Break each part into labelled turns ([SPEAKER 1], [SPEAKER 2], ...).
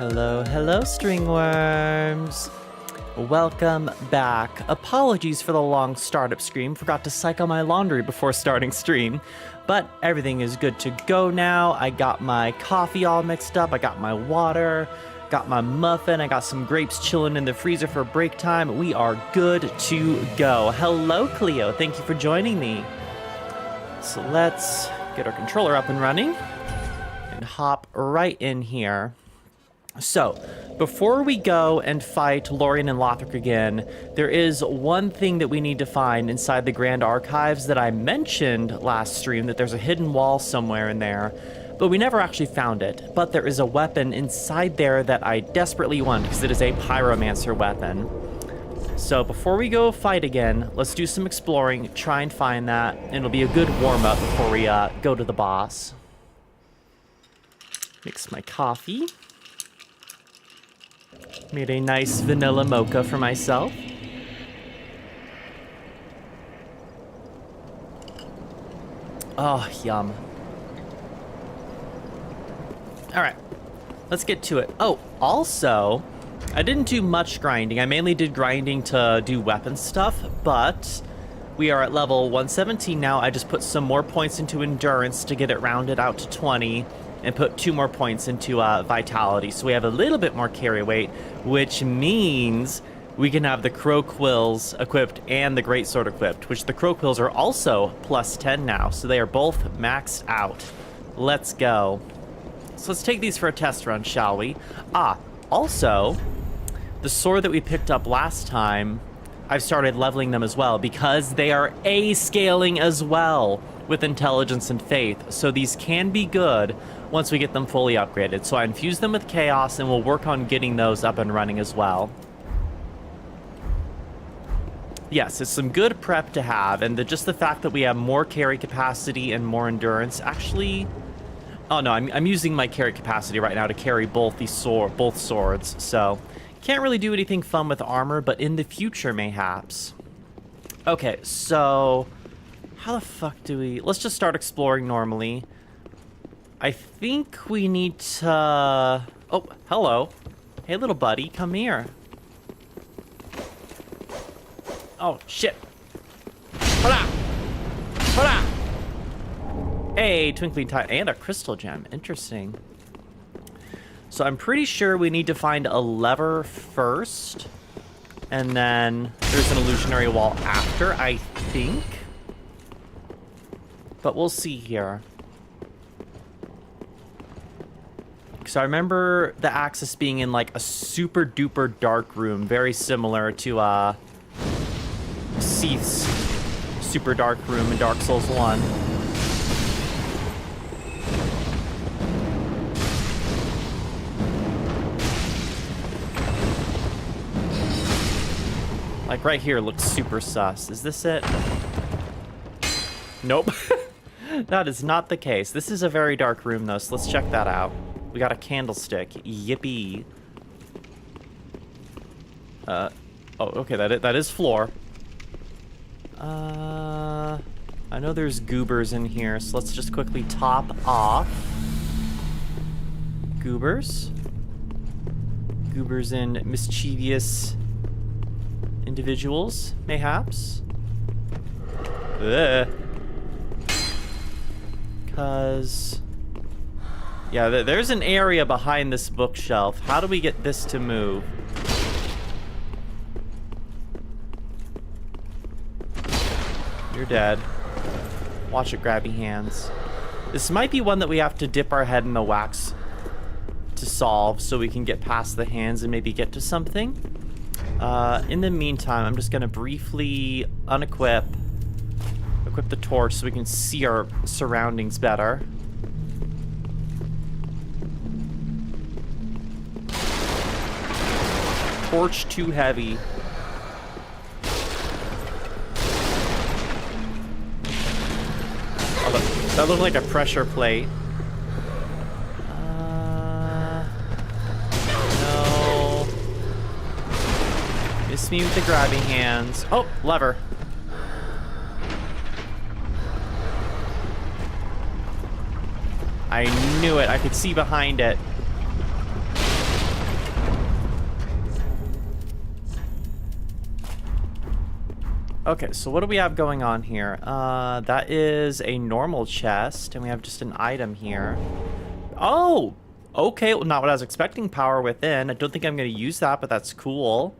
[SPEAKER 1] Hello, hello, stringworms. Welcome back. Apologies for the long startup screen. Forgot to cycle my laundry before starting stream, but everything is good to go now. I got my coffee all mixed up. I got my water, got my muffin. I got some grapes chilling in the freezer for break time. We are good to go. Hello, Cleo. Thank you for joining me. So let's get our controller up and running and hop right in here. So, before we go and fight Lorien and Lothric again, there is one thing that we need to find inside the Grand Archives that I mentioned last stream, that there's a hidden wall somewhere in there, but we never actually found it. But there is a weapon inside there that I desperately want, because it is a pyromancer weapon. So before we go fight again, let's do some exploring, try and find that, and it'll be a good warm-up before we go to the boss. Mix my coffee. Made a nice vanilla mocha for myself. Oh, yum. All right, let's get to it. Oh, also, I didn't do much grinding. I mainly did grinding to do weapon stuff, but we are at level 117 now. I just put some more points into endurance to get it rounded out to 20. And put 2 more points into vitality. So we have a little bit more carry weight, which means we can have the crow quills equipped and the greatsword equipped, which the crow quills are also plus 10 now. So they are both maxed out. Let's go. So let's take these for a test run, shall we? Also, the sword that we picked up last time, I've started leveling them as well because they are A-scaling as well with intelligence and faith. So these can be good once we get them fully upgraded. So I infused them with chaos, and we'll work on getting those up and running as well. Yes, it's some good prep to have, and just the fact that we have more carry capacity and more endurance actually... Oh no, I'm using my carry capacity right now to carry both both swords, so can't really do anything fun with armor, but in the future mayhaps. Okay, so how the fuck do we... Let's just start exploring normally. I think we need to... Oh, hello. Hey, little buddy, come here. Oh, shit. Hola! Hola! Hey, twinkling tie and a crystal gem. Interesting. So I'm pretty sure we need to find a lever first. And then there's an illusionary wall after, I think. But we'll see here. So I remember the Axis being in like a super duper dark room, very similar to Seath's super dark room in Dark Souls 1. Like right here looks super sus. Is this it? Nope. That is not the case. This is a very dark room though, so let's check that out. We got a candlestick. Yippee. Oh, okay, that is floor. I know there's goobers in here, so let's just quickly top off. Goobers. Goobers and mischievous individuals, mayhaps. Cause... Yeah, there's an area behind this bookshelf. How do we get this to move? You're dead. Watch it, grabby hands. This might be one that we have to dip our head in the wax to solve so we can get past the hands and maybe get to something. In the meantime, I'm just gonna briefly equip the torch so we can see our surroundings better. Torch too heavy. Oh, that looked like a pressure plate. No. Miss me with the grabbing hands. Oh, lever. I knew it. I could see behind it. Okay, so what do we have going on here? That is a normal chest, and we have just an item here. Oh! Okay, well, not what I was expecting. Power within. I don't think I'm going to use that, but that's cool.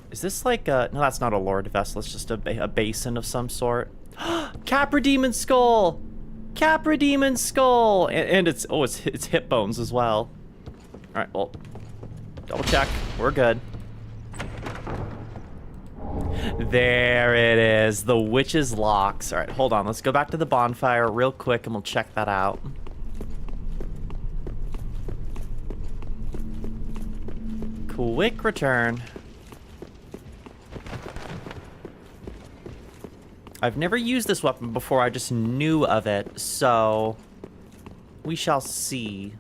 [SPEAKER 1] Is this like a... No, that's not a Lord vessel. It's just a basin of some sort. Capra Demon Skull! Capra Demon Skull! And it's... Oh, it's hip bones as well. Alright, well... Double check. We're good. There it is. The Witch's Locks. Alright, hold on. Let's go back to the bonfire real quick and we'll check that out. Quick return. I've never used this weapon before. I just knew of it, so we shall see.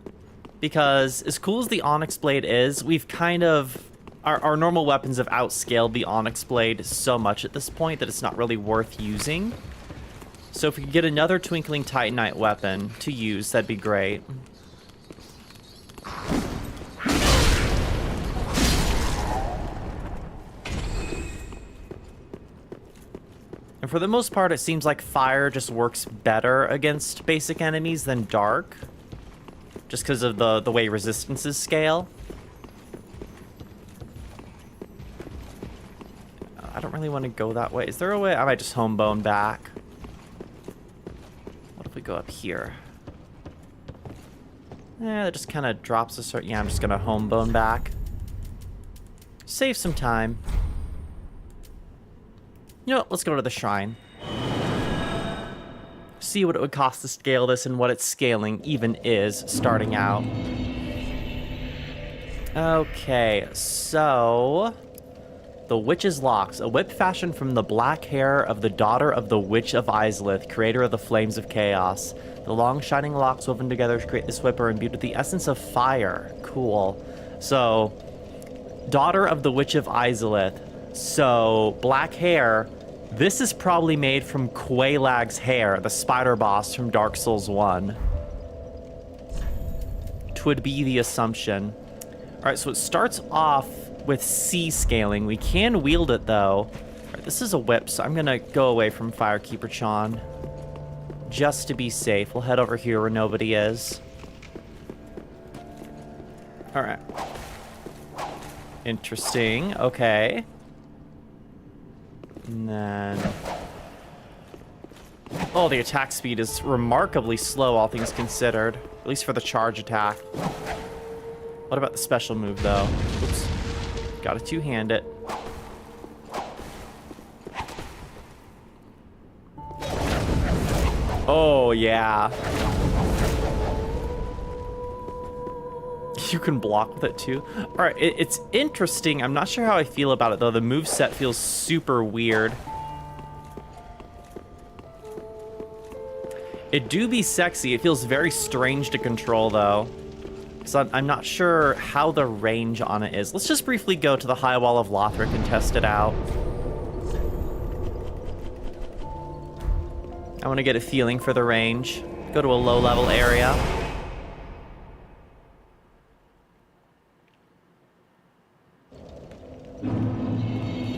[SPEAKER 1] Because as cool as the Onyx Blade is, we've kind of... Our normal weapons have outscaled the Onyx Blade so much at this point that it's not really worth using. So if we could get another Twinkling Titanite weapon to use, that'd be great. And for the most part, it seems like fire just works better against basic enemies than dark. Just because of the way resistances scale. I don't really want to go that way. Is there a way? I might just home bone back. What if we go up here? That just kind of drops a sort. Yeah, I'm just going to home bone back. Save some time. You know what? Let's go to the shrine. See what it would cost to scale this and what its scaling even is starting out. Okay, so... The Witch's Locks, a whip fashioned from the black hair of the daughter of the Witch of Izalith, creator of the Flames of Chaos. The long shining locks woven together to create this whip are imbued with the essence of fire. Cool. So, daughter of the Witch of Izalith. So, black hair. This is probably made from Quaelag's hair, the spider boss from Dark Souls 1. Twould be the assumption. Alright, so it starts off with C scaling. We can wield it though. Right, this is a whip, so I'm gonna go away from Firekeeper Chan. Just to be safe. We'll head over here where nobody is. Alright. Interesting. Okay. And then... Oh, the attack speed is remarkably slow, all things considered. At least for the charge attack. What about the special move, though? Oops. Gotta two-hand it. Oh, yeah. You can block with it, too. Alright, it's interesting. I'm not sure how I feel about it, though. The moveset feels super weird. It do be sexy. It feels very strange to control, though. So I'm not sure how the range on it is. Let's just briefly go to the High Wall of Lothric and test it out. I want to get a feeling for the range. Go to a low-level area.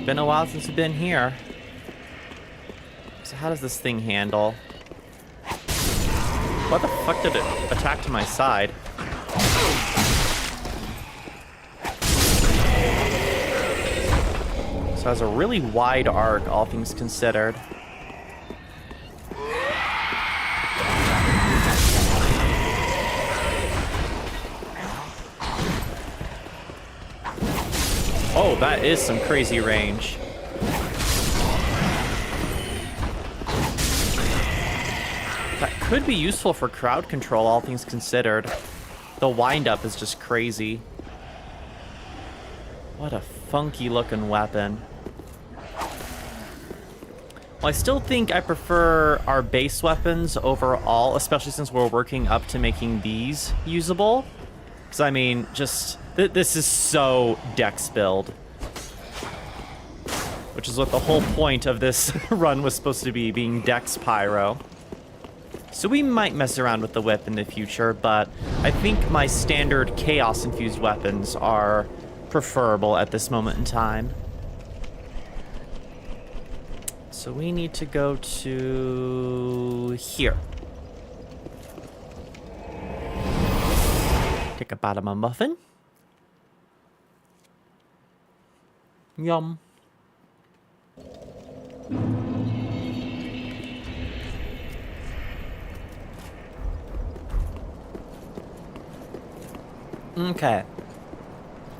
[SPEAKER 1] Been a while since we've been here. So how does this thing handle? What the fuck did it attack to my side? So it has a really wide arc, all things considered. Oh, that is some crazy range. That could be useful for crowd control, all things considered. The wind-up is just crazy. What a funky-looking weapon. Well, I still think I prefer our base weapons overall, especially since we're working up to making these usable. Because, I mean, just... this is so dex build. Which is what the whole point of this run was supposed to be, being dex pyro. So we might mess around with the whip in the future, but I think my standard chaos-infused weapons are preferable at this moment in time. So we need to go to here. Take a bite of my muffin. Yum. Okay.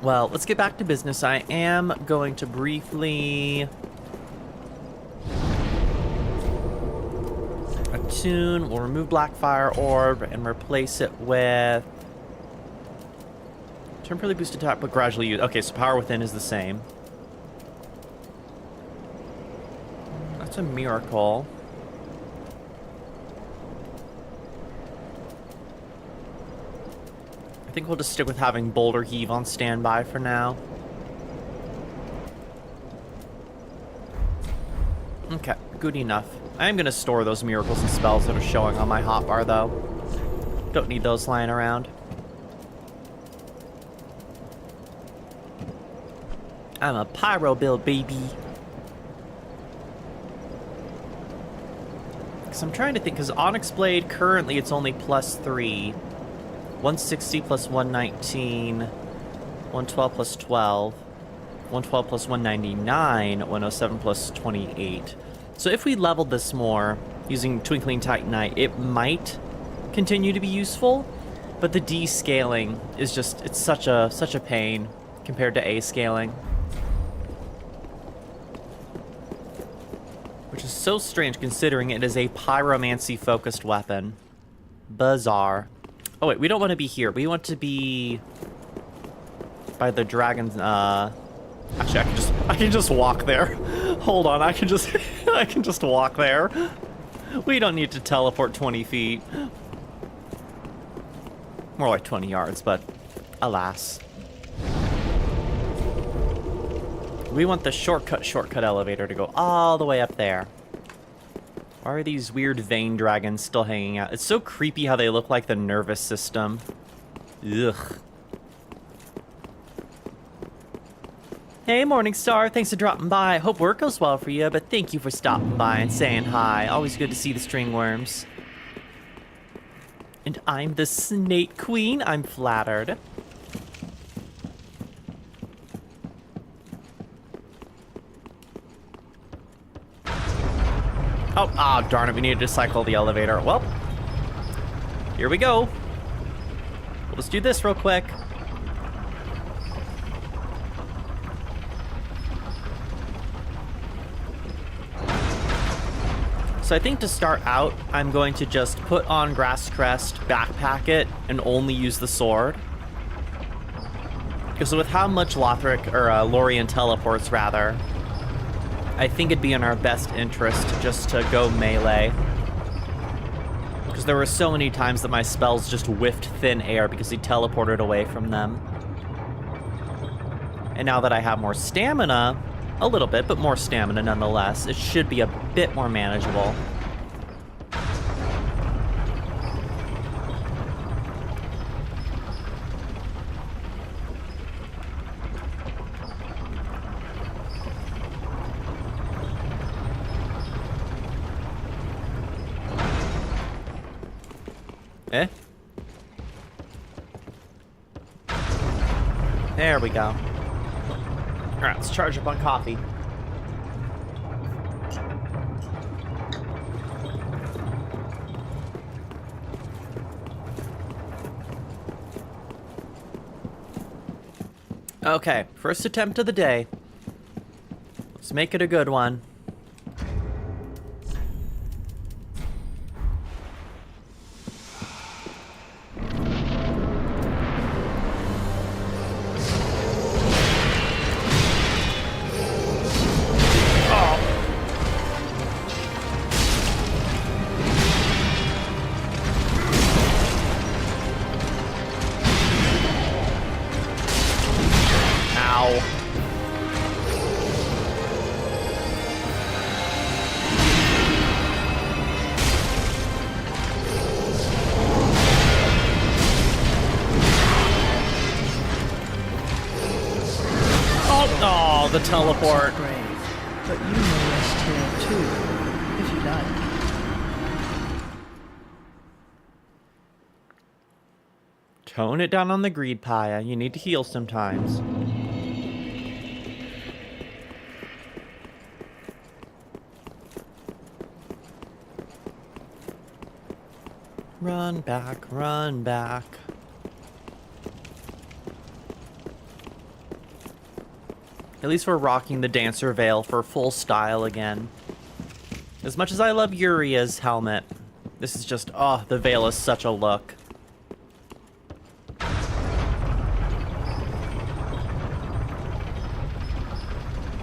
[SPEAKER 1] Well, let's get back to business. I am going to briefly attune. We'll remove Blackfire Orb and replace it with temporarily boost attack, but gradually use. Okay, so Power Within is the same. That's a miracle. I think we'll just stick with having Boulder Heave on standby for now. Okay, good enough. I am going to store those miracles and spells that are showing on my hotbar, though. Don't need those lying around. I'm a pyro build, baby. Because I'm trying to think, because Onyx Blade, currently it's only +3. 160 plus 119, 112 plus 12, 112 plus 199, 107 plus 28. So if we leveled this more using Twinkling Titanite, it might continue to be useful, but the D-scaling is just, it's such a pain compared to A-scaling. Which is so strange considering it is a pyromancy-focused weapon. Bizarre. Oh wait, we don't want to be here. We want to be by the dragon's, actually I can just walk there. Hold on, I can just walk there. We don't need to teleport 20 feet. More like 20 yards, but alas. We want the shortcut elevator to go all the way up there. Why are these weird vein dragons still hanging out? It's so creepy how they look like the nervous system. Ugh. Hey, Morningstar. Thanks for dropping by. Hope work goes well for you, but thank you for stopping by and saying hi. Always good to see the stringworms. And I'm the Snake Queen. I'm flattered. Oh, darn it, we needed to cycle the elevator. Well, here we go. We'll just do this real quick. So I think to start out, I'm going to just put on Grass Crest, backpack it, and only use the sword. Because with how much Lorien teleports, rather, I think it'd be in our best interest just to go melee. Because there were so many times that my spells just whiffed thin air because he teleported away from them. And now that I have more stamina, a little bit, but more stamina nonetheless, it should be a bit more manageable. Eh? There we go. Alright, let's charge up on coffee. Okay, first attempt of the day. Let's make it a good one.
[SPEAKER 2] Oh,
[SPEAKER 1] the teleport.
[SPEAKER 2] Brave, but you may rest here too.
[SPEAKER 1] Tone it down on the greed, Pyah. You need to heal sometimes. Run back, run back. At least we're rocking the dancer veil for full style again. As much as I love Uria's helmet, this is just, oh, the veil is such a look.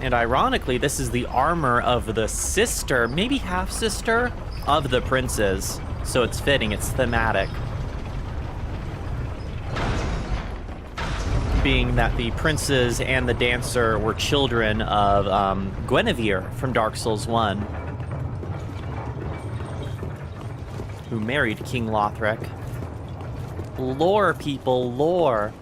[SPEAKER 1] And ironically, this is the armor of the sister, maybe half-sister, of the princes. So it's fitting, it's thematic. Being that the princes and the dancer were children of Guinevere from Dark Souls 1. Who married King Lothric. Lore, people, lore.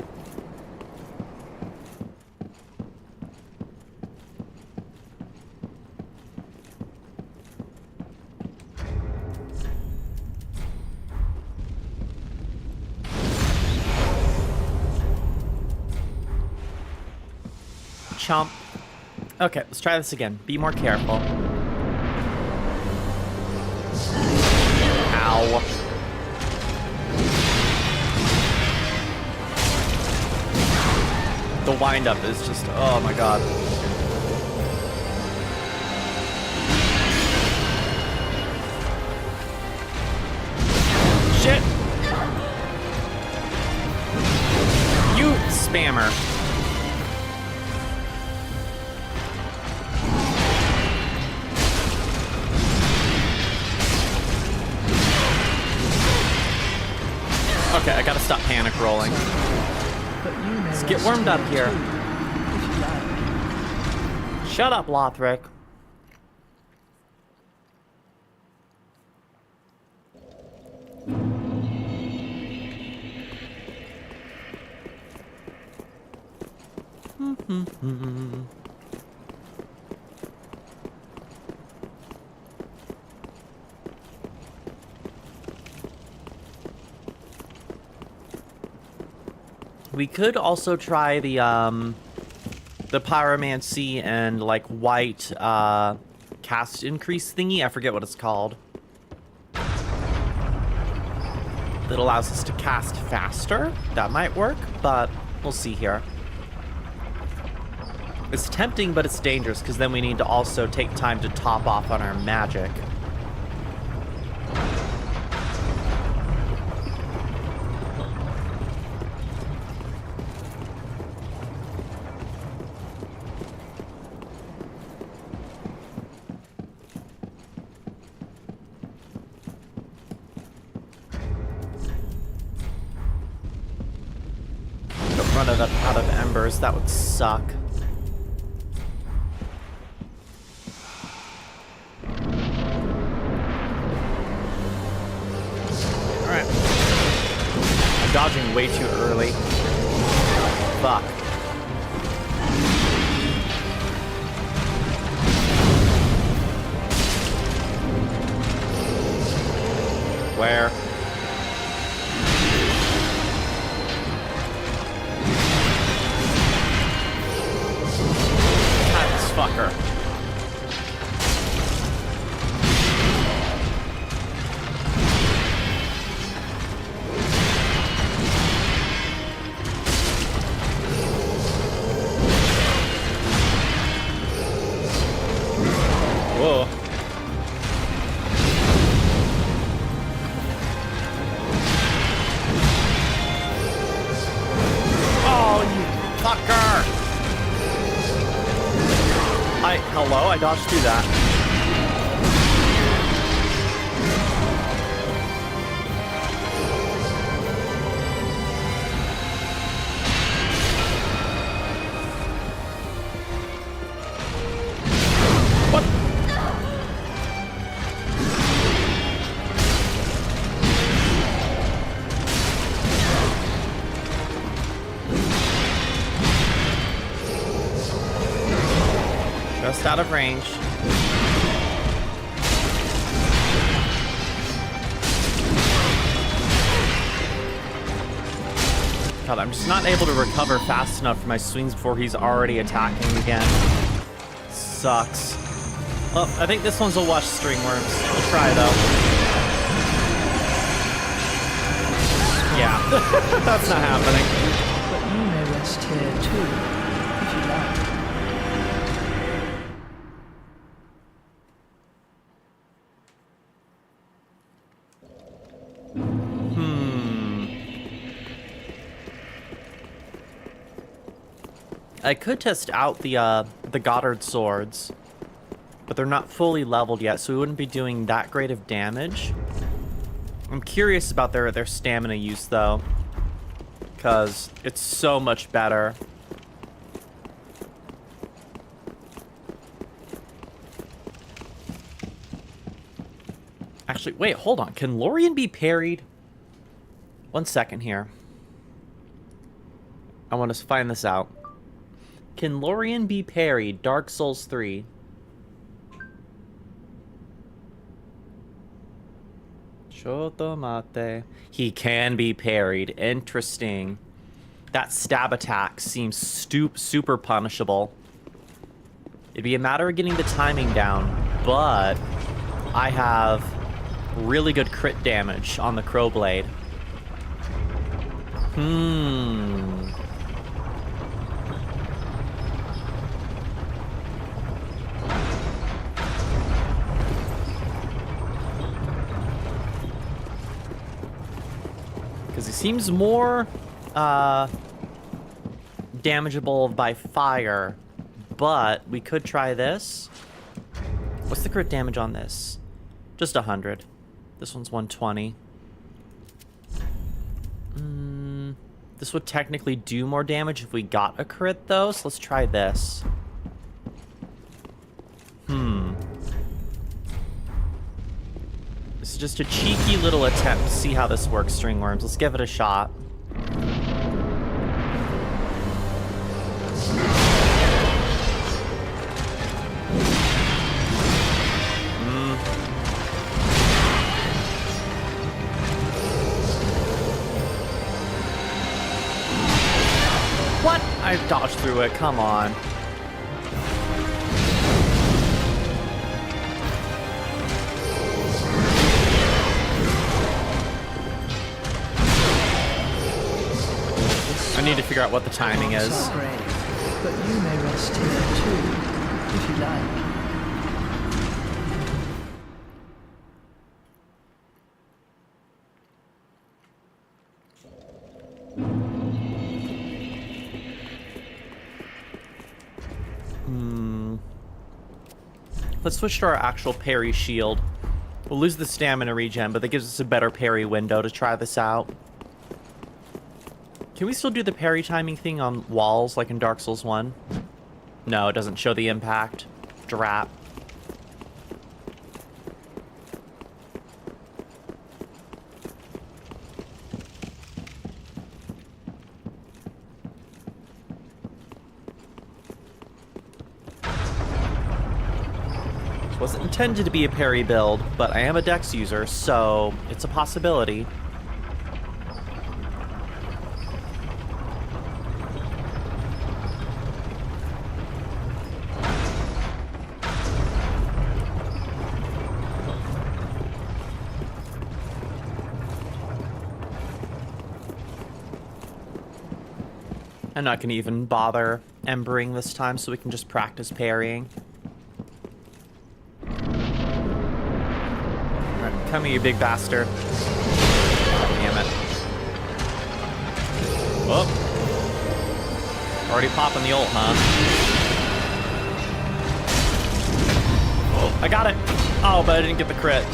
[SPEAKER 1] Chomp. Okay, let's try this again. Be more careful. Ow. The wind-up is just, oh my god. Shit! You spammer. Okay, I gotta stop panic rolling. Let's get warmed up here. Shut up, Lothric. We could also try the pyromancy and like white cast increase thingy. I forget what it's called. That allows us to cast faster. That might work, but we'll see here. It's tempting, but it's dangerous because then we need to also take time to top off on our magic. Run it up out of embers, that would suck. Alright. I'm dodging way too early. Fuck. Where? Fucker. Whoa. Oh, you fucker! Hello, I dodged through that. What? Just out of range. God, I'm just not able to recover fast enough for my swings before he's already attacking again. Sucks. Well, I think this one's a wash string worms. We'll try though. Yeah, that's not happening.
[SPEAKER 2] But you may rest here too, if you like.
[SPEAKER 1] I could test out the Goddard swords, but they're not fully leveled yet, so we wouldn't be doing that great of damage. I'm curious about their stamina use though, because it's so much better. Actually, wait, hold on. Can Lorien be parried? 1 second here. I want to find this out. Can Lorien be parried? Dark Souls 3. Shotomate. He can be parried. Interesting. That stab attack seems super punishable. It'd be a matter of getting the timing down, but I have really good crit damage on the Crow Blade. Because he seems more damageable by fire, but we could try this. What's the crit damage on this? Just 100. This one's 120. This would technically do more damage if we got a crit, though, so let's try this. This is just a cheeky little attempt to see how this works, Stringworms. Let's give it a shot. What? I dodged through it. Come on. I need to figure out what the timing is.
[SPEAKER 2] Sorry, but you may rest here too, if you like.
[SPEAKER 1] Let's switch to our actual parry shield. We'll lose the stamina regen, but that gives us a better parry window to try this out. Can we still do the parry timing thing on walls like in Dark Souls 1? No, it doesn't show the impact. Drap. This wasn't intended to be a parry build, but I am a dex user, so it's a possibility. I'm not going to even bother embering this time so we can just practice parrying. Alright, come here, you big bastard. Damn it. Oh. Already popping the ult, huh? Oh, I got it. Oh, but I didn't get the crit.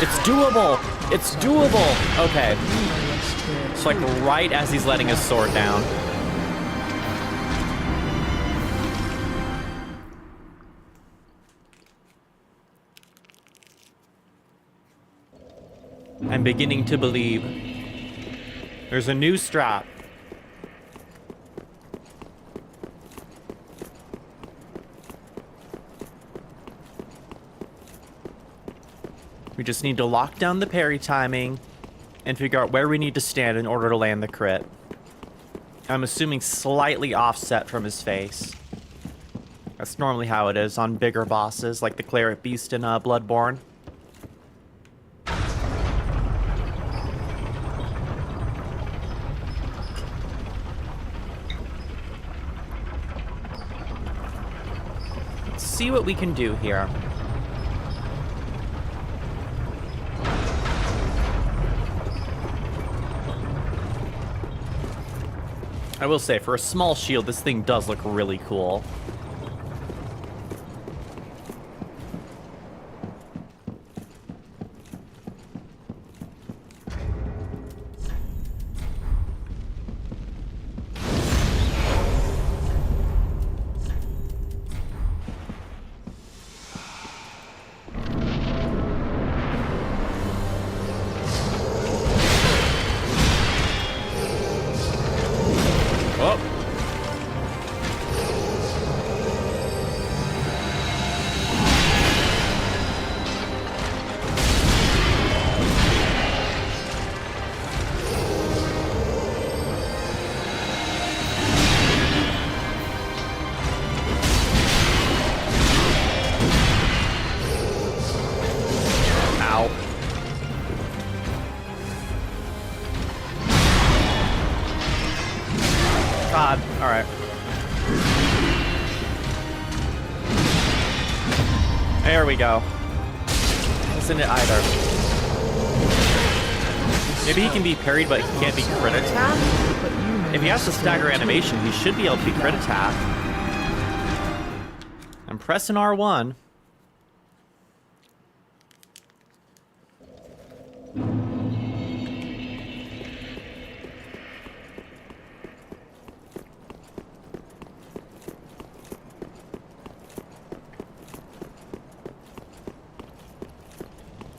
[SPEAKER 1] It's doable. It's doable. Okay. It's like right as he's letting his sword down. I'm beginning to believe. There's a new strap. We just need to lock down the parry timing and figure out where we need to stand in order to land the crit. I'm assuming slightly offset from his face. That's normally how it is on bigger bosses, like the Cleric Beast in Bloodborne. Let's see what we can do here. I will say, for a small shield, this thing does look really cool. God, alright. There we go. Isn't it either? Maybe he can be parried, but he can't be crit attack? If he has the stagger animation, he should be able to be crit attack. I'm pressing R1.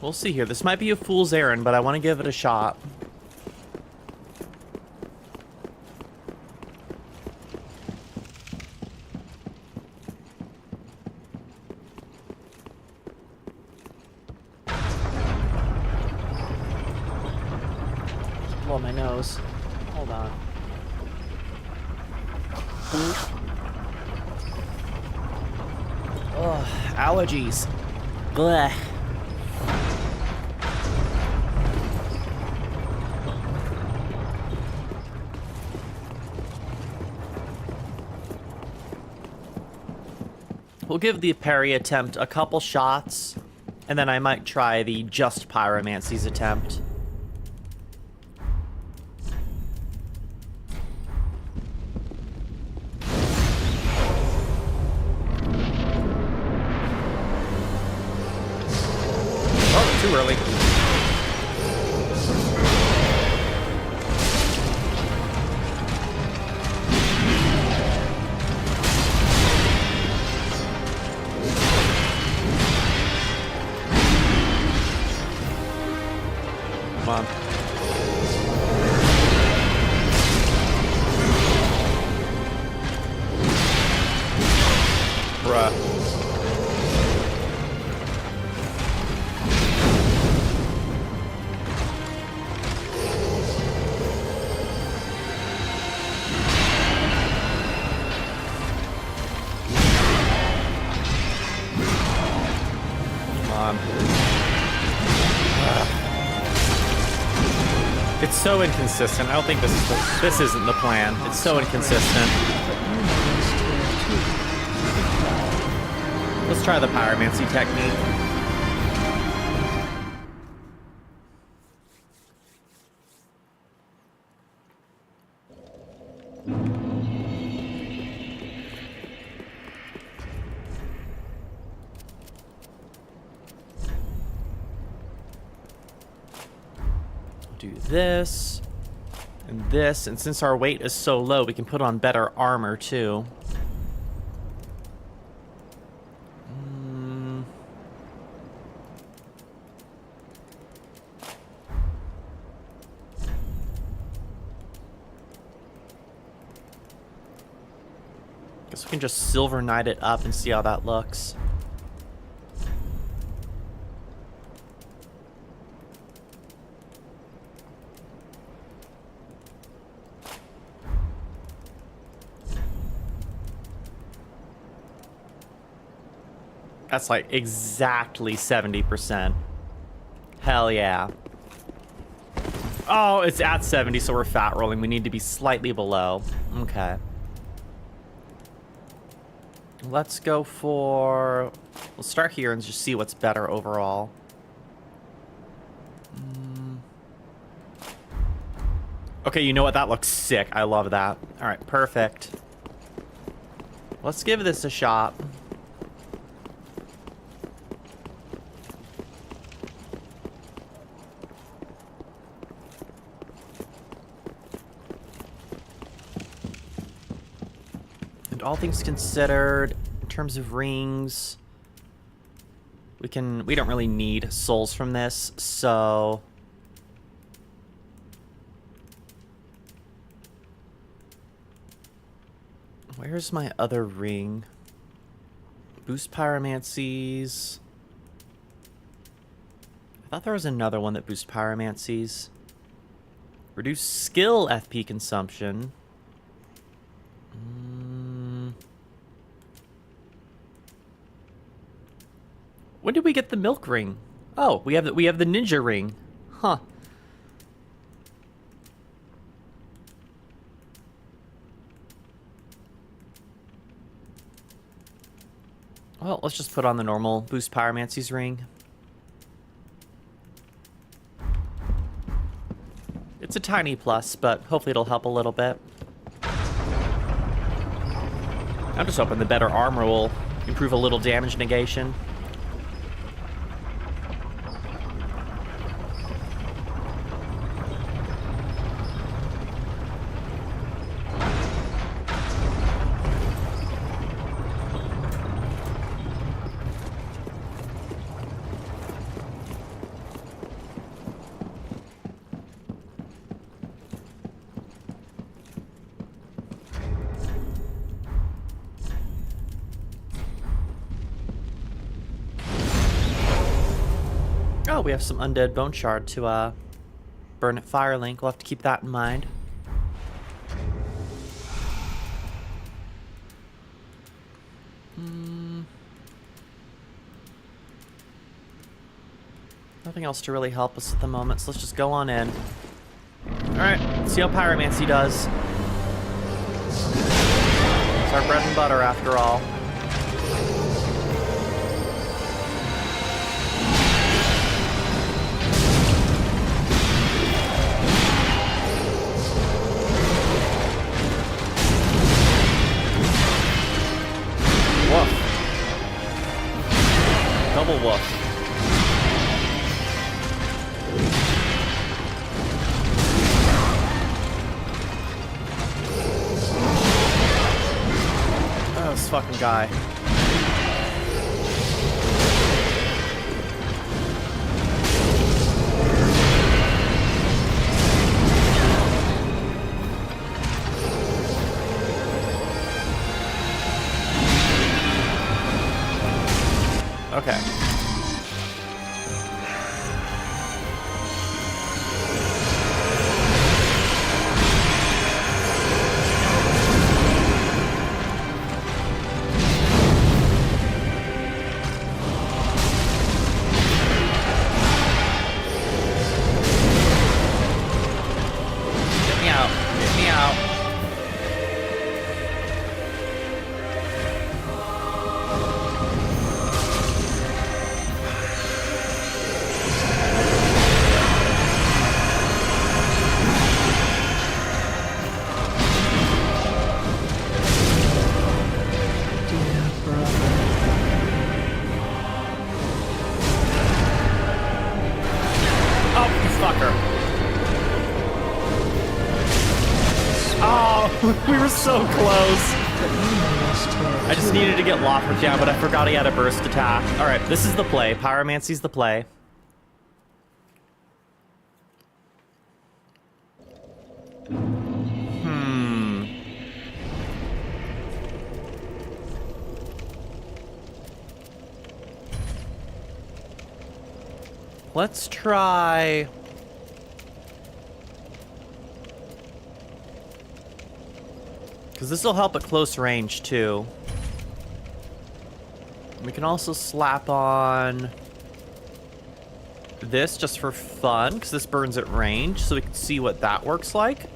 [SPEAKER 1] We'll see here. This might be a fool's errand, but I want to give it a shot. Blow my nose. Hold on. Ugh, allergies. Blech. We'll give the parry attempt a couple shots, and then I might try the just pyromancy's attempt. Oh, too early. Come on. Bruh. Come on. It's so inconsistent. I don't think this isn't the plan. It's so inconsistent. Let's try the pyromancy technique. Do this, and since our weight is so low, we can put on better armor, too. Guess we can just Silver Knight it up and see how that looks. That's like exactly 70%. Hell yeah. Oh, it's at 70, so we're fat rolling. We need to be slightly below. Okay. Let's go for... We'll start here and just see what's better overall. Okay, you know what? That looks sick. I love that. All right, perfect. Let's give this a shot. And all things considered, in terms of rings, we don't really need souls from this, so where's my other ring? Boost pyromancies. I thought there was another one that boosts pyromancies. Reduce skill FP consumption. When did we get the milk ring? Oh, we have the ninja ring. Huh. Well, let's just put on the normal boost pyromancy's ring. It's a tiny plus, but hopefully it'll help a little bit. I'm just hoping the better armor will improve a little damage negation. Oh, we have some undead bone shard to burn at Firelink. We'll have to keep that in mind. Nothing else to really help us at the moment, so let's just go on in. Alright, let's see how pyromancy does. It's our bread and butter after all. Double woof. Oh, this fucking guy. Okay. Get me out. Get me out. We were so close. I just needed to get Lothric down, but I forgot he had a burst attack. Alright, this is the play. Pyromancy's the play. Let's try... because this will help at close range, too. We can also slap on this just for fun, because this burns at range, so we can see what that works like.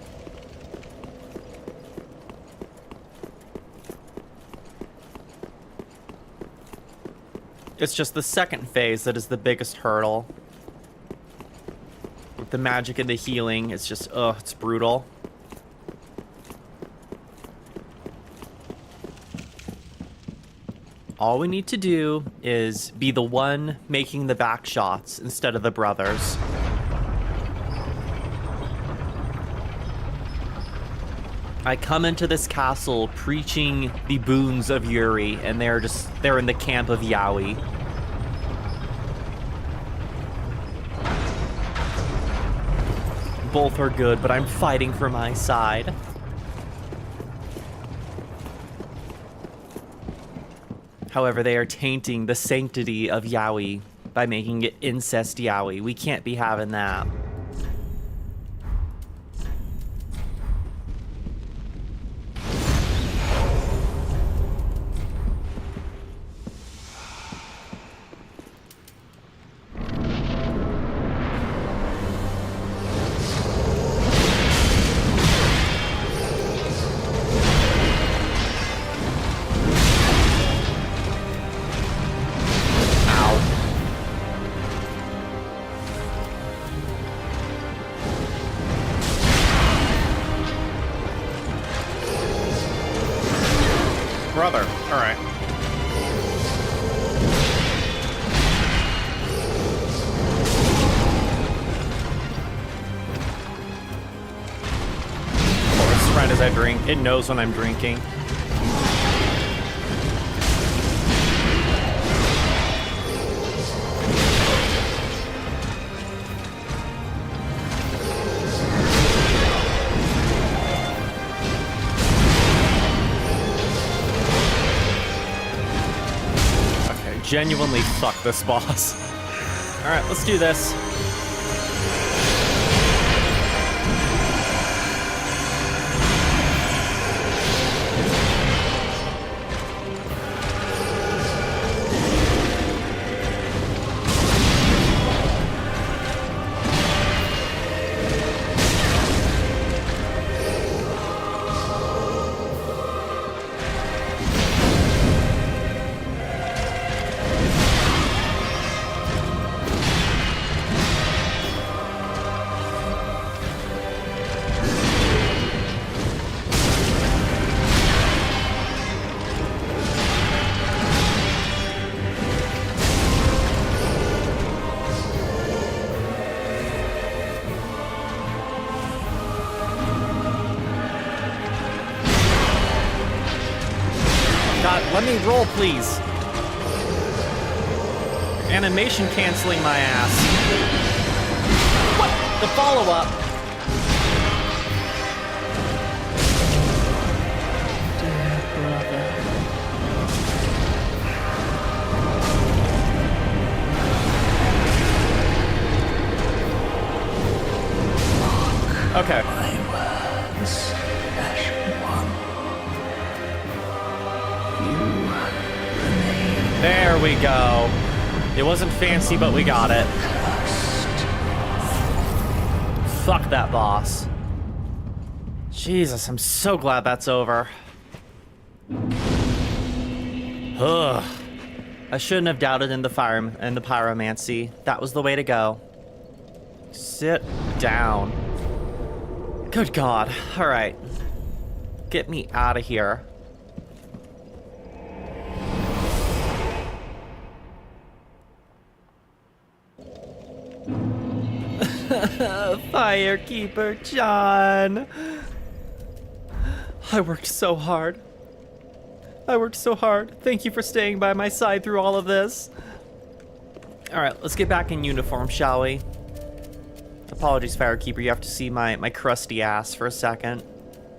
[SPEAKER 1] It's just the second phase that is the biggest hurdle. With the magic and the healing, it's just, ugh, it's brutal. All we need to do is be the one making the back shots instead of the brothers. I come into this castle preaching the boons of Yuri, and they're in the camp of Yaoi. Both are good, but I'm fighting for my side. However, they are tainting the sanctity of Yaoi by making it incest Yaoi. We can't be having that.
[SPEAKER 3] Brother. All right.
[SPEAKER 1] Of course, right as I drink, it knows when I'm drinking. Genuinely fuck this boss. All right, let's do this. God, let me roll, please. Animation canceling my ass. What? The follow-up.
[SPEAKER 2] Dear brother.
[SPEAKER 1] Okay.
[SPEAKER 2] My words, Ashen One. You remain
[SPEAKER 1] There we go. It wasn't fancy, but we got it.
[SPEAKER 2] cursed.
[SPEAKER 1] Fuck that boss. Jesus, I'm so glad that's over. Ugh. I shouldn't have doubted in the pyromancy. That was the way to go. Sit down. Good God. All right. Get me out of here. Firekeeper John. I worked so hard. Thank you for staying by my side through all of this. All right, let's get back in uniform, shall we? Apologies, Firekeeper. You have to see my crusty ass for a second.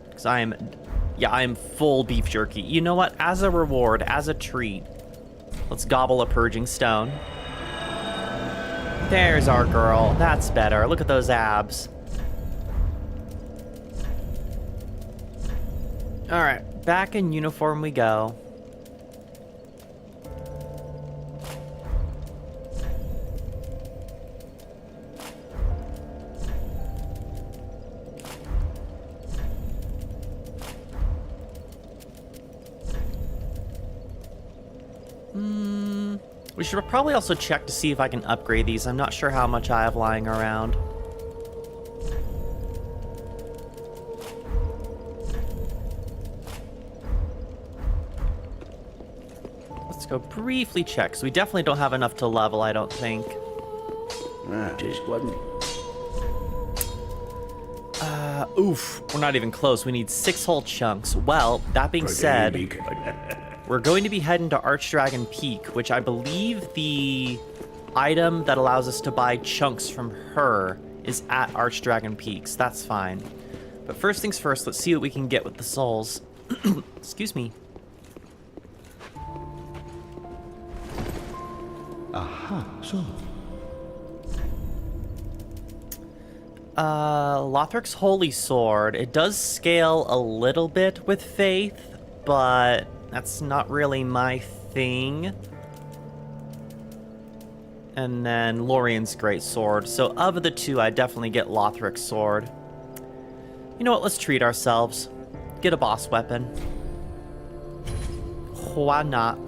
[SPEAKER 1] Because I am full beef jerky. You know what? As a reward, as a treat, let's gobble a purging stone. There's our girl. That's better. Look at those abs. All right, back in uniform we go. We should probably also check to see if I can upgrade these. I'm not sure how much I have lying around. Let's go briefly check, because we definitely don't have enough to level, I don't think.
[SPEAKER 4] Just wasn't.
[SPEAKER 1] Oof, we're not even close. We need 6 whole chunks. Well, that being said, we're going to be heading to Archdragon Peak, which I believe the item that allows us to buy chunks from her is at Archdragon Peaks. That's fine. But first things first, let's see what we can get with the souls. Excuse me.
[SPEAKER 4] Aha, so.
[SPEAKER 1] Lothric's Holy Sword. It does scale a little bit with Faith, but that's not really my thing. And then Lorien's Great Sword. So of the two, I definitely get Lothric's Sword. You know what? Let's treat ourselves. Get a boss weapon. Why not?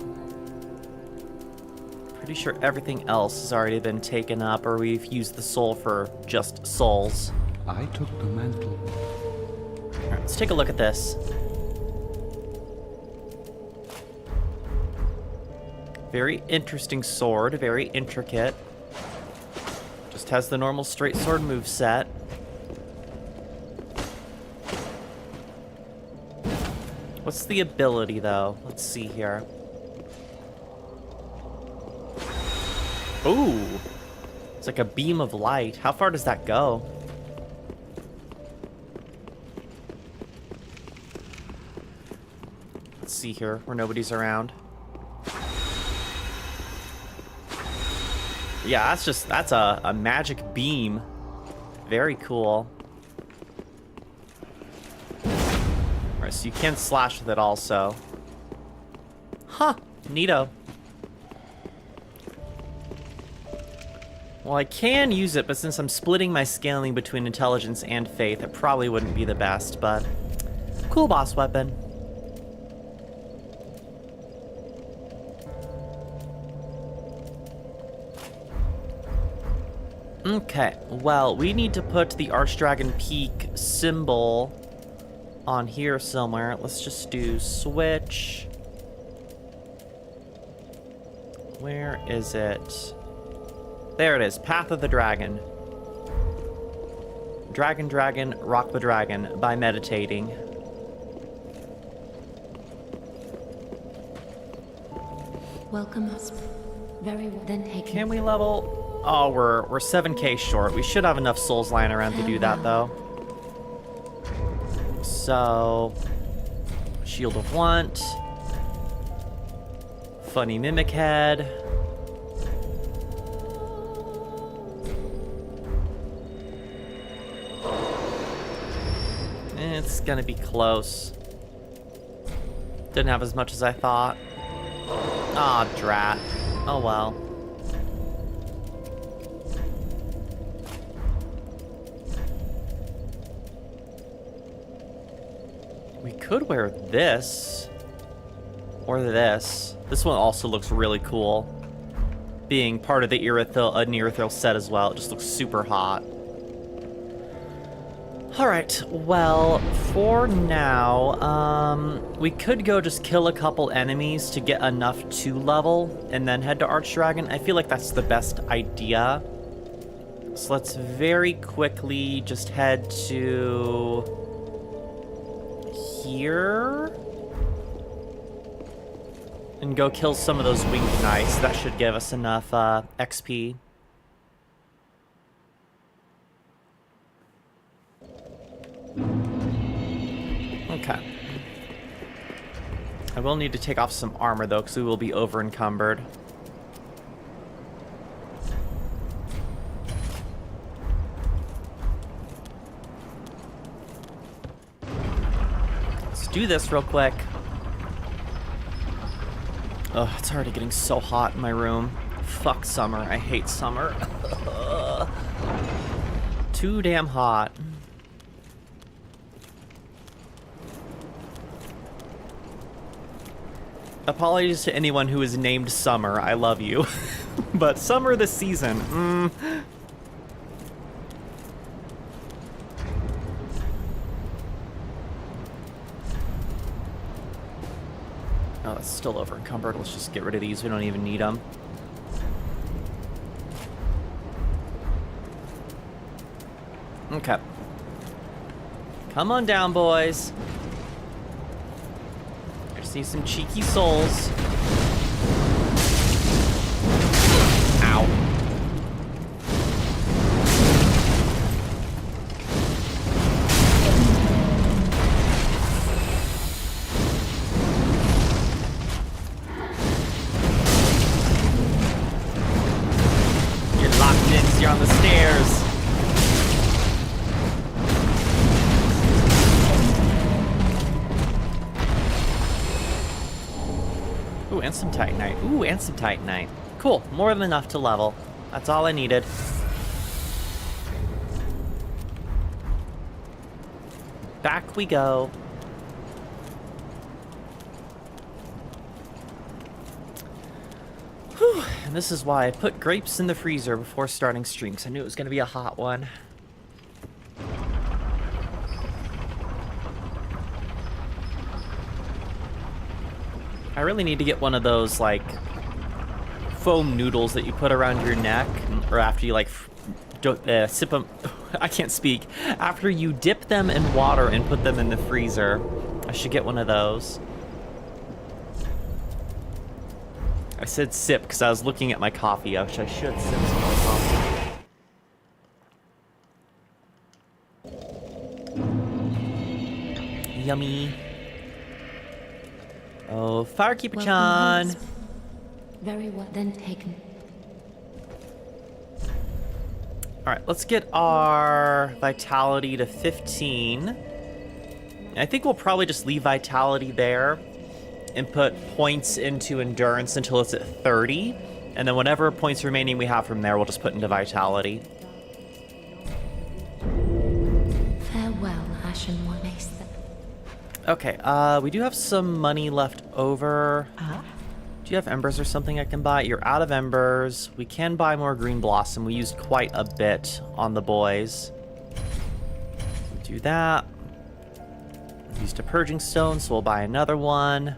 [SPEAKER 1] Pretty sure everything else has already been taken up, or we've used the soul for just souls.
[SPEAKER 4] I took the mantle.
[SPEAKER 1] Alright, let's take a look at this. Very interesting sword, very intricate. Just has the normal straight sword moveset. What's the ability, though? Let's see here. Ooh! It's like a beam of light. How far does that go? Let's see here, where nobody's around. Yeah, that's a magic beam. Very cool. Alright, so you can slash with it also. Huh, neato. Well, I can use it, but since I'm splitting my scaling between intelligence and faith, it probably wouldn't be the best, but cool boss weapon. Okay, well, we need to put the Archdragon Peak symbol on here somewhere. Let's just do switch. Where is it? There it is, Path of the Dragon. Dragon, rock the dragon by meditating.
[SPEAKER 5] Welcome us. Very well then taken.
[SPEAKER 1] Can we level? Oh, we're 7k short. We should have enough souls lying around to do that, though. So, Shield of Want. Funny Mimic Head. It's gonna be close. Didn't have as much as I thought. Aw, drat. Oh well. We could wear this. Or this. This one also looks really cool. Being part of the Nerithril set as well. It just looks super hot. Alright, well, for now, we could go just kill a couple enemies to get enough to level, and then head to Archdragon. I feel like that's the best idea. So let's very quickly just head to here. And go kill some of those winged knights. That should give us enough XP. Okay. I will need to take off some armor, though, because we will be over-encumbered. Let's do this real quick. Oh, it's already getting so hot in my room. Fuck summer. I hate summer. Too damn hot. Apologies to anyone who is named Summer. I love you. But summer this season. Oh, it's still over encumbered. Let's just get rid of these. We don't even need them. Okay. Come on down, boys. I just need some cheeky souls. Ow. You're locked in 'cause you're on the stairs. Ooh, and some Titanite. Ooh, and some Titanite. Cool. More than enough to level. That's all I needed. Back we go. Whew. And this is why I put grapes in the freezer before starting stream, because I knew it was going to be a hot one. I really need to get one of those, like, foam noodles that you put around your neck, or after you, like, sip them. I can't speak. After you dip them in water and put them in the freezer. I should get one of those. I said sip because I was looking at my coffee, which I should sip some more coffee. Yummy. Oh, Firekeeper-chan.
[SPEAKER 5] Very well then taken.
[SPEAKER 1] Alright, let's get our vitality to 15. And I think we'll probably just leave vitality there and put points into endurance until it's at 30. And then whatever points remaining we have from there, we'll just put into vitality.
[SPEAKER 5] Farewell, Ashen One Ace.
[SPEAKER 1] Okay, we do have some money left over. Do you have embers or something I can buy? You're out of embers. We can buy more green blossom. We used quite a bit on the boys. Do that. Used a purging stone, so we'll buy another one.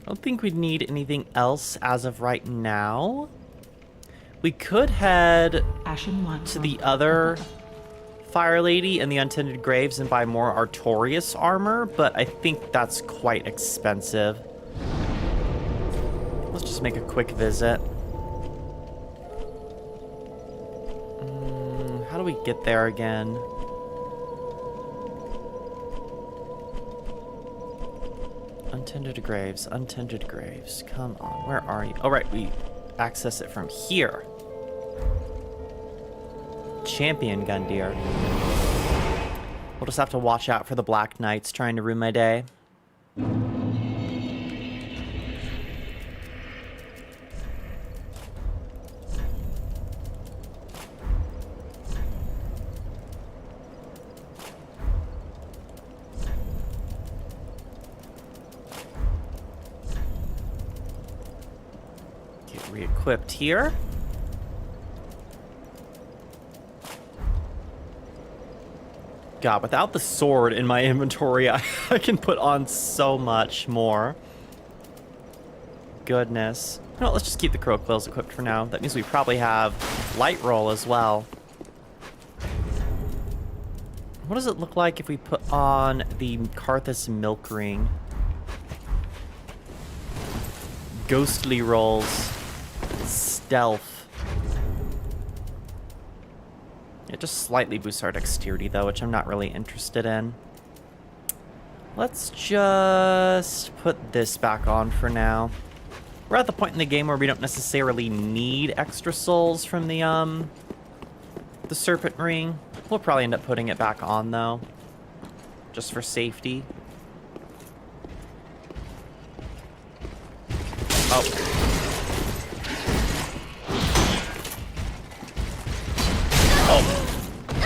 [SPEAKER 1] I don't think we'd need anything else as of right now. We could head to the other Fire Lady and the Untended Graves and buy more Artorias armor, but I think that's quite expensive. Let's just make a quick visit. How do we get there again? Untended Graves, Untended Graves. Come on, where are you? Oh, right, we access it from here. Champion Gundyr. We'll just have to watch out for the Black Knights trying to ruin my day. Get re-equipped here. God, without the sword in my inventory, I can put on so much more. Goodness. No, let's just keep the crow quills equipped for now. That means we probably have light roll as well. What does it look like if we put on the Karthus milk ring? Ghostly rolls. Stealth. It just slightly boosts our dexterity, though, which I'm not really interested in. Let's just put this back on for now. We're at the point in the game where we don't necessarily need extra souls from the Serpent Ring. We'll probably end up putting it back on, though, just for safety. Oh.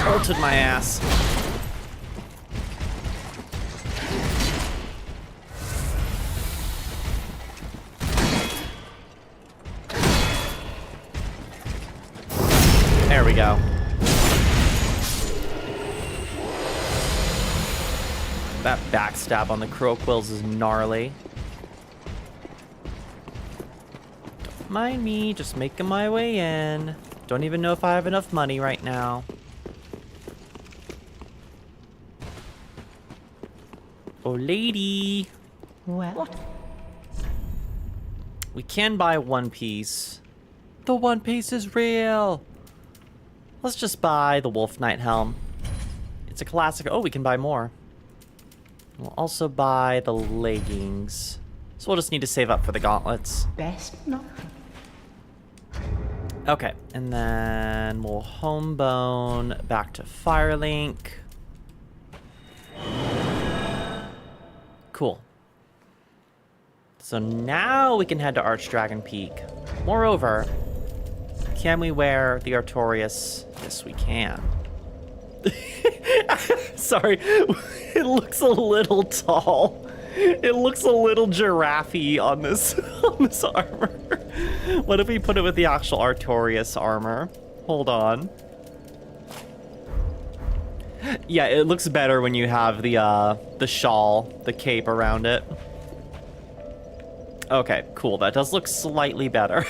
[SPEAKER 1] Ulted my ass. There we go. That backstab on the crow quills is gnarly. Don't mind me, just making my way in. Don't even know if I have enough money right now. Oh, lady.
[SPEAKER 2] Well,
[SPEAKER 1] We can buy one piece. The one piece is real. Let's just buy the Wolf Knight helm. It's a classic. Oh, we can buy more. We'll also buy the leggings. So we'll just need to save up for the gauntlets.
[SPEAKER 2] best not.
[SPEAKER 1] Okay, and then we'll homebone back to Firelink. Cool. So now we can head to Archdragon Peak. Moreover, can we wear the Artorias? Yes, we can. Sorry, it looks a little tall. It looks a little giraffe-y on this armor. What if we put it with the actual Artorias armor? Hold on. Yeah, it looks better when you have the shawl, the cape around it. Okay, cool. That does look slightly better.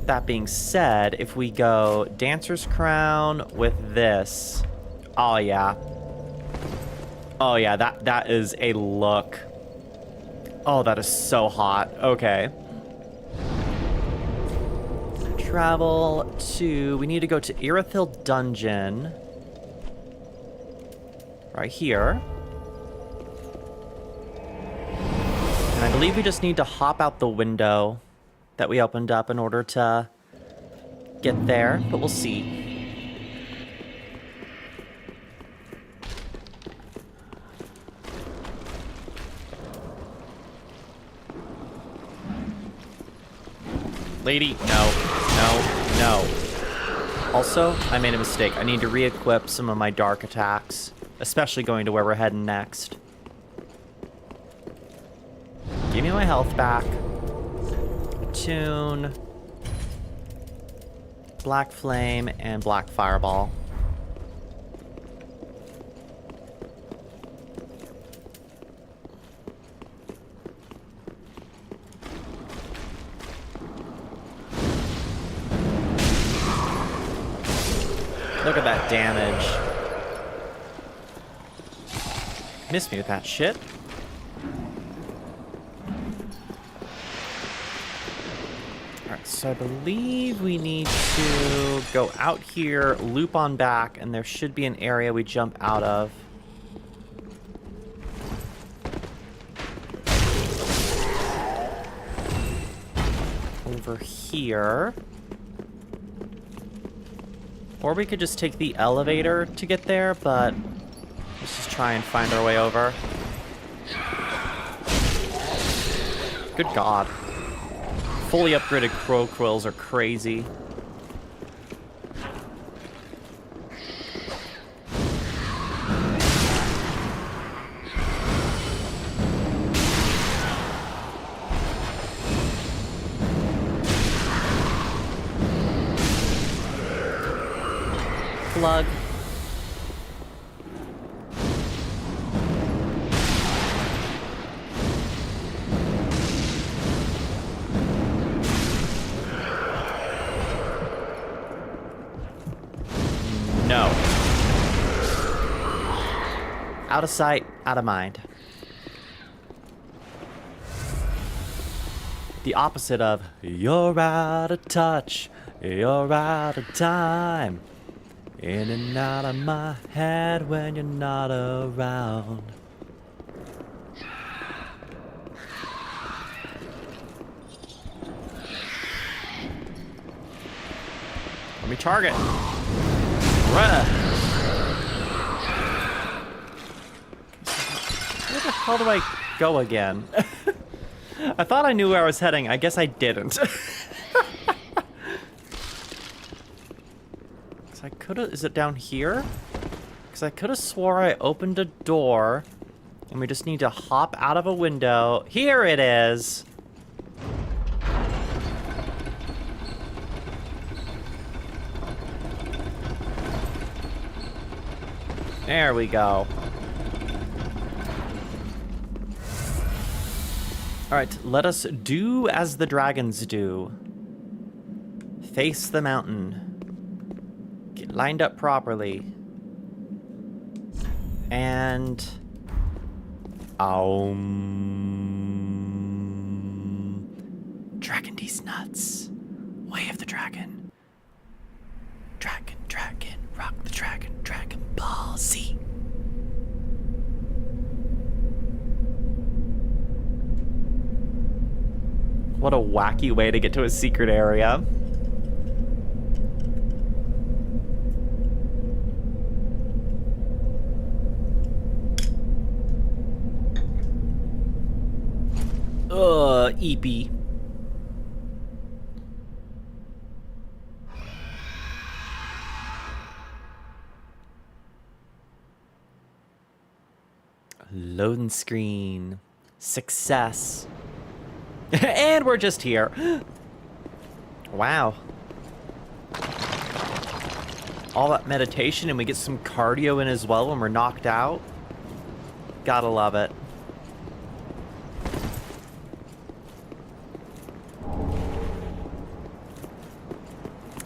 [SPEAKER 1] That being said, if we go Dancer's Crown with this... Oh, yeah. Oh, yeah, that is a look. Oh, that is so hot. Okay. Travel to... We need to go to Irithyll Dungeon. Right here. And I believe we just need to hop out the window that we opened up in order to get there, but we'll see. Lady, no. Also, I made a mistake. I need to re-equip some of my dark attacks, especially going to where we're heading next. Give me my health back. Attune. Black Flame and Black Fireball. Look at that damage. Missed me with that shit. Alright, so I believe we need to go out here, loop on back, and there should be an area we jump out of. Over here. Or we could just take the elevator to get there, but let's just try and find our way over. Good God. Fully upgraded crow quills are crazy. Plug. No. Out of sight, out of mind. The opposite of you're out of touch, you're out of time. In and out of my head when you're not around. Let me target. Where the hell do I go again? I thought I knew where I was heading. I guess I didn't. I could've... Is it down here? Because I could've swore I opened a door, and we just need to hop out of a window. Here it is! There we go. Alright, let us do as the dragons do. Face the mountain. Get lined up properly. And... Dragon these nuts. Way of the dragon. Dragon, dragon, rock the dragon, Dragon Ball Z. What a wacky way to get to a secret area. Eepy. Loading screen. Success. And we're just here. Wow. All that meditation and we get some cardio in as well when we're knocked out. Gotta love it.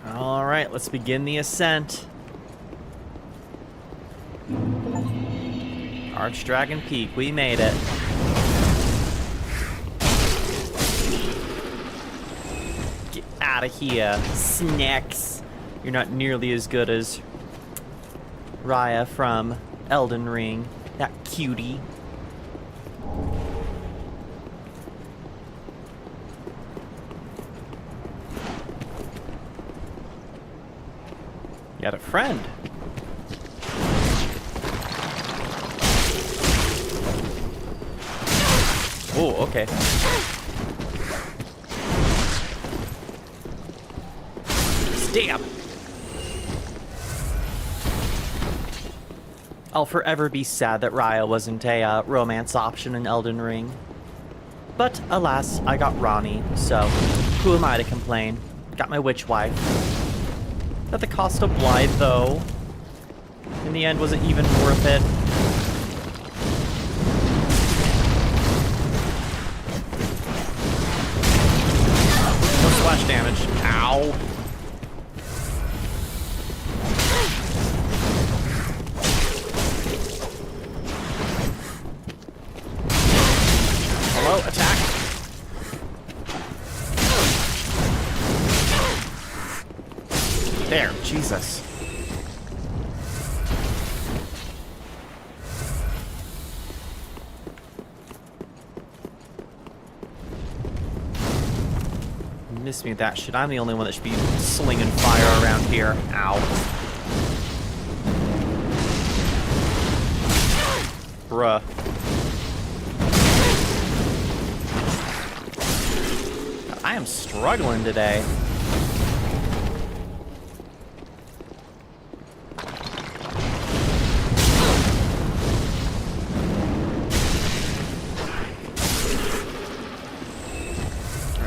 [SPEAKER 1] Alright, let's begin the ascent. Archdragon Peak, we made it. Get out of here, snacks. You're not nearly as good as Raya from Elden Ring, that cutie. You got a friend. Oh, okay. Stab! I'll forever be sad that Raya wasn't a romance option in Elden Ring. But alas, I got Ronnie, so who am I to complain? Got my witch wife. At the cost of Blythe, though. In the end, was it even worth it? No splash damage. Ow. Hello, attack. There, Jesus. Miss me with that shit. I'm the only one that should be slinging fire around here. Ow. Bruh. I am struggling today.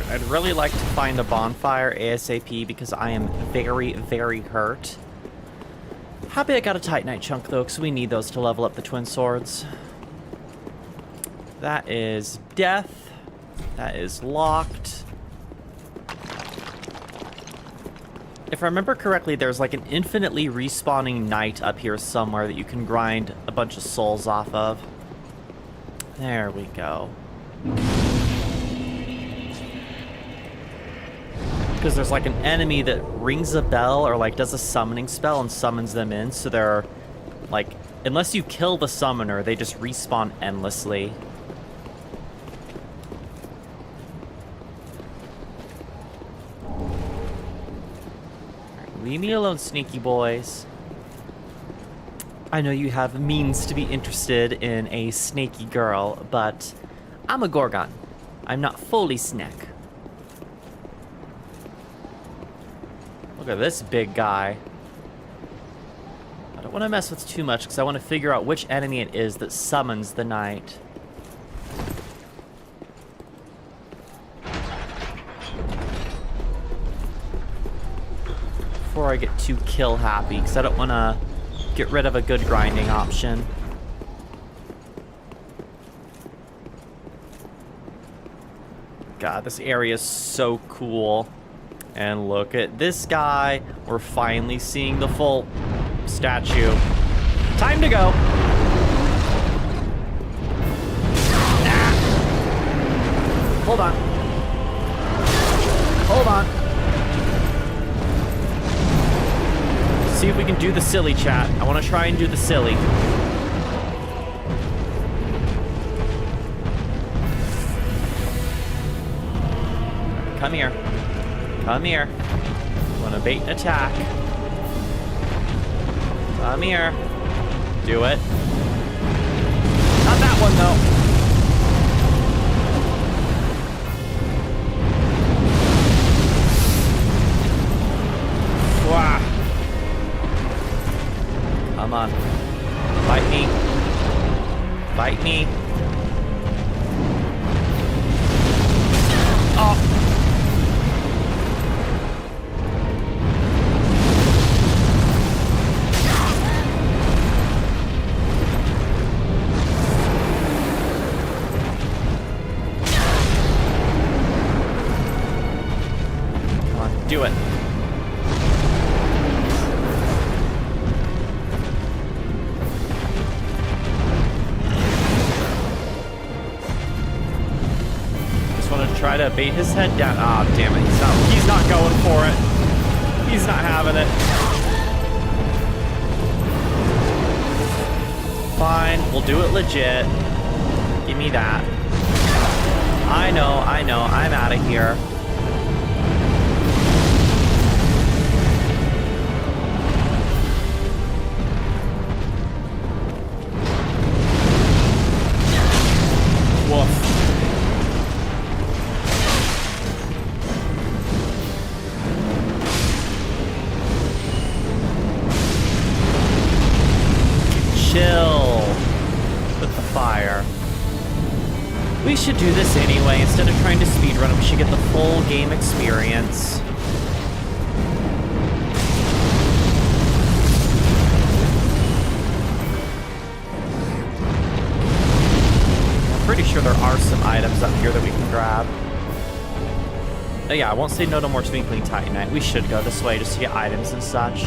[SPEAKER 1] I'd really like to find a bonfire ASAP because I am very, very hurt. Happy I got a Titanite chunk though, because we need those to level up the twin swords. That is death. That is locked. If I remember correctly, there's like an infinitely respawning knight up here somewhere that you can grind a bunch of souls off of. There we go. Because there's like an enemy that rings a bell or like does a summoning spell and summons them in, so they're like, unless you kill the summoner, they just respawn endlessly. Leave me alone, sneaky boys. I know you have means to be interested in a snaky girl, but I'm a Gorgon. I'm not fully snack. Look at this big guy. I don't want to mess with too much because I want to figure out which enemy it is that summons the knight. Before I get too kill happy, because I don't want to Get rid of a good grinding option. God, this area is so cool. And look at this guy. We're finally seeing the full statue. Time to go. Ah. Hold on. Hold on. See if we can do the silly, chat. I want to try and do the silly. Come here. Come here. Want to bait an attack. Come here. Do it. Not that one, though. Wow. Come on. Bite me. Bite me. Oh. Do it. Just want to try to bait his head down. Ah, oh, damn it. He's not going for it. He's not having it. Fine. We'll do it legit. Give me that. I know. I'm out of here. Chill with the fire. We should do this anyway. Instead of trying to speedrun it, we should get the full game experience. I'm pretty sure there are some items up here that we can grab. Oh yeah, I won't say no to more Twinkling Titanite. We should go this way just to get items and such.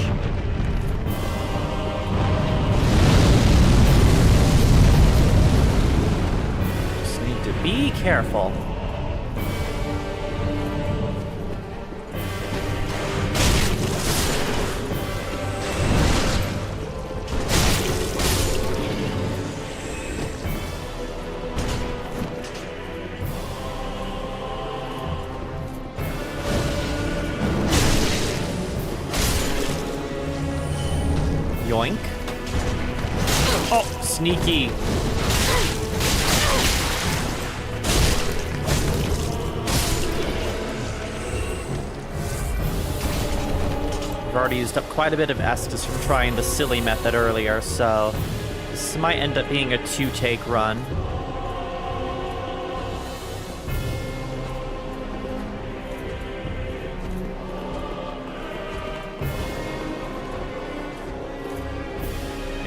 [SPEAKER 1] Be careful. Yoink. Oh, sneaky. I've already used up quite a bit of Estus from trying the silly method earlier, so this might end up being a 2-take run.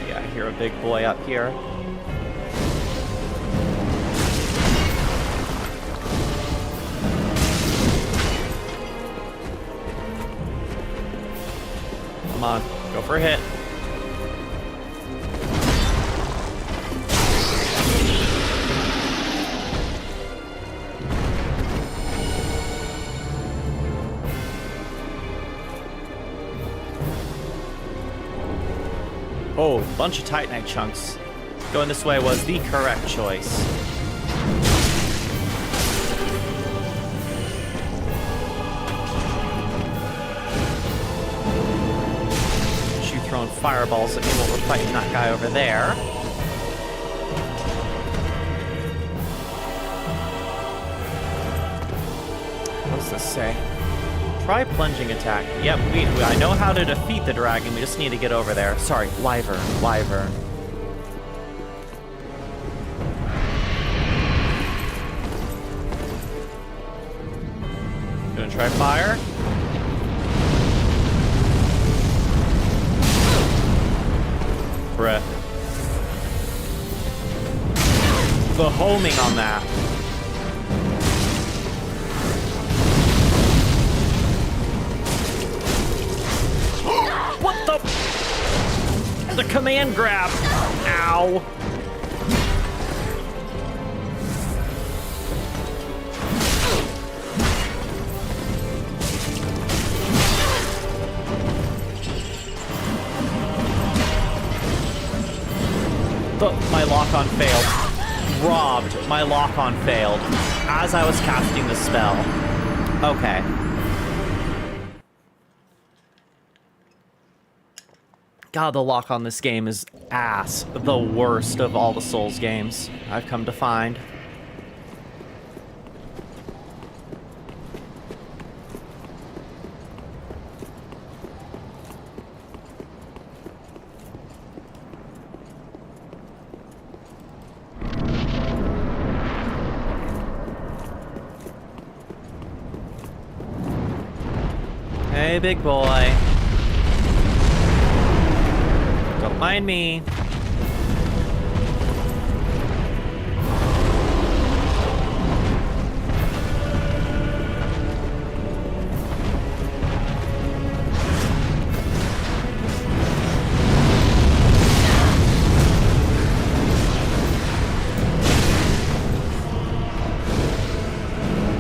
[SPEAKER 1] Yeah, I hear a big boy up here. Come on, go for a hit. Oh, bunch of Titanite chunks. Going this way was the correct choice. Throwing fireballs at me while we're fighting that guy over there. What does this say? Try plunging attack. Yep, I know how to defeat the dragon. We just need to get over there. Sorry, wyvern. Gonna try fire. Bruh. The homing on that. What the? The command grab. Ow. My lock-on failed. Robbed. My lock-on failed as I was casting the spell. Okay. God, the lock on this game is ass. The worst of all the Souls games, I've come to find. Hey, big boy. Don't mind me.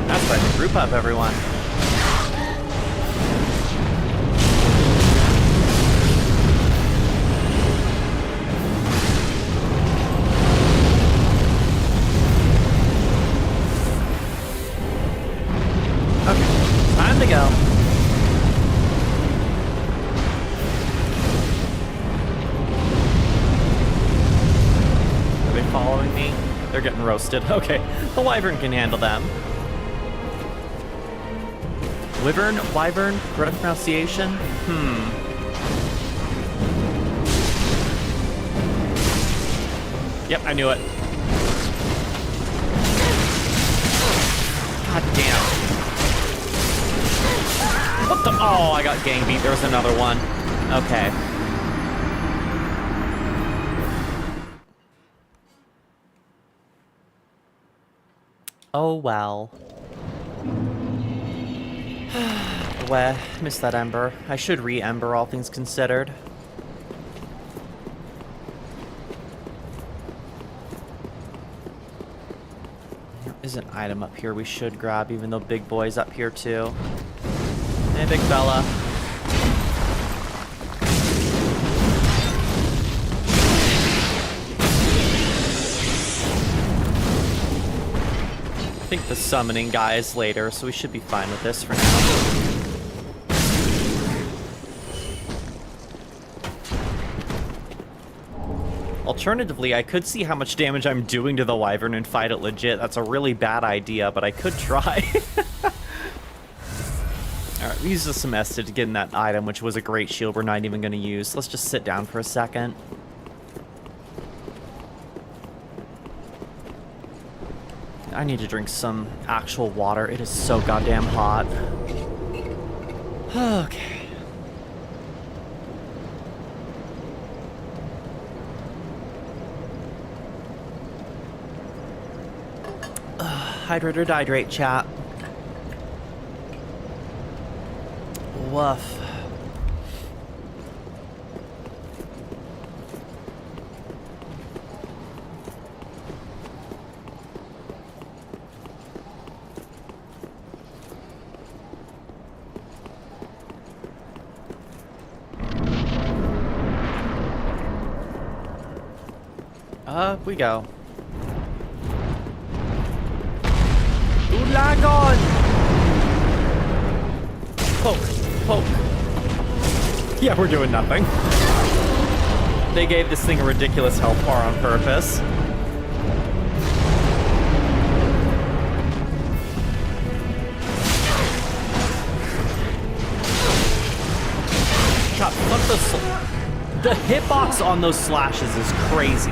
[SPEAKER 1] That's right, group up, everyone. Time to go. Are they following me? They're getting roasted. Okay, the wyvern can handle them. Wyvern, correct pronunciation? Yep, I knew it. God damn. What the? Oh, I got gang beat. There was another one. Okay. Oh, well. Well, missed that ember. I should re-ember, all things considered. There is an item up here we should grab, even though Big Boy's up here too. Hey, big fella. I think the summoning guy is later, so we should be fine with this for now. Alternatively, I could see how much damage I'm doing to the wyvern and fight it legit. That's a really bad idea, but I could try. Alright, we used some S to get in that item, which was a great shield we're not even going to use. Let's just sit down for a second. I need to drink some actual water. It is so goddamn hot. Okay. Hydrate or dihydrate, chat. Woof. Up we go. Dragon! Poke, poke. Yeah, we're doing nothing. They gave this thing a ridiculous health bar on purpose. God, fuck the hitbox on those slashes is crazy.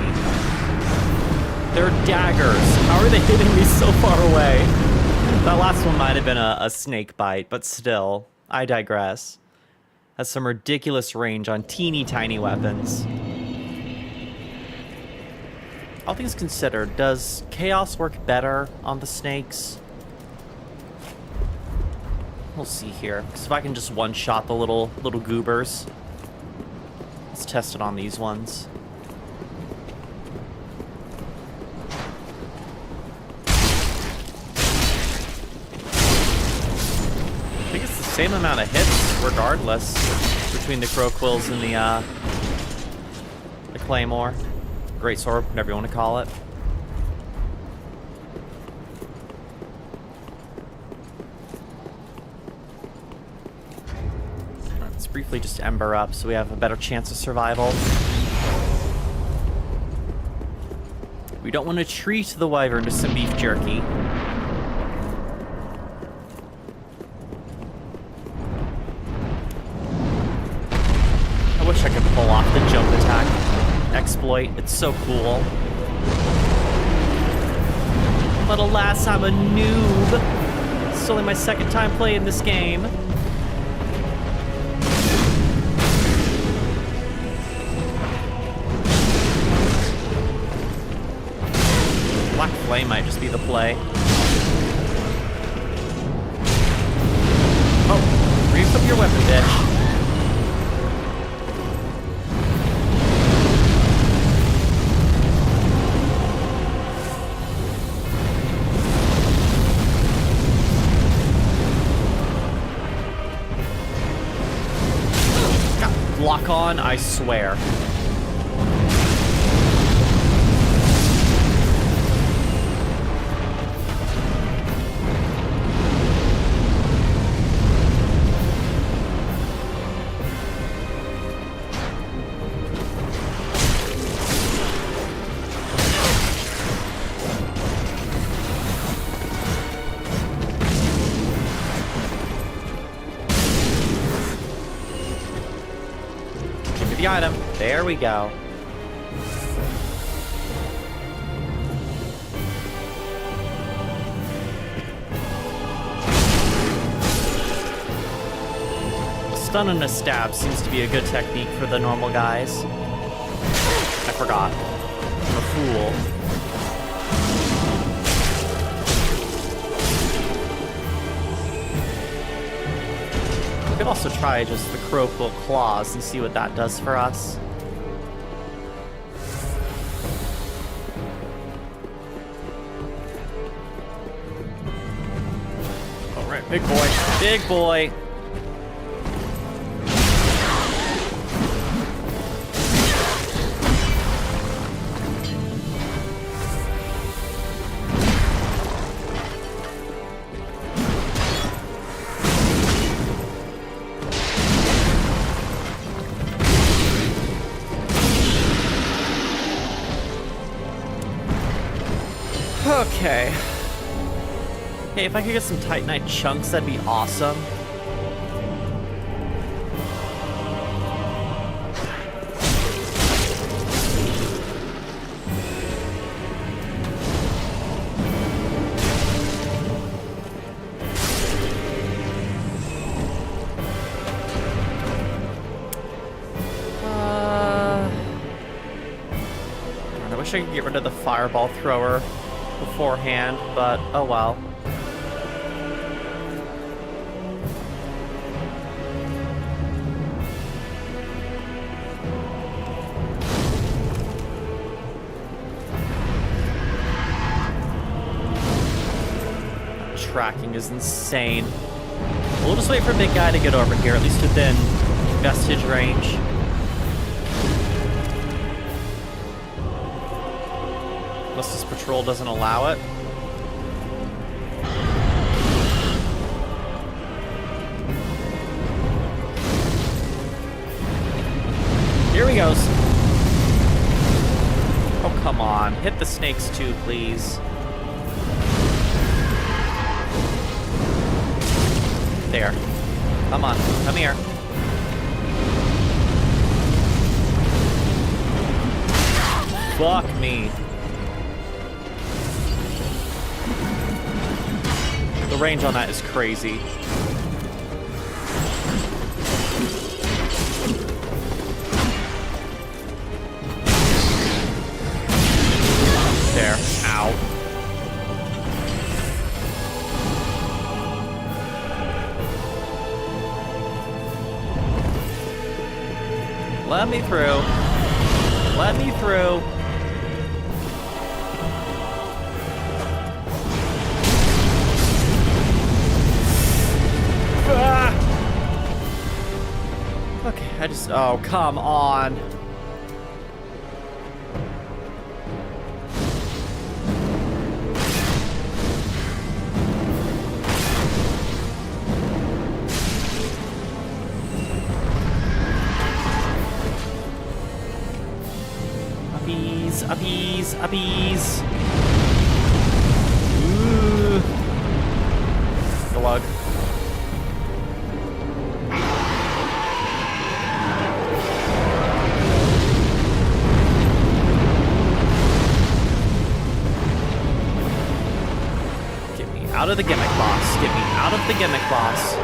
[SPEAKER 1] They're daggers. How are they hitting me so far away? That last one might have been a snake bite, but still, I digress. Has some ridiculous range on teeny tiny weapons. All things considered, does chaos work better on the snakes? We'll see here. Because if I can just one-shot the little goobers. Let's test it on these ones. I think it's the same amount of hits, regardless, between the crow quills and the claymore. Great sword, whatever you want to call it. Let's briefly just ember up so we have a better chance of survival. We don't want to treat the wyvern to some beef jerky. I wish I could pull off the jump attack exploit. It's so cool. But alas, I'm a noob. It's only my second time playing this game. Black Flame might just be the play. Oh, reef up your weapon, bitch. Lock on, I swear. The item. There we go. A stun and a stab seems to be a good technique for the normal guys. I forgot. I'm a fool. We could also try just the crow quill claws and see what that does for us. All right, big boy, big boy. Okay. Hey, if I could get some Titanite chunks, that'd be awesome. I wish I could get rid of the fireball thrower beforehand, but oh well. Tracking is insane. We'll just wait for Big Guy to get over here, at least within vestige range. Unless this patrol doesn't allow it. Here he goes. Oh, come on. Hit the snakes too, please. There. Come on. Come here. Fuck me. The range on that is crazy. There. Ow. Let me through. Let me through. Ah! Okay, I just... Oh, come on. Uppies, uppies. Ooh. Glug. Get me out of the gimmick boss. Get me out of the gimmick boss.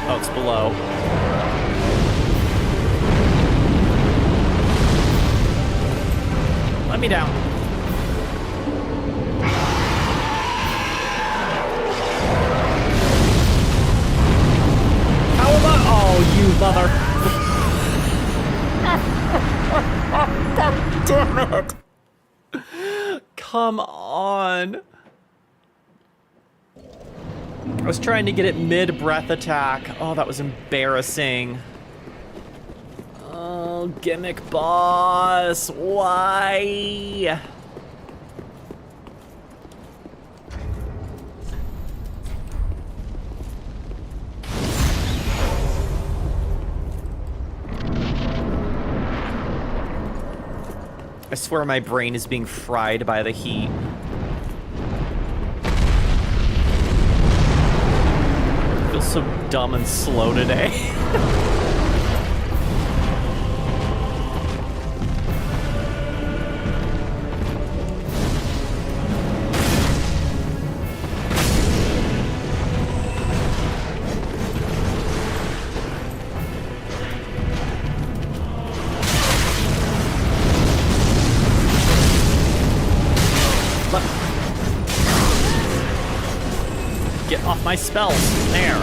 [SPEAKER 1] Oh, it's below. Let me down. How about... Oh, you mother... Damn it! Come on. I was trying to get it mid-breath attack. Oh, that was embarrassing. Oh, gimmick boss. Why? I swear my brain is being fried by the heat. So dumb and slow today. Get off my spells. There.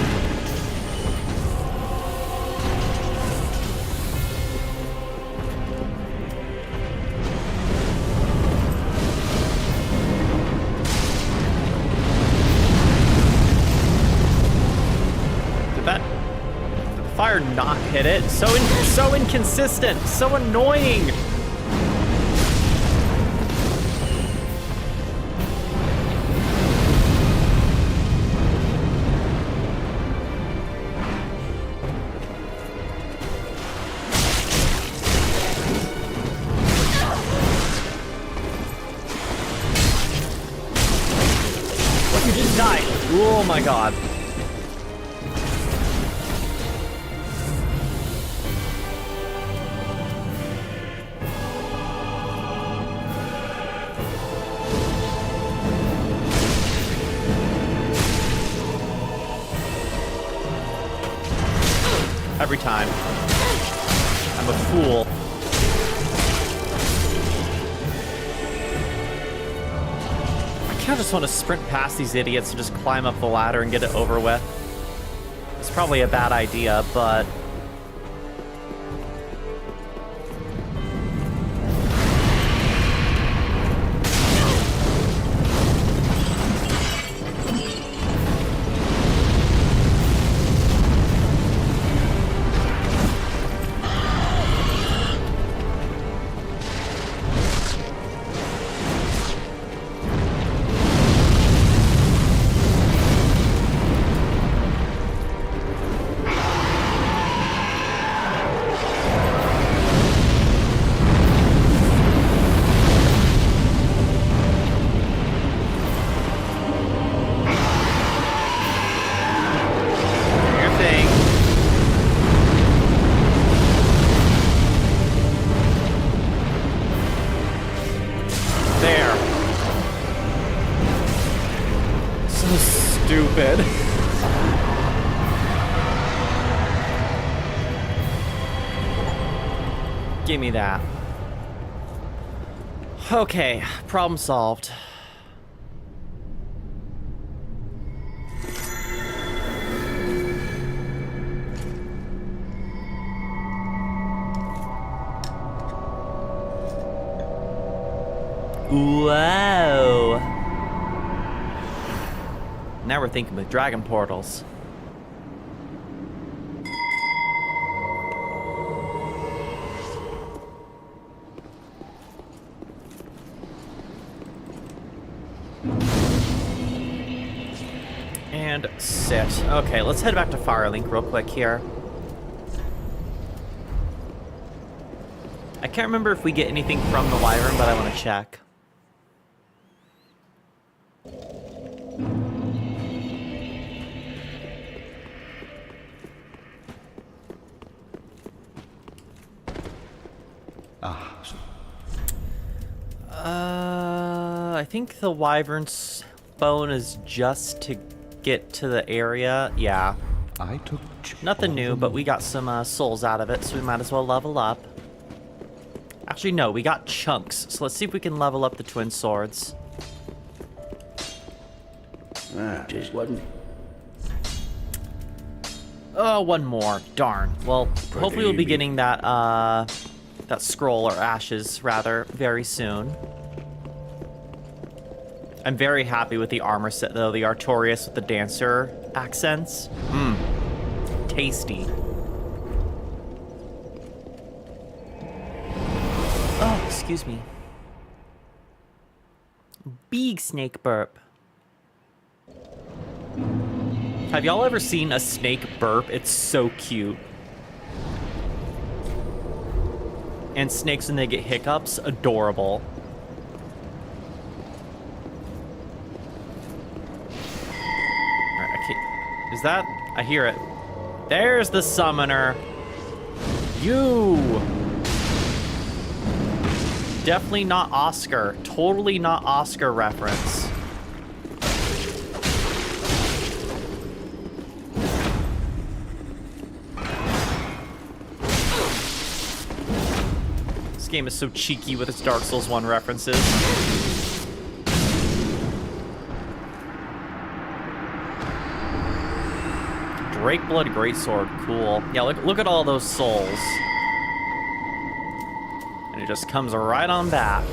[SPEAKER 1] Fire not hit it. So inconsistent. So annoying. What, you just died? Oh my god. Every time. I'm a fool. I kind of just want to sprint past these idiots and just climb up the ladder and get it over with. It's probably a bad idea, but... Stupid. Give me that. Okay, problem solved. Whoa. Now we're thinking with dragon portals. And sit. Okay, let's head back to Firelink real quick here. I can't remember if we get anything from the Wyvern, but I want to check. I think the Wyvern's bone is just to get to the area. Yeah.
[SPEAKER 4] I took
[SPEAKER 1] Nothing new, but we got some souls out of it, so we might as well level up. Actually, no, we got chunks, so let's see if we can level up the twin swords.
[SPEAKER 4] Just wasn't.
[SPEAKER 1] Oh, one more. Darn. Well, hopefully we'll be getting that, that scroll, or ashes, rather, very soon. I'm very happy with the armor set, though. The Artorias with the dancer accents. Mmm. Tasty. Oh, excuse me. Big snake burp. Have y'all ever seen a snake burp? It's so cute. And snakes, when they get hiccups, adorable. Alright, I can't... Is that... I hear it. There's the summoner. You! Definitely not Oscar. Totally not Oscar reference. This game is so cheeky with its Dark Souls 1 references. Drakeblood Greatsword, cool. Yeah, look at all those souls. And it just comes right on back.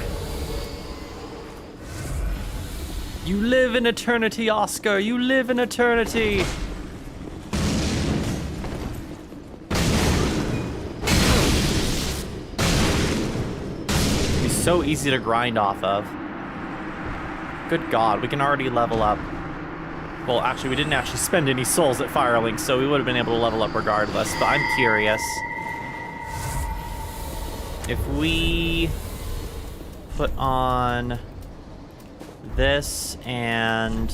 [SPEAKER 1] You live in eternity, Oscar. You live in eternity. It'd be so easy to grind off of. Good God, we can already level up. Well, actually, we didn't actually spend any souls at Firelink, so we would have been able to level up regardless, but I'm curious. If we put on this and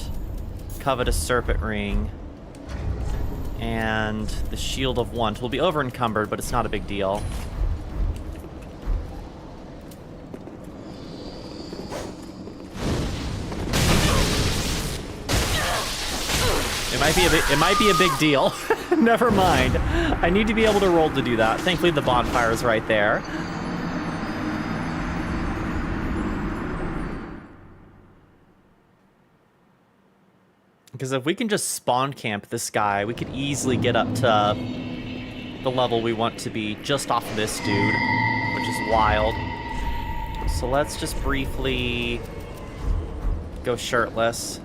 [SPEAKER 1] Covetous Serpent Ring and the Shield of Want, we'll be over encumbered, but it's not a big deal. It might be a big deal. Never mind. I need to be able to roll to do that. Thankfully, the bonfire is right there. Because if we can just spawn camp this guy, we could easily get up to the level we want to be just off of this dude, which is wild. So let's just briefly go shirtless.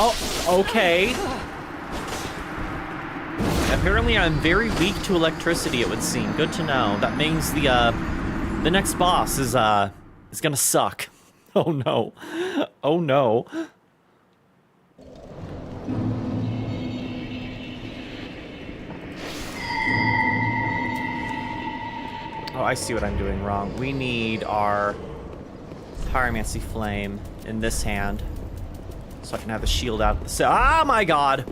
[SPEAKER 1] Oh, okay. Apparently I'm very weak to electricity, it would seem. Good to know. That means the next boss is gonna suck. Oh no. Oh no. Oh, I see what I'm doing wrong. We need our Pyromancy Flame in this hand. So I can have the shield out. Ah, my God!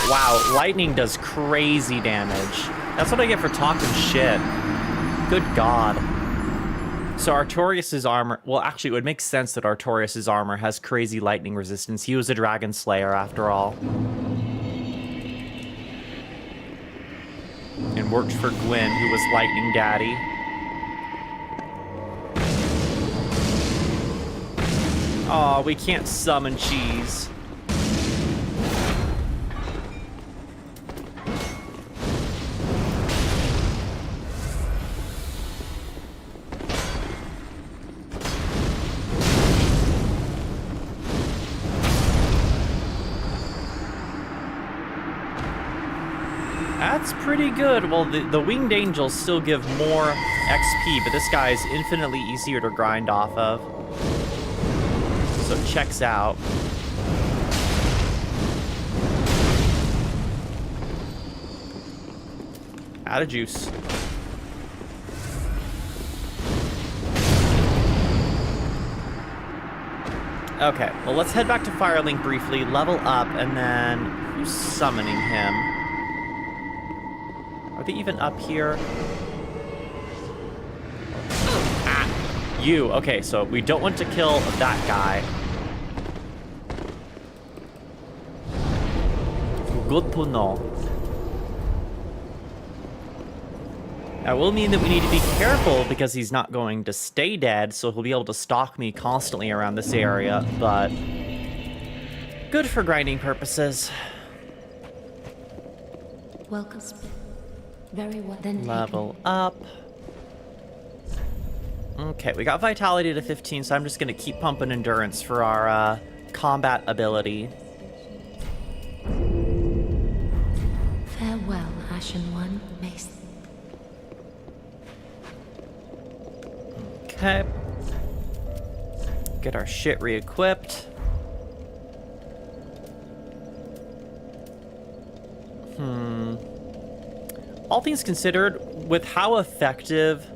[SPEAKER 1] wow, lightning does crazy damage. That's what I get for talking shit. Good God. So Artorias' armor... Well, actually, it would make sense that Artorias' armor has crazy lightning resistance. He was a dragon slayer, after all. And worked for Gwyn, who was Lightning Daddy. Aw, we can't summon cheese. That's pretty good. Well, the winged angels still give more XP, but this guy is infinitely easier to grind off of. So it checks out. Out of juice. Okay, well, let's head back to Firelink briefly, level up, and then who's summoning him? Are they even up here? Ah, you. Okay, so we don't want to kill that guy. Good to know. That will mean that we need to be careful because he's not going to stay dead, so he'll be able to stalk me constantly around this area, but good for grinding purposes.
[SPEAKER 5] Welcome. Very well. Then
[SPEAKER 1] Level up. Okay, we got vitality to 15, so I'm just gonna keep pumping endurance for our combat ability.
[SPEAKER 5] Farewell, Ashen One. Mace.
[SPEAKER 1] Okay. Get our shit re-equipped. All things considered, with how effective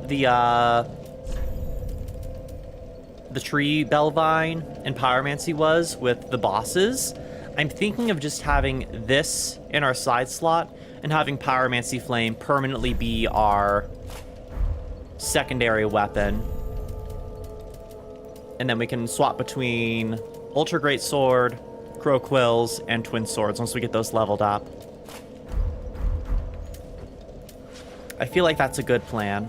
[SPEAKER 1] the tree Belvine and Pyromancy was with the bosses, I'm thinking of just having this in our side slot and having Pyromancy Flame permanently be our secondary weapon. And then we can swap between Ultra Great Sword, Crow Quills, and Twin Swords once we get those leveled up. I feel like that's a good plan.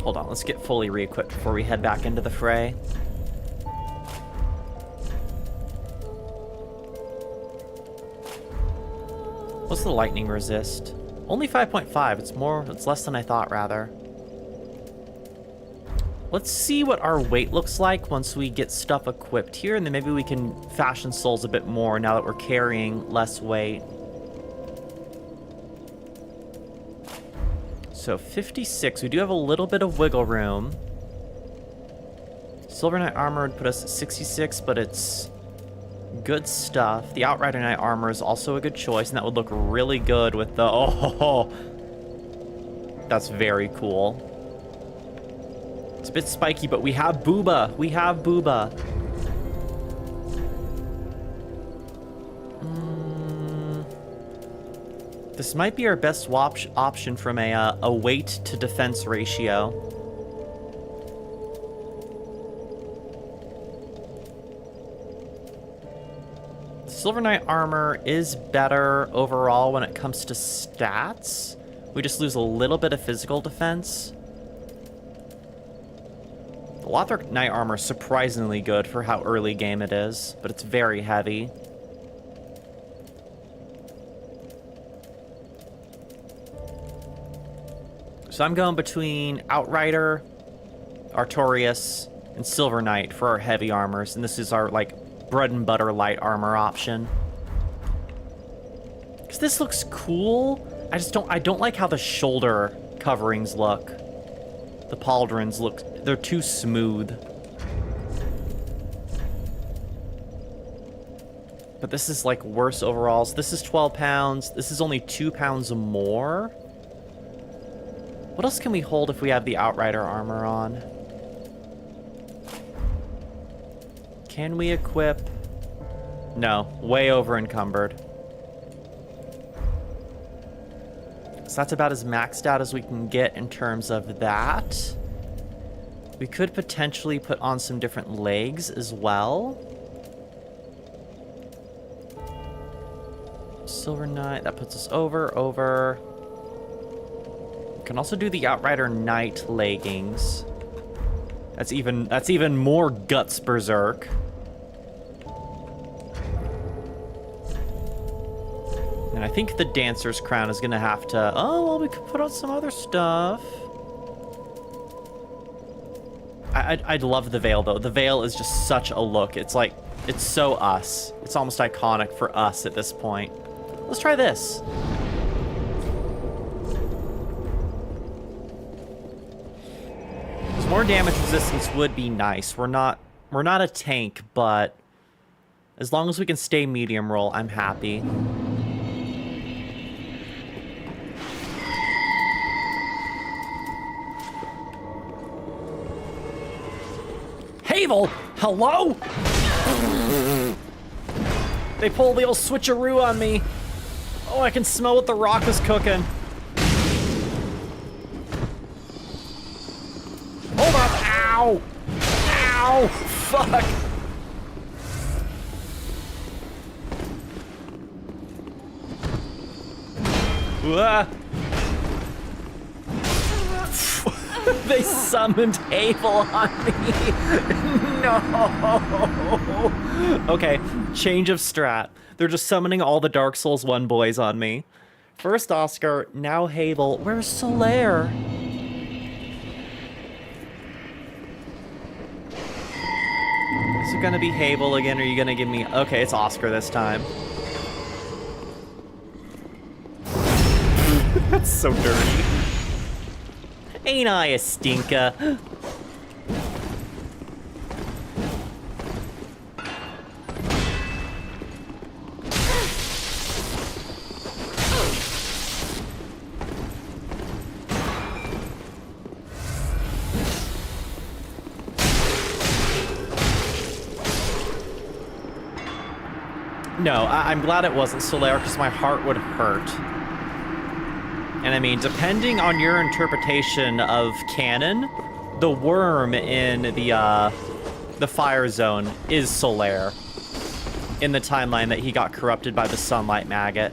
[SPEAKER 1] Hold on, let's get fully re-equipped before we head back into the fray. What's the lightning resist? Only 5.5. It's less than I thought, rather. Let's see what our weight looks like once we get stuff equipped here, and then maybe we can fashion souls a bit more now that we're carrying less weight. So 56, we do have a little bit of wiggle room. Silver Knight armor would put us at 66, but it's good stuff. The Outrider Knight armor is also a good choice, and that would look really good with the... Oh, that's very cool. It's a bit spiky, but we have Booba. We have Booba. This might be our best option from a weight to defense ratio. Silver Knight armor is better overall when it comes to stats. We just lose a little bit of physical defense. The Lothric Knight armor is surprisingly good for how early game it is, but it's very heavy. So I'm going between Outrider, Artorias, and Silver Knight for our heavy armors, and this is our, like, bread and butter light armor option. Because this looks cool. I don't like how the shoulder coverings look. The pauldrons look, they're too smooth. But this is like worse overalls. This is 12 pounds. This is only 2 pounds more. What else can we hold if we have the Outrider armor on? Can we equip? No, way over encumbered. So that's about as maxed out as we can get in terms of that. We could potentially put on some different legs as well. Silver Knight, that puts us over. We can also do the Outrider Knight leggings. That's even more Guts Berserk. And I think the Dancer's Crown is gonna have to... Oh, well, we could put on some other stuff. I'd love the veil, though. The veil is just such a look. It's like, it's so us. It's almost iconic for us at this point. Let's try this. More damage resistance would be nice. We're not a tank, but as long as we can stay medium roll, I'm happy. Havel! Hello? They pulled the old switcheroo on me. Oh, I can smell what the rock is cooking. Hold on. Ow! Ow! Fuck! They summoned Havel on me. No. Okay, change of strat. They're just summoning all the Dark Souls 1 boys on me. First Oscar, now Havel. Where's Solaire? Is it gonna be Havel again, or are you gonna give me... Okay, it's Oscar this time. That's so dirty. Ain't I a stinker? No, I'm glad it wasn't Solaire, because my heart would hurt. And I mean, depending on your interpretation of canon, the worm in the fire zone is Solaire in the timeline that he got corrupted by the sunlight maggot.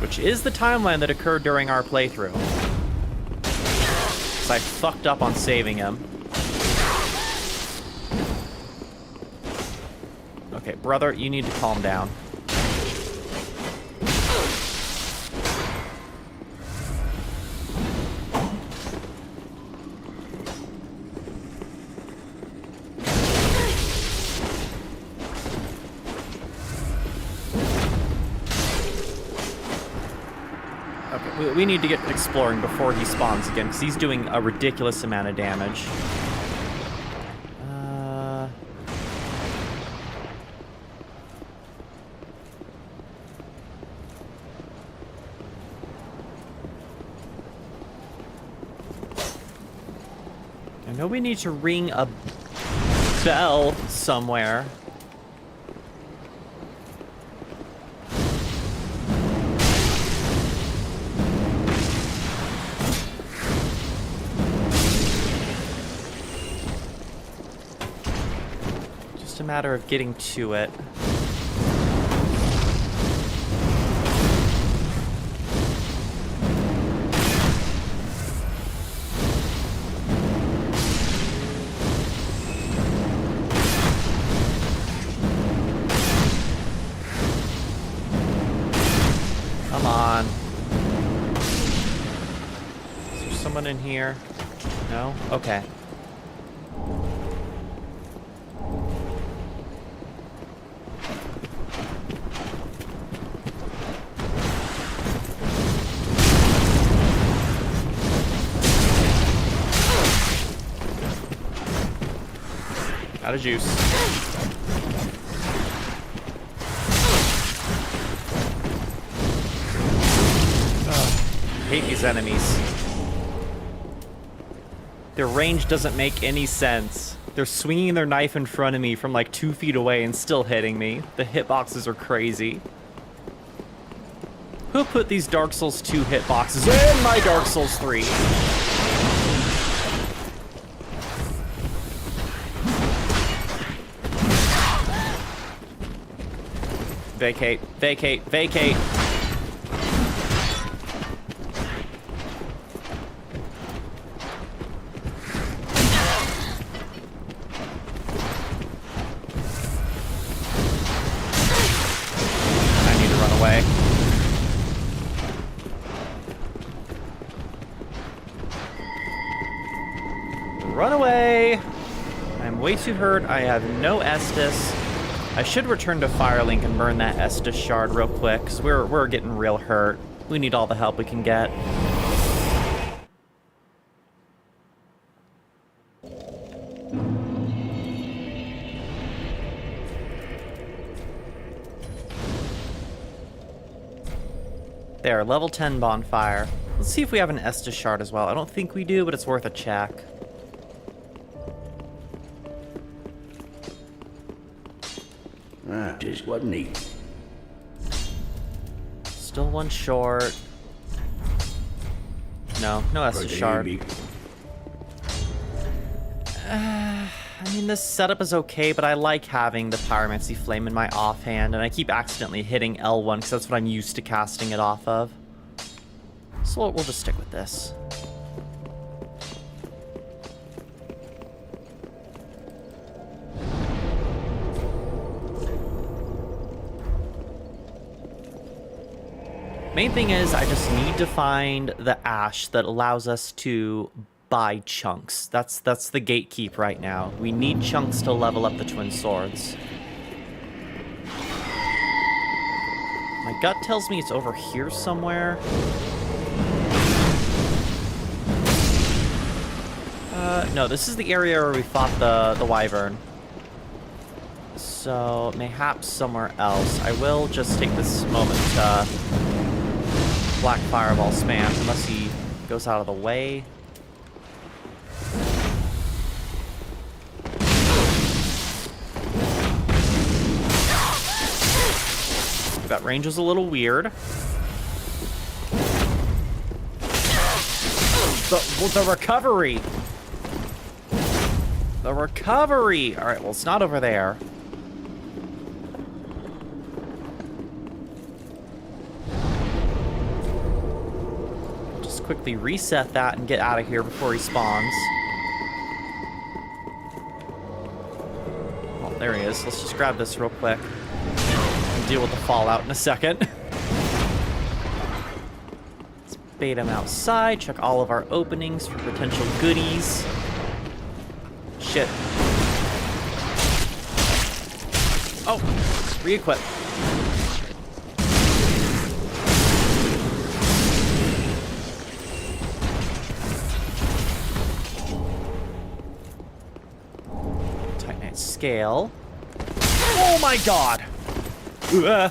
[SPEAKER 1] Which is the timeline that occurred during our playthrough. So I fucked up on saving him. Okay, brother, you need to calm down. Okay, we need to get exploring before he spawns again, because he's doing a ridiculous amount of damage. I know we need to ring a bell somewhere. Just a matter of getting to it. In here? No? Okay. Out of juice. hate these enemies. Their range doesn't make any sense. They're swinging their knife in front of me from like 2 feet away and still hitting me. The hitboxes are crazy. Who put these Dark Souls 2 hitboxes in my Dark Souls 3? Vacate, vacate, vacate. I need to run away. Run away! I'm way too hurt. I have no Estus. I should return to Firelink and burn that Estus shard real quick, because we're getting real hurt. We need all the help we can get. There, level 10 bonfire. Let's see if we have an Estus shard as well. I don't think we do, but it's worth a check.
[SPEAKER 4] Just wasn't easy.
[SPEAKER 1] Still one short. No Estus shard. I mean, this setup is okay, but I like having the Pyromancy Flame in my offhand, and I keep accidentally hitting L1 because that's what I'm used to casting it off of. So we'll just stick with this. Main thing is, I just need to find the ash that allows us to buy chunks. That's the gatekeep right now. We need chunks to level up the twin swords. My gut tells me it's over here somewhere. No, this is the area where we fought the wyvern. So, mayhaps somewhere else. I will just take this moment to Black Fireball spam, unless he goes out of the way. That range was a little weird. The recovery! The recovery! Alright, well, it's not over there. Just quickly reset that and get out of here before he spawns. Oh, there he is. Let's just grab this real quick. And deal with the fallout in a second. Let's bait him outside. Check all of our openings for potential goodies. Shit. Oh, re-equip. Titanite scale. Oh my god! Okay.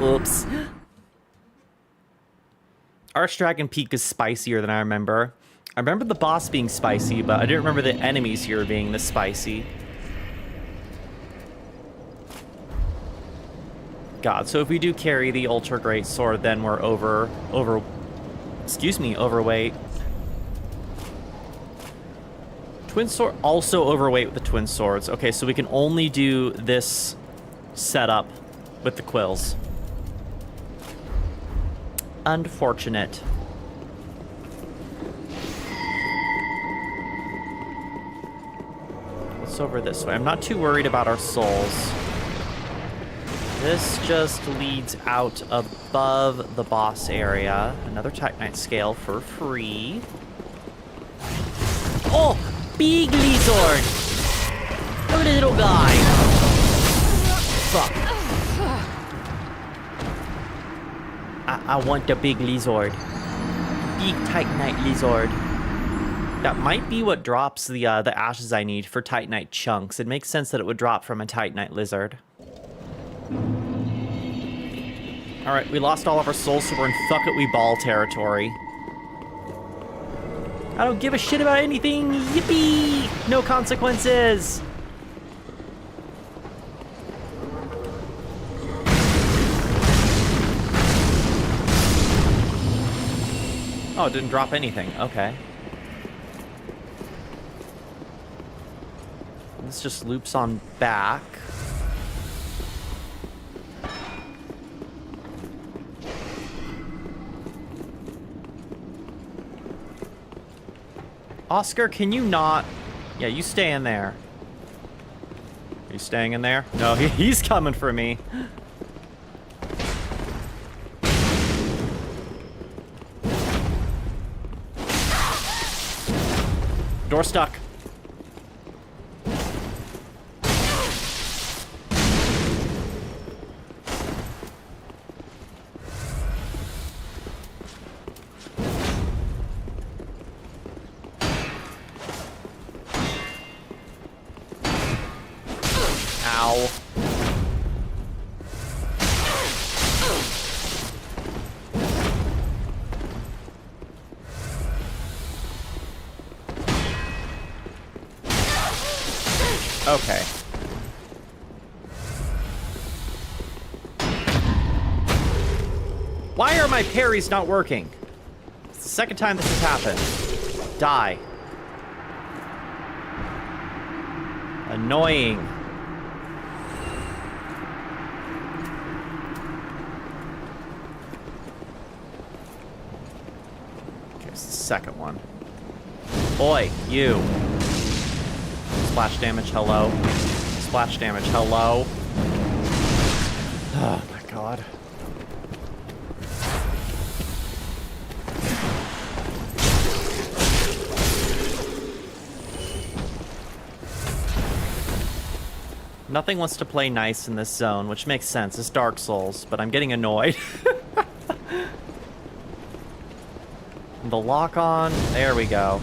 [SPEAKER 1] Oops. Archdragon Peak is spicier than I remember. I remember the boss being spicy, but I didn't remember the enemies here being this spicy. God, so if we do carry the Ultra Great Sword, then we're overweight. Twin Sword, also overweight with the Twin Swords. Okay, so we can only do this setup with the quills. Unfortunate. What's over this way? I'm not too worried about our souls. This just leads out above the boss area. Another Titanite scale for free. Oh! Big lizard! Look at the little guy! Fuck. I want the big lizard. Big Titanite lizard. That might be what drops the ashes I need for Titanite chunks. It makes sense that it would drop from a Titanite lizard. Alright, we lost all of our souls, so we're in fuck it we ball territory. I don't give a shit about anything! Yippee! No consequences! Oh, it didn't drop anything. Okay. This just loops on back. Oscar, can you not? Yeah, you stay in there. Are you staying in there? No, he's coming for me. Door stuck. Ow. Okay. Why are my parries not working? It's the second time this has happened. Die. Annoying. Okay, it's the second one. Boy, you. Splash damage, hello. Splash damage, hello. Oh my god. Nothing wants to play nice in this zone, which makes sense. It's Dark Souls, but I'm getting annoyed. The lock on. There we go.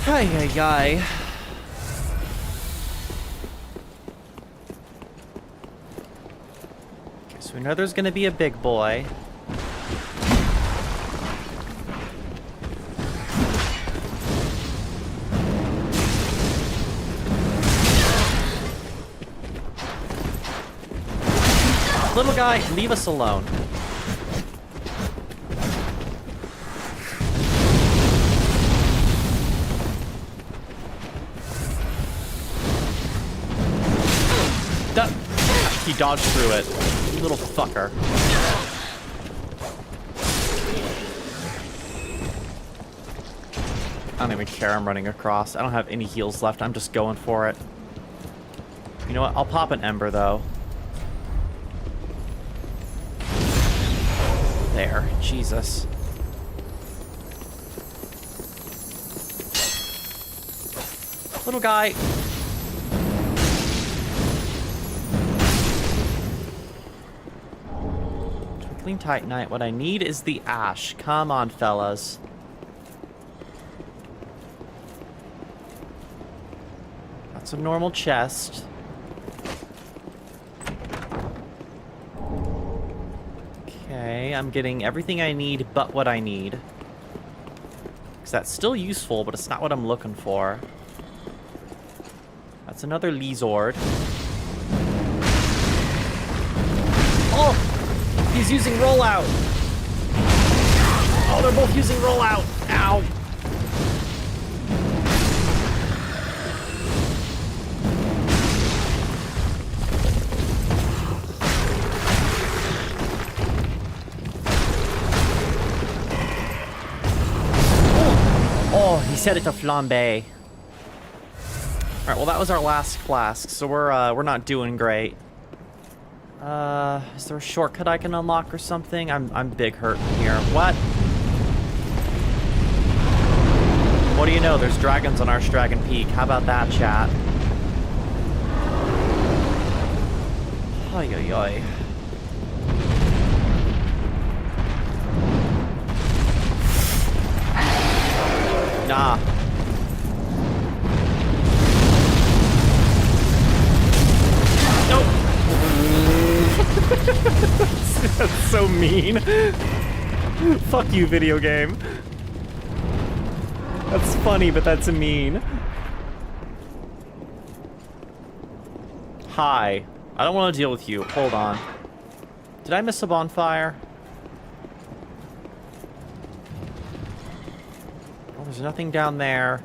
[SPEAKER 1] Ay, ay, ay. Okay, so we know there's gonna be a big boy. Little guy, leave us alone. He dodged through it. You little fucker. I don't even care. I'm running across. I don't have any heals left. I'm just going for it. You know what? I'll pop an ember, though. There. Jesus. Little guy. Twinkling Titanite. What I need is the ash. Come on, fellas. That's a normal chest. Okay, I'm getting everything I need but what I need. Because that's still useful, but it's not what I'm looking for. That's another Lizord. Oh! He's using rollout! Oh, they're both using rollout! Ow! Oh, he He said it's a flambe. All right, well, that was our last flask, so we're not doing great. Is there a shortcut I can unlock or something? I'm big hurting here. What? What do you know? There's dragons on Archdragon Peak. How about that, chat? Ay, ay, ay. Nah. Nope. That's so mean. Fuck you, video game. That's funny, but that's mean. Hi. I don't want to deal with you. Hold on. Did I miss a bonfire? Oh, there's nothing down there.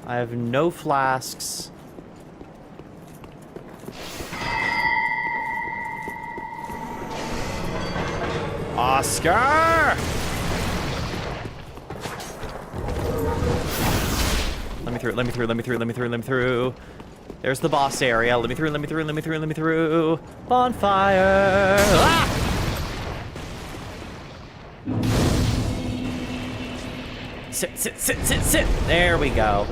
[SPEAKER 1] I have no flasks. Oscar! Let me through, let me through, let me through, let me through, let me through. There's the boss area. Let me through, let me through, let me through, let me through. Bonfire! Ah! Sit, sit, sit, sit, sit. There we go.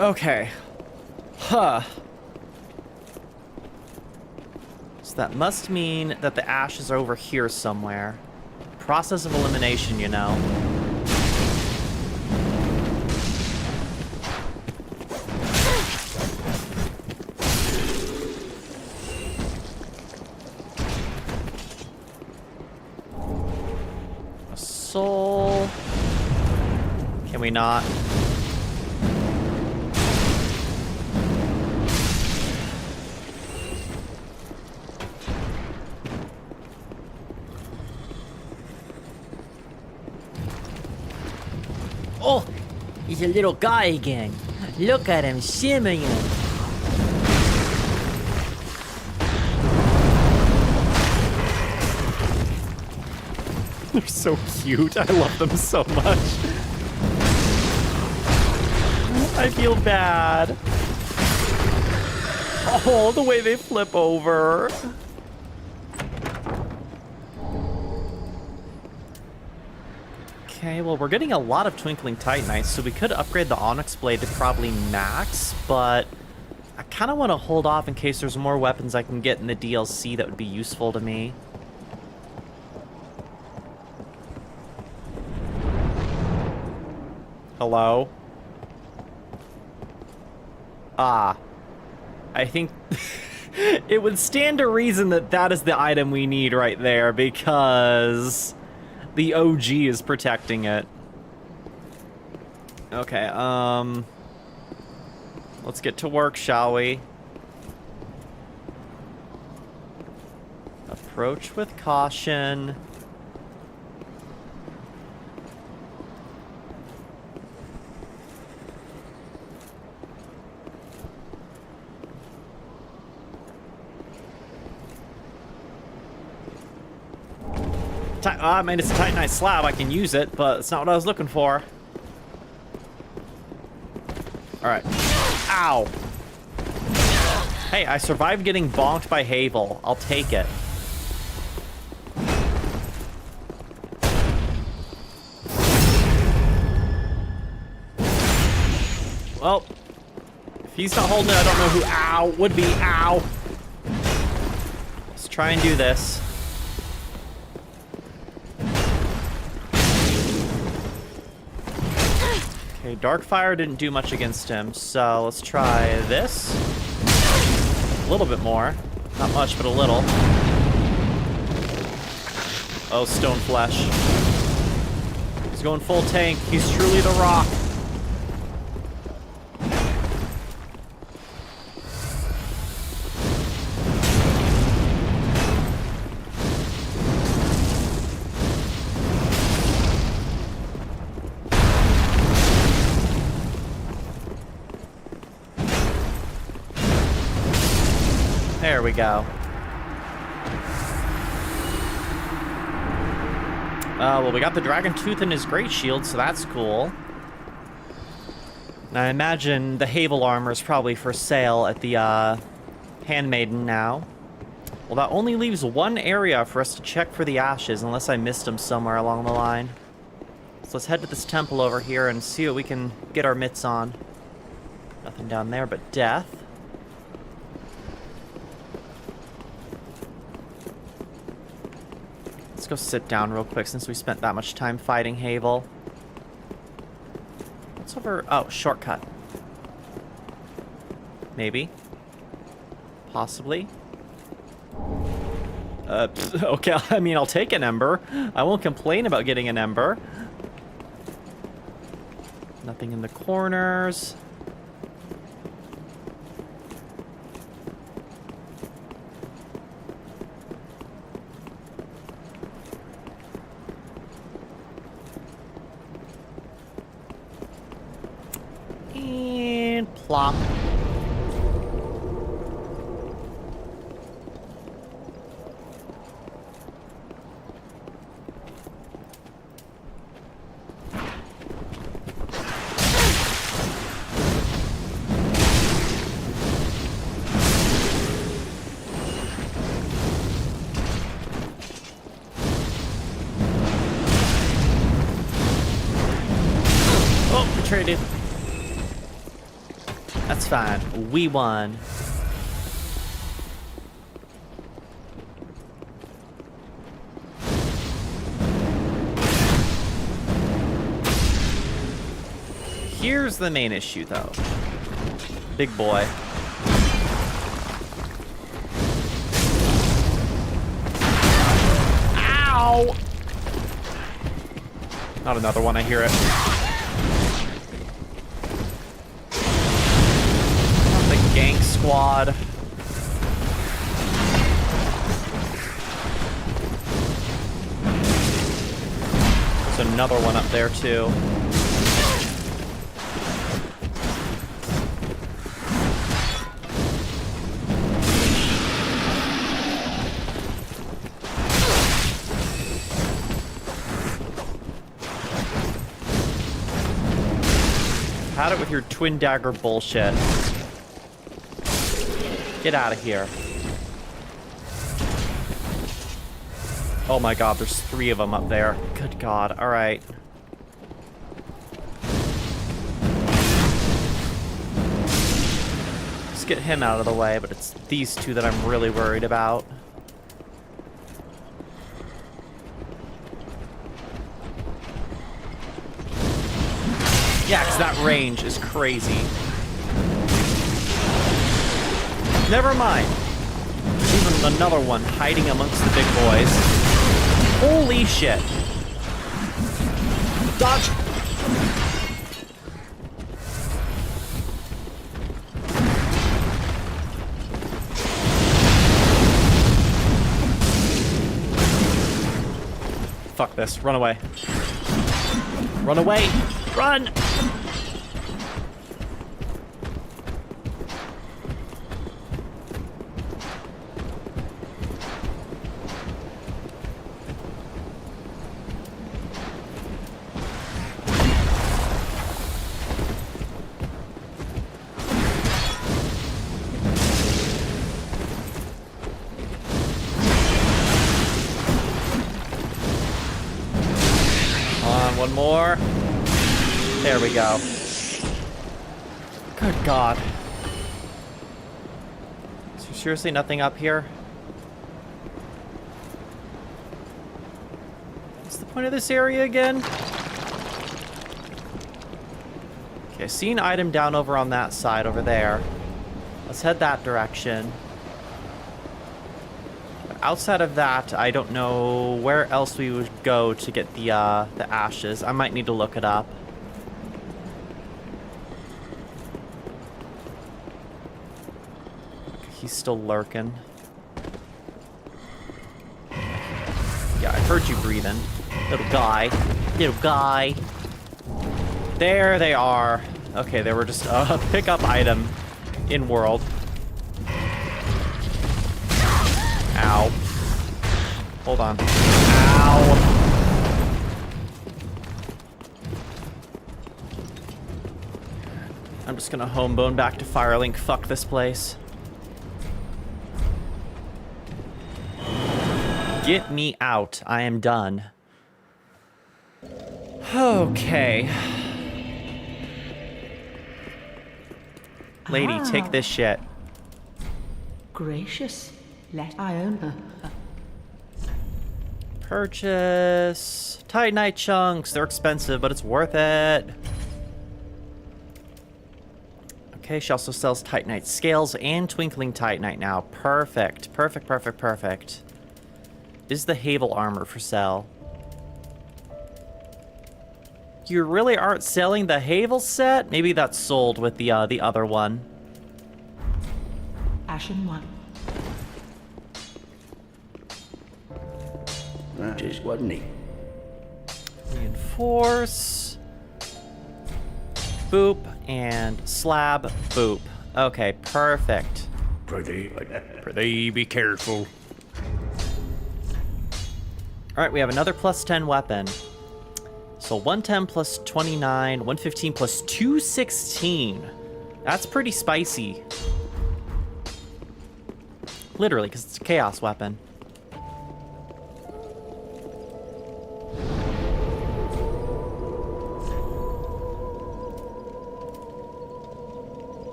[SPEAKER 1] Okay. Huh. So that must mean that the ashes are over here somewhere. Process of elimination, you know. A soul. Can we not? Oh, he's a little guy again. Look at him shimmying. They're so cute. I love them so much. I feel bad. Oh, the way they flip over. Okay, well, we're getting a lot of Twinkling Titanites, so we could upgrade the Onyx Blade to probably max, but I kind of want to hold off in case there's more weapons I can get in the DLC that would be useful to me. Hello? Ah. I think it would stand to reason that that is the item we need right there, because the OG is protecting it. Okay, let's get to work, shall we? Approach with caution. I mean, it's a Titanite slab. I can use it, but it's not what I was looking for. All right. Ow. Hey, I survived getting bonked by Havel. I'll take it. Well, if he's not holding it, I don't know who ow would be. Ow. Let's try and do this. Okay, Darkfire didn't do much against him, so let's try this. A little bit more. Not much, but a little. Oh, Stone Flesh. He's going full tank. He's truly the Rock. There we go. Well, we got the dragon tooth in his great shield, so that's cool. And I imagine the Havel armor is probably for sale at the Handmaiden now. Well, that only leaves one area for us to check for the ashes, unless I missed them somewhere along the line. So let's head to this temple over here and see what we can get our mitts on. Nothing down there but death. Let's go sit down real quick since we spent that much time fighting Havel. What's over... Oh, shortcut. Maybe. Possibly. Okay, I mean, I'll take an ember. I won't complain about getting an ember. Nothing in the corners. And plop. Traded. That's fine. We won. Here's the main issue, though. Big boy. Ow! Not another one, I hear it. Gank squad. There's another one up there too. Had it with your twin dagger bullshit. Get out of here. Oh my god, there's 3 of them up there. Good god, alright. Let's get him out of the way, but it's these 2 that I'm really worried about. Yeah, because that range is crazy. Never mind. Even another one hiding amongst the big boys. Holy shit. Dodge. Fuck this. Run away. Run away. Run! One more. There we go. Good God. Is there seriously nothing up here? What's the point of this area again? Okay, I see an item down over on that side over there. Let's head that direction. Outside of that, I don't know where else we would go to get the ashes. I might need to look it up. He's still lurking. Yeah, I heard you breathing. Little guy. Little guy. There they are. Okay, they were just a pickup item in world. Ow. Hold on. Ow. I'm just gonna homebone back to Firelink. Fuck this place. Get me out. I am done. Okay. Lady, take this shit.
[SPEAKER 6] Gracious, let Iona.
[SPEAKER 1] Purchase. Titanite chunks. They're expensive, but it's worth it. Okay, she also sells Titanite scales and Twinkling Titanite now. Perfect. Perfect, perfect, perfect. Is the Havel armor for sale? You really aren't selling the Havel set? Maybe that's sold with the other one.
[SPEAKER 6] Ashen one.
[SPEAKER 4] Just wasn't he?
[SPEAKER 1] Reinforce. Boop. And slab. Boop. Okay, perfect.
[SPEAKER 3] Pretty be careful.
[SPEAKER 1] Alright, we have another plus 10 weapon. So 110 plus 29, 115 plus 216. That's pretty spicy. Literally, because it's a chaos weapon.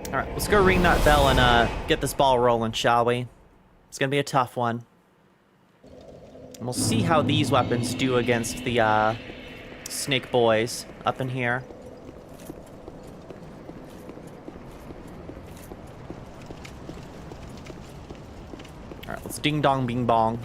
[SPEAKER 1] Alright, let's go ring that bell and get this ball rolling, shall we? It's gonna be a tough one. And we'll see how these weapons do against the snake boys up in here. Alright, let's ding dong bing bong.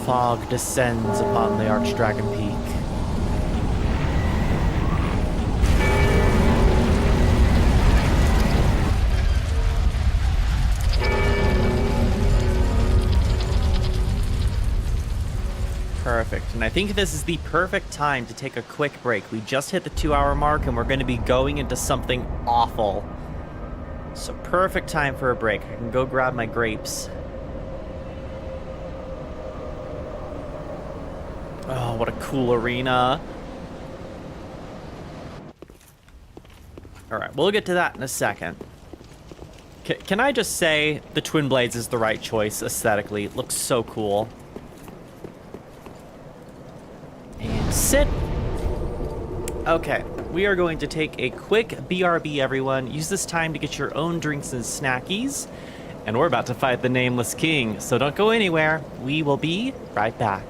[SPEAKER 1] Fog descends upon the Archdragon Peak. Perfect, and I think this is the perfect time to take a quick break. We just hit the 2-hour mark and we're going to be going into something awful. So perfect time for a break. I can go grab my grapes. Oh, what a cool arena. Alright, we'll get to that in a second. Can I just say the Twin Blades is the right choice aesthetically? It looks so cool. And sit. Okay, we are going to take a quick BRB, everyone. Use this time to get your own drinks and snackies. And we're about to fight the Nameless King, so don't go anywhere. We will be right back.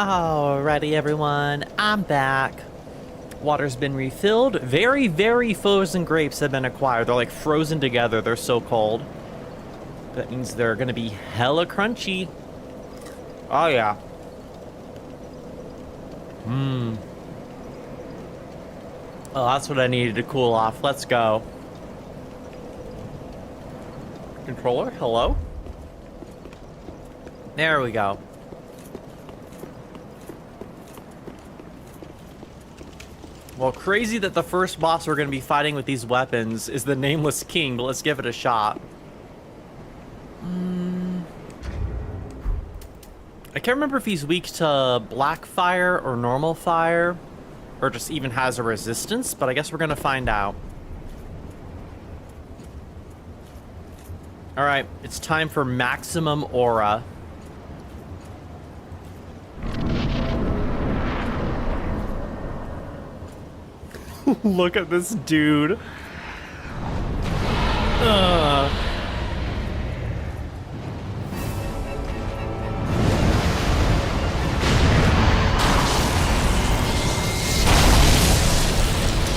[SPEAKER 1] Alrighty, everyone, I'm back. Water's been refilled. Very, very frozen grapes have been acquired. They're like frozen together. They're so cold. That means they're gonna be hella crunchy. Oh, yeah. Mmm. Oh, that's what I needed to cool off. Let's go. Controller, hello? There we go. Well, crazy that the first boss we're going to be fighting with these weapons is the Nameless King, but let's give it a shot. I can't remember if he's weak to black fire or normal fire, or just even has a resistance, but I guess we're going to find out. Alright, it's time for maximum aura. Look at this dude. Ugh.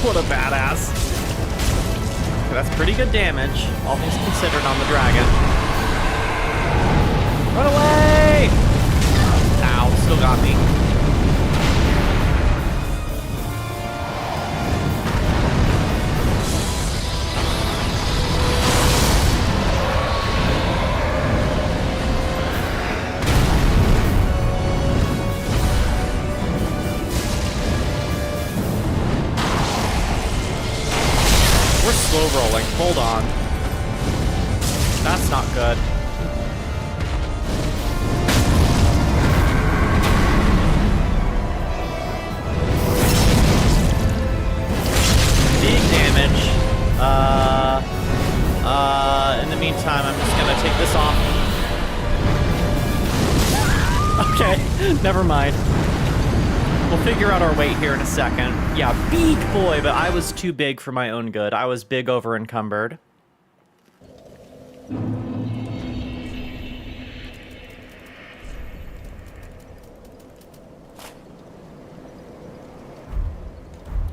[SPEAKER 1] What a badass. Okay, that's pretty good damage, all things considered, on the dragon. Run away! Ow, still got me. Slow rolling. Hold on. That's not good. Big damage. In the meantime, I'm just gonna take this off. Okay, never mind. We'll figure out our weight here in a second. Yeah, big boy, but I was too big for my own good. I was big over encumbered.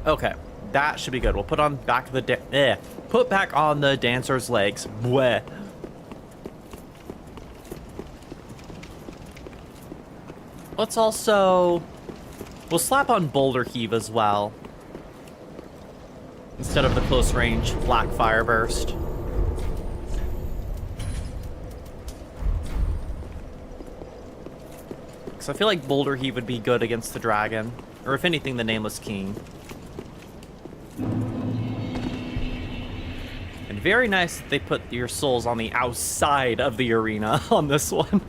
[SPEAKER 1] Okay, that should be good. We'll put on back the put back on the dancer's legs. Bleh. Let's also... We'll slap on Boulder Heave as well, instead of the close range Black Fire Burst. Because I feel like Boulder Heave would be good against the dragon, or if anything, the Nameless King. And very nice that they put your souls on the outside of the arena on this one.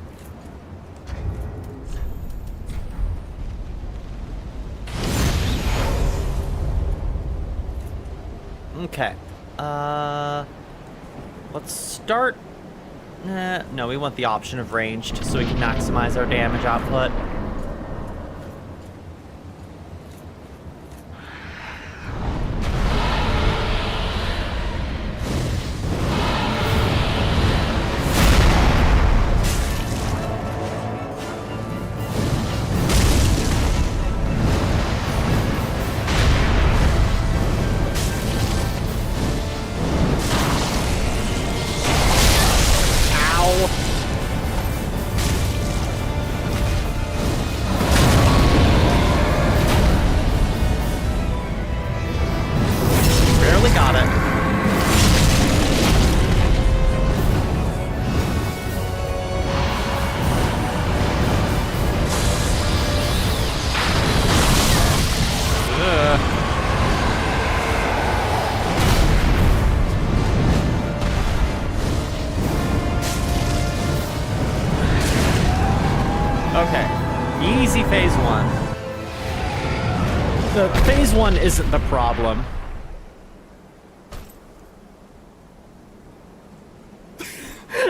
[SPEAKER 1] Okay, let's start, no, we want the option of ranged so we can maximize our damage output. Okay, easy phase one. The phase one isn't the problem.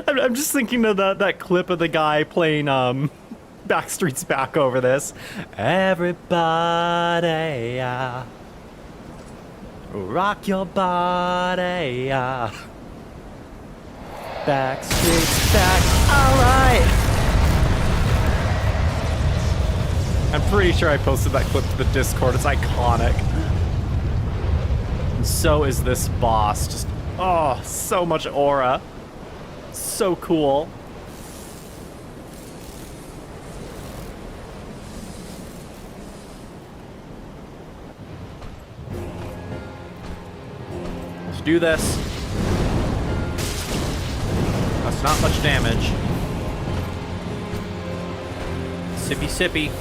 [SPEAKER 1] I'm just thinking of that clip of the guy playing Backstreet's Back over this. Everybody, rock your body, Backstreet's Back, alright. I'm pretty sure I posted that clip to the Discord. It's iconic. And so is this boss. Just, oh, so much aura. So cool. Let's do this. That's not much damage. Sippy sippy.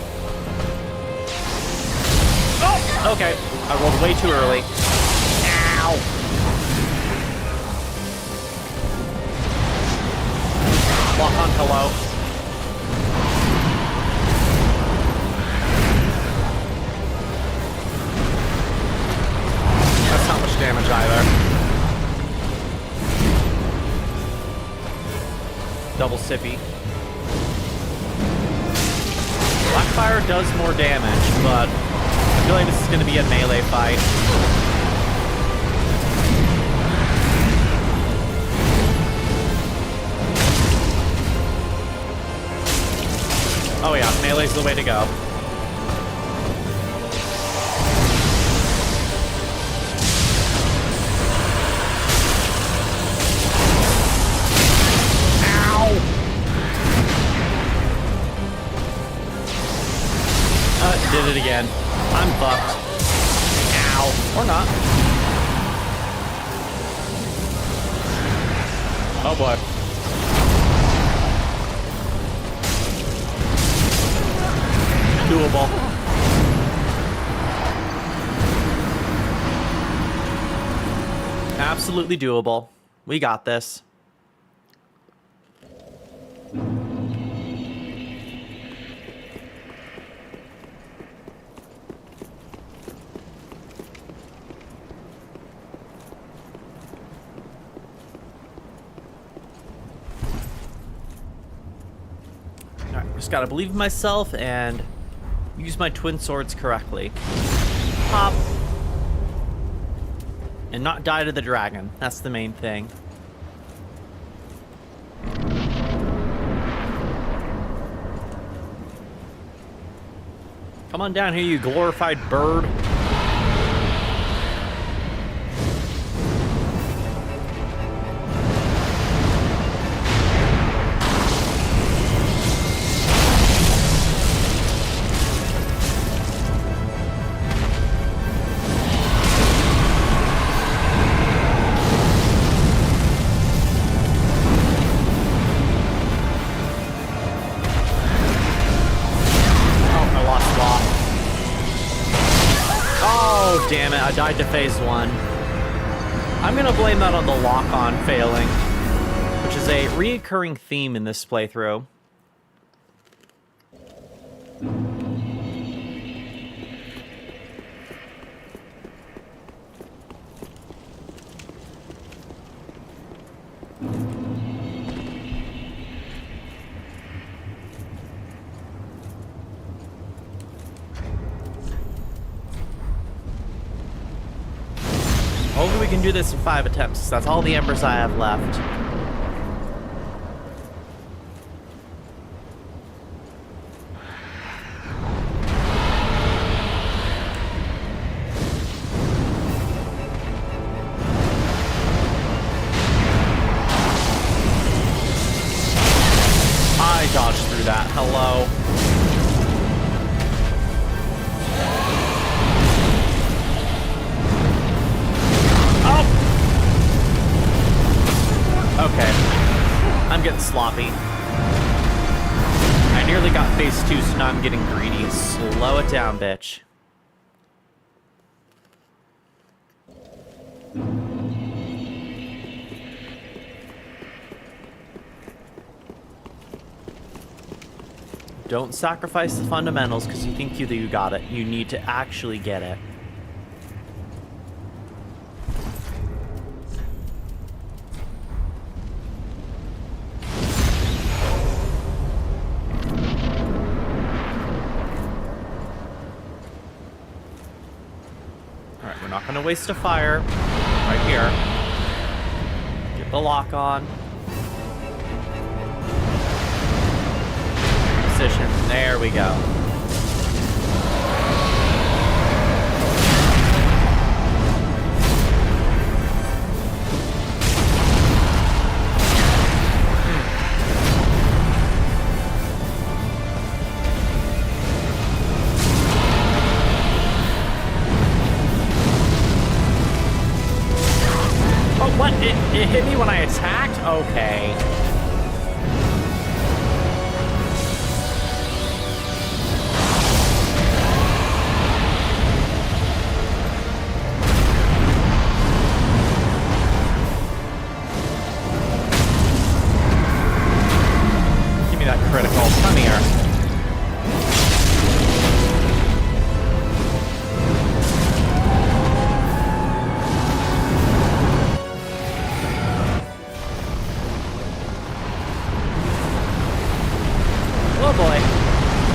[SPEAKER 1] Oh! Okay. I rolled way too early. Ow! Lock on hello. That's not much damage either. Double sippy. Blackfire does more damage, but I feel like this is going to be a melee fight. Oh yeah, melee's the way to go. Did it again. I'm fucked. Ow. Or not. Oh boy. Doable. Absolutely doable. We got this. Just gotta believe in myself and use my twin swords correctly. Pop. And not die to the dragon. That's the main thing. Come on down here, you glorified bird. Damn it, I died to phase 1. I'm gonna blame that on the lock-on failing, which is a reoccurring theme in this playthrough. Hopefully we can do this in 5 attempts. That's all the embers I have left. I dodged through that. Hello. Okay, I'm getting sloppy. I nearly got phase 2, so now I'm getting greedy. Slow it down, bitch. Don't sacrifice the fundamentals because you think you got it. You need to actually get it. Alright, we're not going to waste a fire. Right here. Get the lock on. Position. There we go. ice hacked? Okay. Give me that critical. Come here. Oh boy.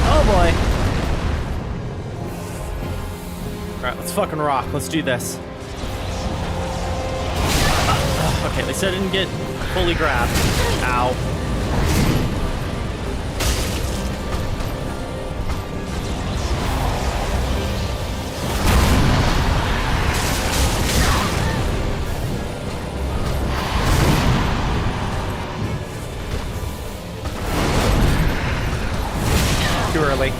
[SPEAKER 1] Oh boy. Alright, let's fucking rock. Let's do this. Okay, at least I didn't get fully grabbed. Ow. Too early.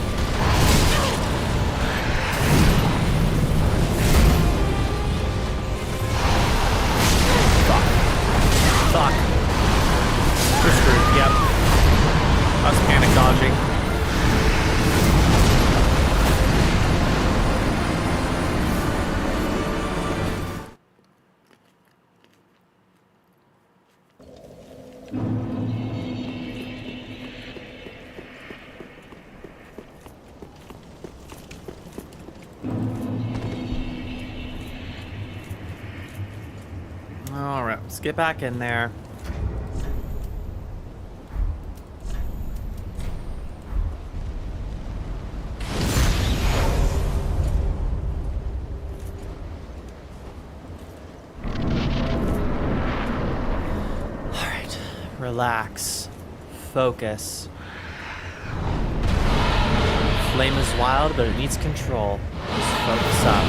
[SPEAKER 1] Fuck. We're screwed. Yep. I was panic dodging. All right, let's get back in there. All right, relax, focus. Flame is wild, but it needs control. Just focus up.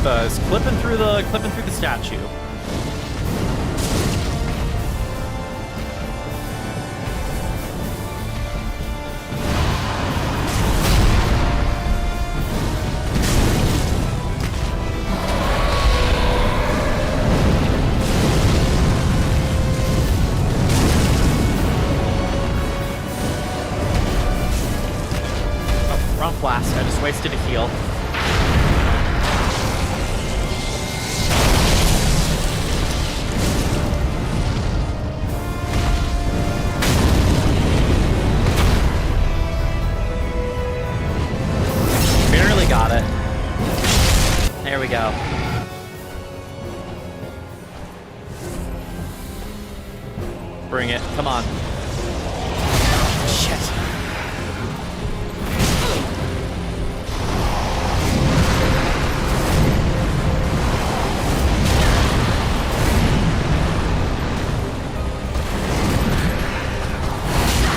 [SPEAKER 1] Is clipping through the statue. Oh, wrong blast. I just wasted a heal. Got it. There we go. Bring it. Come on. Shit.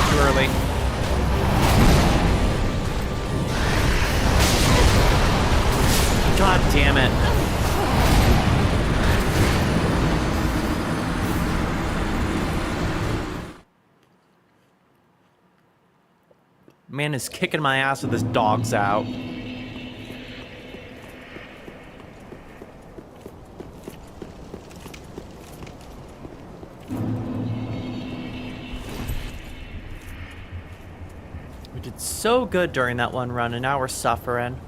[SPEAKER 1] Too early. God damn it. Man is kicking my ass with his dogs out. We did so good during that one run, and now we're suffering.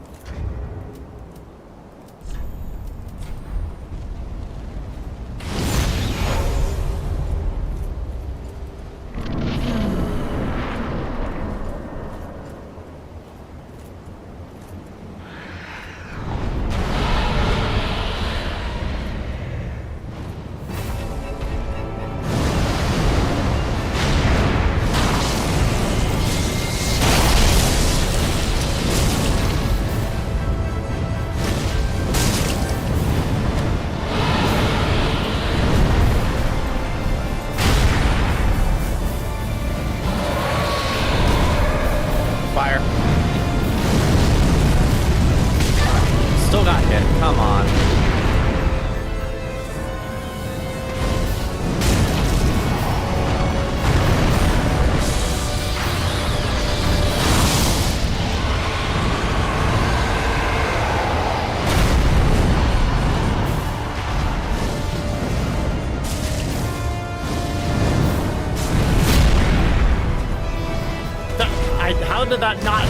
[SPEAKER 1] Come on.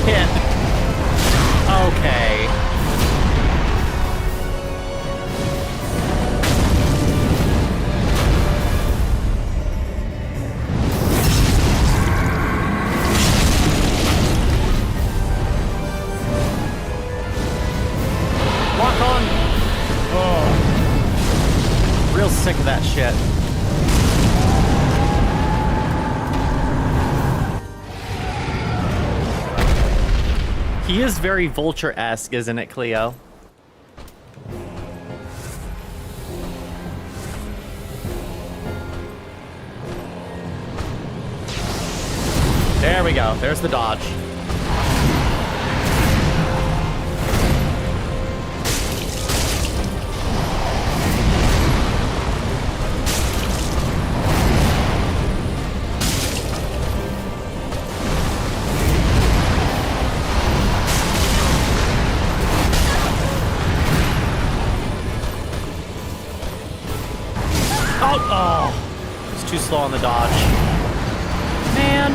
[SPEAKER 1] hit. Okay. Lock on. Oh. Real sick of that shit. He is very Vulture-esque, isn't it, Cleo? There we go. There's the dodge. Oh, it's too slow on the dodge. Man.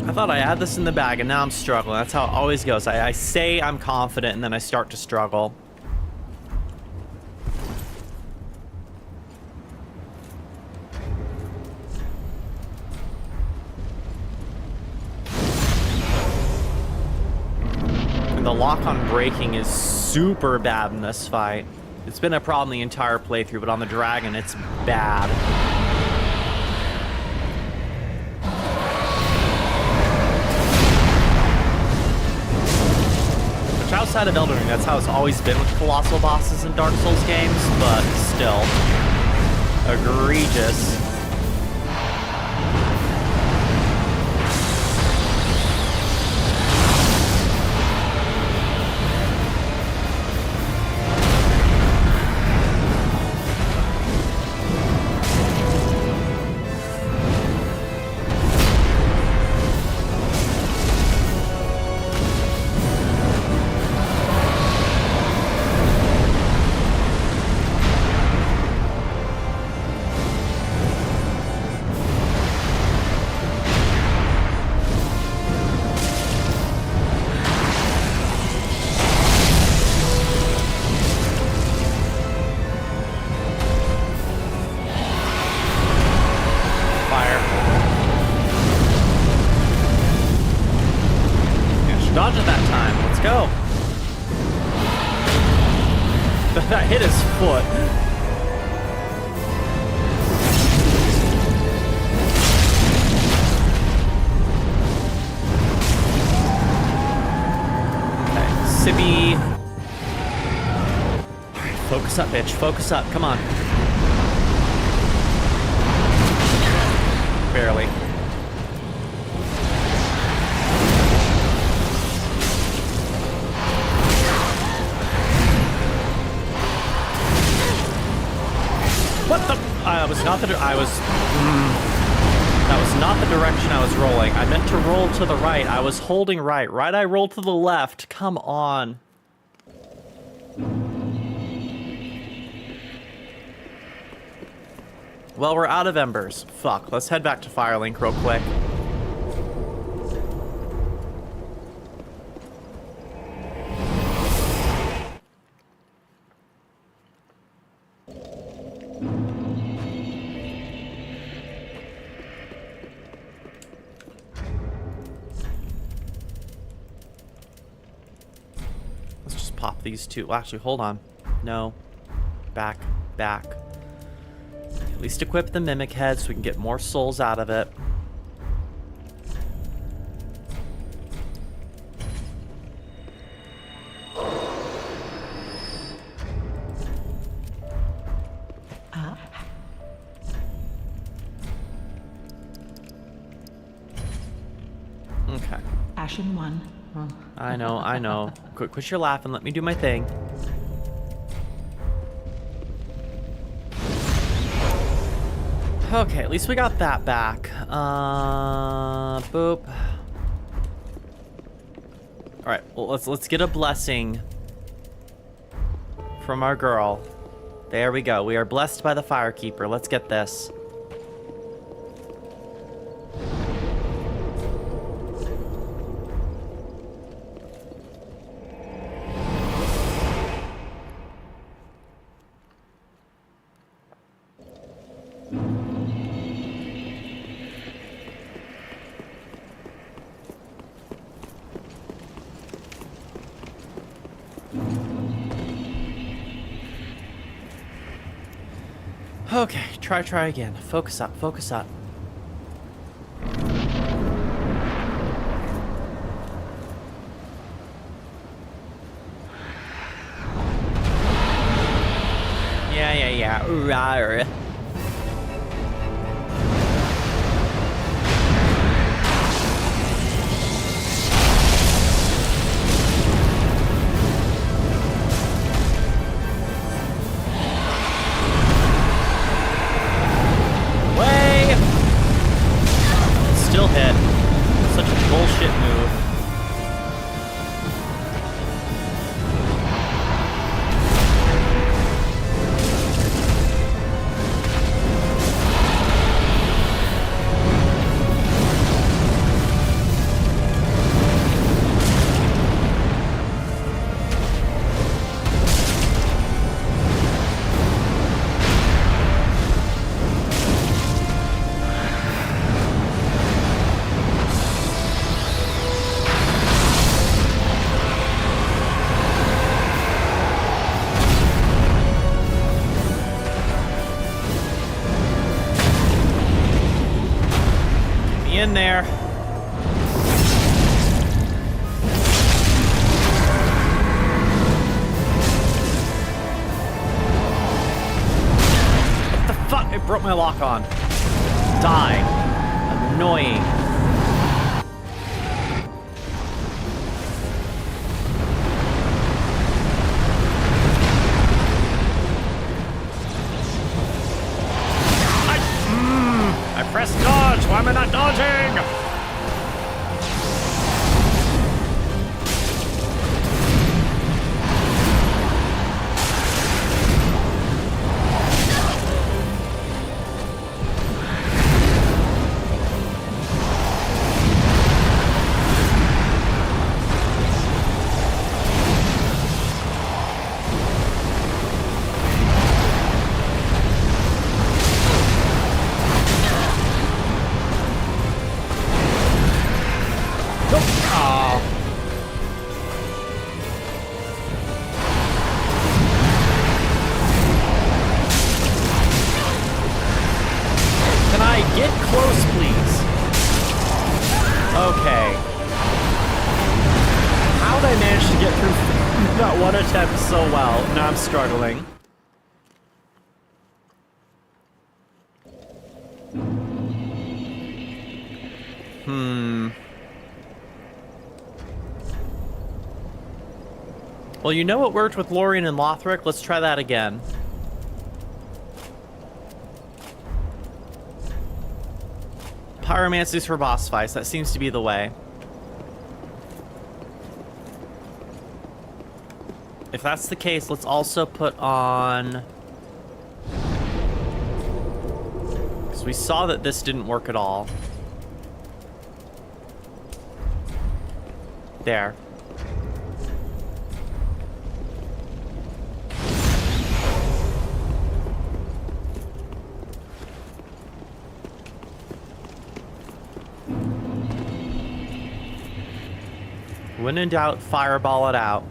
[SPEAKER 1] I thought I had this in the bag and now I'm struggling. That's how it always goes. I say I'm confident and then I start to struggle. The lock on braking is super bad in this fight. It's been a problem the entire playthrough, but on the dragon, it's bad. Which outside of Elden Ring, that's how it's always been with colossal bosses in Dark Souls games, but still. Egregious. Dodge it that time. Let's go. That hit his foot. Okay, Sippy. Alright, focus up, bitch. Focus up. Come on. Barely. What the? That was not the direction I was rolling. I meant to roll to the right. I was holding right. Right, I rolled to the left. Come on. Well, we're out of embers. Fuck. Let's head back to Firelink real quick. Pop these two. Well, actually, hold on. No. Back. At least equip the Mimic Head so we can get more souls out of it. Okay.
[SPEAKER 6] Ashen one. Oh.
[SPEAKER 1] I know. Quit your laughing. Let me do my thing. Okay, at least we got that back. Boop. All right, well, let's get a blessing from our girl. There we go. We are blessed by the Firekeeper. Let's get this. Okay, try again. Focus up, focus up. Yeah. Rawr. Still hit. Such a bullshit move. In there. What the fuck? It broke my lock on. Die. Annoying. I pressed dodge. Why am I not dodging? Get close, please. Okay. How did I manage to get through that one attempt so well? Now I'm struggling. Well, you know what worked with Lorien and Lothric? Let's try that again. Pyromancies for boss fights. That seems to be the way. If that's the case, let's also put on... Because we saw that this didn't work at all. There. When in doubt, fireball it out.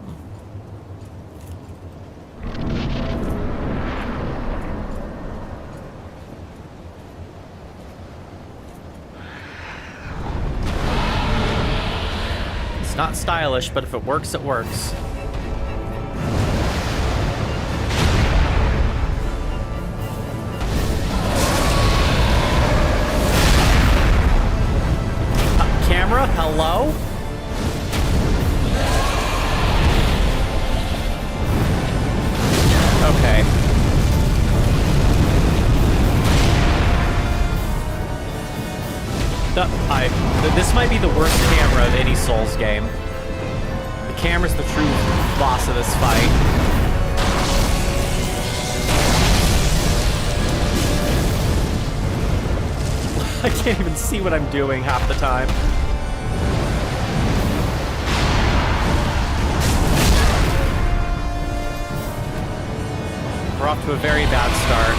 [SPEAKER 1] It's not stylish, but if it works, it works. Camera, hello? Okay. This might be the worst camera of any Souls game. The camera's the true boss of this fight. I can't even see what I'm doing half the time. We're off to a very bad start.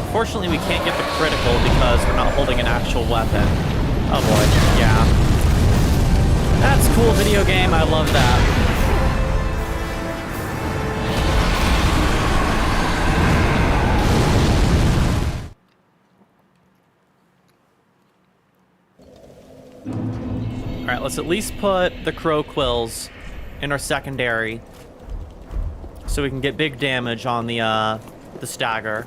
[SPEAKER 1] Unfortunately, we can't get the critical because we're not holding an actual weapon. Oh boy, yeah. That's a cool video game, I love that. Alright, let's at least put the crow quills in our secondary so we can get big damage on the stagger.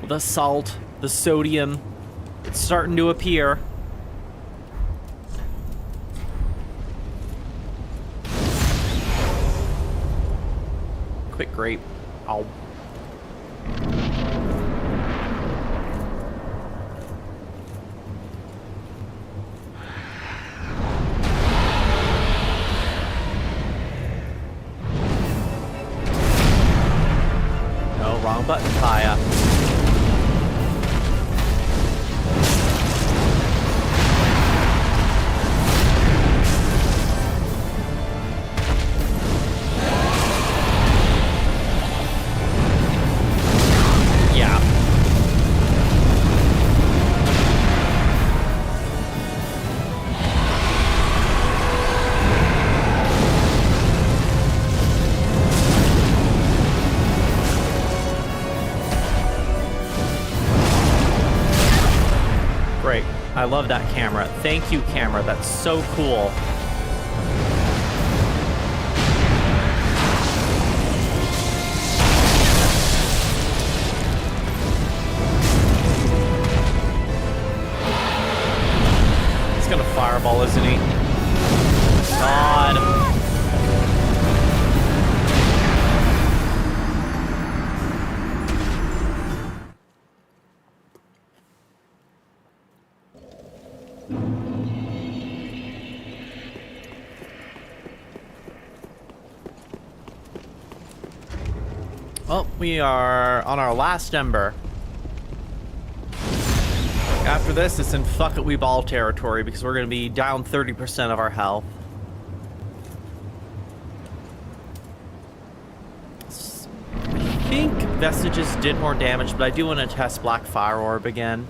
[SPEAKER 1] The salt, the sodium, it's starting to appear. Quick grape. Ow. No, wrong button, Pyah. I love that camera. Thank you, camera. That's so cool. He's gonna fireball, isn't he? God. Well, we are on our last ember. After this, it's in fuck it we ball territory because we're going to be down 30% of our health. I think Vestiges did more damage, but I do want to test Black Fire Orb again.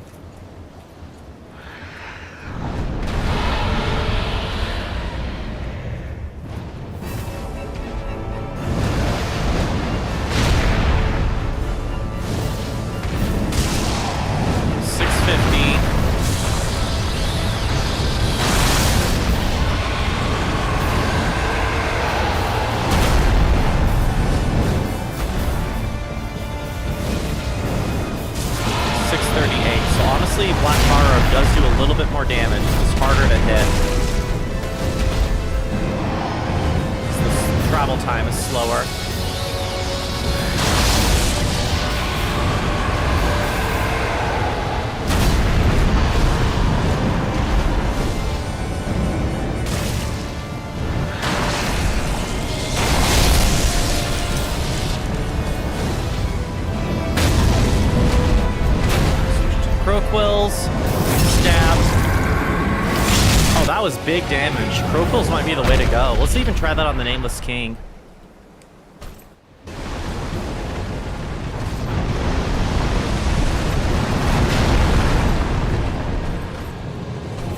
[SPEAKER 1] That was big damage. Crocals might be the way to go. Let's even try that on the Nameless King.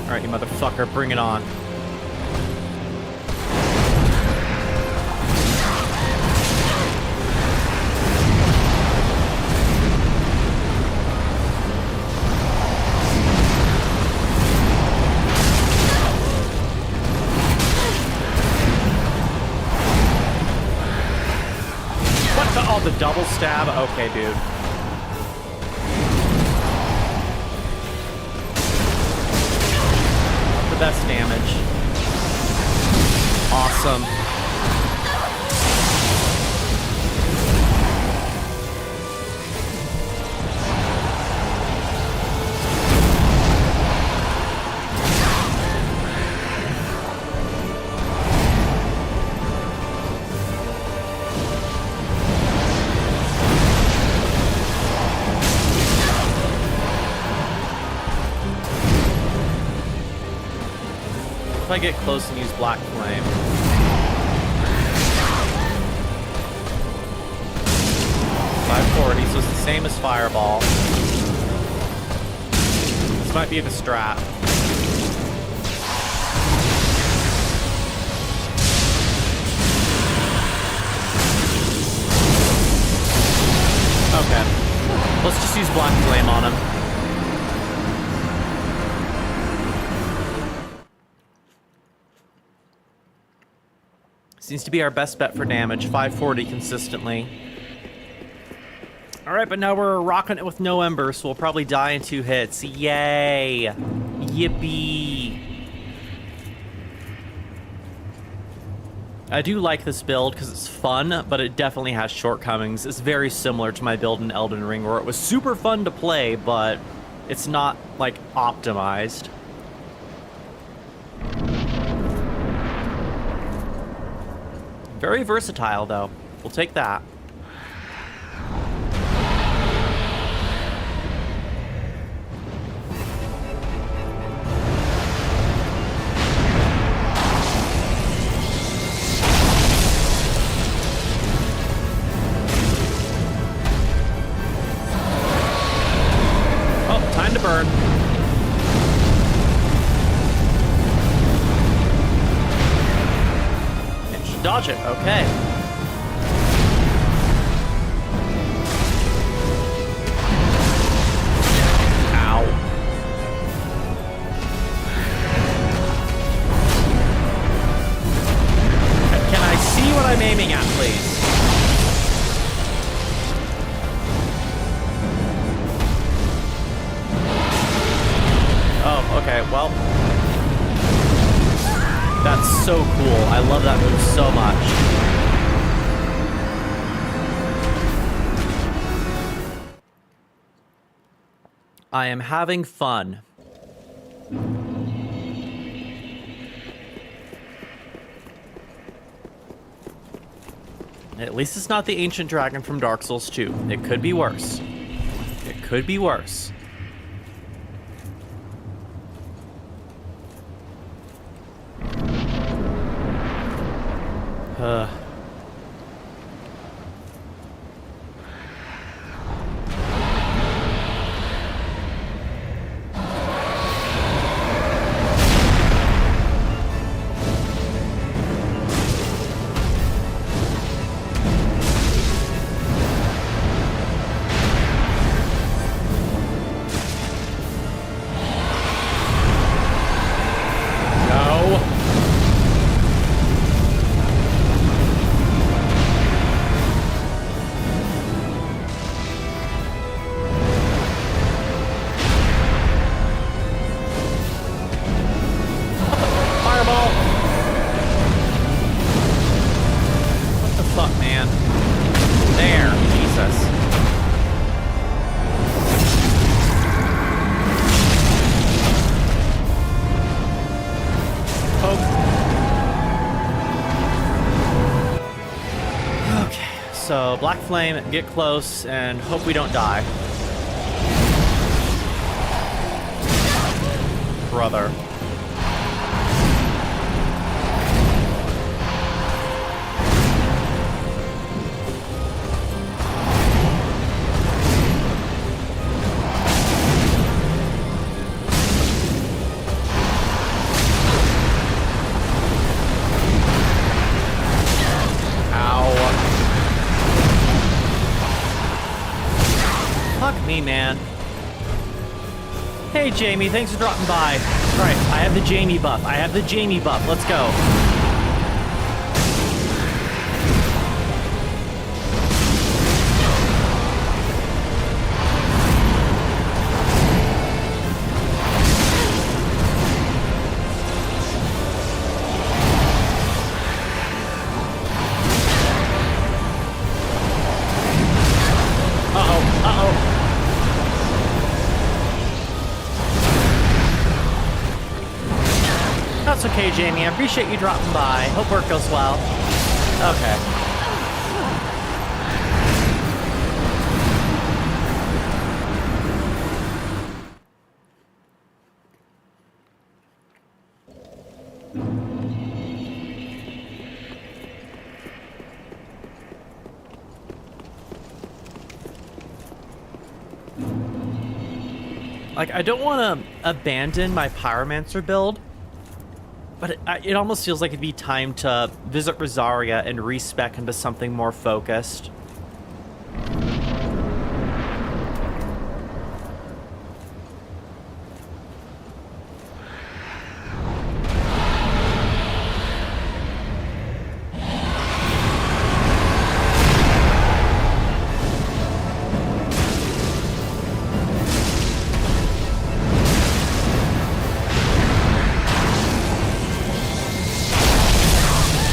[SPEAKER 1] Alright, you motherfucker, bring it on. The double stab? Okay, dude. the best damage. Awesome. If I get close and use Black Flame. $540, so it's the same as Fireball. This might be the strat. Okay. Let's just use Black Flame on him. Seems to be our best bet for damage, 540 consistently. Alright, but now we're rocking it with no Ember, so we'll probably die in 2 hits. Yay! Yippee! I do like this build because it's fun, but it definitely has shortcomings. It's very similar to my build in Elden Ring, where it was super fun to play, but it's not, like, optimized. Very versatile, though. We'll take that. Oh, time to burn. Dodge it, okay. Ow. Can I see what I'm aiming at, please? Oh, okay, well. That's so cool. I love that move so much. I am having fun. At least it's not the ancient dragon from Dark Souls 2. It could be worse. It could be worse. So, Black Flame, get close, and hope we don't die. Brother. Me, man. Hey, Jamie, thanks for dropping by. All right, I have the Jamie buff. I have the Jamie buff. Let's go. That's okay, Jamie. I appreciate you dropping by. Hope work goes well. Okay. Like, I don't want to abandon my Pyromancer build, but it almost feels like it'd be time to visit Rosaria and respec into something more focused.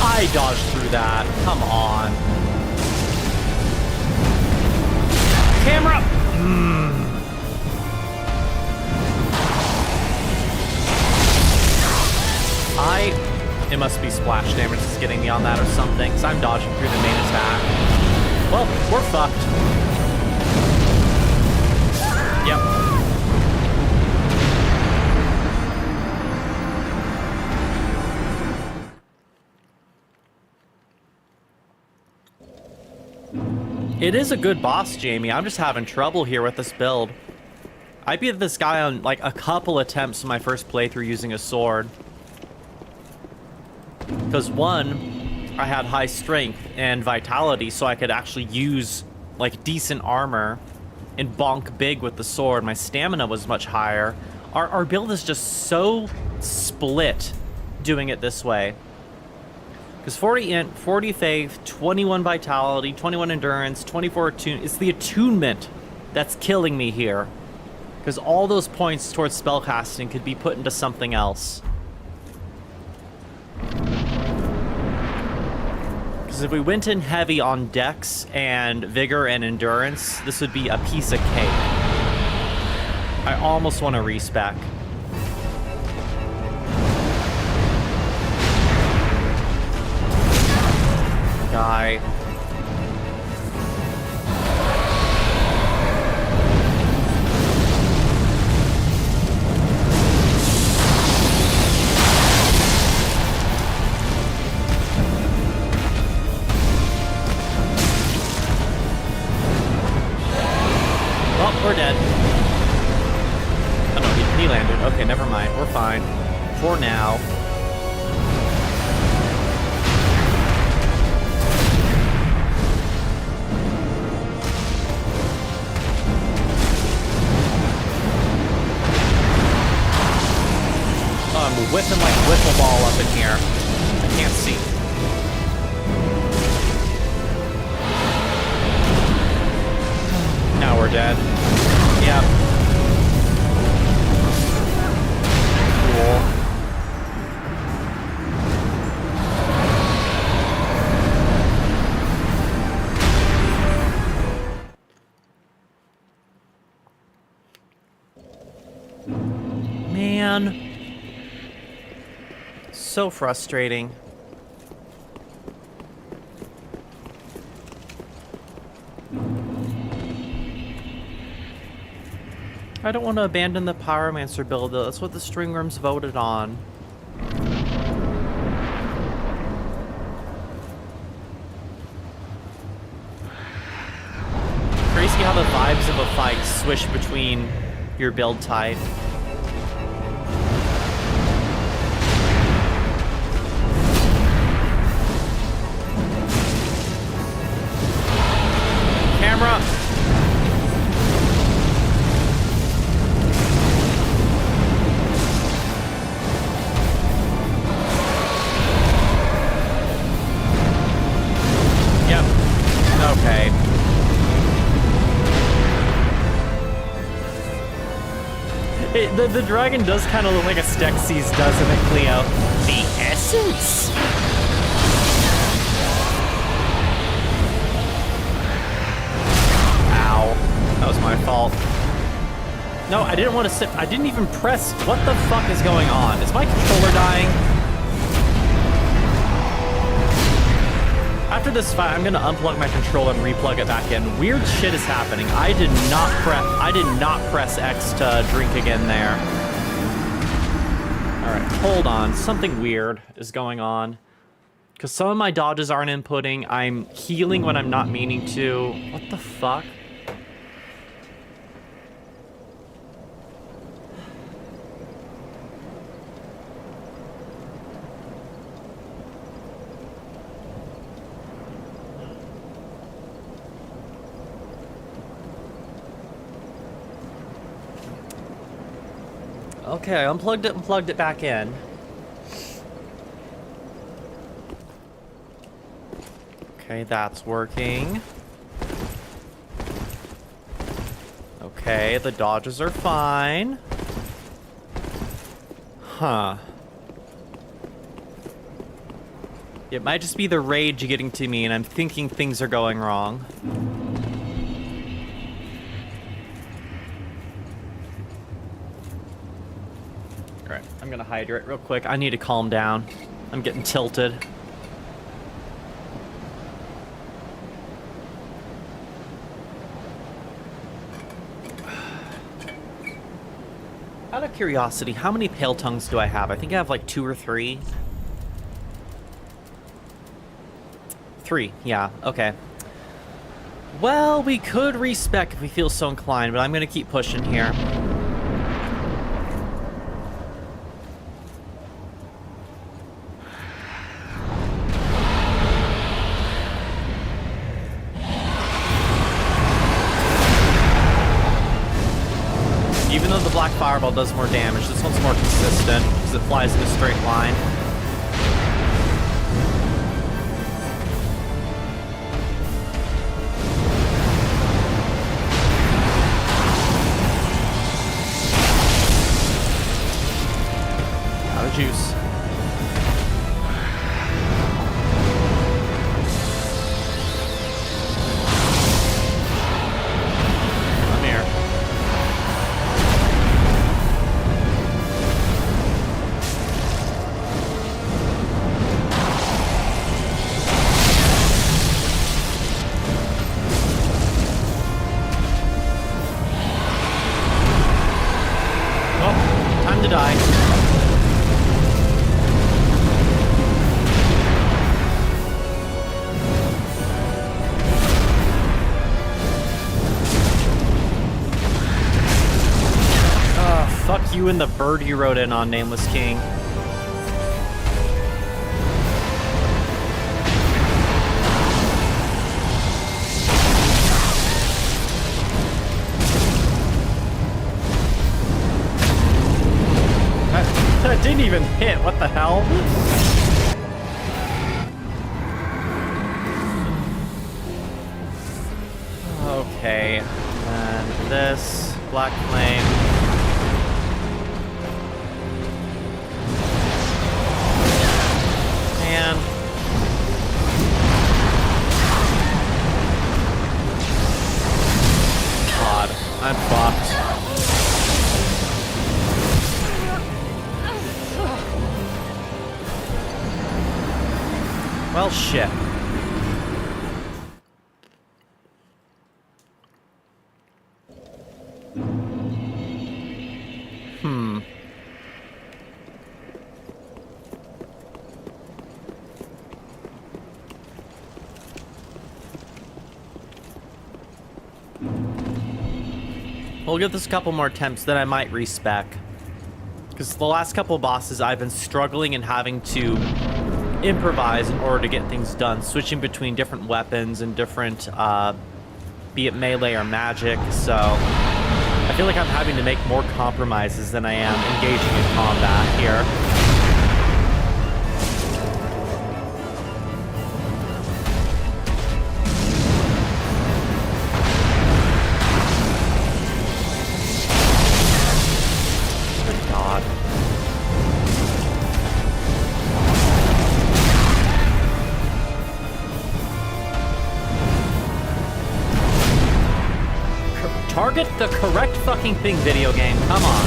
[SPEAKER 1] I dodged through that. Come on. Camera! It must be splash damage that's getting me on that or something, because I'm dodging through the main attack. Well, we're fucked. Yep. It is a good boss, Jamie. I'm just having trouble here with this build. I beat this guy on like a couple attempts in my first playthrough using a sword. Because one, I had high strength and vitality, so I could actually use like decent armor and bonk big with the sword. My stamina was much higher. Our build is just so split doing it this way. Because 40 int, 40 faith, 21 vitality, 21 endurance, 24 attune. It's the attunement that's killing me here. Because all those points towards spellcasting could be put into something else. Because if we went in heavy on dex and vigor and endurance, this would be a piece of cake. I almost want to respec. Guy. Oh, we're dead. Oh no, he landed. Okay, never mind. We're fine. For now. I'm whipping like wiffle ball up in here. I can't see. Now we're dead. Yep. Cool. Man. So frustrating. I don't want to abandon the Pyromancer build, though. That's what the string rooms voted on. Crazy how the vibes of a fight swish between your build type. Camera! Yep. Okay. The dragon does kind of look like a Stexes does in the Cleo. The essence! That was my fault. No, I didn't want to sit. I didn't even press. What the fuck is going on? Is my controller dying? After this fight, I'm gonna unplug my controller and replug it back in. Weird shit is happening. I did not press X to drink again there. All right, hold on. Something weird is going on. Because some of my dodges aren't inputting. I'm healing when I'm not meaning to. What the fuck? Okay, I unplugged it and plugged it back in. Okay, that's working. Okay, the dodges are fine. Huh. It might just be the rage getting to me and I'm thinking things are going wrong. Alright, I'm gonna hydrate real quick. I need to calm down. I'm getting tilted. Out of curiosity, how many pale tongues do I have? I think I have like 2 or 3. 3, yeah, okay. Well, we could respec if we feel so inclined, but I'm gonna keep pushing here. Even though the black fireball does more damage, this one's more consistent because it flies in a straight line. Out of juice. Come here. Oh, time to die. Fuck you and the bird you rode in on, Nameless King. That didn't even hit, what the hell? Okay, and this, Black Flame. Man. God, I'm fucked. Well, shit. We'll give this a couple more attempts, then I might respec. Because the last couple of bosses, I've been struggling and having to improvise in order to get things done, switching between different weapons and different, be it melee or magic, so I feel like I'm having to make more compromises than I am engaging in combat here. Target the correct fucking thing, video game. Come on.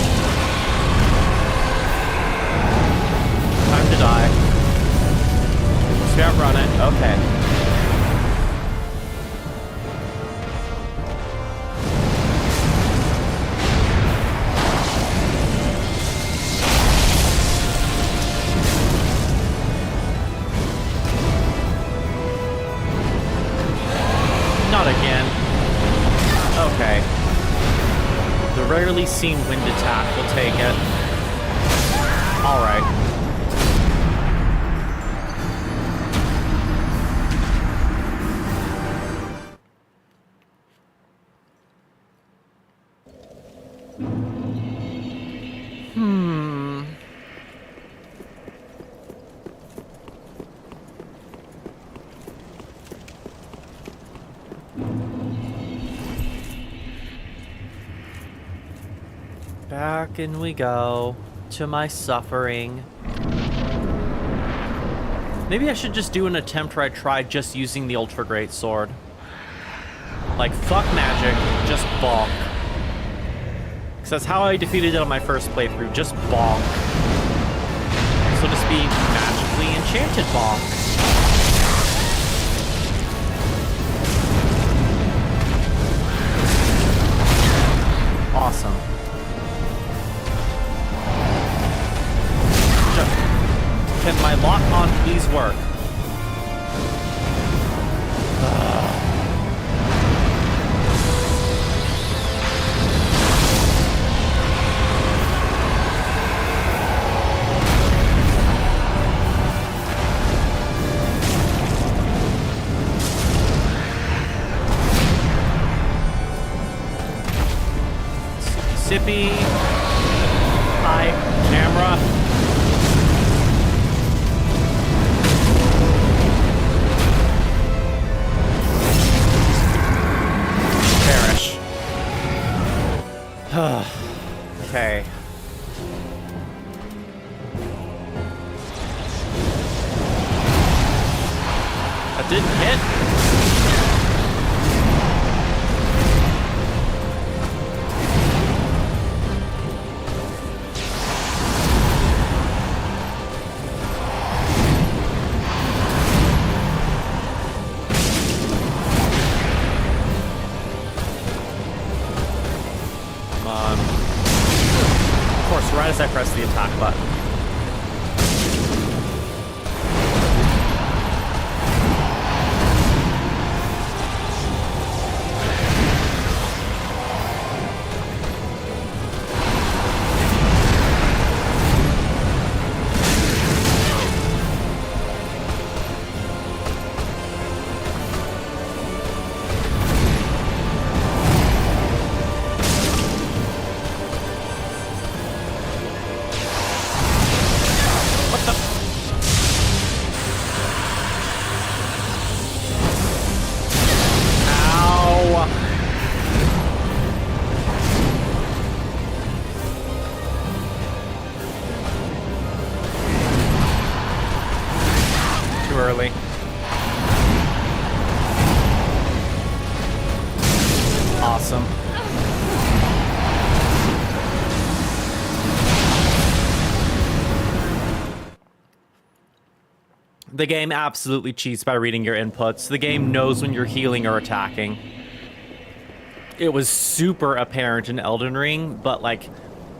[SPEAKER 1] Time to die. Just outrun it. Okay. already seen wind attack. We'll take it. All right. Back in we go to my suffering. Maybe I should just do an attempt where I try just using the Ultra Great Sword. Like, fuck magic, just bonk. Because that's how I defeated it on my first playthrough, just bonk. So just be magically enchanted bonk. Awesome. Can my lock on please work? Sippy. Hi, camera. Okay. That didn't hit. Right as I press the attack button. Early. Awesome. The game absolutely cheats by reading your inputs. The game knows when you're healing or attacking. It was super apparent in Elden Ring, but like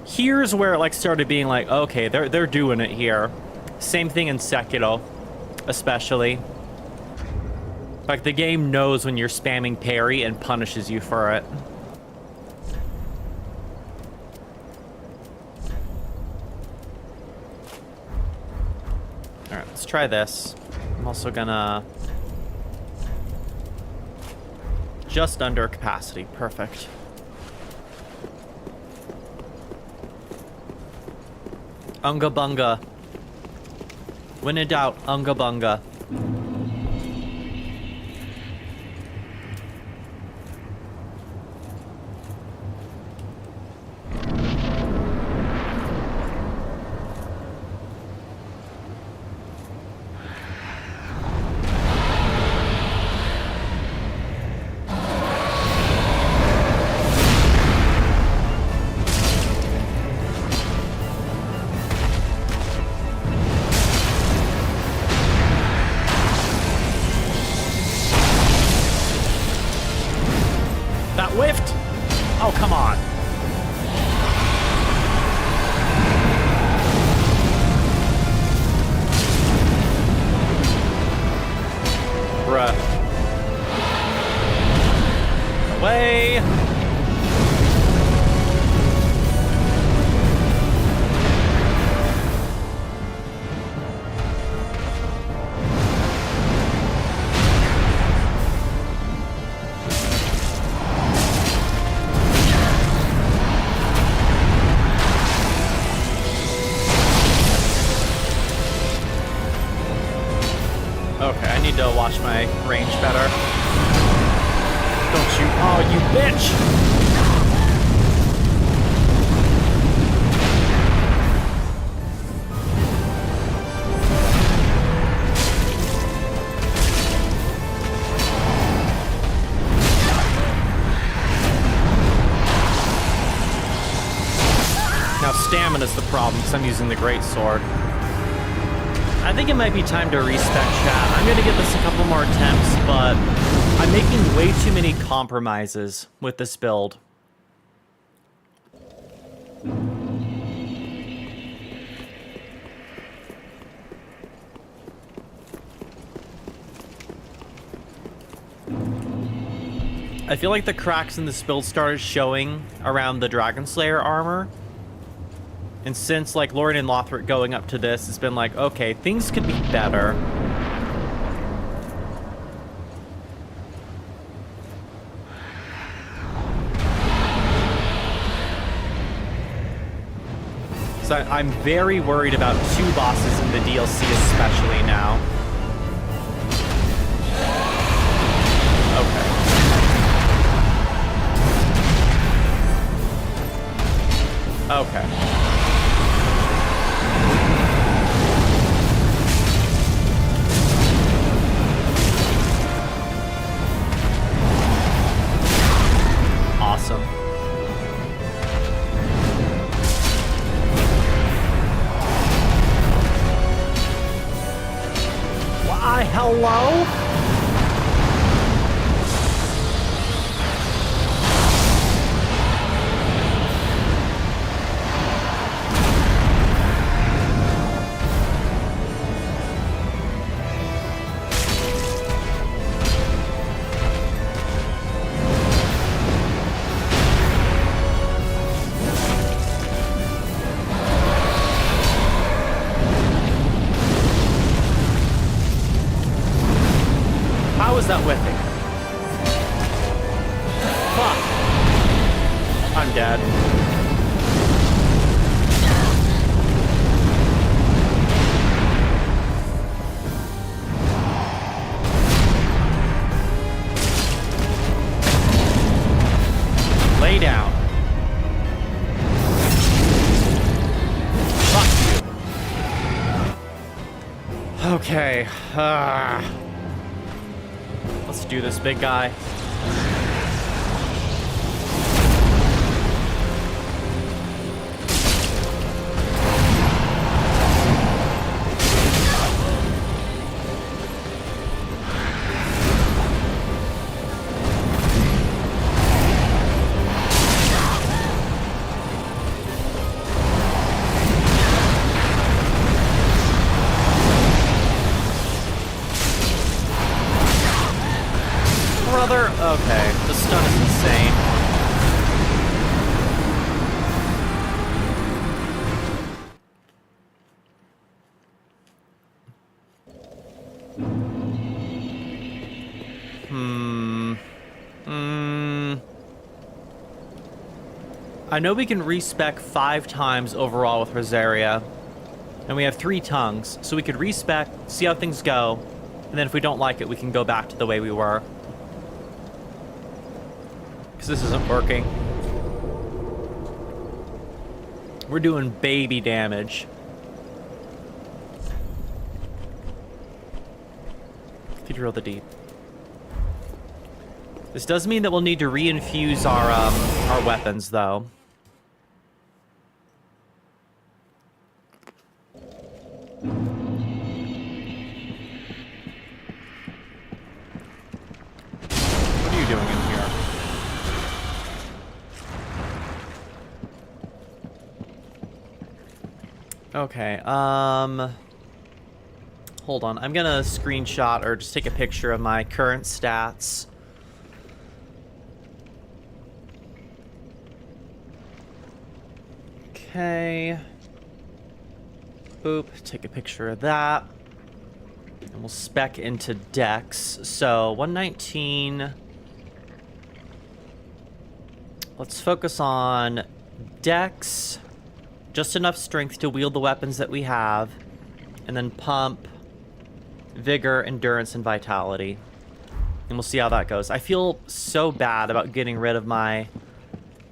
[SPEAKER 1] here's where it like started being like, okay, they're doing it here. Same thing in Sekiro. Especially. Like, the game knows when you're spamming parry and punishes you for it. Alright, let's try this. I'm also gonna... Just under capacity. Perfect. Unga bunga. When in doubt, unga bunga. need to watch my range better. Don't you? Oh, you bitch! Now stamina's the problem because I'm using the greatsword. I think it might be time to respec chat. I'm gonna give this a couple more attempts, but I'm making way too many compromises with this build. I feel like the cracks in this build started showing around the Dragon Slayer armor. And since, like, Lauren and Lothric going up to this, it's been like, okay, things could be better. So I'm very worried about 2 bosses in the DLC especially now. Okay. Okay. Awesome. Why, hello? How is that whipping? Fuck. I'm dead. Lay down. Fuck you. Okay. Let's do this, big guy. Okay, the stun is insane. I know we can respec 5 times overall with Rosaria, and we have 3 tongues, so we could respec, see how things go, and then if we don't like it, we can go back to the way we were. This isn't working. We're doing baby damage. Cathedral of the Deep. This does mean that we'll need to reinfuse our weapons, though. What are you doing in here? Okay, hold on. I'm gonna screenshot or just take a picture of my current stats. Okay. Boop, take a picture of that. And we'll spec into Dex. So, 119. Let's focus on Dex. Just enough strength to wield the weapons that we have. And then pump Vigor, endurance, and vitality. And we'll see how that goes. I feel so bad about getting rid of my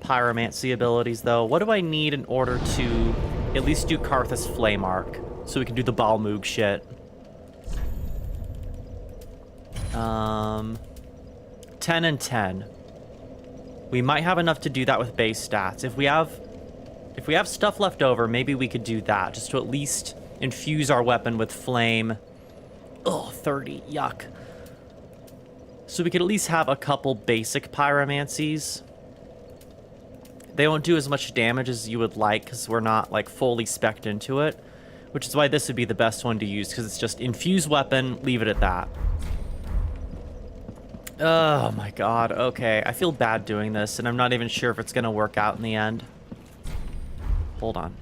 [SPEAKER 1] pyromancy abilities, though. What do I need in order to at least do Karthus Flame Arc, so we can do the Balmoog shit? 10 and 10. We might have enough to do that with base stats. If we have stuff left over, maybe we could do that, just to at least infuse our weapon with flame. Ugh, 30, yuck. So we could at least have a couple basic pyromancies. They won't do as much damage as you would like, because we're not, like, fully spec'd into it. Which is why this would be the best one to use, because it's just infuse weapon, leave it at that. Oh my god, okay. I feel bad doing this, and I'm not even sure if it's going to work out in the end. Hold on.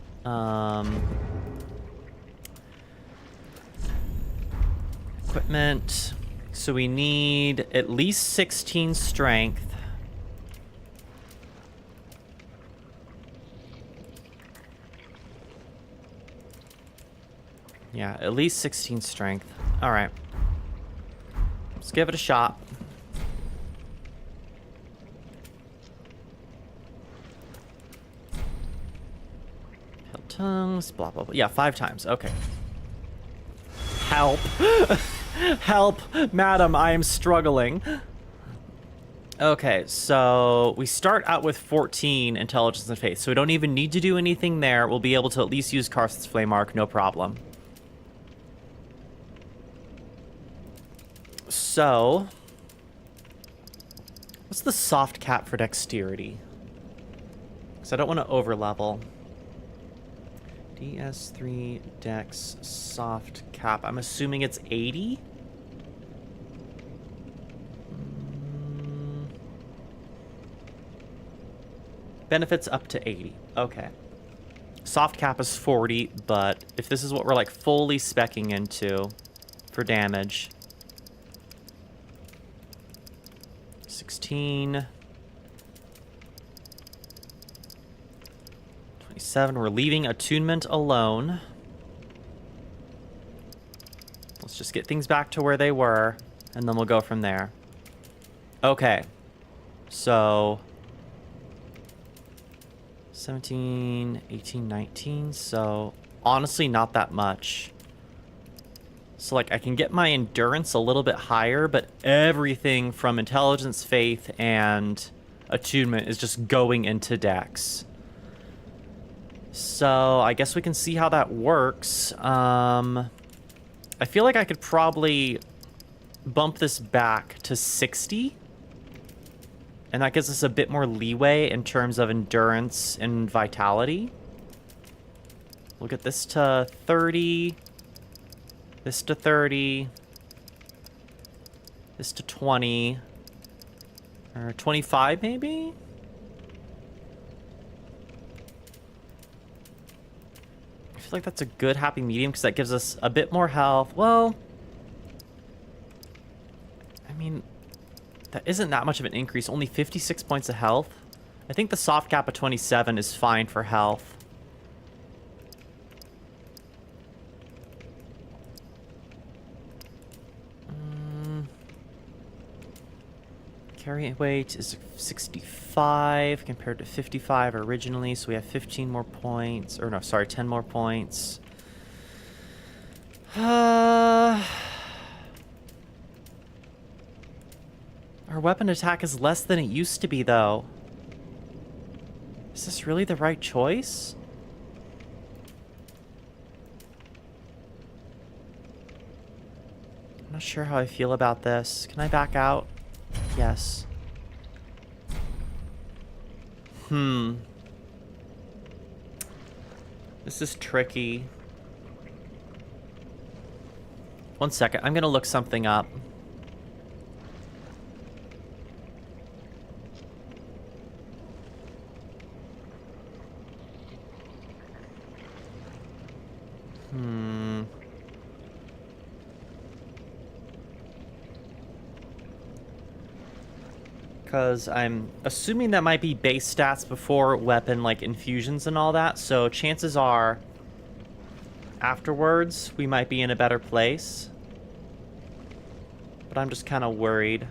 [SPEAKER 1] Equipment. So we need at least 16 strength. Yeah, at least 16 strength. All right. Let's give it a shot. Pale tongues, blah, blah, blah. Yeah, 5 times. Okay. Help. Help, madam, I am struggling. Okay, so we start out with 14 intelligence and faith, so we don't even need to do anything there. We'll be able to at least use Karthus Flame Arc, no problem. So, what's the soft cap for dexterity? Because I don't want to overlevel. DS3 dex soft cap. I'm assuming it's 80? Benefits up to 80. Okay. Soft cap is 40, but if this is what we're like fully speccing into for damage. 16. 27. We're leaving attunement alone. Let's just get things back to where they were, and then we'll go from there. Okay. So 17, 18, 19. So honestly, not that much. So like I can get my endurance a little bit higher, but everything from intelligence, faith, and attunement is just going into dex. So I guess we can see how that works. I feel like I could probably bump this back to 60. And that gives us a bit more leeway in terms of endurance and vitality. We'll get this to 30. This to 30. This to 20. Or 25 maybe? I feel like that's a good happy medium because that gives us a bit more health. Well, I mean, that isn't that much of an increase. Only 56 points of health. I think the soft cap of 27 is fine for health. Carry weight is 65 compared to 55 originally, so we have 15 more points. Or no, sorry, 10 more points. Our weapon attack is less than it used to be, though. Is this really the right choice? I'm not sure how I feel about this. Can I back out? Yes. This is tricky. One second. I'm gonna look something up. Because I'm assuming that might be base stats before weapon, like, infusions and all that. So chances are, afterwards, we might be in a better place. but I'm just kind of worried.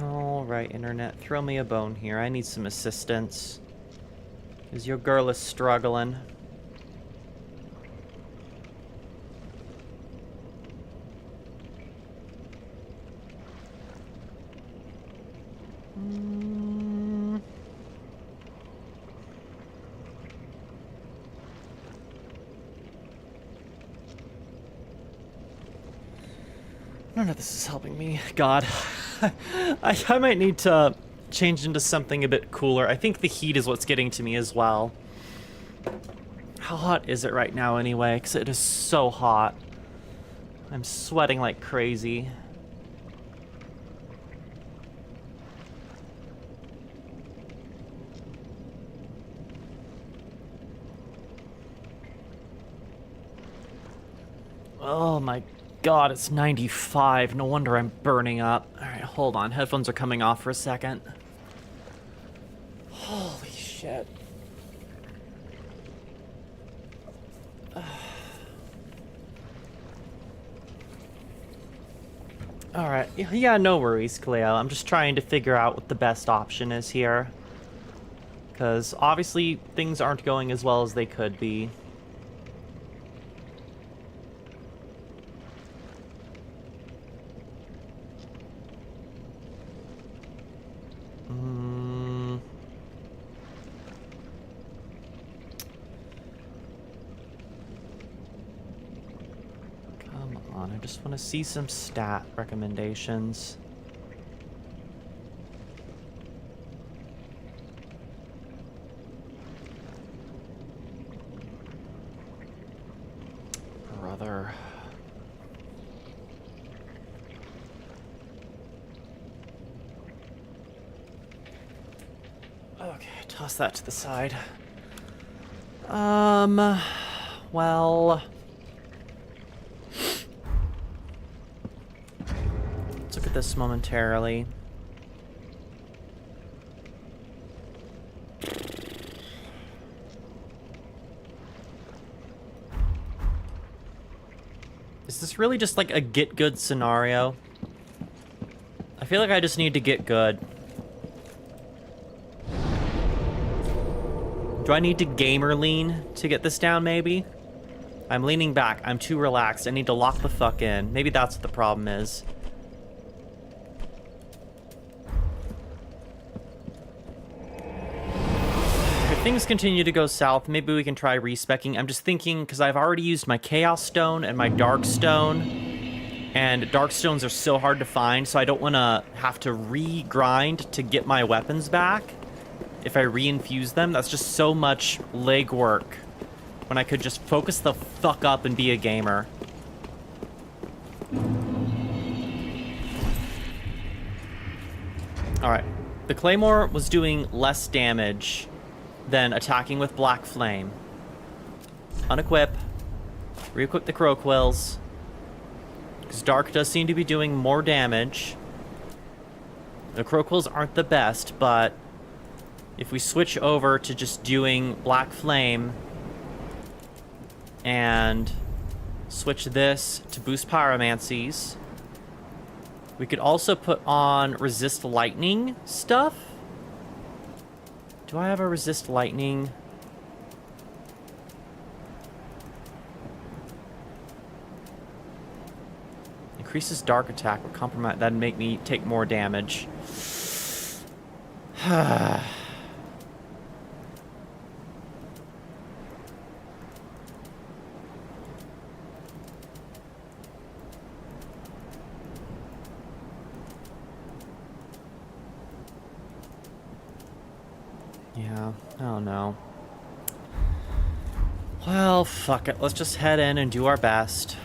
[SPEAKER 1] Alright, internet, throw me a bone here. I need some assistance. Because your girl is struggling. None of this is helping me. God. I might need to change into something a bit cooler. I think the heat is what's getting to me as well. How hot is it right now anyway? Because it is so hot. I'm sweating like crazy. Oh my God, it's 95. No wonder I'm burning up. Alright, hold on. Headphones are coming off for a second. Holy shit. Alright, yeah, no worries, Cleo. I'm just trying to figure out what the best option is here. Because obviously things aren't going as well as they could be. I just want to see some stat recommendations. Brother. Okay, toss that to the side. Well... Look at this momentarily. Is this really just like a get good scenario? I feel like I just need to get good. Do I need to gamer lean to get this down, maybe? I'm leaning back. I'm too relaxed. I need to lock the fuck in. Maybe that's what the problem is. Things continue to go south, maybe we can try respecking. I'm just thinking, because I've already used my Chaos Stone and my Dark Stone, and Dark Stones are so hard to find, so I don't want to have to re-grind to get my weapons back. If I re-infuse them, that's just so much legwork, when I could just focus the fuck up and be a gamer. Alright, the Claymore was doing less damage than attacking with Black Flame. Unequip. Re-equip the Crow Quills. Because Dark does seem to be doing more damage. The Crow Quills aren't the best, but if we switch over to just doing Black Flame and switch this to boost Pyromancies, we could also put on Resist Lightning stuff. Do I have a resist lightning? Increases dark attack, but compromise that'd make me take more damage. Yeah, I don't know. Well, fuck it. Let's just head in and do our best.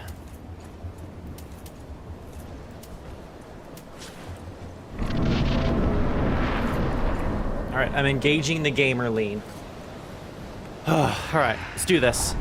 [SPEAKER 1] Alright, I'm engaging the gamer lean. Alright, let's do this.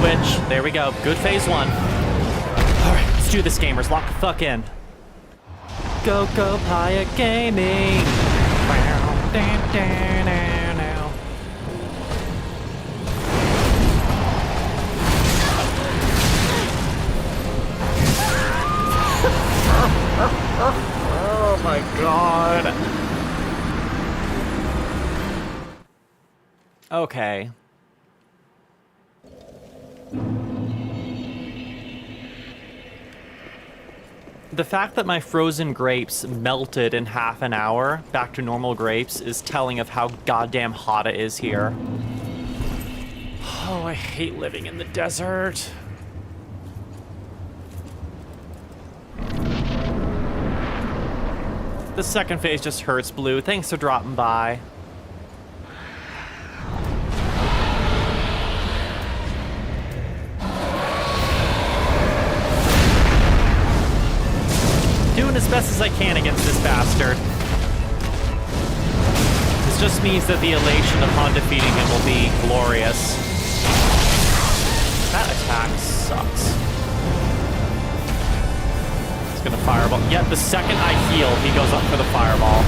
[SPEAKER 1] switch. There we go. Good phase 1. All right, let's do this, gamers. Lock the fuck in. Go, go, Pyah Gaming. Oh my god. Okay. The fact that my frozen grapes melted in half an hour back to normal grapes is telling of how goddamn hot it is here. Oh, I hate living in the desert. The second phase just hurts, Blue. Thanks for dropping by. Doing as best as I can against this bastard. This just means that the elation upon defeating him will be glorious. That attack sucks. He's gonna fireball. Yet the second I heal, he goes up for the fireball.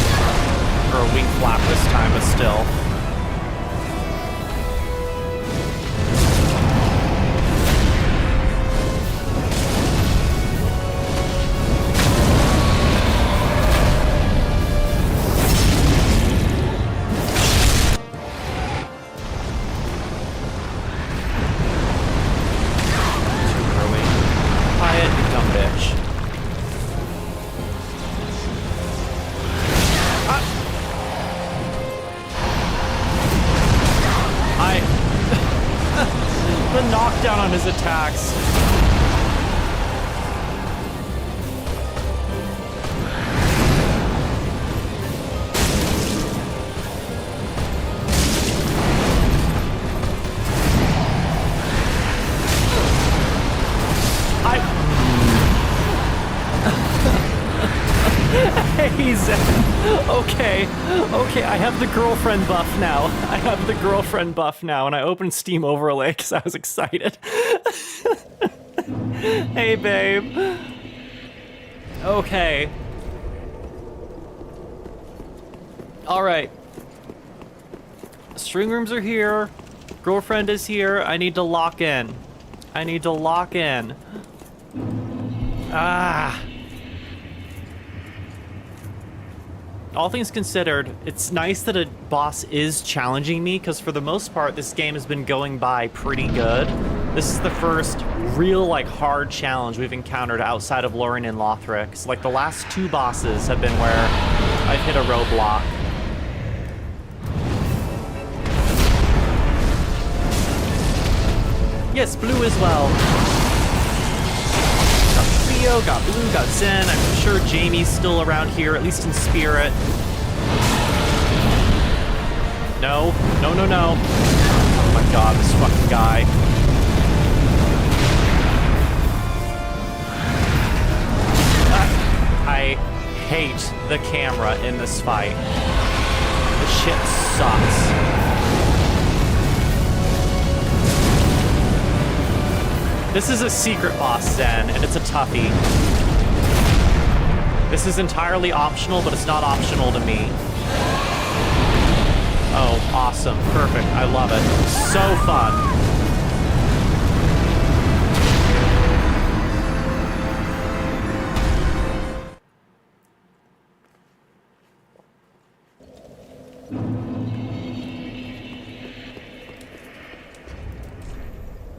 [SPEAKER 1] Or a wing flap this time, but still. His attacks. Hey, Zen. Okay, I have the girlfriend buff now. And I opened Steam Overlay because I was excited. Hey, babe. Okay. All right. String rooms are here. Girlfriend is here. I need to lock in. Ah. All things considered, it's nice that a boss is challenging me, because for the most part, this game has been going by pretty good. This is the first real, like, hard challenge we've encountered outside of Lorien and Lothric. Like, the last 2 bosses have been where I've hit a roadblock. Yes, Blue as well. Theo, got Blue, got Zen. I'm sure Jamie's still around here, at least in spirit. No. Oh my god, this fucking guy. I hate the camera in this fight. This shit sucks. This is a secret boss, Zen, and it's a toughie. This is entirely optional, but it's not optional to me. Oh, awesome. Perfect. I love it. So fun.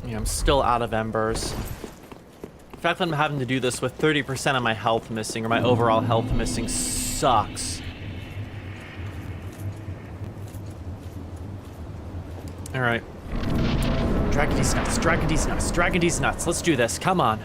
[SPEAKER 1] Yeah, I'm still out of embers. The fact that I'm having to do this with 30% of my health missing, or my overall health missing, sucks. Alright. Dragondy's nuts. Let's do this. Come on.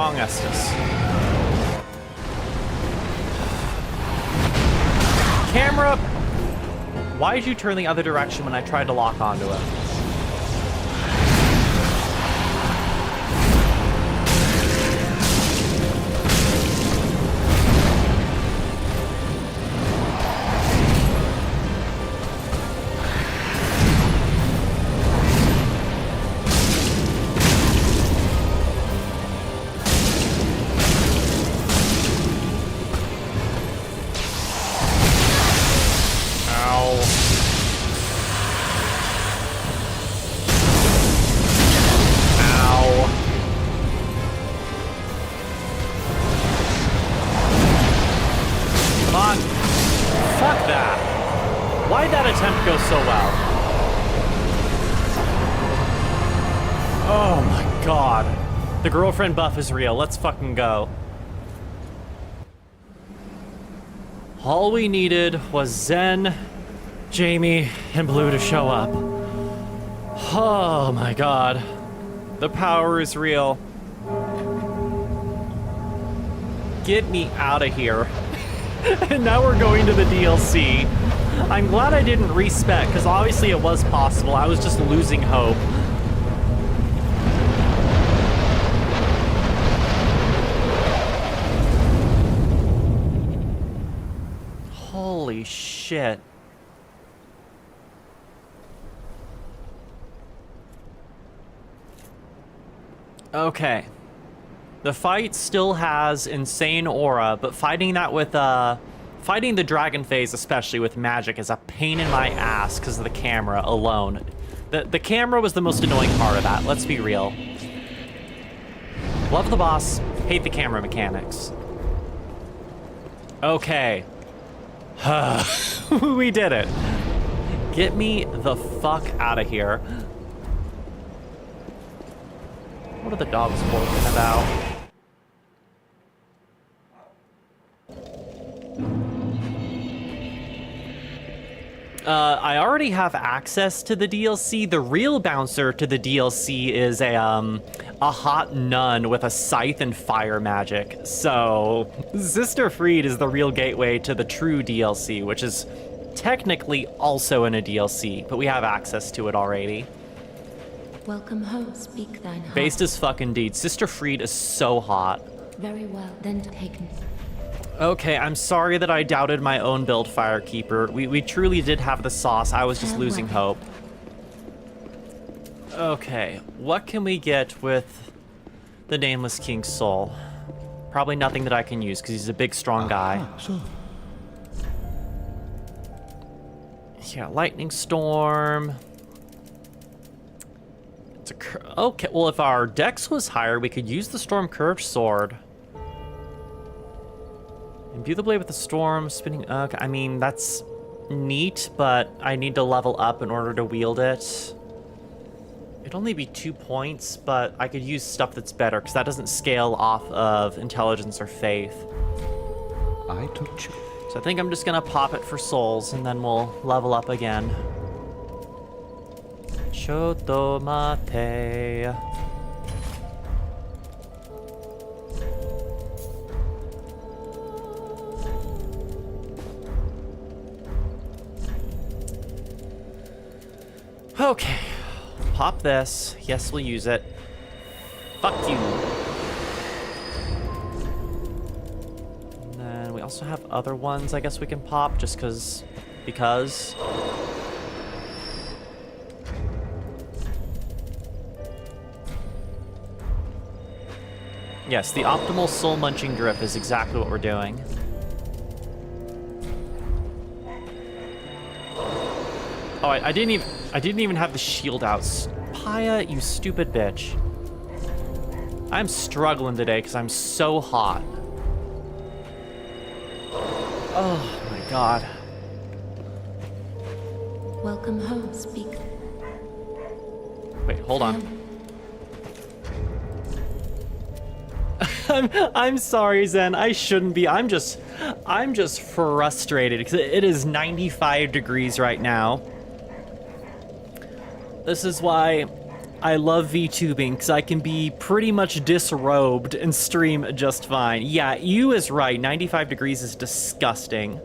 [SPEAKER 1] wrong, Estes. Camera! Why did you turn the other direction when I tried to lock onto it? Go so well. Oh my god. The girlfriend buff is real. Let's fucking go. All we needed was Zen, Jamie, and Blue to show up. Oh my god. The power is real. Get me out of here. And now we're going to the DLC. I'm glad I didn't respec, because obviously it was possible. I was just losing hope. Holy shit. Okay. The fight still has insane aura, but fighting that with, fighting the dragon phase, especially with magic, is a pain in my ass because of the camera alone. The camera was the most annoying part of that, let's be real. Love the boss, hate the camera mechanics. Okay. We did it. Get me the fuck out of here. What are the dogs barking about? I already have access to the DLC. The real bouncer to the DLC is a hot nun with a scythe and fire magic. So, Sister Freed is the real gateway to the true DLC, which is technically also in a DLC, but we have access to it already.
[SPEAKER 5] Welcome home, speak thine heart.
[SPEAKER 1] Based as fuck indeed. Sister Freed is so hot.
[SPEAKER 5] Very well, then taken.
[SPEAKER 1] Okay, I'm sorry that I doubted my own build, Firekeeper. We truly did have the sauce. I was just losing hope. Okay, what can we get with the Nameless King's soul? Probably nothing that I can use, because he's a big, strong guy.
[SPEAKER 4] So,
[SPEAKER 1] Yeah, Lightning Storm. It's a okay, well, if our dex was higher, we could use the Storm Curved Sword. Imbue the blade with the storm, spinning. Okay, I mean, that's neat, but I need to level up in order to wield it. It'd only be 2 points, but I could use stuff that's better, because that doesn't scale off of intelligence or faith.
[SPEAKER 4] I took you.
[SPEAKER 1] So I think I'm just gonna pop it for souls, and then we'll level up again. Shotomate. Okay, pop this. Yes, we'll use it. Fuck you. And then we also have other ones I guess we can pop just because. Yes, the optimal soul munching drip is exactly what we're doing. Oh, I didn't even have the shield out. Pyah, you stupid bitch. I'm struggling today because I'm so hot. Oh my god.
[SPEAKER 5] Welcome home, speak.
[SPEAKER 1] Wait, hold on. I'm sorry, Zen. I shouldn't be. I'm just frustrated because it is 95 degrees right now. This is why I love VTubing because I can be pretty much disrobed and stream just fine. Yeah, you is right. 95 degrees is disgusting.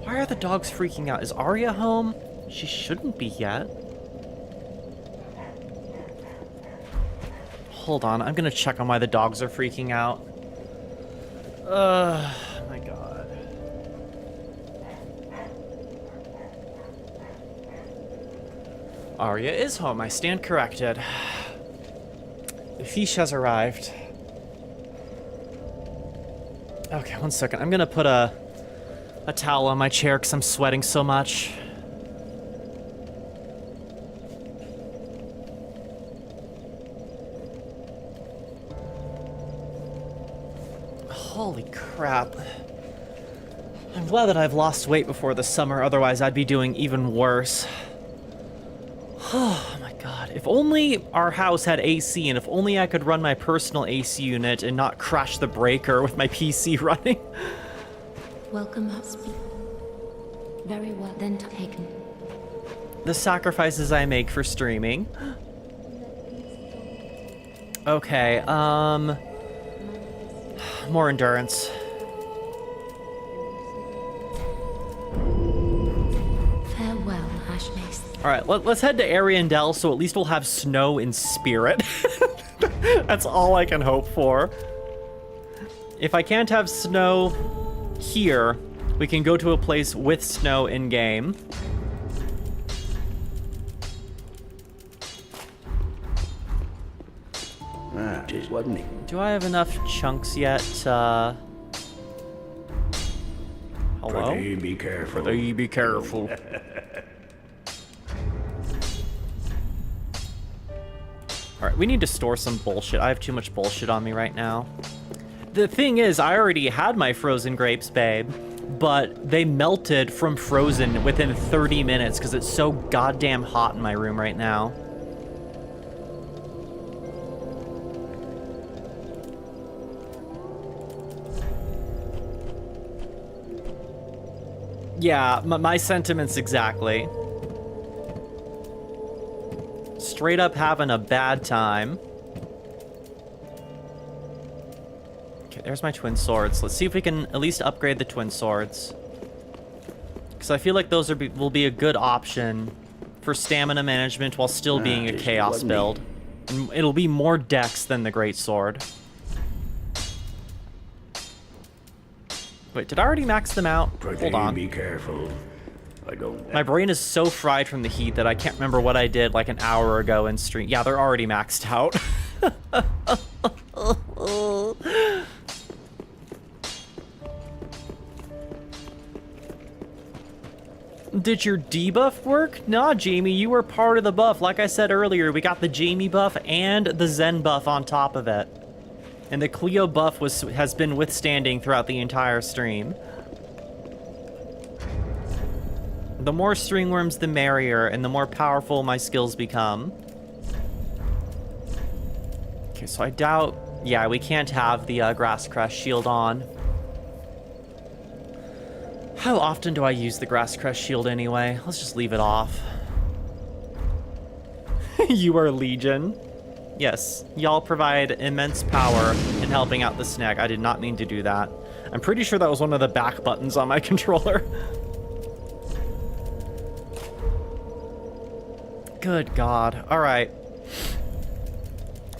[SPEAKER 1] Why are the dogs freaking out? Is Aria home? She shouldn't be yet. Hold on, I'm gonna check on why the dogs are freaking out. My god. Aria is home, I stand corrected. The fish has arrived. Okay, one second. I'm gonna put a towel on my chair because I'm sweating so much. Holy crap. I'm glad that I've lost weight before the summer, otherwise I'd be doing even worse. Oh my god. If only our house had AC, and if only I could run my personal AC unit and not crash the breaker with my PC running.
[SPEAKER 5] Welcome, husband. Very well then taken.
[SPEAKER 1] The sacrifices I make for streaming. Okay, more endurance.
[SPEAKER 5] Farewell, Ashley.
[SPEAKER 1] Alright, let's head to Ariandel so at least we'll have snow in spirit. That's all I can hope for. If I can't have snow here, we can go to a place with snow in-game.
[SPEAKER 3] Just wasn't he?
[SPEAKER 1] Do I have enough chunks yet? Hello?
[SPEAKER 3] Pretty be careful.
[SPEAKER 1] Pretty be careful. Alright, we need to store some bullshit. I have too much bullshit on me right now. The thing is, I already had my frozen grapes, babe, but they melted from frozen within 30 minutes because it's so goddamn hot in my room right now. Yeah, my sentiments exactly. Straight up having a bad time. Okay, there's my twin swords. Let's see if we can at least upgrade the twin swords. Because I feel like those will be a good option for stamina management while still being a chaos build. And it'll be more dex than the great sword. Wait, did I already max them out? Hold on.
[SPEAKER 3] Be careful. I don't.
[SPEAKER 1] My brain is so fried from the heat that I can't remember what I did like an hour ago in stream. Yeah, they're already maxed out. Did your debuff work? Nah, Jamie, you were part of the buff. Like I said earlier, we got the Jamie buff and the Zen buff on top of it. And the Cleo buff has been withstanding throughout the entire stream. The more string worms, the merrier, and the more powerful my skills become. Okay, so I doubt... Yeah, we can't have the Grass Crest shield on. How often do I use the Grass Crest shield anyway? Let's just leave it off. You are Legion. Yes, y'all provide immense power in helping out the snag. I did not mean to do that. I'm pretty sure that was one of the back buttons on my controller. Good God. All right.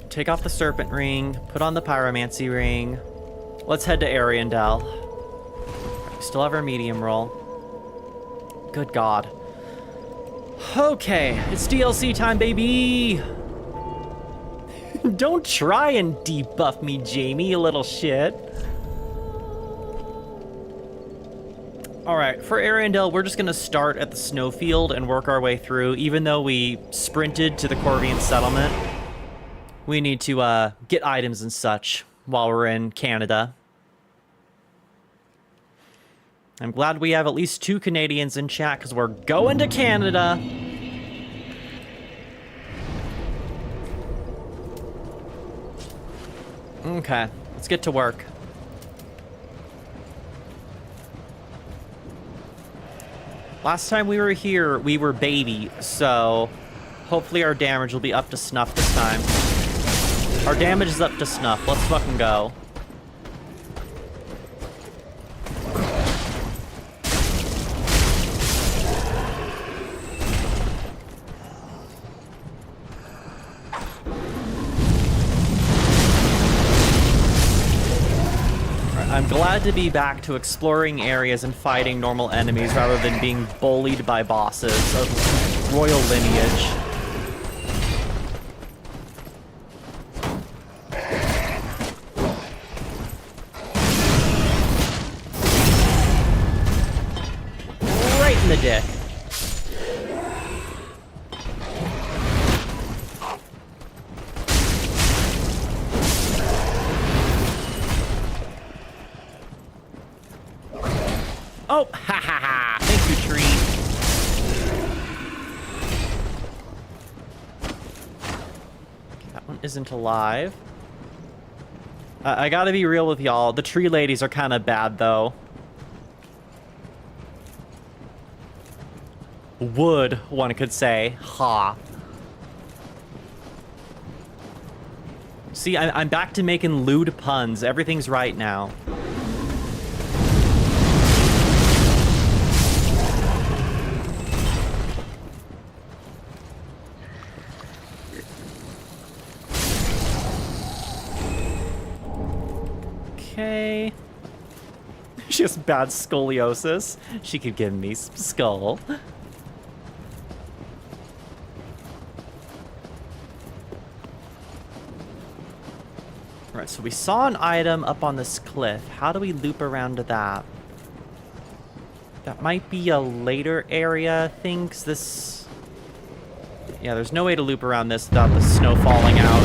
[SPEAKER 1] Take off the Serpent Ring. Put on the Pyromancy Ring. Let's head to Ariandel. We still have our medium roll. Good God. Okay, it's DLC time, baby! Don't try and debuff me, Jamie, you little shit. Alright, for Ariandel, we're just gonna start at the snowfield and work our way through. Even though we sprinted to the Corvian settlement, we need to get items and such while we're in Canada. I'm glad we have at least 2 Canadians in chat, because we're going to Canada! Okay, let's get to work. Last time we were here, we were baby, so Hopefully our damage will be up to snuff this time. Our damage is up to snuff. Let's fucking go. I'm glad to be back to exploring areas and fighting normal enemies rather than being bullied by bosses of royal lineage. Right in the dick. Oh, ha ha ha. Thank you, tree. Okay, that one isn't alive. I gotta be real with y'all. The tree ladies are kind of bad, though. Would, one could say. Ha. See, I'm back to making lewd puns. Everything's right now. Okay. She has bad scoliosis. She could give me some skull. Alright, so we saw an item up on this cliff. How do we loop around to that? That might be a later area thing, 'cause this... Yeah, there's no way to loop around this without the snow falling out.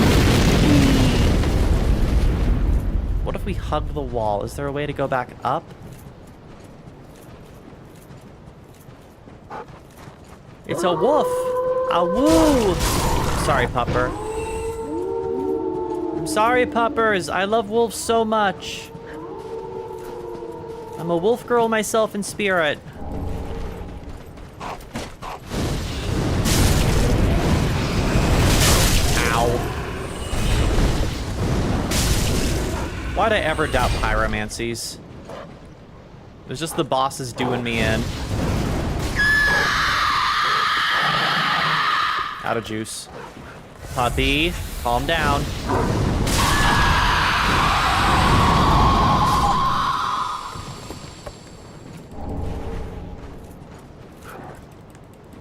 [SPEAKER 1] What if we hug the wall? Is there a way to go back up? It's a wolf! A woo! Sorry, pupper. I'm sorry, puppers. I love wolves so much. I'm a wolf girl myself in spirit. Why'd I ever doubt pyromancies? It was just the bosses doing me in. Out of juice. Puppy, calm down.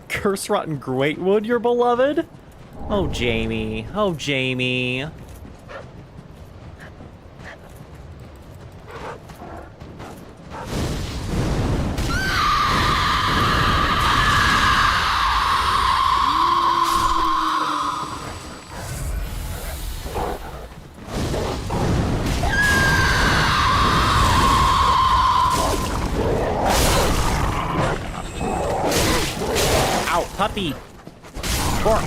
[SPEAKER 1] Curse rotten greatwood, your beloved? Oh, Jamie. Oh, Jamie. Puppy. Pork.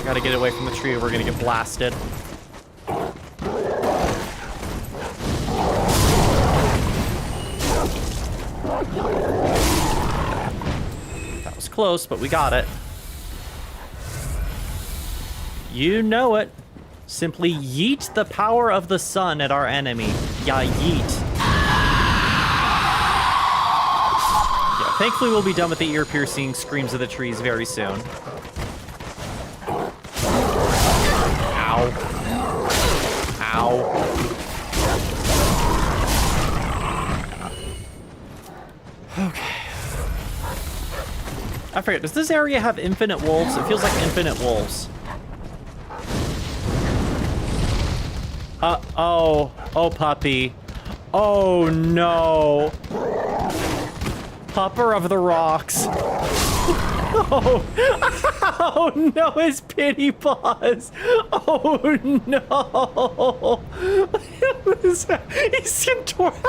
[SPEAKER 1] Gotta get away from the tree or we're gonna get blasted. That was close, but we got it. You know it. Simply yeet the power of the sun at our enemy. Ya yeet. Thankfully, we'll be done with the ear-piercing screams of the trees very soon. Ow. Ow. Okay. I forget, does this area have infinite wolves? It feels like infinite wolves. Oh. Oh, puppy. Oh, no. Pupper of the rocks. Oh, oh no, his pity paws. Oh no. He's contorted.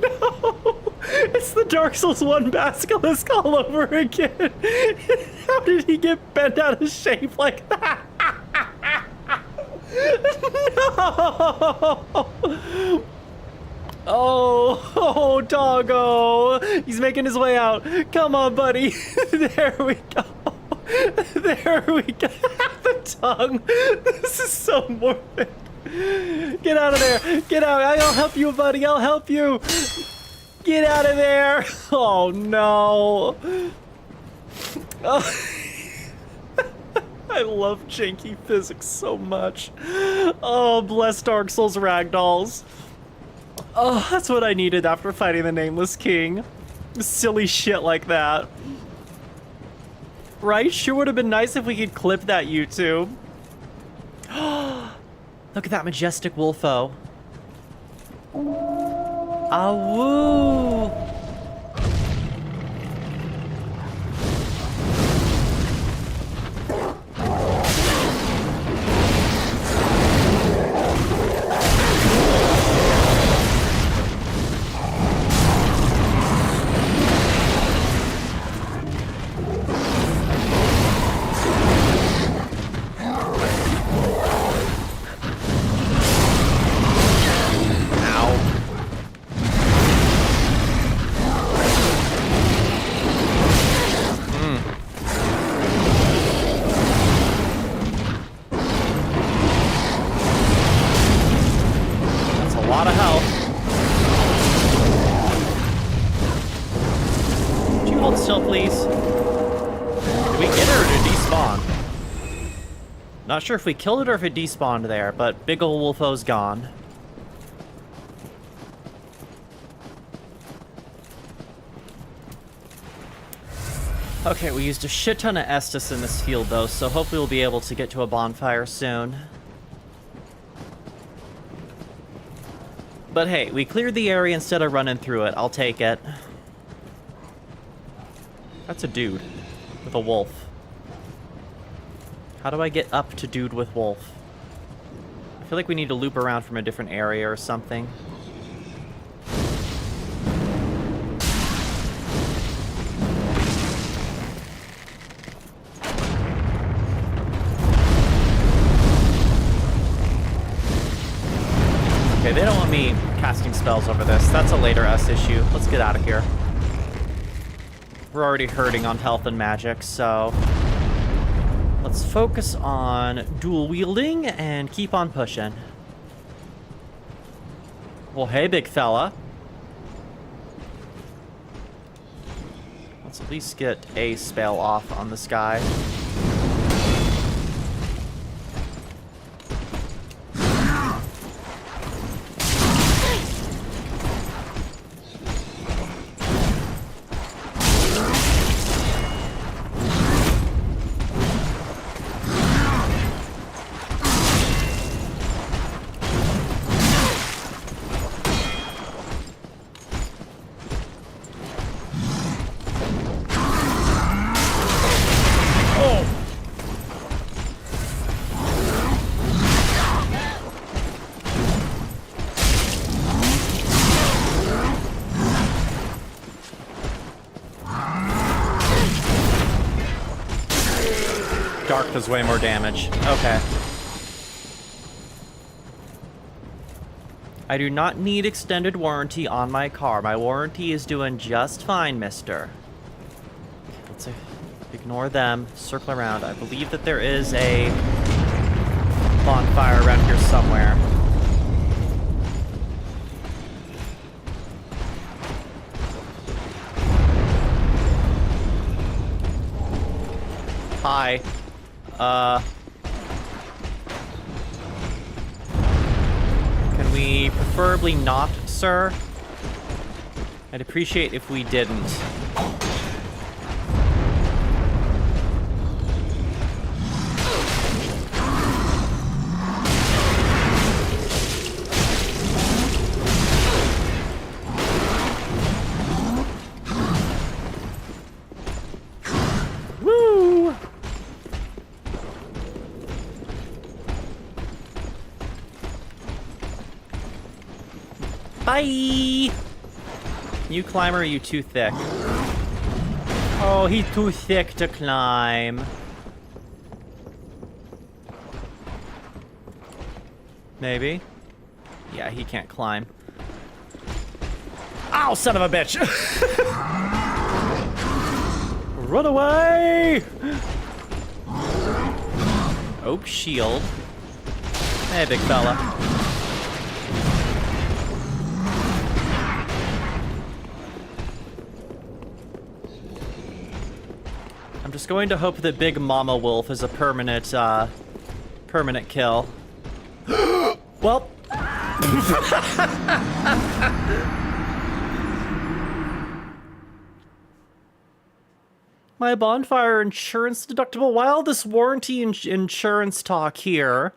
[SPEAKER 1] No. It's the Dark Souls 1 Basilisk all over again. How did he get bent out of shape like that? No. Oh, doggo. He's making his way out. Come on, buddy. There we go. There we go. The tongue. This is so morbid. Get out of there. Get out. I'll help you, buddy. I'll help you. Get out of there. Oh, no. Oh. I love janky physics so much. Oh, bless Dark Souls ragdolls. Oh, that's what I needed after fighting the Nameless King. Silly shit like that. Right? Sure would have been nice if we could clip that, YouTube. Look at that majestic wolfo. Ah, woo! Not sure if we killed it or if it despawned there, but big ol' wolfo's gone. Okay, we used a shit ton of Estus in this field though, so hopefully we'll be able to get to a bonfire soon. But hey, we cleared the area instead of running through it. I'll take it. That's a dude with a wolf. How do I get up to dude with wolf? I feel like we need to loop around from a different area or something. Okay, they don't want me casting spells over this. That's a later us issue. Let's get out of here. We're already hurting on health and magic, so... let's focus on dual wielding and keep on pushing. Well, hey, big fella. Let's at least get a spell off on this guy. Dark does way more damage. Okay. I do not need extended warranty on my car. My warranty is doing just fine, mister. Let's ignore them. Circle around. I believe that there is a bonfire around here somewhere. Hi. Can we preferably not, sir? I'd appreciate if we didn't. Woo! Bye! You climb or are you too thick? Oh, he's too thick to climb. Maybe? Yeah, he can't climb. Ow, son of a bitch! Run away! Oh, shield. Hey, big fella. I'm just going to hope that Big Mama Wolf is a permanent kill. Well. My bonfire insurance deductible. Why all this warranty insurance talk here?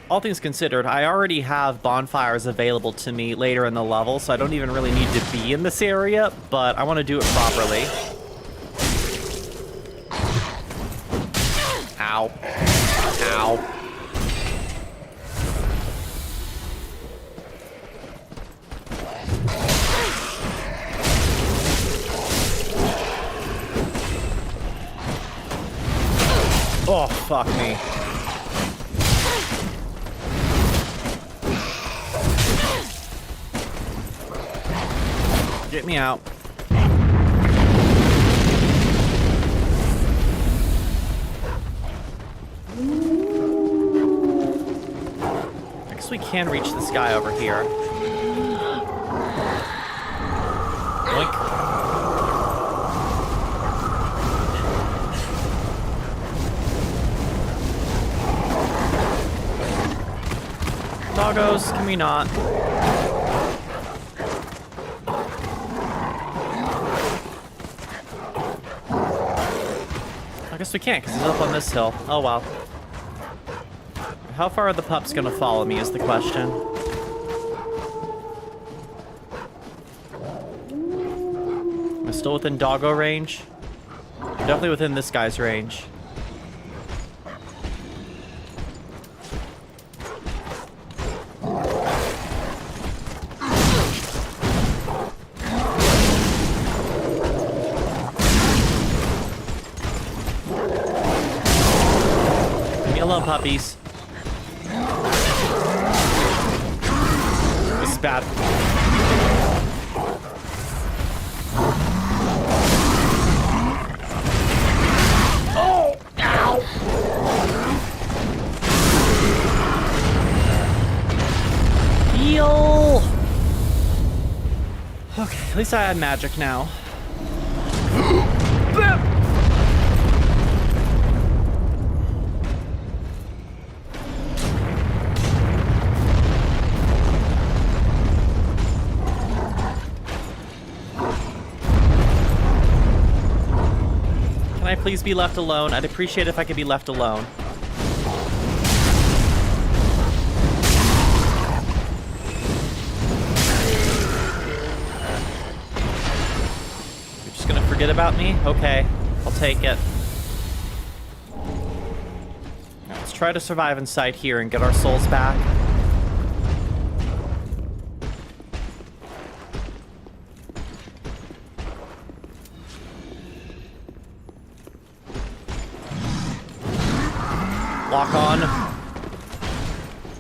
[SPEAKER 1] All things considered, I already have bonfires available to me later in the level, so I don't even really need to be in this area, but I want to do it properly. Ow. Ow. Oh, fuck me. Get me out. I guess we can reach this guy over here. Boink. Doggos, can we not? I guess we can't, because he's up on this hill. Oh, wow. How far are the pups gonna follow me is the question. Am I still within doggo range? I'm definitely within this guy's range. Puppies. This is bad. Oh! Ow! Heal! Okay, at least I had magic now. Can I please be left alone? I'd appreciate if I could be left alone. You're just gonna forget about me? Okay, I'll take it. Now, let's try to survive inside here and get our souls back. Lock on.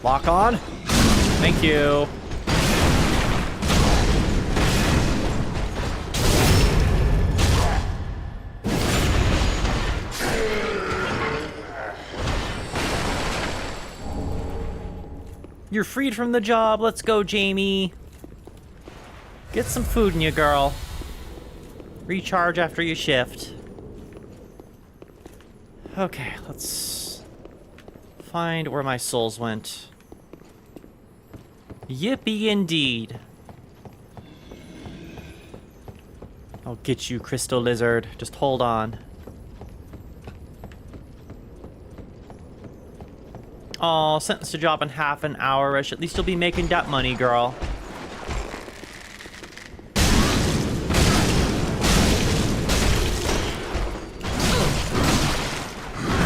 [SPEAKER 1] Lock on. Thank you. You're freed from the job. Let's go, Jamie. Get some food in you, girl. Recharge after your shift. Okay, let's find where my souls went. Yippee indeed. I'll get you, Crystal Lizard. Just hold on. Aw, sentenced to job in half an hour-ish. At least you'll be making that money, girl.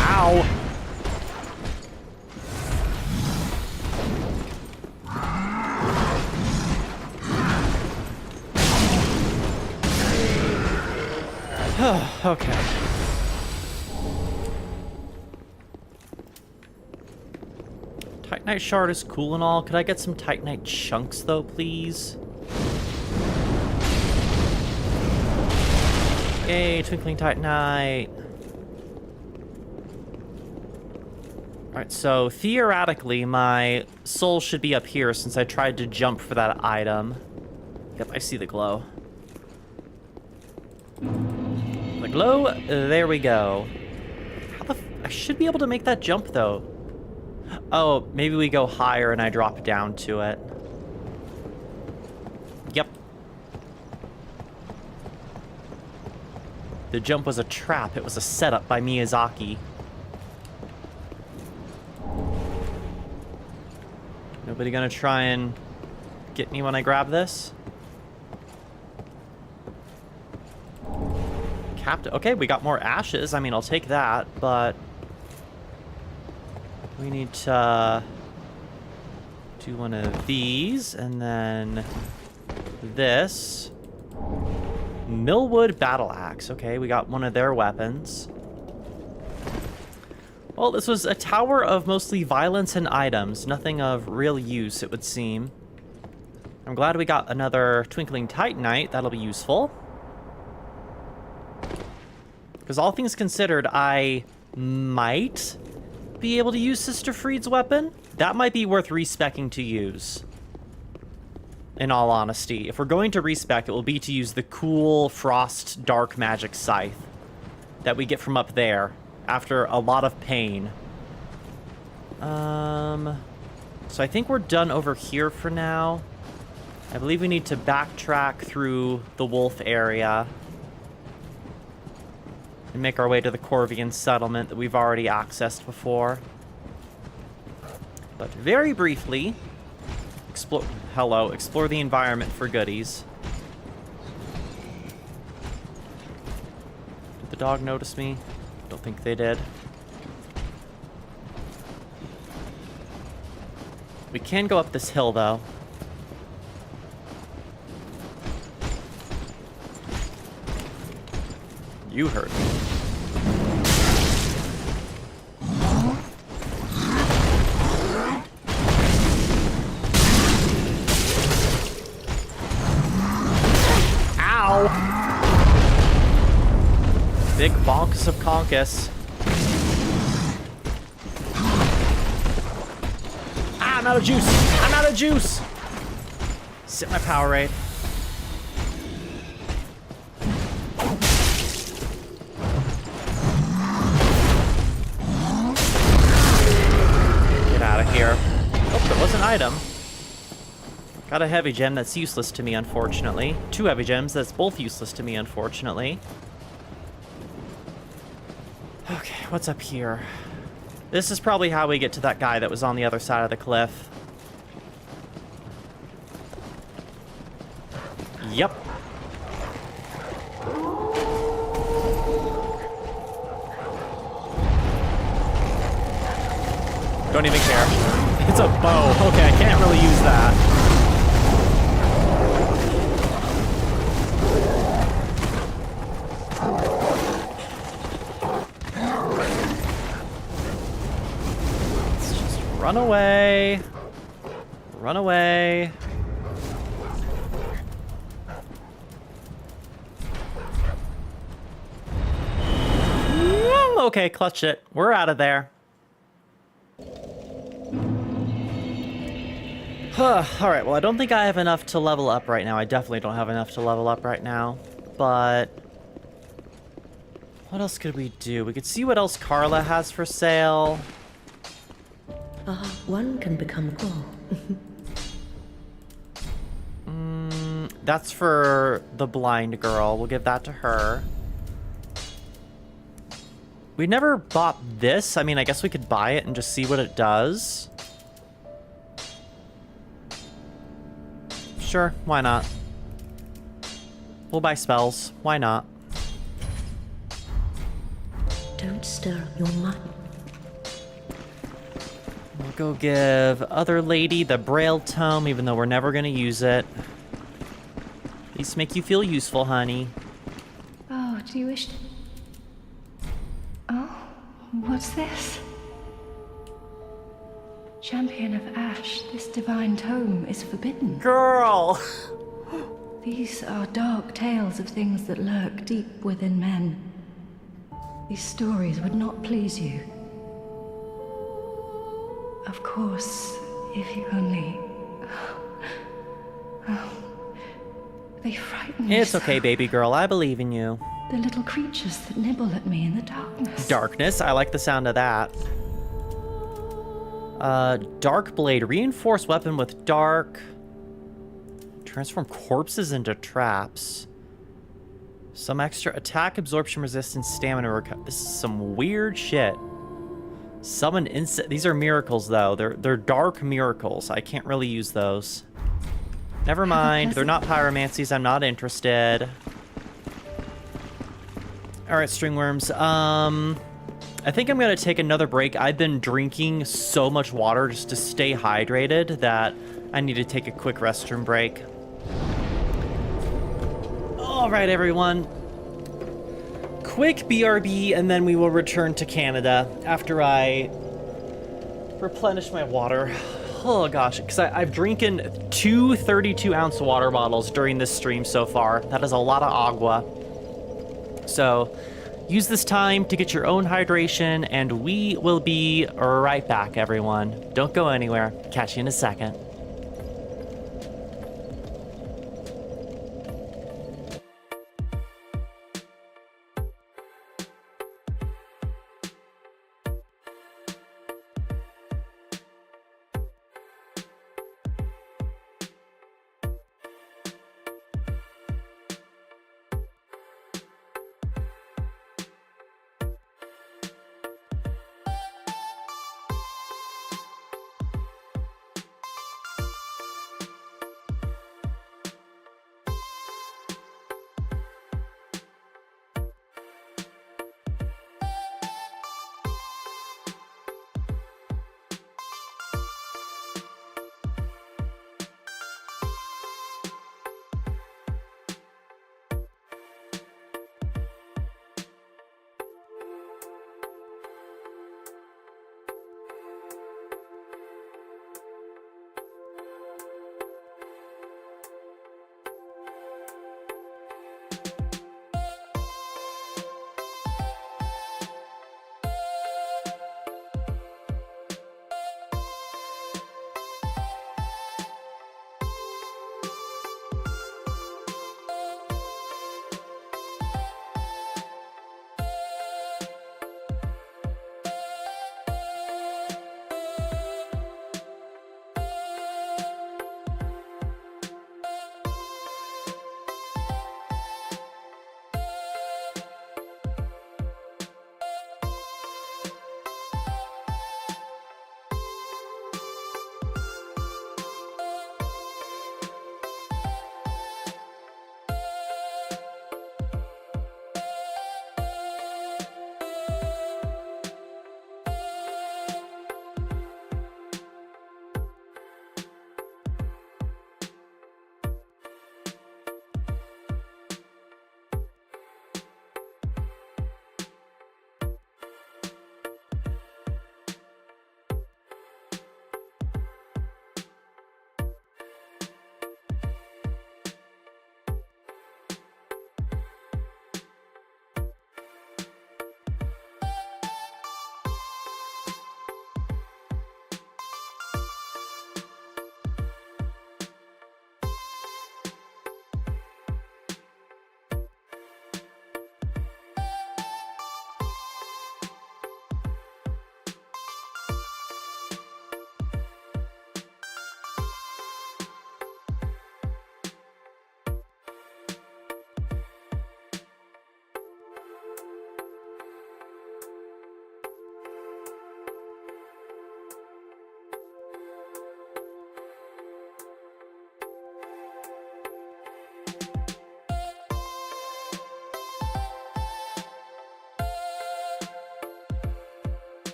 [SPEAKER 1] Ow! Okay. Titanite shard is cool and all. Could I get some Titanite chunks, though, please? Yay, twinkling Titanite. Alright, so theoretically, my soul should be up here since I tried to jump for that item. Yep, I see the glow. The glow, there we go. I should be able to make that jump, though. Oh, maybe we go higher and I drop down to it. Yep. The jump was a trap. It was a setup by Miyazaki. Nobody gonna try and get me when I grab this? Captain. Okay, we got more ashes. I mean, I'll take that, but we need to do one of these, and then this. Millwood Battle Axe. Okay, we got one of their weapons. Well, this was a tower of mostly violence and items. Nothing of real use, it would seem. I'm glad we got another Twinkling Titanite. That'll be useful. Because all things considered, I might be able to use Sister Freed's weapon. That might be worth respecking to use. In all honesty. If we're going to respec, it will be to use the cool Frost Dark Magic Scythe that we get from up there after a lot of pain. So I think we're done over here for now. I believe we need to backtrack through the wolf area and make our way to the Corvian settlement that we've already accessed before. But very briefly, explore the environment for goodies. Did the dog notice me? Don't think they did. We can go up this hill, though. You heard me. Ow! Big bonkus of conkus. Ah, I'm out of juice! I'm out of juice! Sit my power raid. Here. Oh, there was an item. Got a heavy gem that's useless to me, unfortunately. 2 heavy gems that's both useless to me, unfortunately. Okay, what's up here? This is probably how we get to that guy that was on the other side of the cliff. Yep. Don't even care. It's a bow. Okay, I can't really use that. Let's just run away. Run away. Okay, clutch it. We're out of there. Alright, well, I don't think I have enough to level up right now. I definitely don't have enough to level up right now. But what else could we do? We could see what else Carla has for sale.
[SPEAKER 5] One can become cool.
[SPEAKER 1] That's for the blind girl. We'll give that to her. We never bought this. I mean, I guess we could buy it and just see what it does. Sure, why not? We'll buy spells. Why not?
[SPEAKER 5] Don't stir up your mind.
[SPEAKER 1] We'll go give other lady the Braille Tome, even though we're never going to use it. At least make you feel useful, honey.
[SPEAKER 6] Oh, do you wish to... Oh, what's this? Champion of Ash, this divine tome is forbidden.
[SPEAKER 1] Girl!
[SPEAKER 6] These are dark tales of things that lurk deep within men. These stories would not please you. Of course, if you only... Oh, they frighten me.
[SPEAKER 1] It's okay, baby girl. I believe in you.
[SPEAKER 6] The little creatures that nibble at me in the darkness.
[SPEAKER 1] Darkness. I like the sound of that. Dark blade. Reinforced weapon with dark. Transform corpses into traps. Some extra attack, absorption, resistance, stamina. This is some weird shit. Summon insect. These are miracles, though. They're dark miracles. I can't really use those. Never mind. They're not pyromancies. I'm not interested. All right, stringworms. I think I'm gonna take another break. I've been drinking so much water just to stay hydrated that I need to take a quick restroom break. All right, everyone. Quick BRB, and then we will return to Canada after I replenish my water. Oh gosh, because I've drinking 2 32-ounce water bottles during this stream so far. That is a lot of agua. So use this time to get your own hydration, and we will be right back, everyone. Don't go anywhere. Catch you in a second.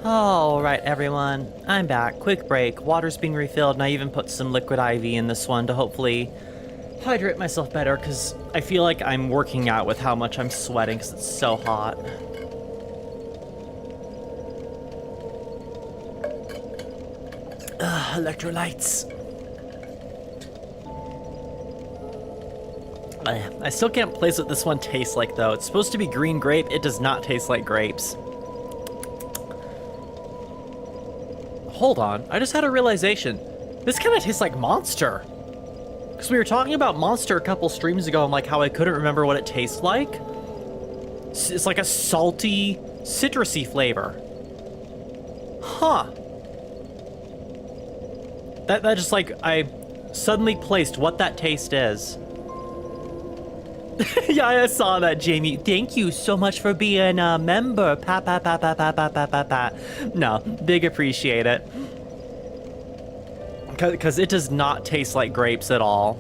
[SPEAKER 1] All right, everyone, I'm back. Quick break. Water's being refilled, and I even put some liquid IV in this one to hopefully hydrate myself better, because I feel like I'm working out with how much I'm sweating because it's so hot. Electrolytes. I still can't place what this one tastes like, though. It's supposed to be green grape. It does not taste like grapes. Hold on. I just had a realization. This kind of tastes like Monster. Because we were talking about Monster a couple streams ago and like how I couldn't remember what it tastes like. It's like a salty, citrusy flavor. Huh. That just like, I suddenly placed what that taste is. Yeah, I saw that, Jamie. Thank you so much for being a member. Pa pa pa pa pa pa pa pa pa. No, big appreciate it. Because it does not taste like grapes at all.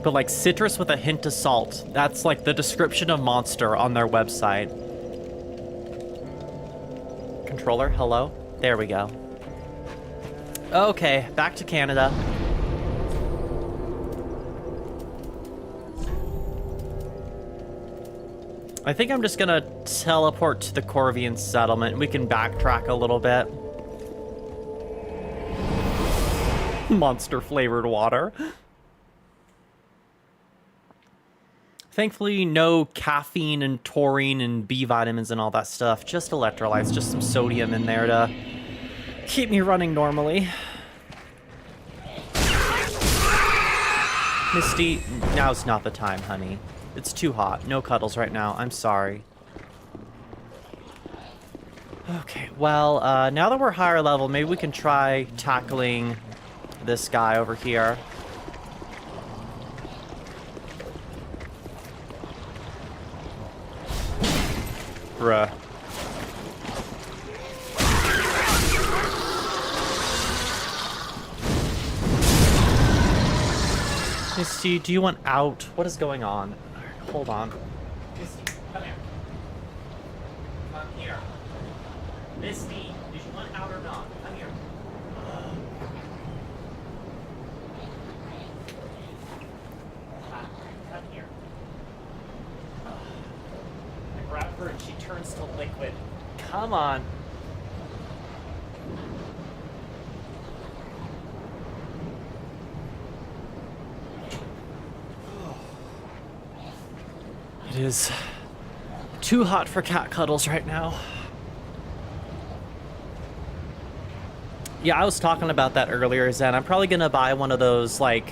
[SPEAKER 1] But like citrus with a hint of salt. That's like the description of Monster on their website. Controller, hello? There we go. Okay, back to Canada. I think I'm just gonna teleport to the Corvian settlement. We can backtrack a little bit. Monster-flavored water. Thankfully, no caffeine and taurine and B vitamins and all that stuff. Just electrolytes, just some sodium in there to keep me running normally. Misty, now's not the time, honey. It's too hot. No cuddles right now. I'm sorry. Okay, well, now that we're higher level, maybe we can try tackling this guy over here. Bruh. Misty, do you want out? What is going on? Hold on. Misty, come here. Come here. Misty, did you want out or not? Come here. Come here. I grab her and she turns to liquid. Come on. It is too hot for cat cuddles right now. Yeah, I was talking about that earlier, Zen. I'm probably gonna buy one of those, like,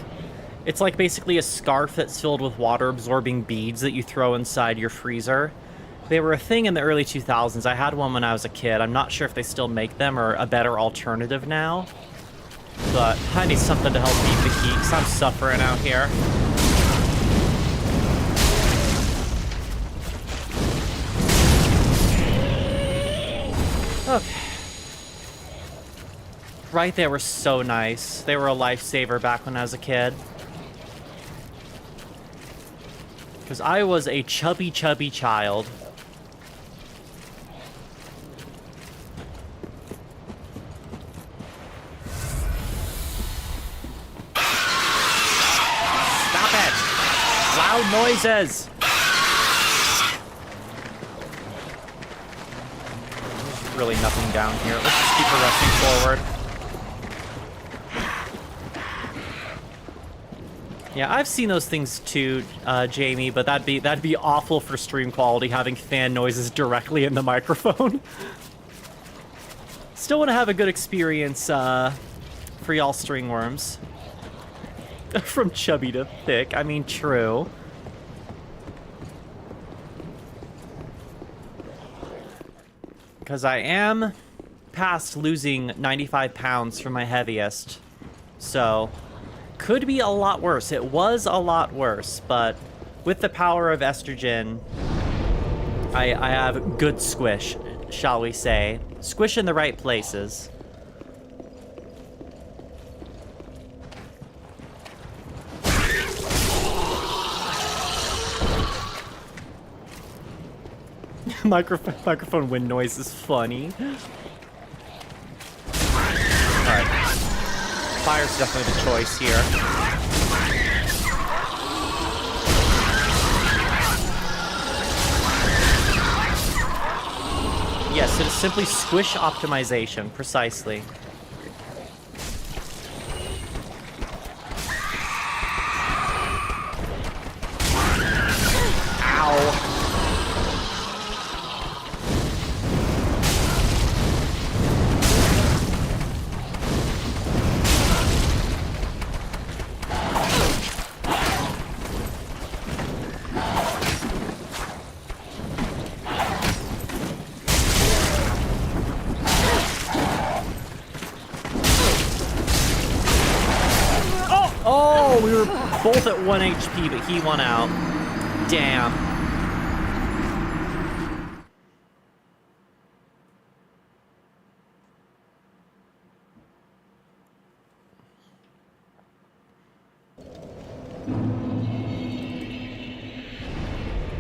[SPEAKER 1] it's like basically a scarf that's filled with water-absorbing beads that you throw inside your freezer. They were a thing in the early 2000s. I had one when I was a kid. I'm not sure if they still make them or a better alternative now. But I need something to help beat the heat, because I'm suffering out here. Okay. Right, they were so nice. They were a lifesaver back when I was a kid. Because I was a chubby, chubby child. Stop it! Loud noises! There's really nothing down here. Let's just keep progressing forward. Yeah, I've seen those things too, Jamie, but that'd be awful for stream quality, having fan noises directly in the microphone. Still want to have a good experience for y'all stringworms. From chubby to thick, I mean, true. Because I am past losing 95 pounds from my heaviest, so could be a lot worse. It was a lot worse, but with the power of estrogen, I have good squish, shall we say. Squish in the right places. Microphone wind noise is funny. fire's definitely the choice here. Yes, it is simply squish optimization, precisely. Ow. Oh, we were both at 1 HP, but he won out. Damn.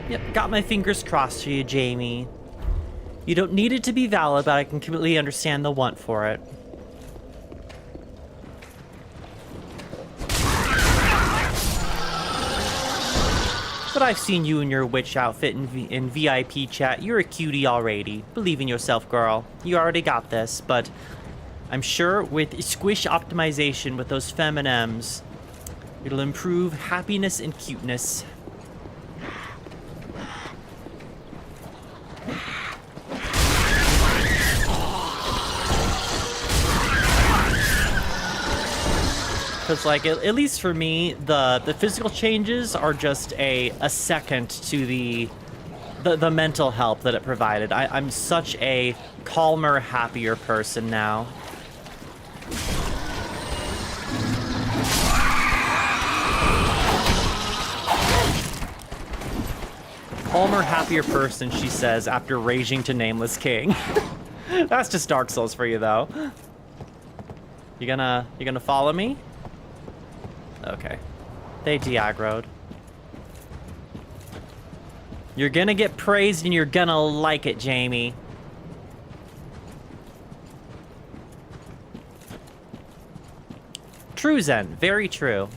[SPEAKER 1] Yep, got my fingers crossed for you, Jamie. You don't need it to be valid, but I can completely understand the want for it. But I've seen you in your witch outfit in VIP chat. You're a cutie already. Believe in yourself, girl. You already got this, but I'm sure with squish optimization with those feminems, it'll improve happiness and cuteness. Because, like, at least for me, the physical changes are just a second to the mental help that it provided. I'm such a calmer, happier person now. Calmer, happier person, she says, after raging to Nameless King. That's just Dark Souls for you, though. You gonna follow me? Okay. They de-aggroed. You're gonna get praised and you're gonna like it, Jamie. True, Zen. Very true.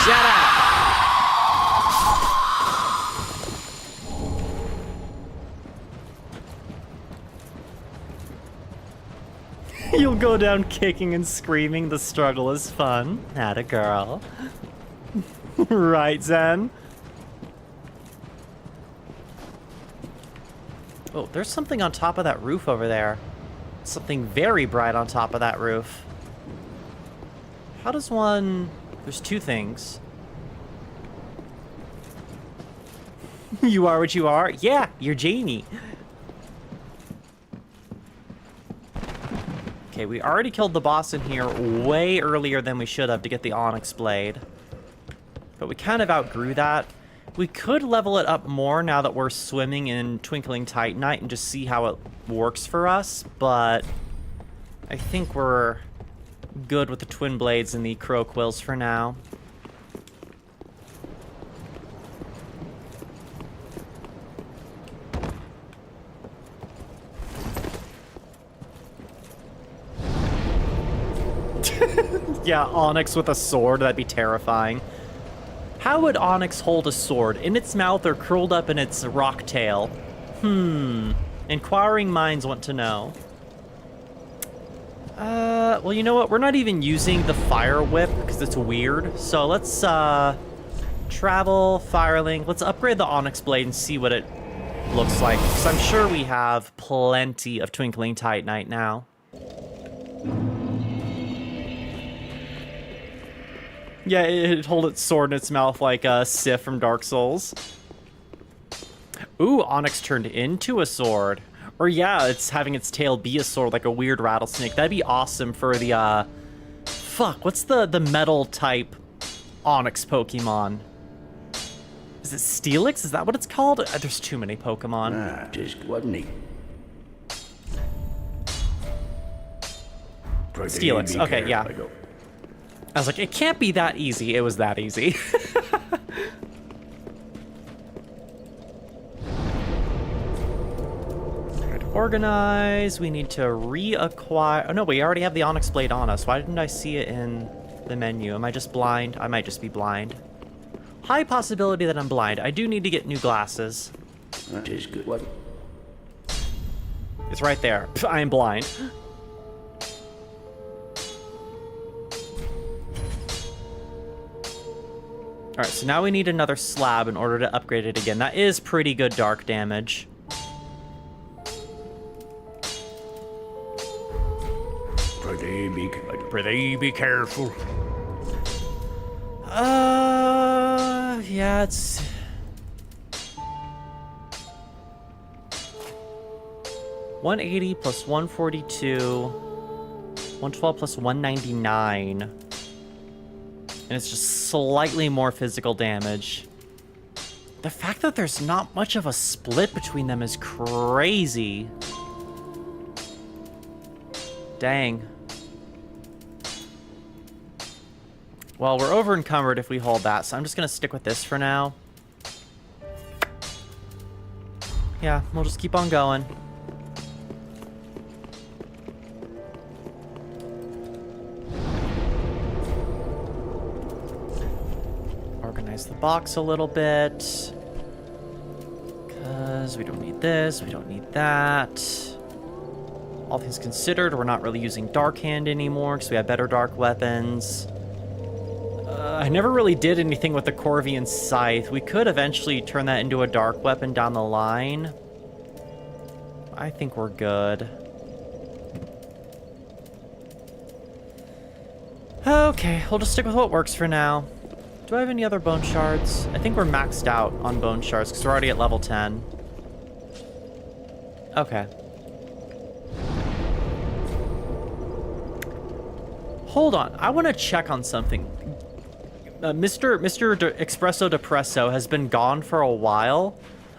[SPEAKER 1] Shut up! You'll go down kicking and screaming. The struggle is fun. Atta girl. Right, Zen? Oh, there's something on top of that roof over there. Something very bright on top of that roof. How does one... There's two things. You are what you are? Yeah, you're Jamie. Okay, we already killed the boss in here way earlier than we should have to get the Onyx Blade. But we kind of outgrew that. We could level it up more now that we're swimming in Twinkling Titanite and just see how it works for us, but I think we're good with the Twin Blades and the Crow Quills for now. Yeah, Onyx with a sword, that'd be terrifying. How would Onyx hold a sword? In its mouth or curled up in its rock tail? Inquiring minds want to know. Well, you know what? We're not even using the Fire Whip because it's weird. So let's, travel, Firelink. Let's upgrade the Onyx Blade and see what it looks like. Because I'm sure we have plenty of Twinkling Titanite now. Yeah, it'd hold its sword in its mouth like Sif from Dark Souls. Ooh, Onyx turned into a sword. Or yeah, it's having its tail be a sword like a weird rattlesnake. That'd be awesome for the, Fuck, what's the metal type Onyx Pokemon? Is it Steelix? Is that what it's called? There's too many Pokemon.
[SPEAKER 3] Just wasn't he?
[SPEAKER 1] Steelix, okay, yeah. I was like, it can't be that easy. It was that easy. Organize. We need to reacquire. Oh no, we already have the Onyx Blade on us. Why didn't I see it in the menu? Am I just blind? I might just be blind. High possibility that I'm blind. I do need to get new glasses.
[SPEAKER 3] That is good. What?
[SPEAKER 1] It's right there. I am blind. Alright, so now we need another slab in order to upgrade it again. That is pretty good dark damage.
[SPEAKER 3] Prithee be careful.
[SPEAKER 1] Yeah, it's... $180 plus $142, $112 plus $199, and it's just slightly more physical damage. The fact that there's not much of a split between them is crazy. Dang. Well, we're over encumbered if we hold that, so I'm just gonna stick with this for now. Yeah, we'll just keep on going. Organize the box a little bit. Because we don't need this, we don't need that. All things considered, we're not really using Dark Hand anymore because we have better dark weapons. I never really did anything with the Corvian Scythe. We could eventually turn that into a dark weapon down the line. I think we're good. Okay, we'll just stick with what works for now. Do I have any other bone shards? I think we're maxed out on bone shards because we're already at level 10. Okay. Hold on, I want to check on something. Mr. Espresso Depresso has been gone for a while.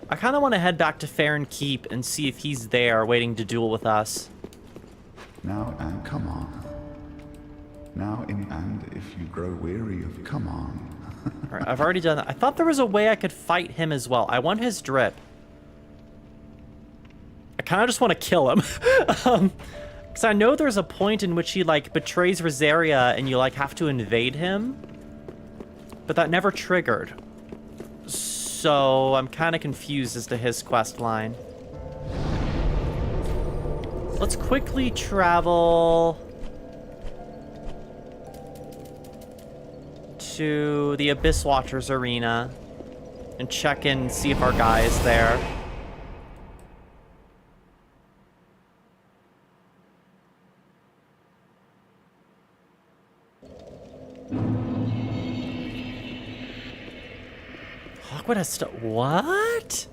[SPEAKER 1] I kind of want to head back to Farron Keep and see if he's there waiting to duel with us.
[SPEAKER 4] Now and come on. Now and if you grow weary of come on.
[SPEAKER 1] All right, I've already done that. I thought there was a way I could fight him as well. I want his drip. I kind of just want to kill him. Because I know there's a point in which he, like, betrays Rosaria and you, like, have to invade him. But that never triggered. So I'm kind of confused as to his quest line. Let's quickly travel to the Abyss Watchers Arena and check in and see if our guy is there. Hawkwood has what?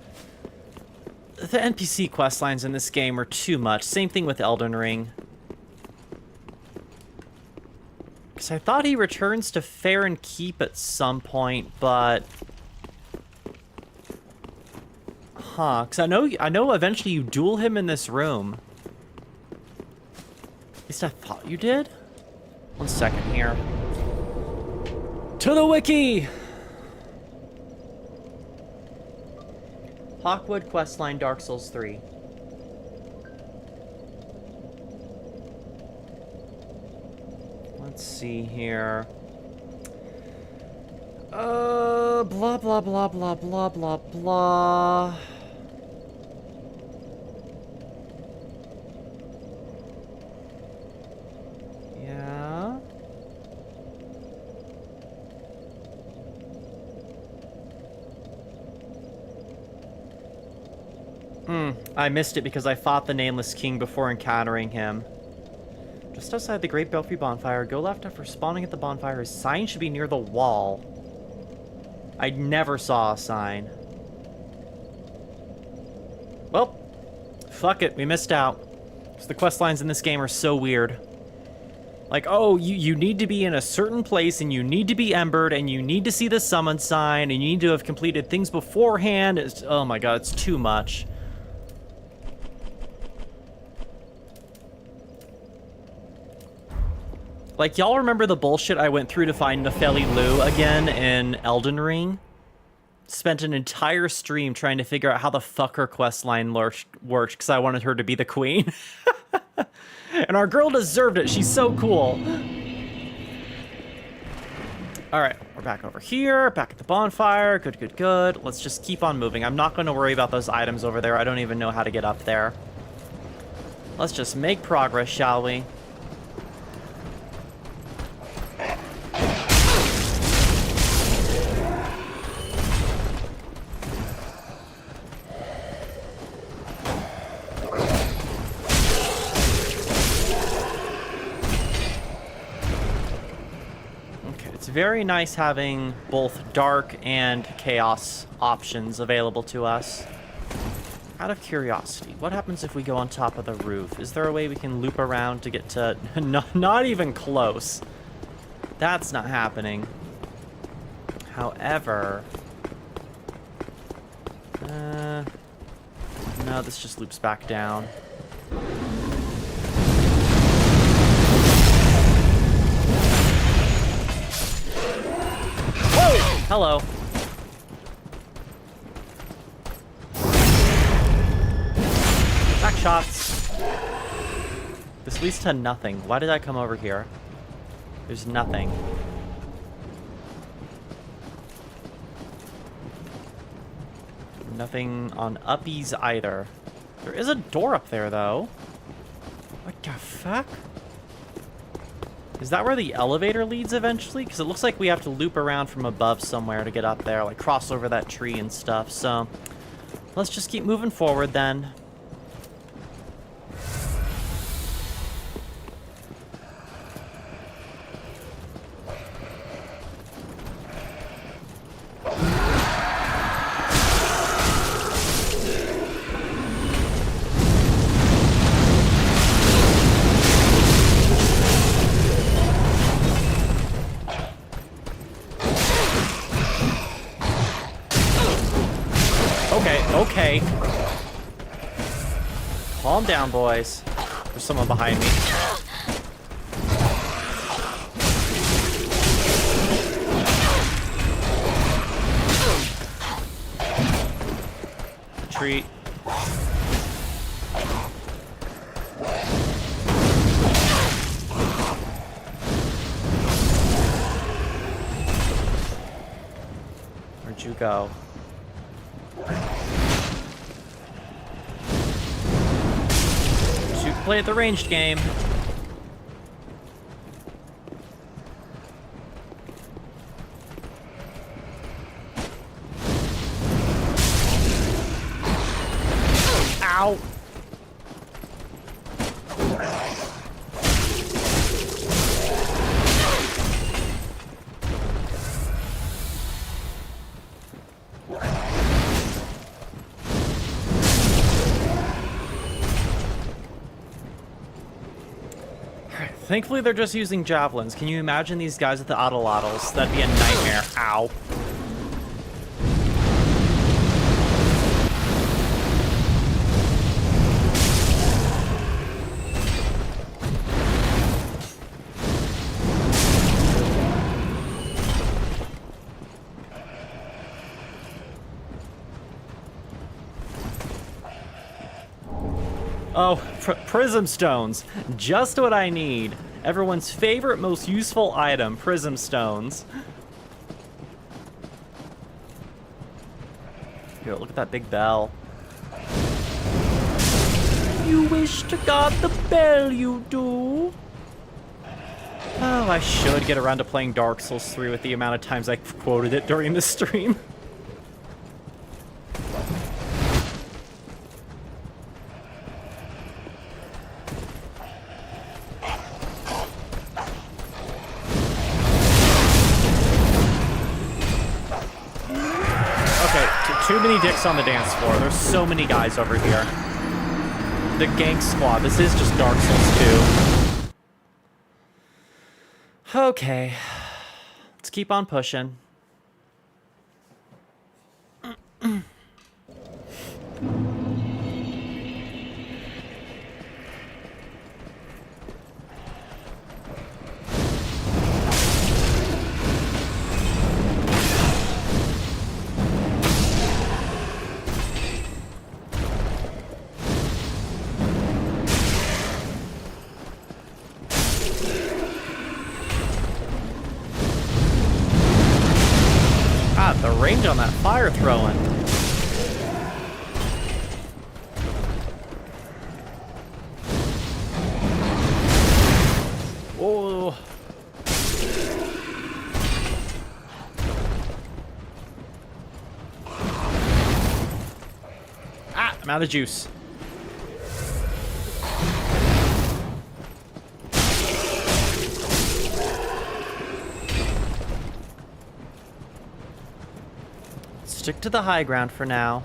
[SPEAKER 1] The NPC quest lines in this game are too much. Same thing with Elden Ring. Because I thought he returns to Farron Keep at some point, but... Huh, because I know eventually you duel him in this room. At least I thought you did? 1 second here. To the wiki! Hawkwood questline Dark Souls 3. Let's see here. Blah, blah, blah, blah, blah, blah, blah. Yeah. I missed it because I fought the Nameless King before encountering him. Just outside the Great Belfry bonfire, go left after spawning at the bonfire. His sign should be near the wall. I never saw a sign. Well, fuck it, we missed out. Because the quest lines in this game are so weird. Like, oh, you need to be in a certain place, and you need to be embered, and you need to see the summon sign, and you need to have completed things beforehand. Oh my god, it's too much. Like, y'all remember the bullshit I went through to find Nefeli Lu again in Elden Ring? spent an entire stream trying to figure out how the fuck her quest line worked because I wanted her to be the queen. And our girl deserved it. She's so cool. All right, we're back over here, back at the bonfire. Good, good, good. Let's just keep on moving. I'm not going to worry about those items over there. I don't even know how to get up there. Let's just make progress, shall we? Very nice having both dark and chaos options available to us. Out of curiosity, what happens if we go on top of the roof? Is there a way we can loop around to get to... not even close. That's not happening. However... no, this just loops back down. Hello. Back shots. This leads to nothing. Why did I come over here? There's nothing. Nothing on uppies either. There is a door up there, though. What the fuck? Is that where the elevator leads eventually? Because it looks like we have to loop around from above somewhere to get up there, like cross over that tree and stuff. So let's just keep moving forward then. Okay. Calm down, boys. There's someone behind me. Retreat. Where'd you go? Play the ranged game. Ow. Thankfully, they're just using javelins. Can you imagine these guys with the autolottles? That'd be a nightmare. Ow. Oh, prism stones. Just what I need. Everyone's favorite, most useful item, prism stones. Yo, look at that big bell. You wish to guard the bell, you do. Oh, I should get around to playing Dark Souls 3 with the amount of times I quoted it during the stream. Too many dicks on the dance floor. There's so many guys over here. The gank squad. This is just Dark Souls 2. Okay. Let's keep on pushing. range on that fire throwing. Oh. Ah, I'm out of juice. Stick to the high ground for now.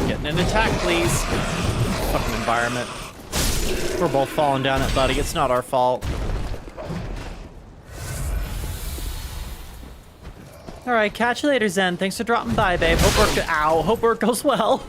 [SPEAKER 1] Getting an attack, please. Fucking environment. We're both falling down it, buddy. It's not our fault. All right, catch you later, Zen. Thanks for dropping by, babe. Hope work goes well.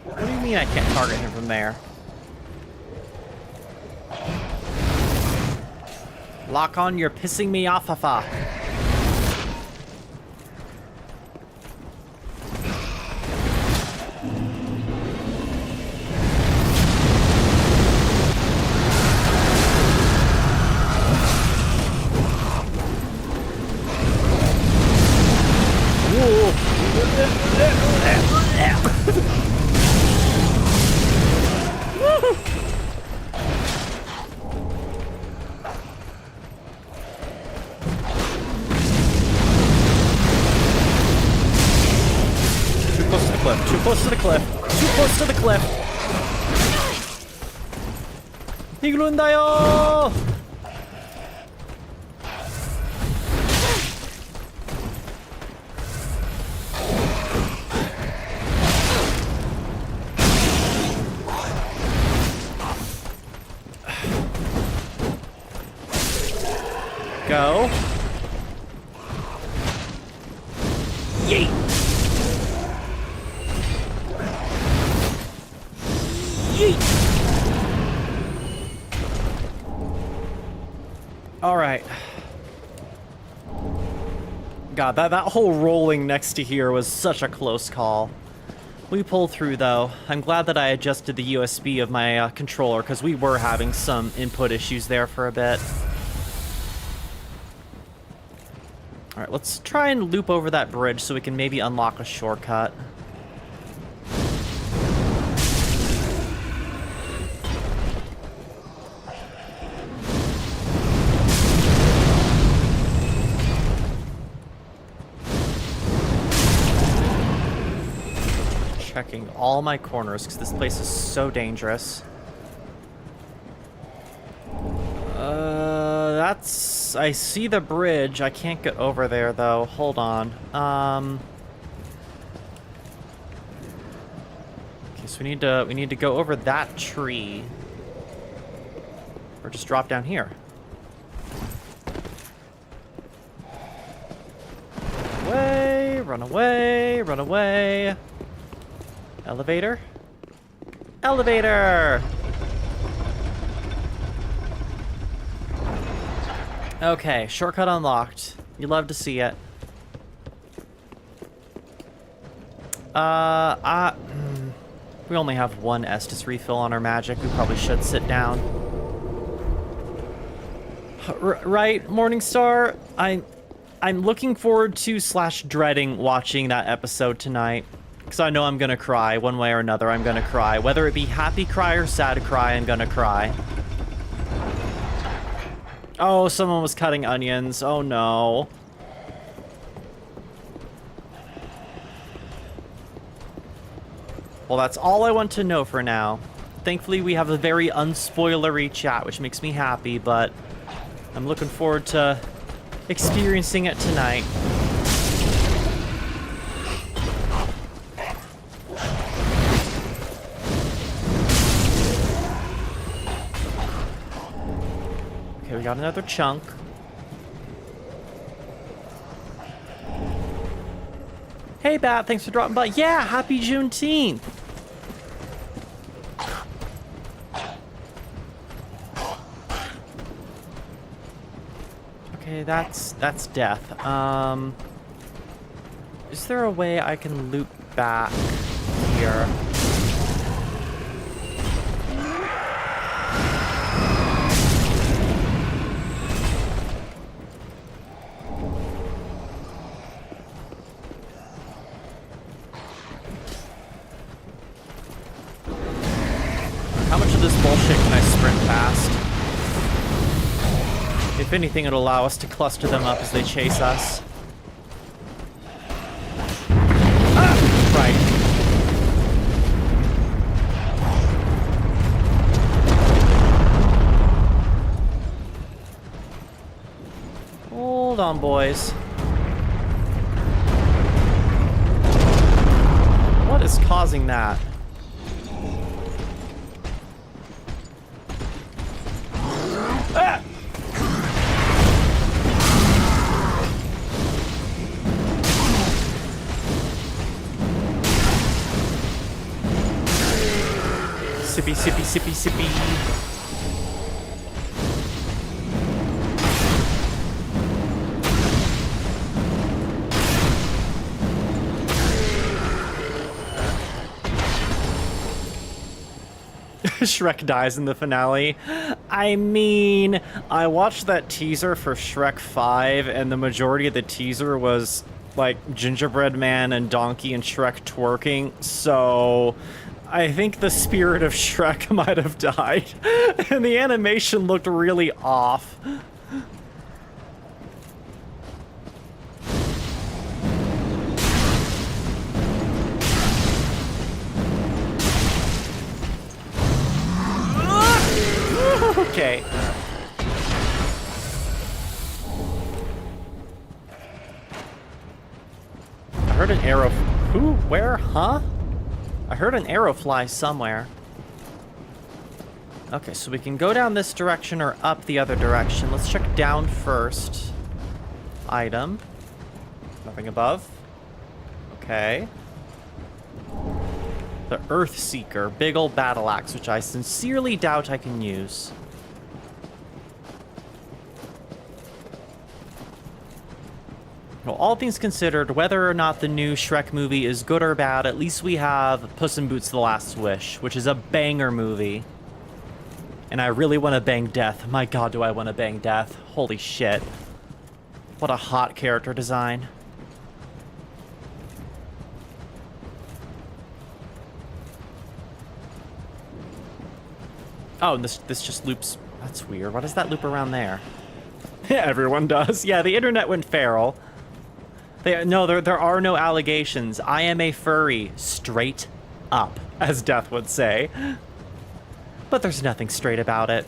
[SPEAKER 1] What do you mean I can't target him from there? Lock on, you're pissing me off, Afa. Too close to the cliff. Too close to the cliff. Iglundayo! Go. Yeet. Yeet. All right. God, that whole rolling next to here was such a close call. We pulled through, though. I'm glad that I adjusted the USB of my controller, because we were having some input issues there for a bit. All right, let's try and loop over that bridge so we can maybe unlock a shortcut. Checking all my corners because this place is so dangerous. I see the bridge. I can't get over there though. Hold on. Okay, so we need to go over that tree. Or just drop down here. Away, run away, run away. Elevator? Elevator! Okay, shortcut unlocked. You love to see it. We only have one Estus refill on our magic. We probably should sit down. Right, Morningstar? I'm looking forward to / dreading watching that episode tonight. Because I know I'm gonna cry. One way or another, I'm gonna cry. Whether it be happy cry or sad cry, I'm gonna cry. Oh, someone was cutting onions. Oh no. Well, that's all I want to know for now. Thankfully, we have a very unspoilery chat, which makes me happy, but I'm looking forward to experiencing it tonight. got another chunk. Hey, Bat, thanks for dropping by. Yeah, happy Juneteenth. Okay, that's death. Is there a way I can loop back here? How much of this bullshit can I sprint past? If anything, it'll allow us to cluster them up as they chase us. Ah! Right. Hold on, boys. What is causing that? Ah! Sippy, sippy, sippy, sippy. Shrek dies in the finale. I mean, I watched that teaser for Shrek 5, and the majority of the teaser was, like, Gingerbread Man and Donkey and Shrek twerking, so I think the spirit of Shrek might have died. And the animation looked really off. Okay. I heard an arrow. Who? Where? Huh? I heard an arrow fly somewhere. Okay, so we can go down this direction or up the other direction. Let's check down first. Item. Nothing above. Okay. The Earth Seeker. Big ol' battle axe, which I sincerely doubt I can use. Well, all things considered, whether or not the new Shrek movie is good or bad, at least we have Puss in Boots: The Last Wish, which is a banger movie. And I really want to bang Death. My god, do I want to bang Death. Holy shit. What a hot character design. Oh, and this just loops. That's weird. Why does that loop around there? Yeah, everyone does. Yeah, the internet went feral. No, there are no allegations. I am a furry. Straight up, as Death would say. But there's nothing straight about it.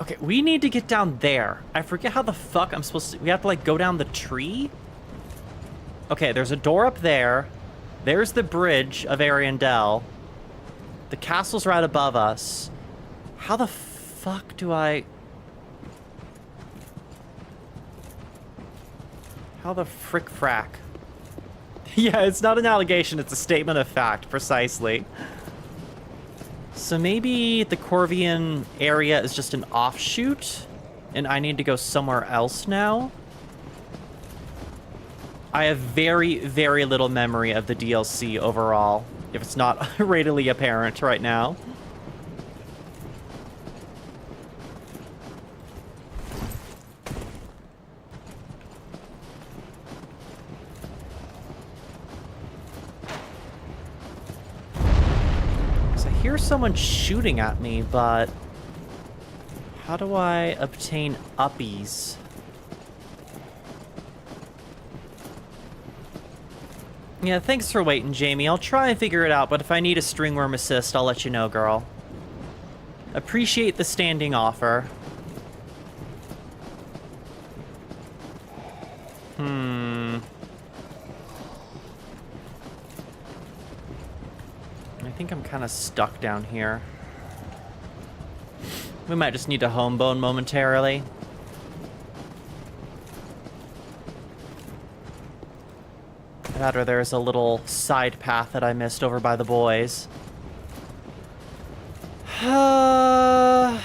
[SPEAKER 1] Okay, we need to get down there. I forget how the fuck I'm supposed to... We have to, like, go down the tree? Okay, there's a door up there. There's the bridge of Ariandel. The castle's right above us. How the fuck do I... How the frick frack? Yeah, it's not an allegation, it's a statement of fact, precisely. So maybe the Corvian area is just an offshoot, and I need to go somewhere else now? I have very, very little memory of the DLC overall, if it's not readily apparent right now. So I hear someone shooting at me, but how do I obtain uppies? Yeah, thanks for waiting, Jamie. I'll try and figure it out, but if I need a stringworm assist, I'll let you know, girl. Appreciate the standing offer. I think I'm kind of stuck down here. We might just need to home bone momentarily. That or there's a little side path that I missed over by the boys. Yeah,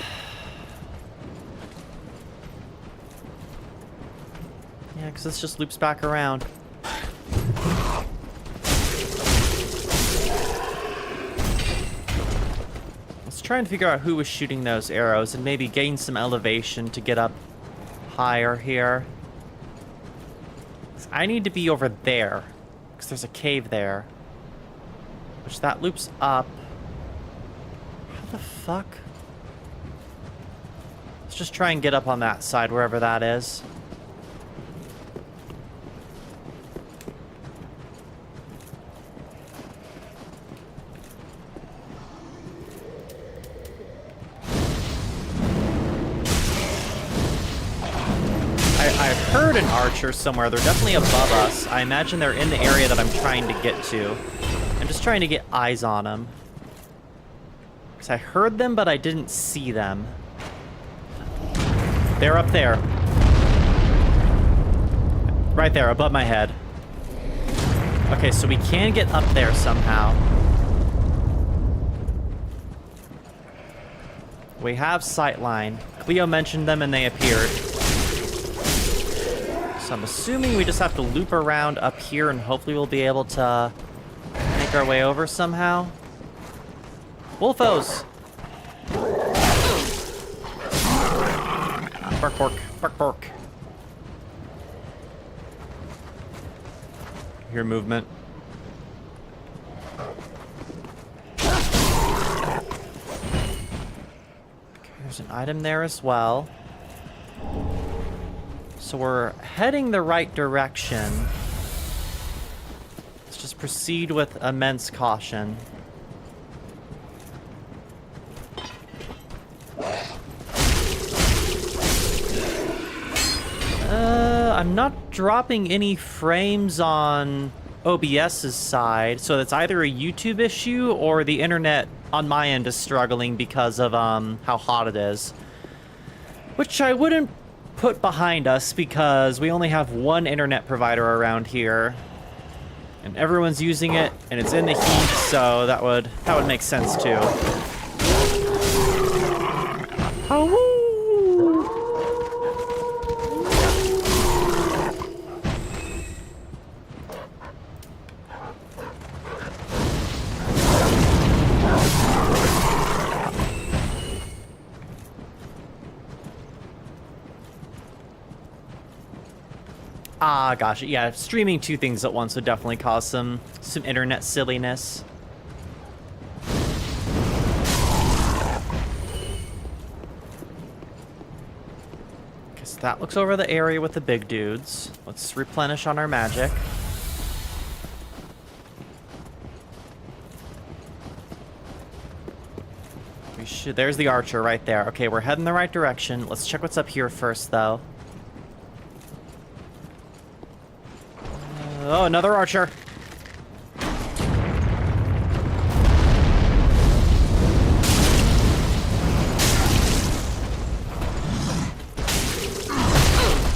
[SPEAKER 1] because this just loops back around. Let's try and figure out who was shooting those arrows and maybe gain some elevation to get up higher here. I need to be over there, because there's a cave there. Which that loops up. How the fuck? Let's just try and get up on that side, wherever that is. I heard an archer somewhere. They're definitely above us. I imagine they're in the area that I'm trying to get to. I'm just trying to get eyes on them. Because I heard them, but I didn't see them. They're up there. Right there, above my head. Okay, so we can get up there somehow. We have sightline. Cleo mentioned them and they appeared. So I'm assuming we just have to loop around up here and hopefully we'll be able to make our way over somehow. Wolfos! Bark, bark, bark, bark. Hear movement. Okay, there's an item there as well. So we're heading the right direction. Let's just proceed with immense caution. I'm not dropping any frames on OBS's side, so that's either a YouTube issue or the internet on my end is struggling because of how hot it is. Which I wouldn't put behind us because we only have one internet provider around here. And everyone's using it, and it's in the heat, so that would make sense too. Oh, ah, gosh, yeah, streaming two things at once would definitely cause some internet silliness. Okay, so that looks over the area with the big dudes. Let's replenish on our magic. We should, there's the archer right there. Okay, we're heading the right direction. Let's check what's up here first, though. Oh, another archer.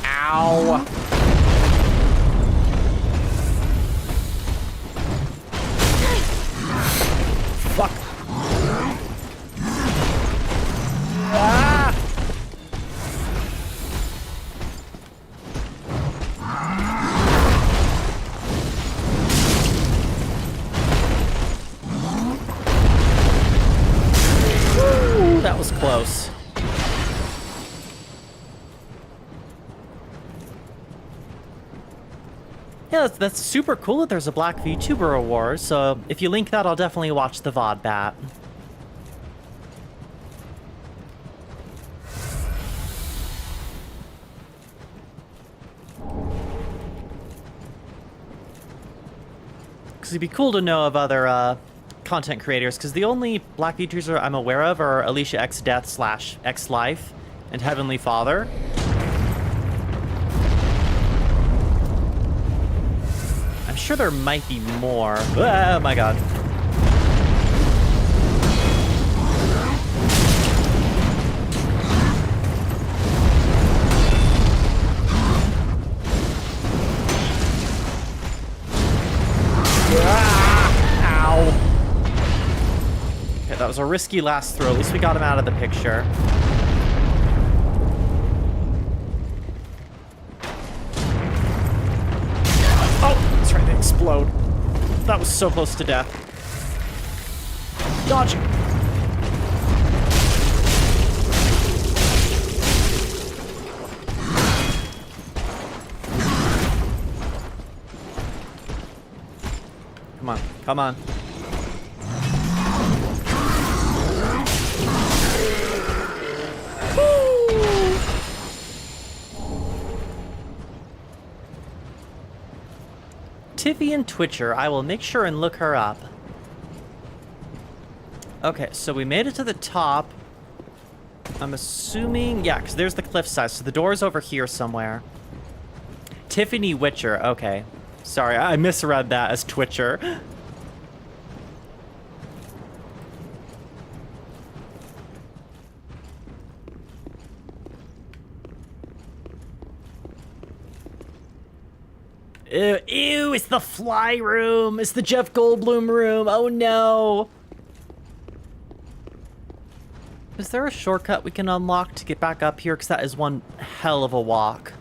[SPEAKER 1] Ow. Fuck. Ah. That was close. Yeah, that's super cool that there's a Black VTuber award, so if you link that, I'll definitely watch the VOD bat. Because it'd be cool to know of other content creators, because the only Black VTubers I'm aware of are Alicia X Death / X Life and Heavenly Father. I'm sure there might be more. Oh my god. That was a risky last throw. At least we got him out of the picture. Oh, that's right, they explode. That was so close to death. Dodge! Come on, come on. Tiffy and Twitcher, I will make sure and look her up. Okay, so we made it to the top. I'm assuming, yeah, because there's the cliffside, so the door's over here somewhere. Tiffany Witcher, okay. Sorry, I misread that as Twitcher. Ew, it's the fly room. It's the Jeff Goldblum room. Oh no. Is there a shortcut we can unlock to get back up here? Because that is one hell of a walk.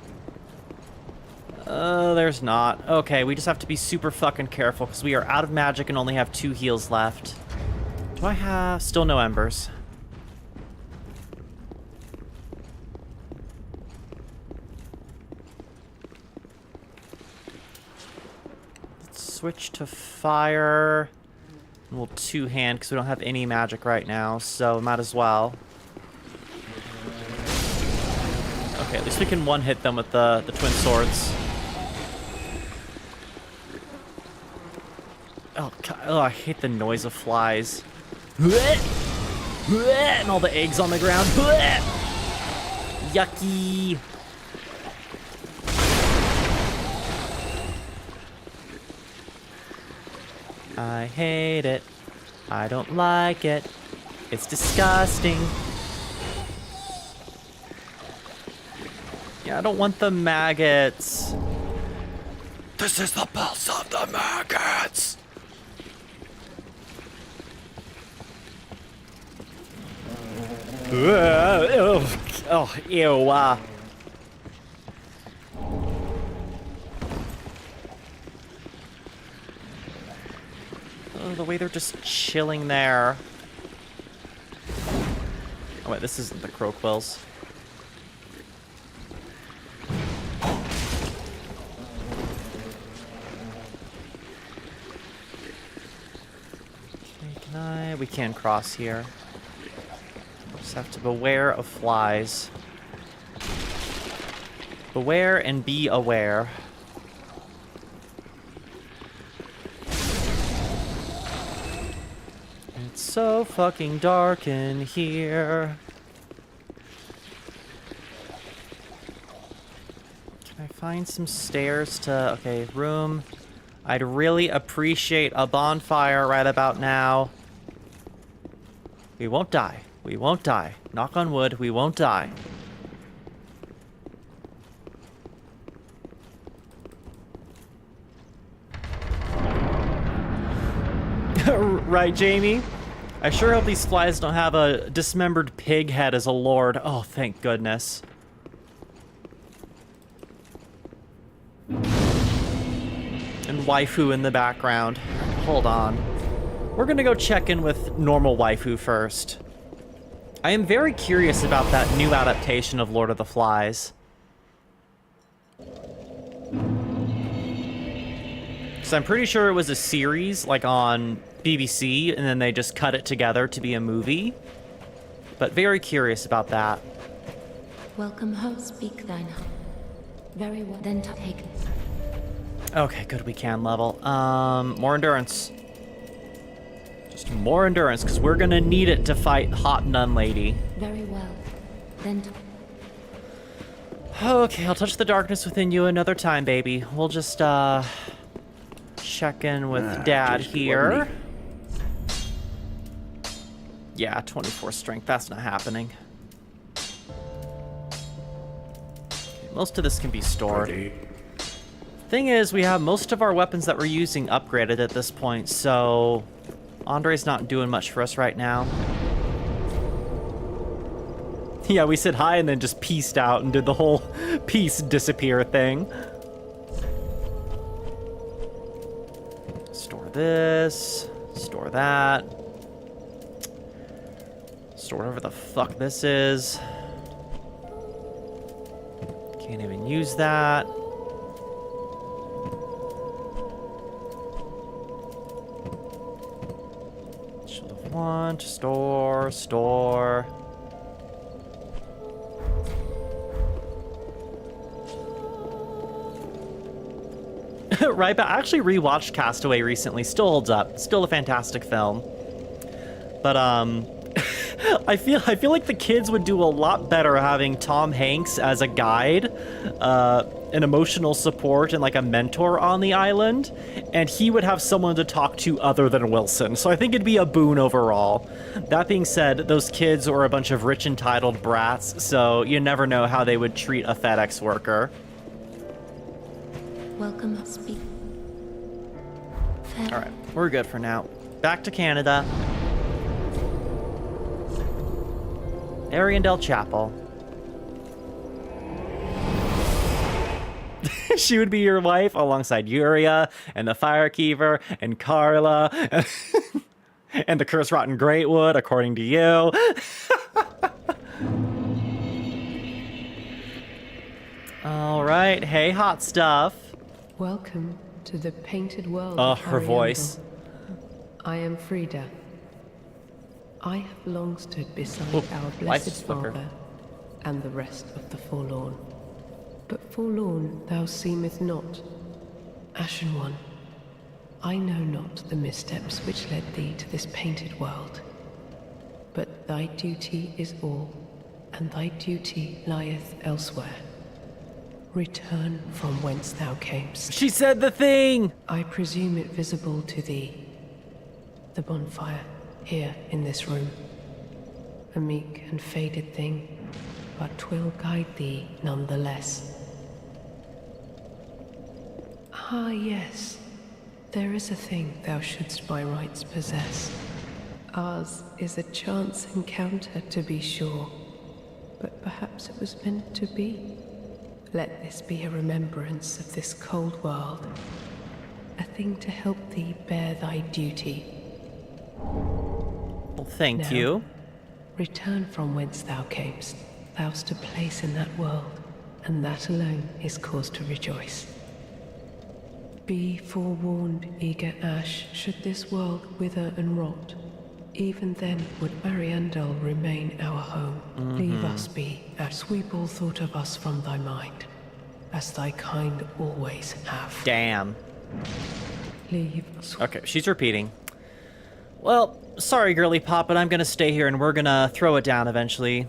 [SPEAKER 1] There's not. Okay, we just have to be super fucking careful because we are out of magic and only have 2 heals left. Do I have... Still no embers. Let's switch to fire. We'll 2-hand because we don't have any magic right now, so might as well. Okay, at least we can one-hit them with the twin swords. Oh, God. Oh, I hate the noise of flies. And all the eggs on the ground. Yucky. I hate it. I don't like it. It's disgusting. Yeah, I don't want the maggots. This is the pulse of the maggots. Oh, ew. Oh, the way they're just chilling there. Oh, wait, this isn't the crow quills. Okay, can I? We can cross here. Just have to beware of flies. Beware and be aware. It's so fucking dark in here. Can I find some stairs to... Okay, room. I'd really appreciate a bonfire right about now. We won't die. We won't die. Knock on wood, we won't die. Right, Jamie? I sure hope these flies don't have a dismembered pig head as a lord. Oh, thank goodness. And waifu in the background. Hold on. We're gonna go check in with normal waifu first. I am very curious about that new adaptation of Lord of the Flies. Because I'm pretty sure it was a series, like on BBC, and then they just cut it together to be a movie. But very curious about that.
[SPEAKER 5] Welcome home, speak thine heart. Very well, then take it.
[SPEAKER 1] Okay, good, we can level. More endurance. Just more endurance, because we're gonna need it to fight Hot Nun Lady.
[SPEAKER 5] Very well, then
[SPEAKER 1] Okay, I'll touch the darkness within you another time, baby. We'll just, check in with Dad here. Yeah, 24 strength, that's not happening. Okay, most of this can be stored.
[SPEAKER 3] Ready.
[SPEAKER 1] Thing is, we have most of our weapons that we're using upgraded at this point, so Andre's not doing much for us right now. Yeah, we said hi and then just peaced out and did the whole peace disappear thing. Store this. Store that. Store whatever the fuck this is. Can't even use that. Should have one. Store. Right, but I actually rewatched Castaway recently. Still holds up. Still a fantastic film. But I feel like the kids would do a lot better having Tom Hanks as a guide, an emotional support and like a mentor on the island, and he would have someone to talk to other than Wilson. So I think it'd be a boon overall. That being said, those kids are a bunch of rich entitled brats, so you never know how they would treat a FedEx worker.
[SPEAKER 5] Welcome, speak.
[SPEAKER 1] All right, we're good for now. Back to Canada. Ariandel Chapel. She would be your wife alongside Yuria and the Firekeeper and Carla and the Curse Rotten Greatwood, according to you. All right. Hey, hot stuff.
[SPEAKER 7] Welcome to the painted world.
[SPEAKER 1] Her voice.
[SPEAKER 7] I am Frida. I have long stood beside our
[SPEAKER 1] life's
[SPEAKER 7] blessed
[SPEAKER 1] flicker.
[SPEAKER 7] Father and the rest of the forlorn. But forlorn thou seemeth not. Ashen One, I know not the missteps which led thee to this painted world. But thy duty is all, and thy duty lieth elsewhere. Return from whence thou camest.
[SPEAKER 1] She said the thing.
[SPEAKER 7] I presume it visible to thee. The bonfire, here in this room. A meek and faded thing, but 'twill guide thee nonetheless. Ah, yes. There is a thing thou shouldst by rights possess. Ours is a chance encounter, to be sure, but perhaps it was meant to be. Let this be a remembrance of this cold world, a thing to help thee bear thy duty.
[SPEAKER 1] Well, thank
[SPEAKER 7] Now,
[SPEAKER 1] you.
[SPEAKER 7] Return from whence thou camest. Thou'st a place in that world, and that alone is cause to rejoice. Be forewarned, eager Ash, should this world wither and rot. Even then would Ariandel remain our home. Leave us be, as sweep all thought of us from thy mind, as thy kind always have.
[SPEAKER 1] Damn.
[SPEAKER 7] Leave.
[SPEAKER 1] Okay, she's repeating. Well, sorry, girly pop, but I'm gonna stay here and we're gonna throw it down eventually.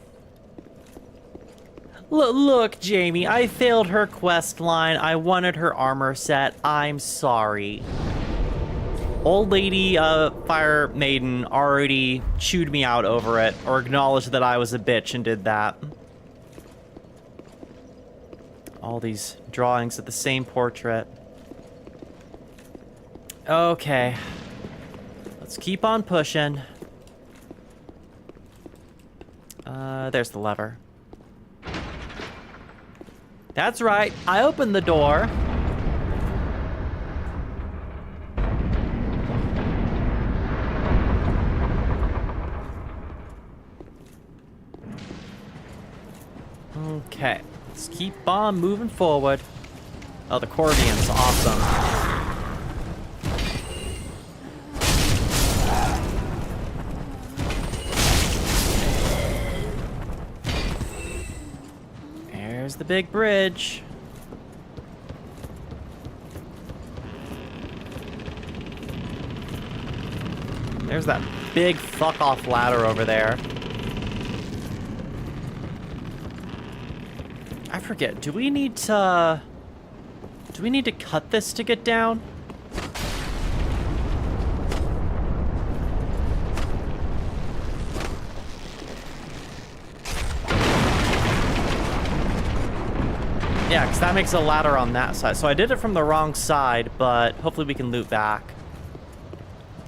[SPEAKER 1] Look, Jamie, I failed her quest line. I wanted her armor set. I'm sorry. Old lady, fire maiden already chewed me out over it, or acknowledged that I was a bitch and did that. All these drawings of the same portrait. Okay. Let's keep on pushing. There's the lever. That's right, I opened the door. Okay, let's keep on moving forward. Oh, the Corvian's awesome. There's the big bridge. There's that big fuck-off ladder over there. I forget, do we need to cut this to get down? Yeah, because that makes a ladder on that side. So I did it from the wrong side, but hopefully we can loop back.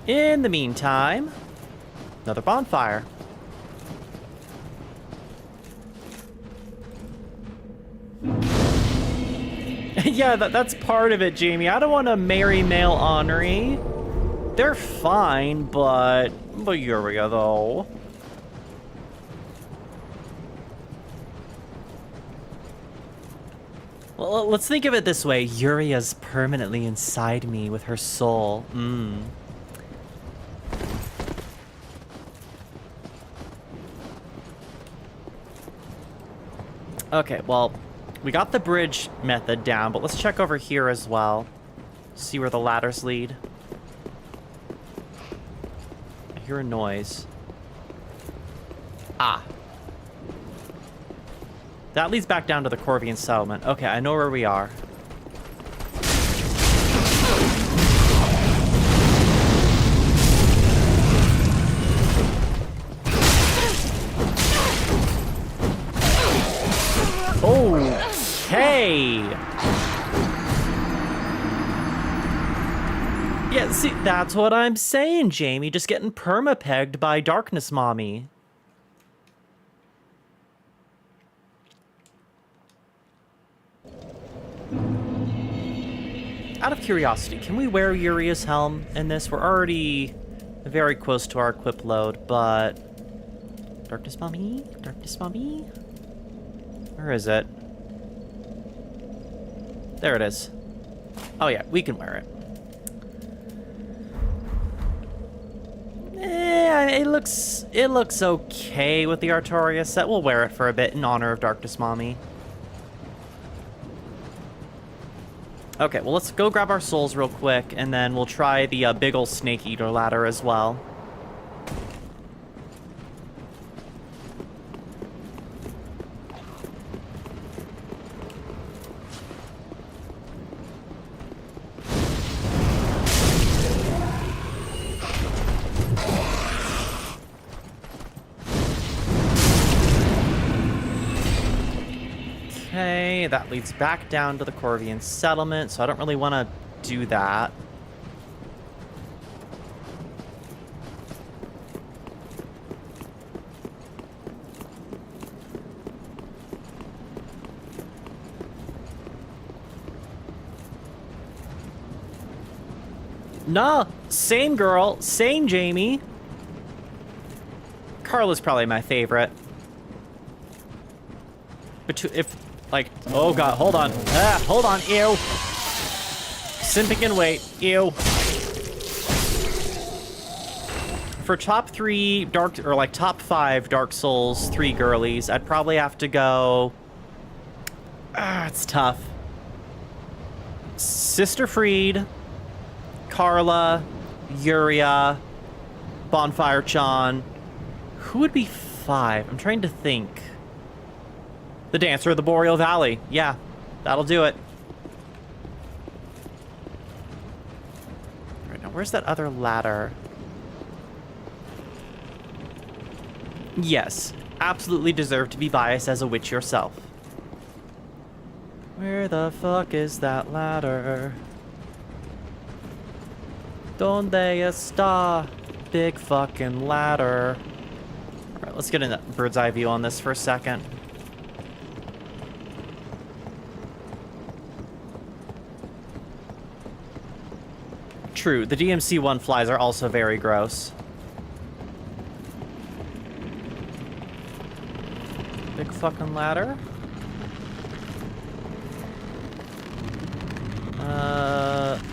[SPEAKER 1] In the meantime, another bonfire. Yeah, that's part of it, Jamie. I don't want to marry male honoree. They're fine, but Yuria, though. Well, let's think of it this way. Yuria's permanently inside me with her soul. Okay, well, we got the bridge method down, but let's check over here as well. See where the ladders lead. I hear a noise. Ah. That leads back down to the Corvian settlement. Okay, I know where we are. Okay. Yeah, see, that's what I'm saying, Jamie. Just getting perma-pegged by Darkness Mommy. Out of curiosity, can we wear Yuria's helm in this? We're already very close to our equip load, but... Darkness Mommy? Darkness Mommy? Where is it? There it is. Oh yeah, we can wear it. It looks okay with the Artoria set. We'll wear it for a bit in honor of Darkness Mommy. Okay, well, let's go grab our souls real quick, and then we'll try the big ol' Snake Eater ladder as well. Okay, that leads back down to the Corvian settlement, so I don't really want to do that. Nah, same girl, same Jamie. Carla's probably my favorite. But if, like, oh god, hold on. Ah, hold on, ew. Simping in wait, ew. For top 3 dark, or like top 5 Dark Souls 3 girlies, I'd probably have to go... it's tough. Sister Fried, Carla, Yuria, Bonfire Chan. Who would be 5? I'm trying to think. The Dancer of the Boreal Valley. Yeah, that'll do it. All right, now where's that other ladder? Yes, absolutely deserve to be biased as a witch yourself. Where the fuck is that ladder? Donde está? Big fucking ladder. All right, let's get a bird's eye view on this for a second. True, the DMC-1 flies are also very gross. Big fucking ladder.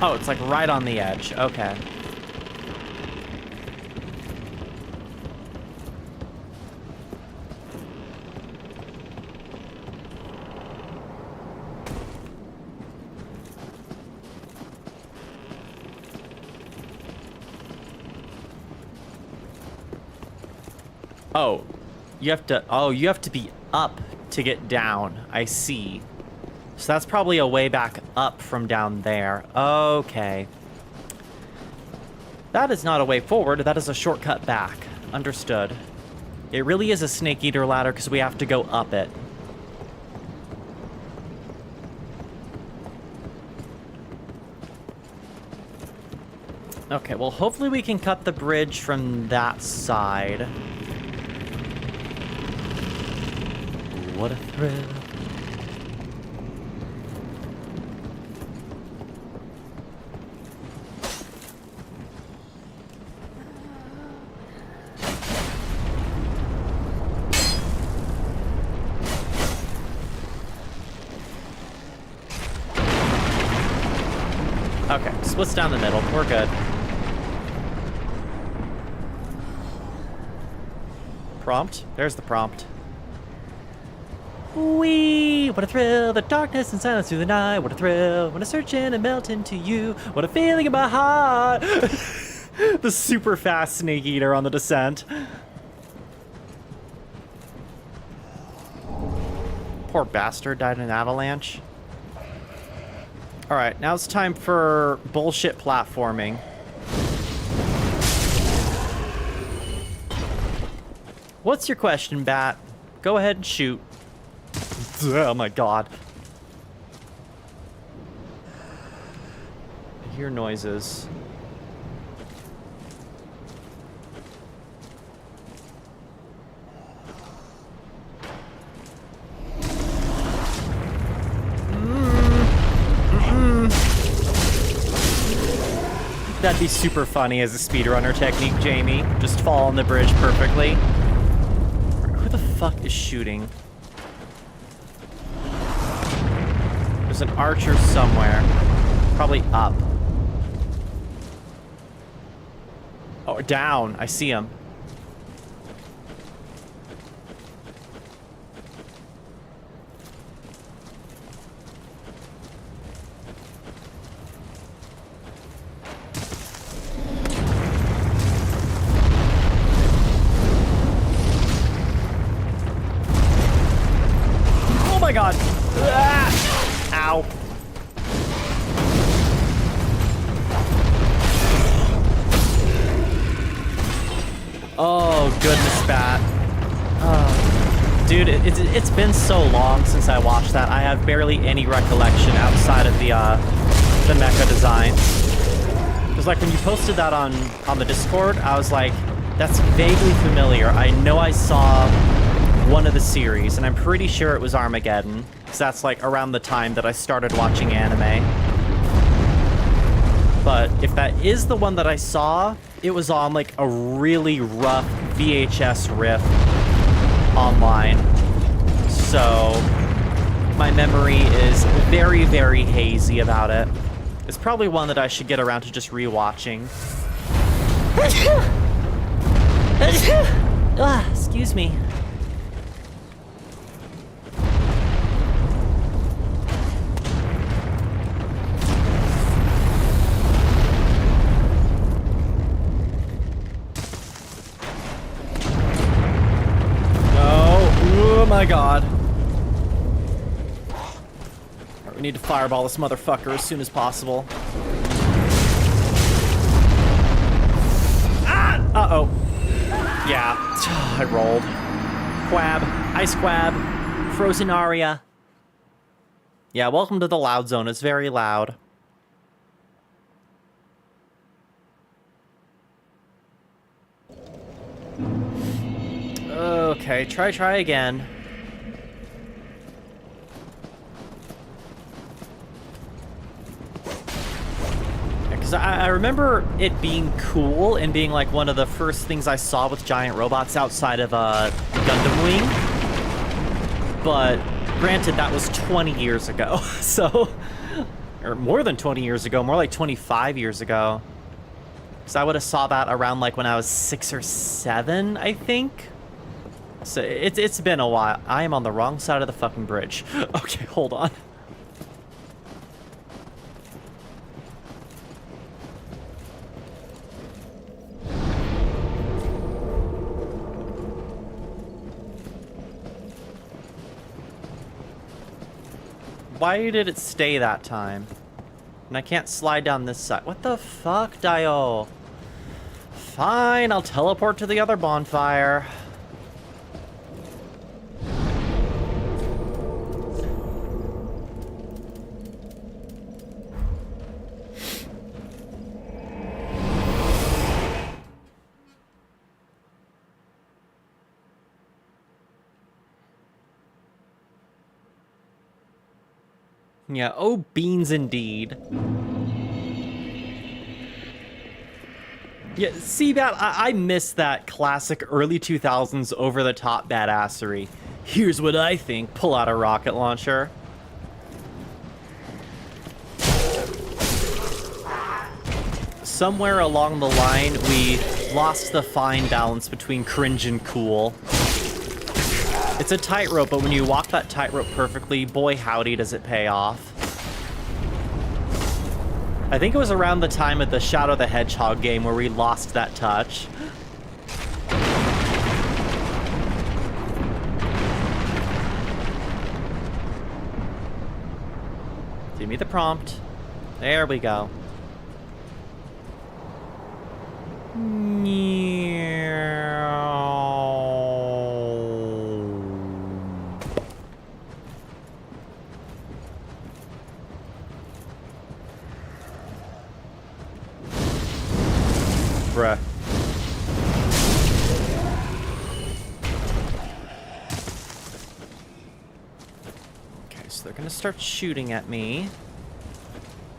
[SPEAKER 1] Oh, it's like right on the edge. Okay. Oh, you have to be up to get down. I see. So that's probably a way back up from down there. Okay. That is not a way forward. That is a shortcut back. Understood. It really is a Snake Eater ladder because we have to go up it. Okay, well, hopefully we can cut the bridge from that side. What a thrill. Okay, splits down the middle. We're good. Prompt? There's the prompt. Wee! What a thrill! The darkness and silence through the night. What a thrill! When I search in and melt into you. What a feeling in my heart! The super fast snake eater on the descent. Poor bastard died in an avalanche. Alright, now it's time for bullshit platforming. What's your question, Bat? Go ahead and shoot. Oh my god. I hear noises. That'd be super funny as a speedrunner technique, Jamie. Just fall on the bridge perfectly. Who the fuck is shooting? There's an archer somewhere. Probably up. Oh, down. I see him. Oh my god. Ah! Ow. Oh, goodness, Bat. Oh. Dude, it's been so long since I watched that. I have barely any recollection outside of the mecha designs. Because, like, when you posted that on the Discord, I was like, that's vaguely familiar. I know I saw one of the series, and I'm pretty sure it was Armageddon. Because that's, like, around the time that I started watching anime. But if that is the one that I saw, it was on, like, a really rough VHS rip online. So my memory is very, very hazy about it. It's probably one that I should get around to just rewatching. Excuse me. Oh my god. Right, we need to fireball this motherfucker as soon as possible. Ah! Uh-oh. Yeah. I rolled. Quab. Ice Quab. Frozen Aria. Yeah, welcome to the loud zone. It's very loud. Okay, try again. Because I remember it being cool and being like one of the first things I saw with giant robots outside of Gundam Wing. But granted, that was 20 years ago, so... Or more than 20 years ago, more like 25 years ago. Because I would have saw that around like when I was 6 or 7, I think. So it's been a while. I am on the wrong side of the fucking bridge. Okay, hold on. Why did it stay that time? And I can't slide down this side. What the fuck, Dio? Fine, I'll teleport to the other bonfire. Yeah, oh beans indeed. Yeah, see that? I miss that classic early 2000s over-the-top badassery. Here's what I think. Pull out a rocket launcher. Somewhere along the line, we lost the fine balance between cringe and cool. It's a tightrope, but when you walk that tightrope perfectly, boy howdy does it pay off. I think it was around the time of the Shadow the Hedgehog game where we lost that touch. Give me the prompt. There we go. Bruh. Okay, so they're gonna start shooting at me.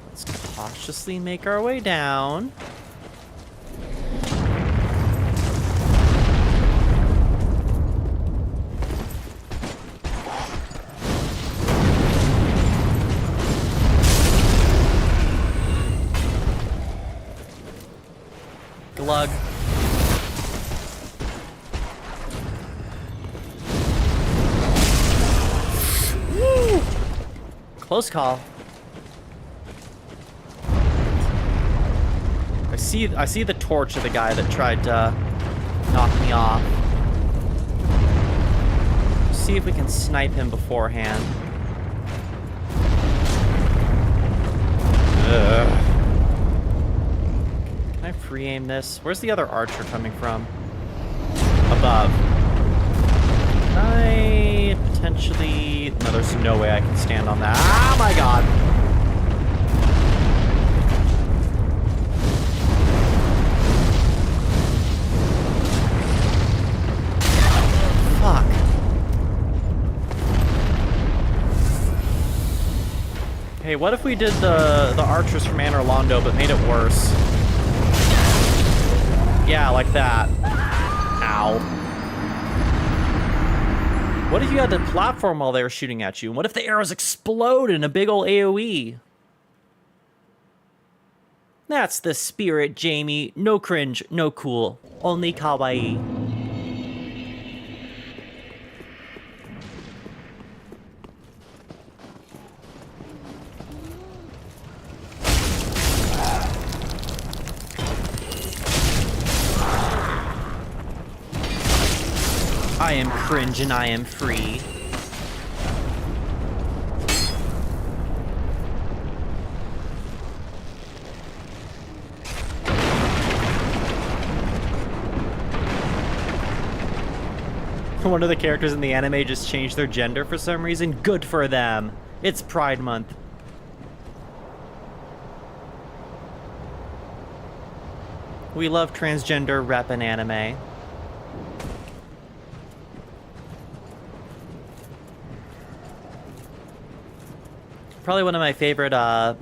[SPEAKER 1] Let's cautiously make our way down. Glug. Woo! Close call. I see the torch of the guy that tried to knock me off. See if we can snipe him beforehand. Ugh. Can I free aim this? Where's the other archer coming from? Above. Can I potentially... No, there's no way I can stand on that. Oh my god! Fuck. Hey, what if we did the archers from Anor Londo but made it worse? Yeah, like that. Ow. What if you had to platform while they were shooting at you? And what if the arrows explode in a big ol' AoE? That's the spirit, Jamie. No cringe, no cool. Only kawaii. I am cringe and I am free. One of the characters in the anime just changed their gender for some reason. Good for them. It's Pride Month. We love transgender rep in anime. Probably one of my favorite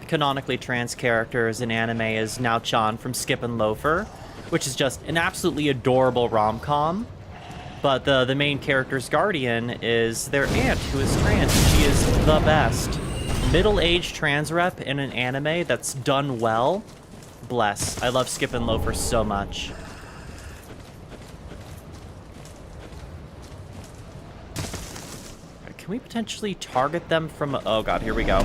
[SPEAKER 1] canonically trans characters in anime is Now-chan from Skip and Loafer, which is just an absolutely adorable rom-com. But the main character's guardian is their aunt, who is trans. She is the best. Middle-aged trans rep in an anime that's done well. Bless. I love Skip and Loafer so much. Can we potentially target them from... Oh god, here we go.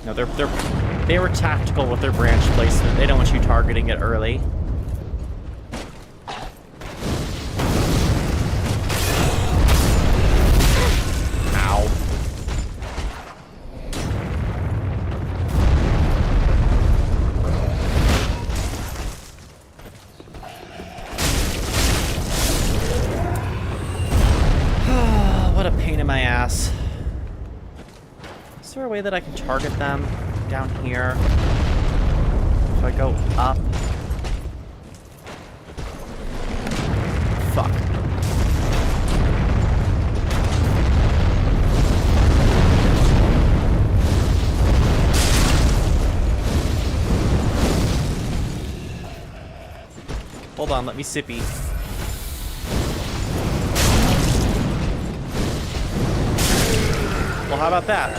[SPEAKER 1] No, they were tactical with their branch placement. They don't want you targeting it early. Ow. What a pain in my ass. Is there a way that I can target them down here? If I go up? Fuck. down. Let me sippy. Well, how about that?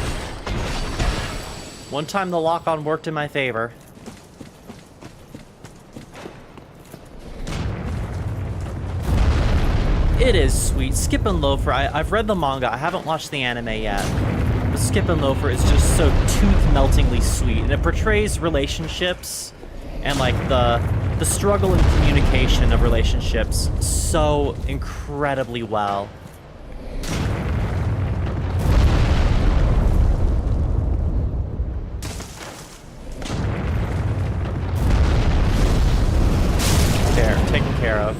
[SPEAKER 1] One time the lock-on worked in my favor. It is sweet. Skip and Loafer, I've read the manga. I haven't watched the anime yet. But Skip and Loafer is just so tooth-meltingly sweet. And it portrays relationships and, like, the struggle and communication of relationships so incredibly well. There, taken care of.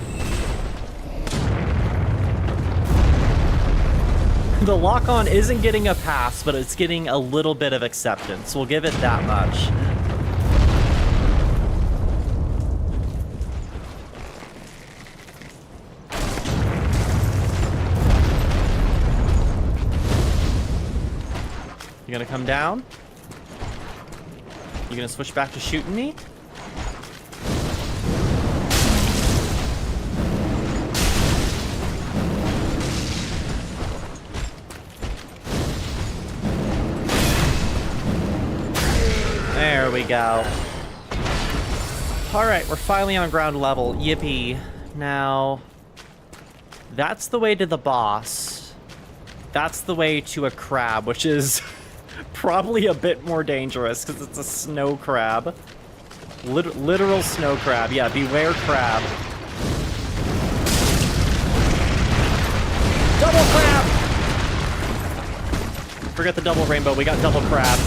[SPEAKER 1] The lock-on isn't getting a pass, but it's getting a little bit of acceptance. We'll give it that much. You gonna come down? You gonna switch back to shooting me? There we go. Alright, we're finally on ground level. Yippee. Now, that's the way to the boss. That's the way to a crab, which is probably a bit more dangerous because it's a snow crab. Literal snow crab. Yeah, beware crab. Double crab! Forget the double rainbow, we got double crab.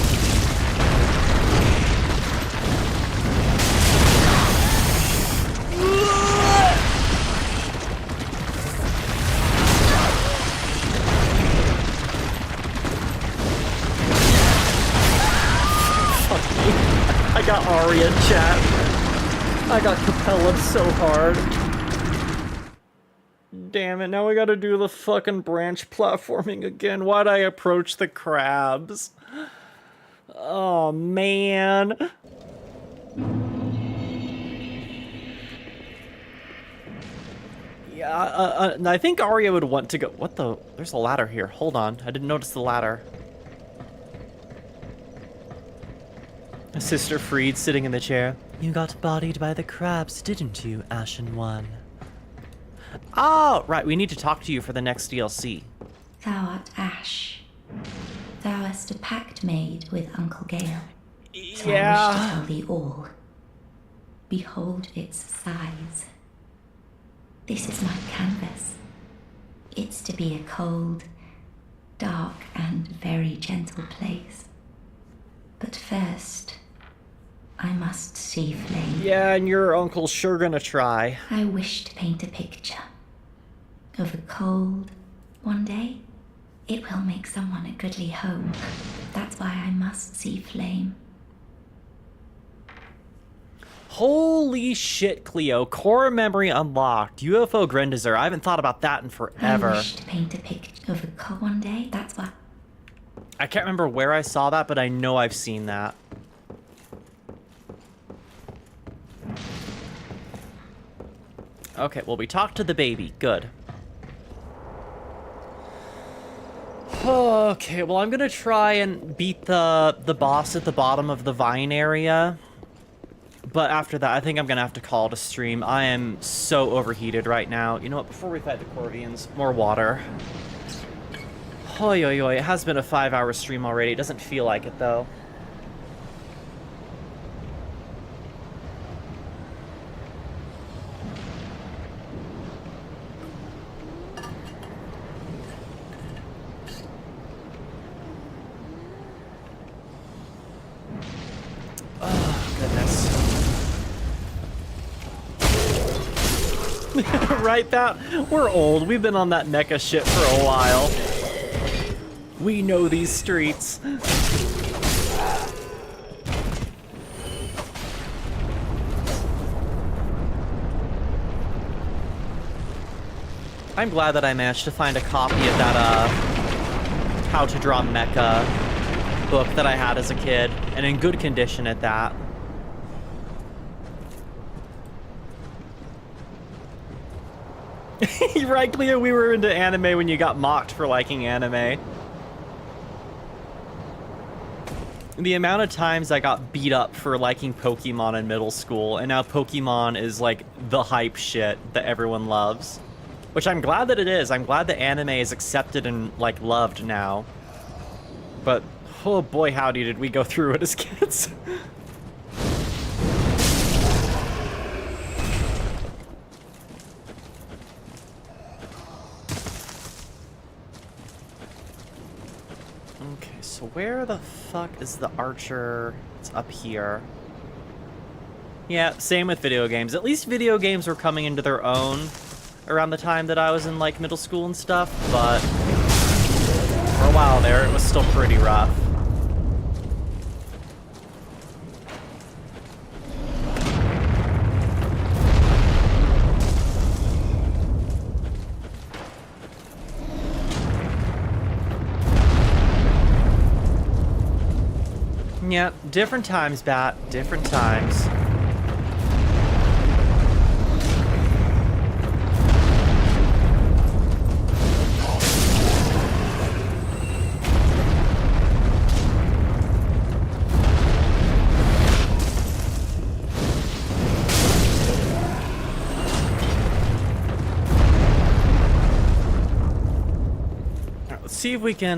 [SPEAKER 1] I got Aria, chat. I got Capella so hard. Damn it, now we gotta do the fucking branch platforming again. Why'd I approach the crabs? Oh, man. Yeah, I think Aria would want to go... What the... There's a ladder here. Hold on. I didn't notice the ladder. Sister Freed sitting in the chair. You got bodied by the crabs, didn't you, Ashen One? Oh, right, we need to talk to you for the next DLC.
[SPEAKER 5] Thou art Ash. Thou hast a pact made with Uncle Gale. So I wish to tell thee all. Behold its size. This is my canvas. It's to be a cold, dark, and very gentle place. But first, I must see flame.
[SPEAKER 1] Yeah, and your uncle's sure gonna try.
[SPEAKER 5] I wish to paint a picture of a cold one day. It will make someone a goodly home. That's why I must see flame.
[SPEAKER 1] Holy shit, Cleo. Core memory unlocked. UFO Grendizer. I haven't thought about that in forever.
[SPEAKER 5] I wish to paint a picture of a cold one day. That's why.
[SPEAKER 1] I can't remember where I saw that, but I know I've seen that. Okay, well, we talked to the baby. Good. Okay, well, I'm gonna try and beat the boss at the bottom of the vine area. But after that, I think I'm gonna have to call it a stream. I am so overheated right now. You know what, before we fight the Corvians, more water. Oi, oi, oi, it has been a 5-hour stream already. It doesn't feel like it, though. Oh, goodness. Right, that? We're old. We've been on that Neko shit for a while. We know these streets. I'm glad that I managed to find a copy of that, How to Draw Mecha book that I had as a kid, and in good condition at that. Right, Cleo? We were into anime when you got mocked for liking anime. The amount of times I got beat up for liking Pokemon in middle school, and now Pokemon is like the hype shit that everyone loves. Which I'm glad that it is. I'm glad that anime is accepted and like loved now. But oh boy, howdy did we go through it as kids. Okay, so where the fuck is the archer? It's up here. Yeah, same with video games. At least video games were coming into their own around the time that I was in like middle school and stuff, but for a while there, it was still pretty rough. Yeah, different times, Bat. Different times. Alright, let's see if we can,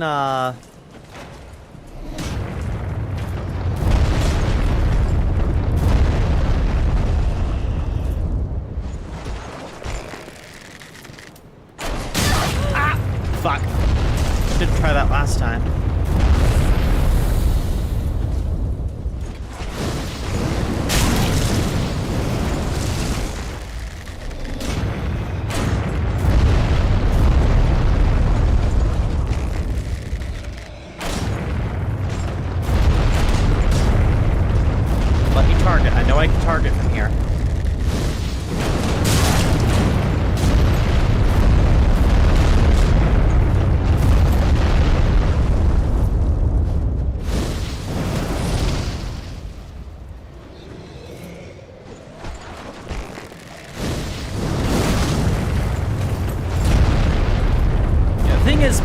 [SPEAKER 1] fuck. Didn't try that last time. Let me target. I know I can target from here.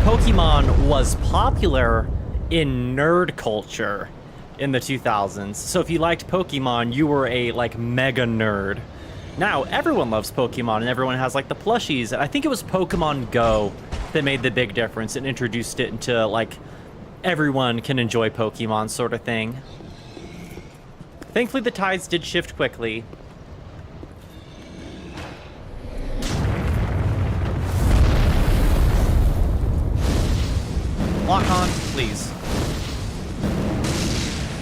[SPEAKER 1] Pokemon was popular in nerd culture in the 2000s. So if you liked Pokemon, you were a like mega nerd. Now everyone loves Pokemon and everyone has like the plushies. And I think it was Pokemon Go that made the big difference and introduced it into like everyone can enjoy Pokemon sort of thing. Thankfully the tides did shift quickly. Lock on, please.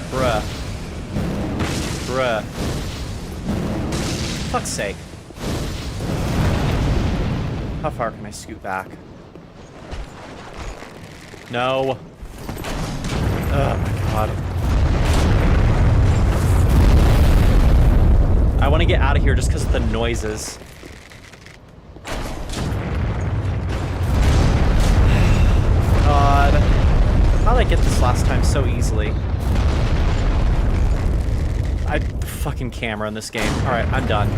[SPEAKER 1] Bruh. Bruh. Fuck's sake. How far can I scoot back? No. Oh my god. I want to get out of here just because of the noises. God. How did I get this last time so easily? The fucking camera in this game. Alright, I'm done.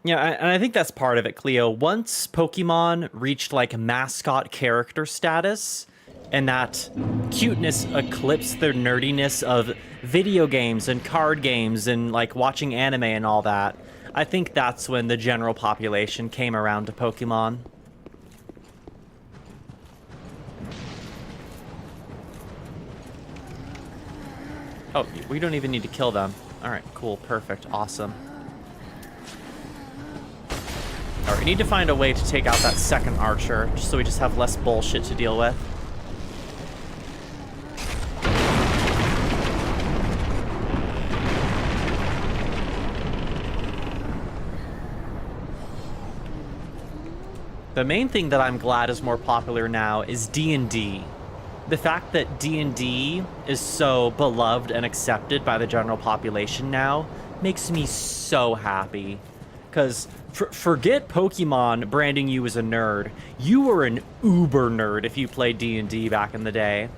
[SPEAKER 1] Yeah, and I think that's part of it, Cleo. Once Pokemon reached, like, mascot character status, and that cuteness eclipsed the nerdiness of video games and card games and, like, watching anime and all that, I think that's when the general population came around to Pokemon. Oh, we don't even need to kill them. Alright, cool, perfect, awesome. Alright, we need to find a way to take out that second archer, just so we just have less bullshit to deal with. The main thing that I'm glad is more popular now is D&D. The fact that D&D is so beloved and accepted by the general population now makes me so happy. Because forget Pokemon branding you as a nerd. You were an uber nerd if you played D&D back in the day.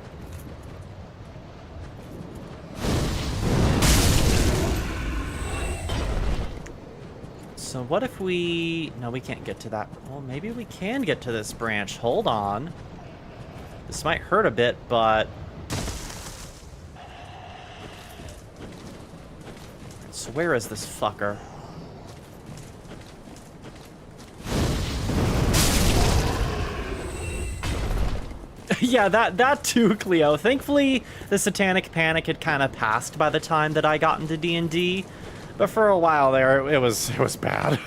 [SPEAKER 1] So what if we... No, we can't get to that. Well, maybe we can get to this branch. Hold on. This might hurt a bit, but... So where is this fucker? Yeah, that too, Cleo. Thankfully, the Satanic Panic had kind of passed by the time that I got into D&D. But for a while there, it was bad.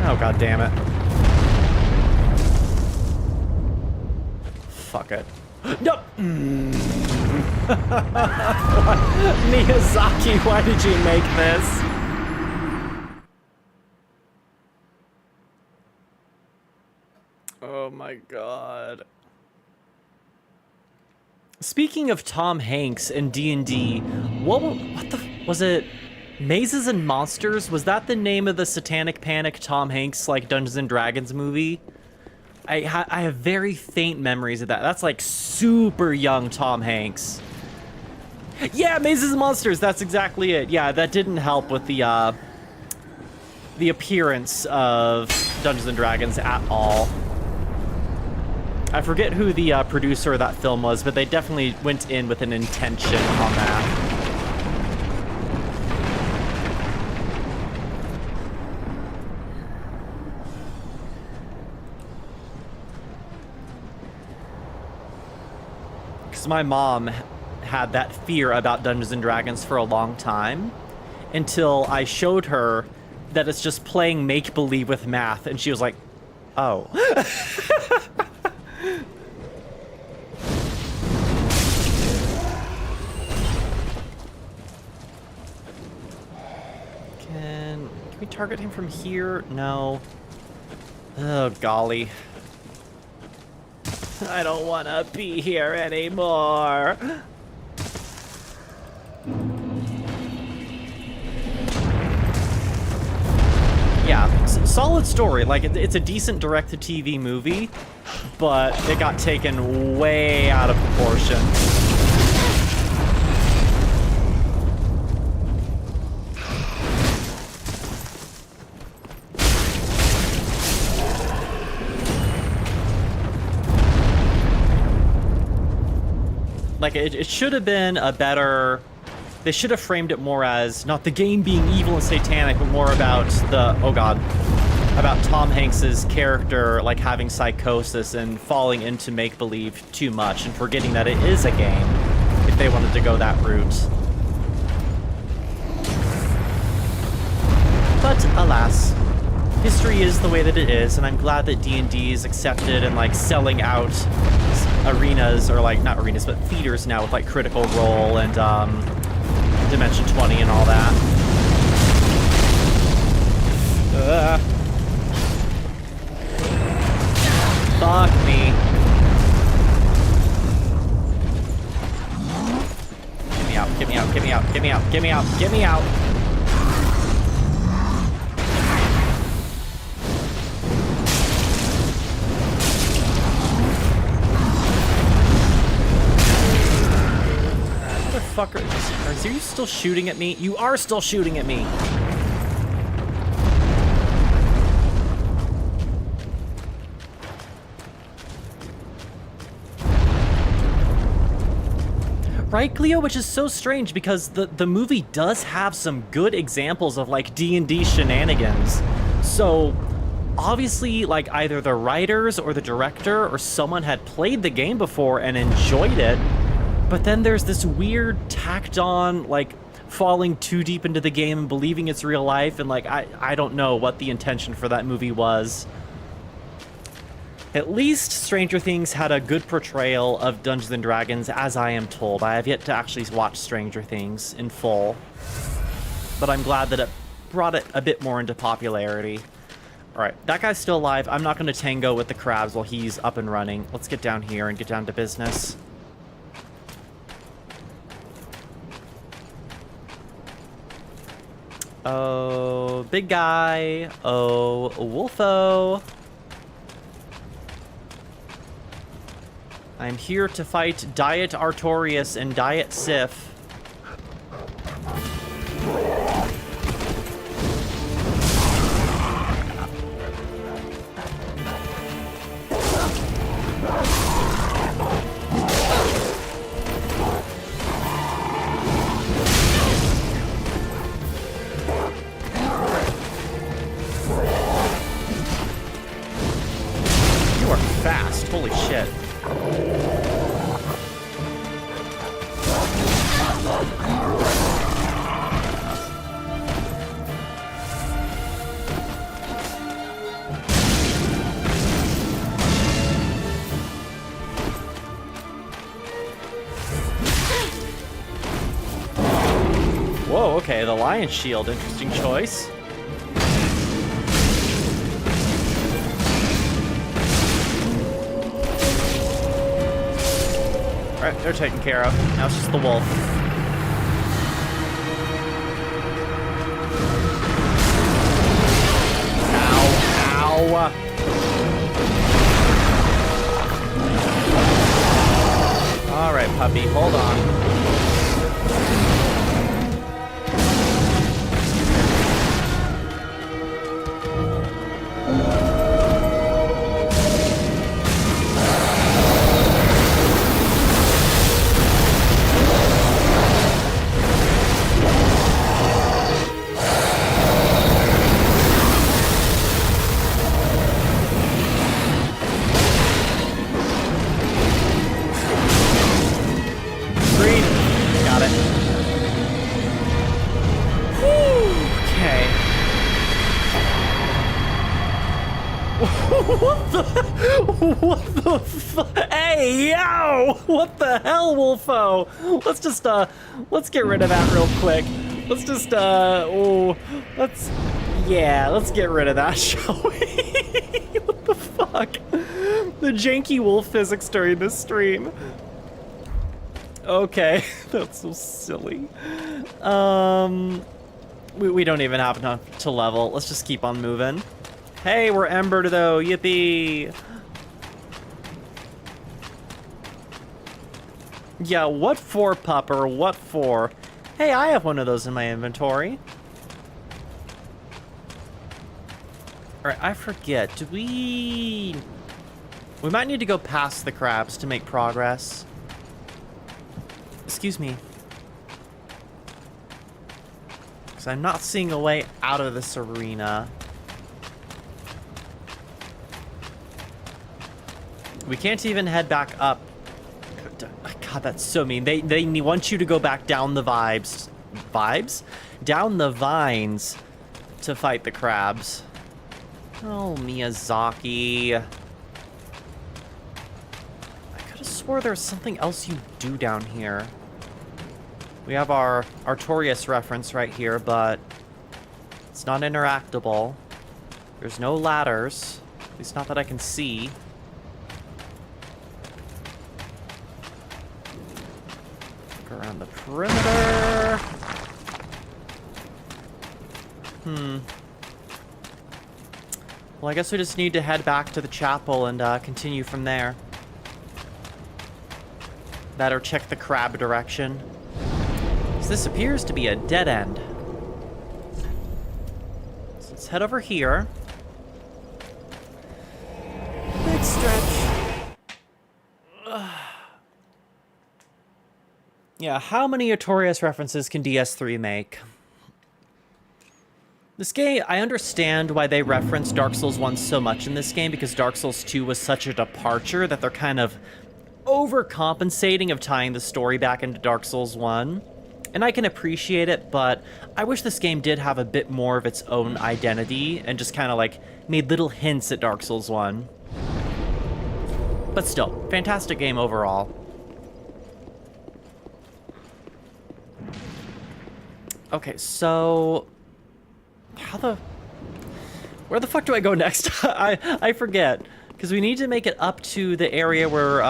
[SPEAKER 1] Oh, god damn it. Fuck it. Nope. Miyazaki, why did you make this? Oh my god. Speaking of Tom Hanks and D&D, what was it? Mazes and Monsters? Was that the name of the Satanic Panic Tom Hanks like Dungeons and Dragons movie? I have very faint memories of that. That's like super young Tom Hanks. Yeah, Mazes and Monsters. That's exactly it. Yeah, that didn't help with the appearance of Dungeons and Dragons at all. I forget who the producer of that film was, but they definitely went in with an intention on that. Because my mom had that fear about Dungeons and Dragons for a long time, until I showed her that it's just playing make-believe with math, and she was like, oh. Can we target him from here? No. Oh, golly. I don't want to be here anymore. Yeah, solid story. Like, it's a decent direct-to-TV movie, but it got taken way out of proportion. Like, it should have been a better... They should have framed it more as not the game being evil and satanic, but more about the... Oh, God. About Tom Hanks's character, like, having psychosis and falling into make-believe too much and forgetting that it is a game, if they wanted to go that route. But, alas, history is the way that it is, and I'm glad that D&D is accepted and, like, selling out arenas, or, like, not arenas, but theaters now with, like, Critical Role and, Dimension 20 and all that. Fuck me. Get me out, get me out, get me out, get me out, get me out, get me out. Motherfucker, are you still shooting at me? You are still shooting at me. Right, Cleo? Which is so strange because the movie does have some good examples of like D&D shenanigans. So obviously like either the writers or the director or someone had played the game before and enjoyed it. But then there's this weird tacked on, like, falling too deep into the game and believing it's real life, and, like, I don't know what the intention for that movie was. At least Stranger Things had a good portrayal of Dungeons & Dragons, as I am told. I have yet to actually watch Stranger Things in full. But I'm glad that it brought it a bit more into popularity. All right, that guy's still alive. I'm not going to tango with the crabs while he's up and running. Let's get down here and get down to business. Oh, big guy. Oh, Wolfo. I'm here to fight Diet Artorias and Diet Sif. You are fast, holy shit. Whoa, okay, the Lion Shield, interesting choice. Alright, they're taken care of. Now it's just the wolf. Ow, ow. Alright, puppy, hold on. What the fuck? Hey, yo! What the hell, Wolfo? Let's get rid of that real quick. Let's just, let's get rid of that, shall we? What the fuck? The janky wolf physics during this stream. Okay, that's so silly. We don't even have enough to level. Let's just keep on moving. Hey, we're embered though, yippee! Yeah, what for, pupper? What for? Hey, I have one of those in my inventory. Alright, I forget. Do we might need to go past the crabs to make progress. Excuse me. Because I'm not seeing a way out of this arena. We can't even head back up. God, that's so mean. They want you to go back down the down the vines to fight the crabs. Oh, Miyazaki. I could have swore there was something else you do down here. We have our Artorias reference right here, but it's not interactable. There's no ladders, at least not that I can see. Around the perimeter. Well, I guess we just need to head back to the chapel and continue from there. That or check the crab direction. So this appears to be a dead end. So let's head over here. Big stretch. Yeah, how many Artorias references can DS3 make? This game, I understand why they reference Dark Souls 1 so much in this game, because Dark Souls 2 was such a departure that they're kind of overcompensating of tying the story back into Dark Souls 1. And I can appreciate it, but I wish this game did have a bit more of its own identity and just kind of like made little hints at Dark Souls 1. But still, fantastic game overall. Okay, so Where the fuck do I go next? I forget. Because we need to make it up to the area where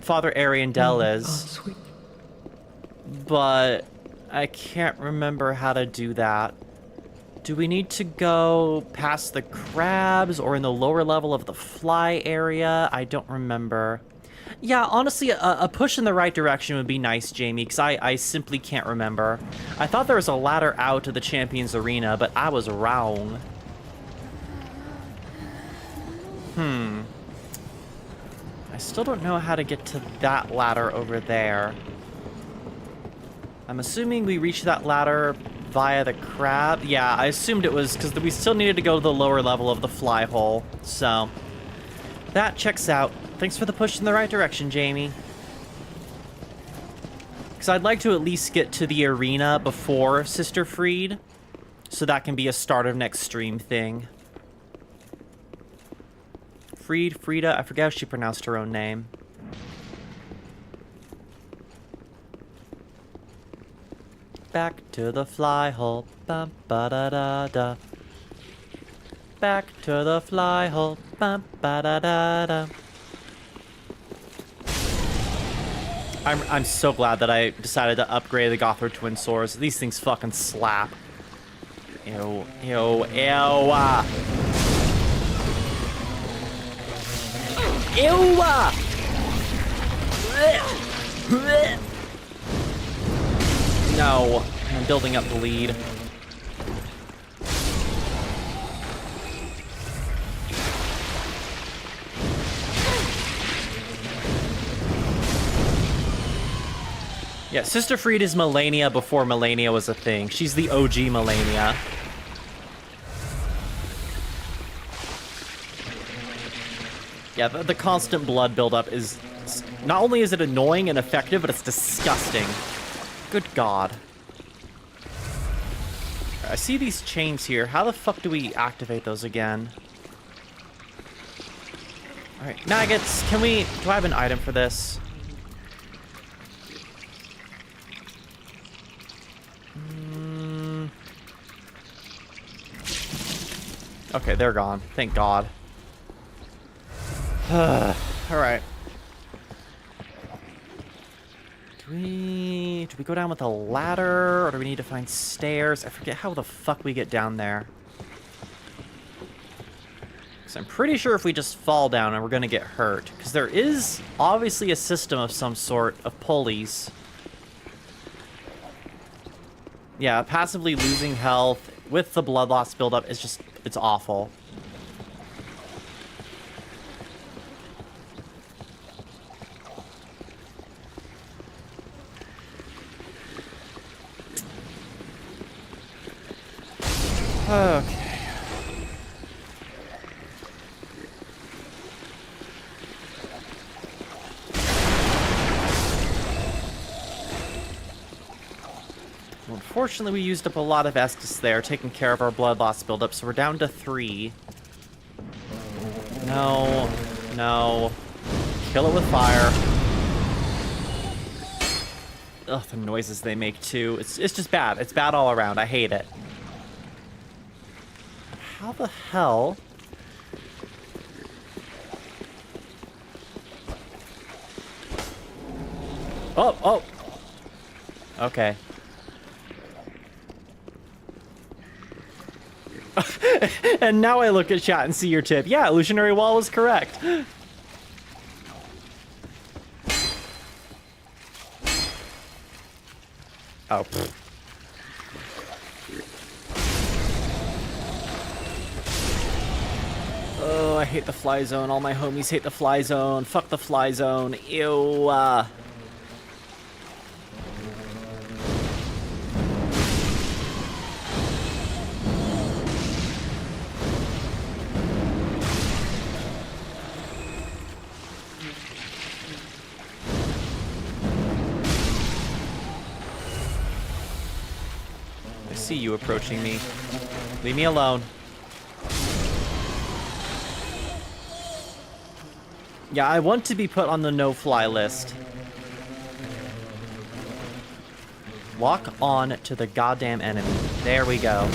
[SPEAKER 1] Father Ariandel is.
[SPEAKER 7] Sweet.
[SPEAKER 1] But I can't remember how to do that. Do we need to go past the crabs or in the lower level of the fly area? I don't remember. Yeah, honestly, a push in the right direction would be nice, Jamie, because I simply can't remember. I thought there was a ladder out to the Champions Arena, but I was wrong. I still don't know how to get to that ladder over there. I'm assuming we reached that ladder via the crab. Yeah, I assumed it was because we still needed to go to the lower level of the fly hole. So, that checks out. Thanks for the push in the right direction, Jamie. Because I'd like to at least get to the arena before Sister Freed, so that can be a start of next stream thing. Frida, I forget how she pronounced her own name. Back to the fly hole, bum ba da da da. Back to the fly hole, bum ba da da da. I'm so glad that I decided to upgrade the Gothro Twin Swords. These things fucking slap. Ew, ew, ew. Ew! No, I'm building up bleed. Yeah, Sister Freed is Melania before Melania was a thing. She's the OG Melania. Yeah, the constant blood buildup is... Not only is it annoying and effective, but it's disgusting. Good God. I see these chains here. How the fuck do we activate those again? Alright, maggots, can we... Do I have an item for this? Okay, they're gone. Thank God. Alright. Do we go down with a ladder, or do we need to find stairs? I forget how the fuck we get down there. Because I'm pretty sure if we just fall down and we're gonna get hurt. Because there is obviously a system of some sort of pulleys. Yeah, passively losing health with the blood loss buildup is just, it's awful. Okay. Unfortunately, we used up a lot of Estus there, taking care of our blood loss buildup, so we're down to 3. No. No. Kill it with fire. Ugh, the noises they make, too. It's just bad. It's bad all around. I hate it. How the hell... Oh, oh! Okay. And now I look at chat and see your tip. Yeah, illusionary wall was correct. Oh. Pfft. Oh, I hate the fly zone. All my homies hate the fly zone. Fuck the fly zone. Ew. I see you approaching me. Leave me alone. Yeah, I want to be put on the no-fly list. Lock on to the goddamn enemy. There we go.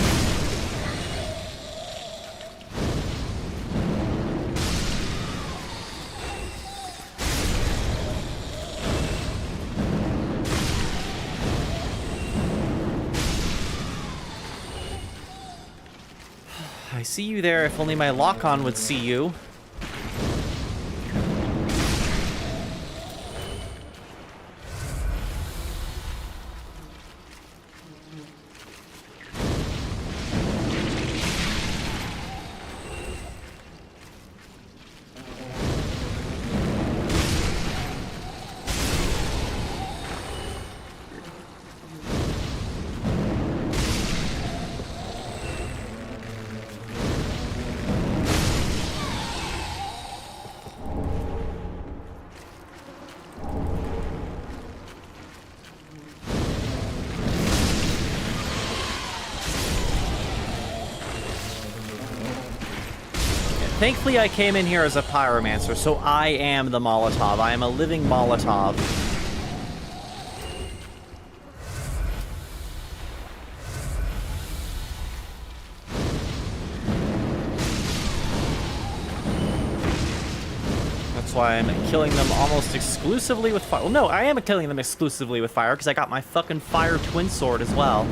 [SPEAKER 1] I see you there. If only my lock-on would see you. Thankfully, I came in here as a pyromancer, so I am the Molotov. I am a living Molotov. That's why I'm killing them almost exclusively with fire. Well, no, I am killing them exclusively with fire, because I got my fucking fire twin sword as well.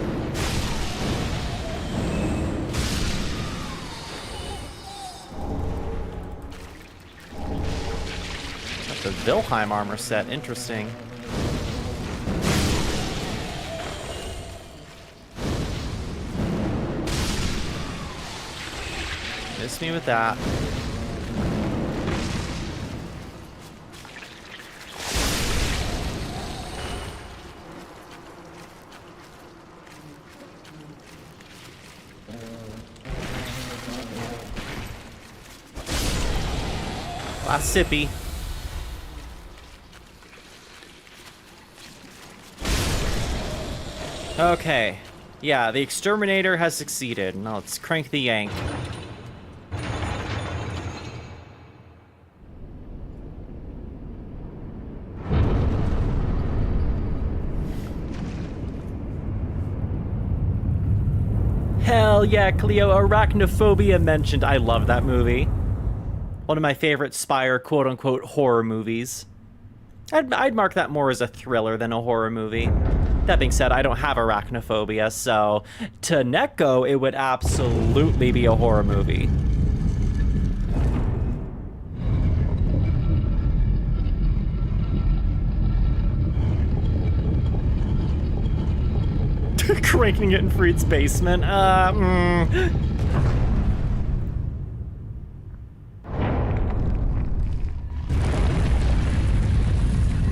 [SPEAKER 1] The Vilheim armor set, interesting. Miss me with that. Last sippy. Okay. Yeah, the exterminator has succeeded. Now let's crank the yank. Hell yeah, Cleo, arachnophobia mentioned. I love that movie. One of my favorite Spire quote-unquote horror movies. I'd mark that more as a thriller than a horror movie. That being said, I don't have arachnophobia, so to Neko, it would absolutely be a horror movie. Cranking it in Freed's basement.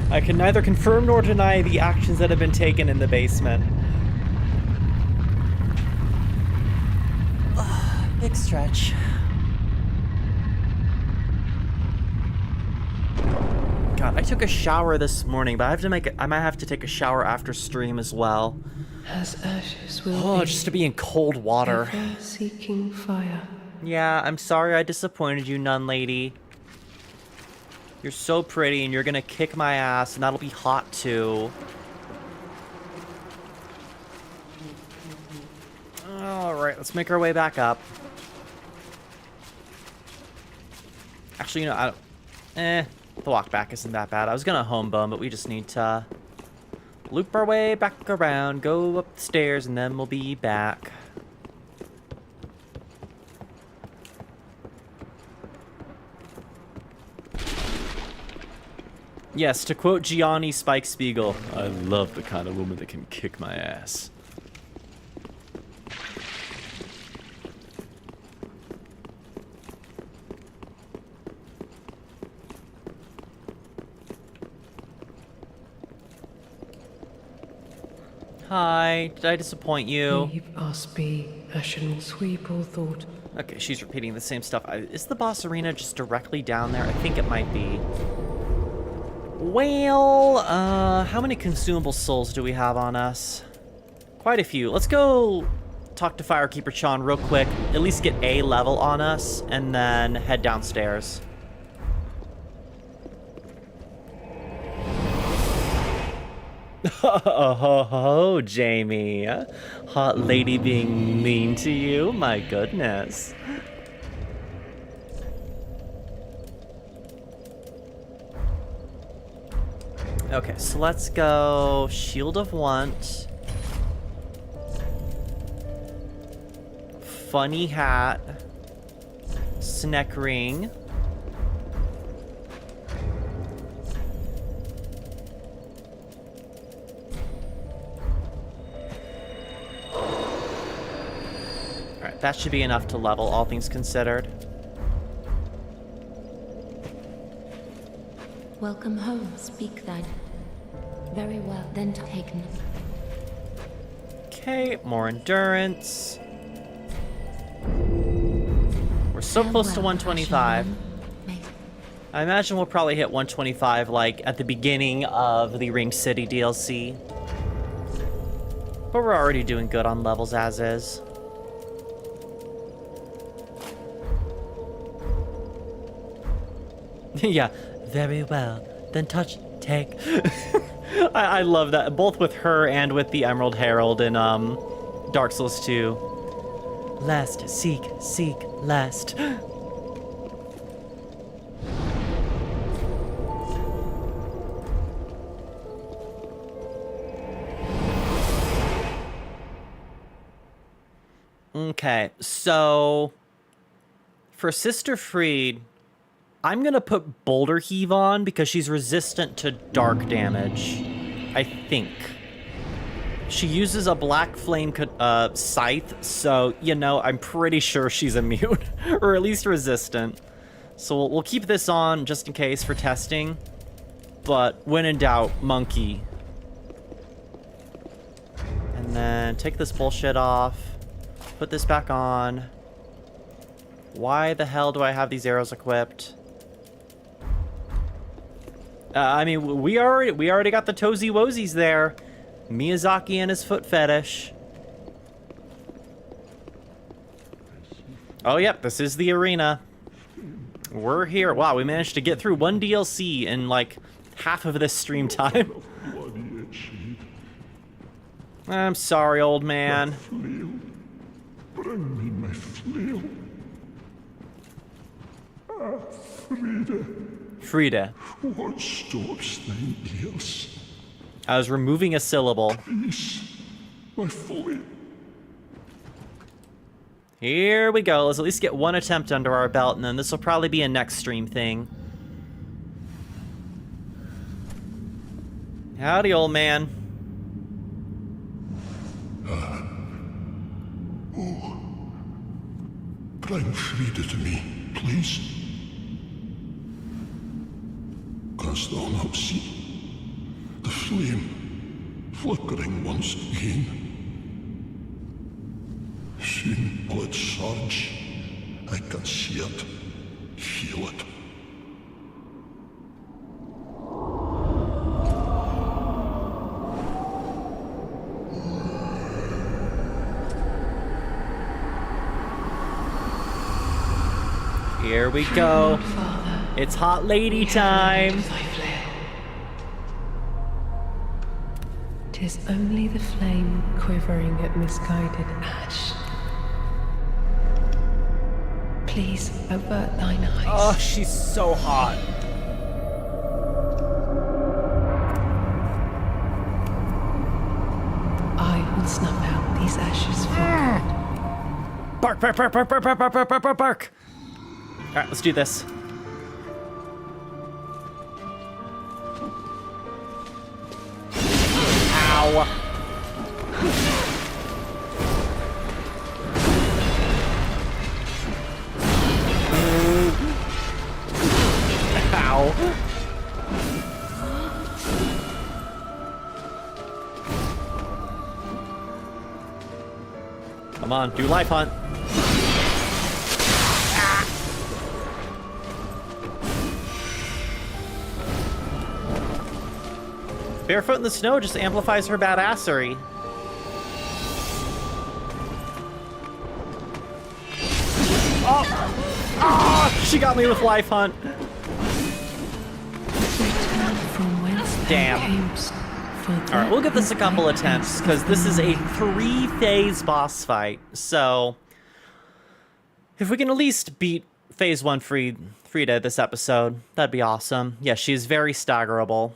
[SPEAKER 1] I can neither confirm nor deny the actions that have been taken in the basement. Big stretch. God, I took a shower this morning, but I might have to take a shower after stream as well.
[SPEAKER 7] As ashes will be,
[SPEAKER 1] just to be in cold water.
[SPEAKER 7] ever seeking fire.
[SPEAKER 1] Yeah, I'm sorry I disappointed you, nun lady. You're so pretty, and you're gonna kick my ass, and that'll be hot, too. Alright, let's make our way back up. Actually, you know, the walk back isn't that bad. I was gonna home bone, but we just need to loop our way back around, go up the stairs, and then we'll be back. Yes, to quote Gianni Spike Spiegel, I love the kind of woman that can kick my ass. Hi, did I disappoint you?
[SPEAKER 7] Leave us be, Ashen sweep all thought.
[SPEAKER 1] Okay, she's repeating the same stuff. Is the boss arena just directly down there? I think it might be. Well, how many consumable souls do we have on us? Quite a few. Let's go talk to Firekeeper Chan real quick, at least get a level on us, and then head downstairs. Oh, Jamie. Hot lady being mean to you? My goodness. Okay, so let's go Shield of Want. funny hat. Snack ring. Alright, that should be enough to level, all things considered.
[SPEAKER 5] Welcome home, speak then. Very well, then taken.
[SPEAKER 1] Okay, more endurance. We're so close to 125. I imagine we'll probably hit 125 like at the beginning of the Ring City DLC. But we're already doing good on levels as is. Yeah, very well. Then touch, take. I love that, both with her and with the Emerald Herald in Dark Souls 2. Lest, seek, lest. Okay, so for Sister Fried, I'm gonna put Boulder Heave on because she's resistant to dark damage, I think. She uses a black flame scythe, so, you know, I'm pretty sure she's immune, or at least resistant. So we'll keep this on just in case for testing, but when in doubt, monkey. And then take this bullshit off, put this back on. Why the hell do I have these arrows equipped? I mean, we already got the Tozy Wozies there. Miyazaki and his foot fetish. Oh, yep, this is the arena. We're here. Wow, we managed to get through one DLC in, like, half of this stream time. I'm sorry, old man.
[SPEAKER 4] Bring me my flail.
[SPEAKER 1] Frida.
[SPEAKER 4] What stops thine ears?
[SPEAKER 1] I was removing a syllable.
[SPEAKER 4] Please, my flail.
[SPEAKER 1] Here we go. Let's at least get one attempt under our belt, and then this will probably be a next stream thing. Howdy, old man.
[SPEAKER 4] Bring Frida to me, please. Canst thou not see the flame flickering once again? Soon will it surge. I can see it, feel it.
[SPEAKER 1] Here we go. It's hot lady time.
[SPEAKER 7] 'Tis only the flame quivering at misguided ash. Please avert thine eyes.
[SPEAKER 1] Oh, she's so hot.
[SPEAKER 7] I will snuff out these ashes for good.
[SPEAKER 1] Bark, bark, bark, bark, bark, bark, bark, bark, bark, bark, bark. All right, let's do this. Ow. Ow. Come on, do life hunt. Barefoot in the snow just amplifies her badassery. Oh! Oh! She got me with life hunt.
[SPEAKER 7] From whence
[SPEAKER 1] Damn. Alright, we'll give this a couple attempts, because this is a 3-phase boss fight. So, if we can at least beat Phase 1 Frida this episode, that'd be awesome. Yeah, she is very staggerable.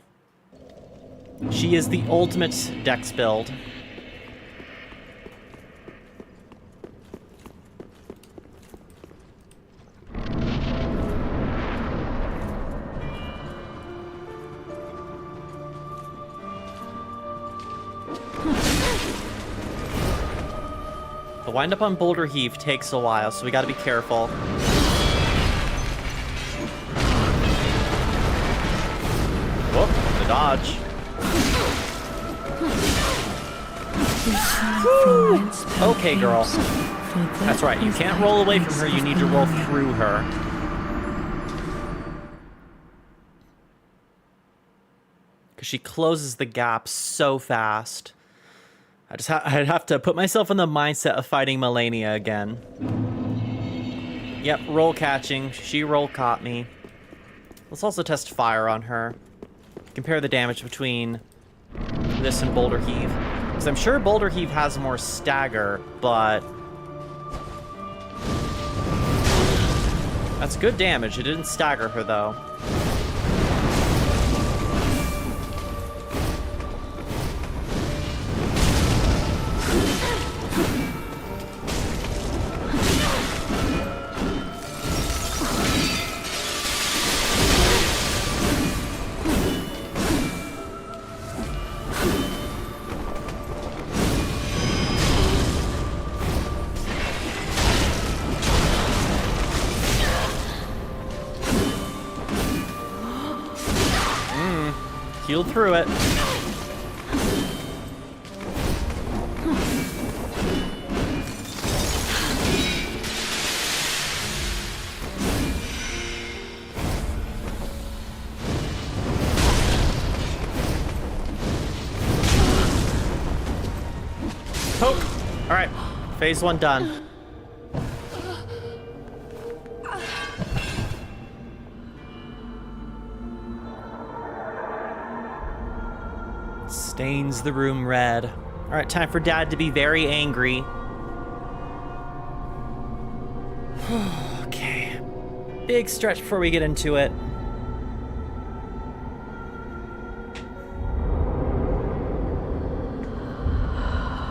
[SPEAKER 1] She is the ultimate dex build. The wind up on Boulder Heave takes a while, so we gotta be careful. Whoop, the dodge. Okay, girl. That's right, you can't roll away from her, you need to roll through her. Because she closes the gap so fast. I'd have to put myself in the mindset of fighting Melania again. Yep, roll catching. She roll caught me. Let's also test fire on her. Compare the damage between this and Boulder Heave. Because I'm sure Boulder Heave has more stagger, but... that's good damage. It didn't stagger her, though. Healed through it. Poke. All right, phase 1 done. Stains the room red. All right, time for Dad to be very angry. Okay. Big stretch before we get into it.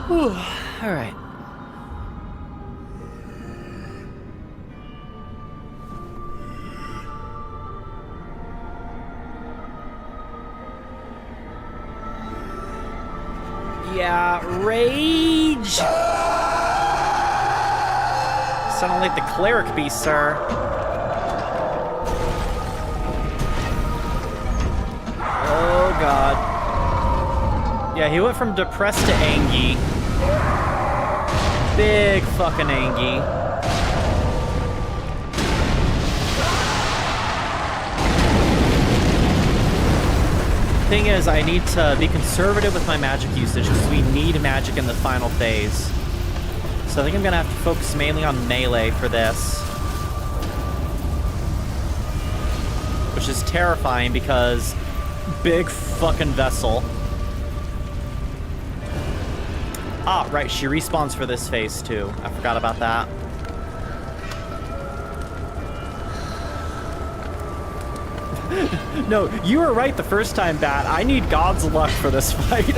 [SPEAKER 1] Whew. All right. Yeah, rage! Sound like the cleric beast, sir. Oh, God. Yeah, he went from depressed to angy. Big fucking angy. Thing is, I need to be conservative with my magic usage because we need magic in the final phase. So I think I'm gonna have to focus mainly on melee for this. Which is terrifying because big fucking vessel. Ah, right, she respawns for this phase too. I forgot about that. No, you were right the first time, Bat. I need God's luck for this fight.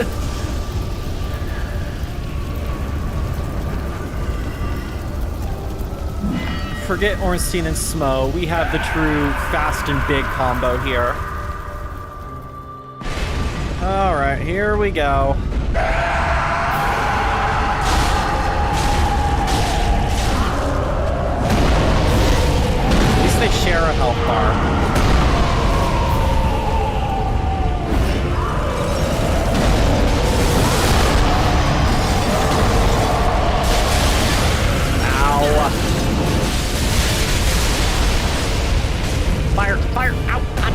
[SPEAKER 1] Forget Ornstein and Smo. We have the true fast and big combo here. Alright, here we go. At least they share a health bar. Fire! Fire! Ow! God.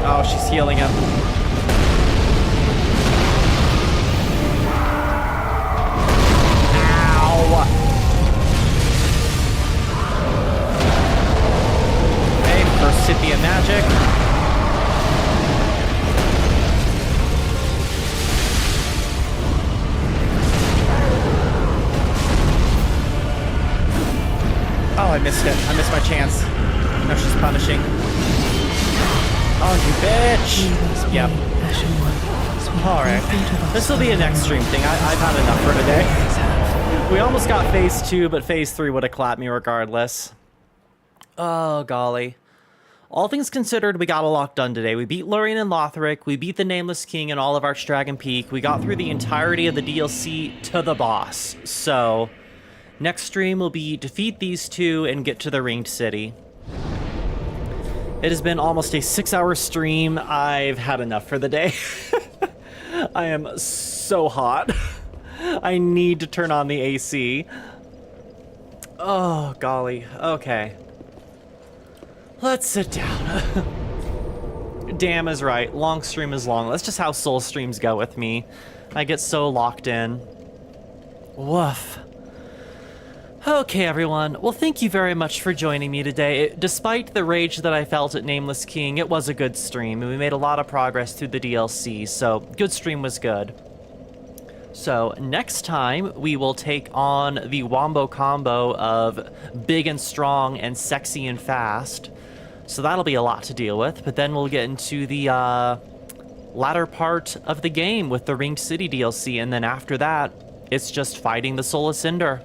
[SPEAKER 1] Oh, she's healing him. Recipient magic. Oh, I missed it. I missed my chance. Now she's punishing. Oh, you bitch! Yep. Alright. This will be a next stream thing. I've had enough for today. We almost got phase 2, but phase 3 would have clapped me regardless. Oh, golly. All things considered, we got a lot done today. We beat Lorien and Lothric, we beat the Nameless King and all of Archdragon Peak, we got through the entirety of the DLC to the boss. So, next stream will be defeat these two and get to the Ringed City. It has been almost a 6-hour stream. I've had enough for the day. I am so hot. I need to turn on the AC. Oh, golly. Okay. Let's sit down. Damn is right. Long stream is long. That's just how soul streams go with me. I get so locked in. Woof. Okay, everyone. Well, thank you very much for joining me today. Despite the rage that I felt at Nameless King, it was a good stream, and we made a lot of progress through the DLC, so good stream was good. So, next time, we will take on the wombo combo of big and strong and sexy and fast. So that'll be a lot to deal with, but then we'll get into the latter part of the game with the Ringed City DLC, and then after that, it's just fighting the Soulless Cinder.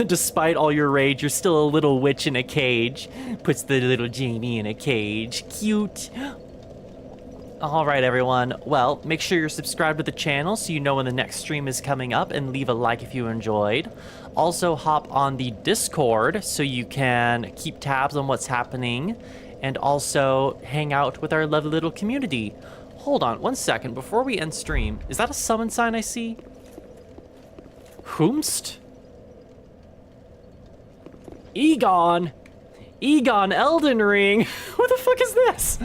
[SPEAKER 1] Despite all your rage, you're still a little witch in a cage. Puts the little Jamie in a cage. Cute. Alright, everyone. Well, make sure you're subscribed to the channel so you know when the next stream is coming up, and leave a like if you enjoyed. Also, hop on the Discord so you can keep tabs on what's happening, and also hang out with our lovely little community. Hold on 1 second before we end stream. Is that a summon sign I see? Whomst? Egon! Egon Elden Ring! What the fuck is this?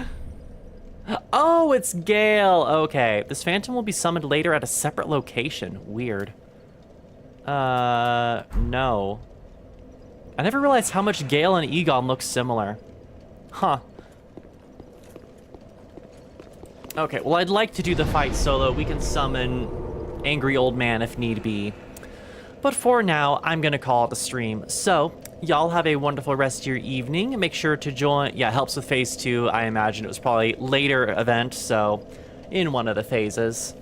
[SPEAKER 1] Oh, it's Gale. Okay. This phantom will be summoned later at a separate location. Weird. No. I never realized how much Gale and Egon look similar. Huh. Okay, well, I'd like to do the fight solo. We can summon Angry Old Man if need be. But for now, I'm gonna call it a stream. So, y'all have a wonderful rest of your evening. Make sure to join... Yeah, helps with phase 2. I imagine it was probably later event, so in one of the phases.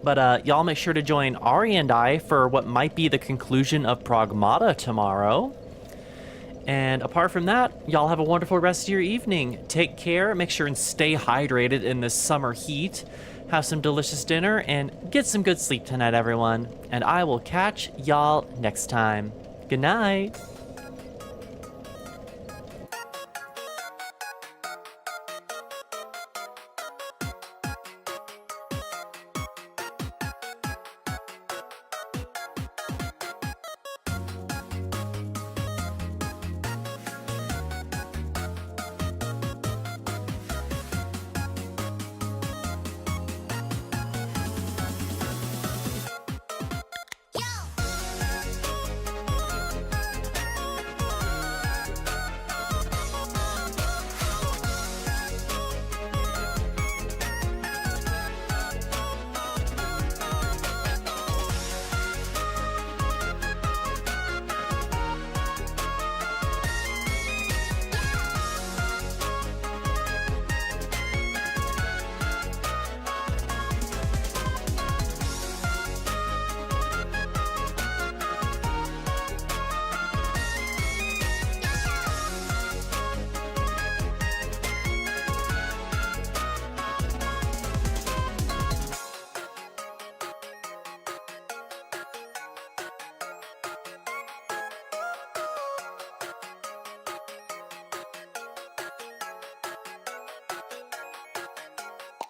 [SPEAKER 1] But y'all make sure to join Ari and I for what might be the conclusion of Pragmata tomorrow. And apart from that, y'all have a wonderful rest of your evening. Take care, make sure and stay hydrated in this summer heat. Have some delicious dinner, and get some good sleep tonight, everyone. And I will catch y'all next time. Good night.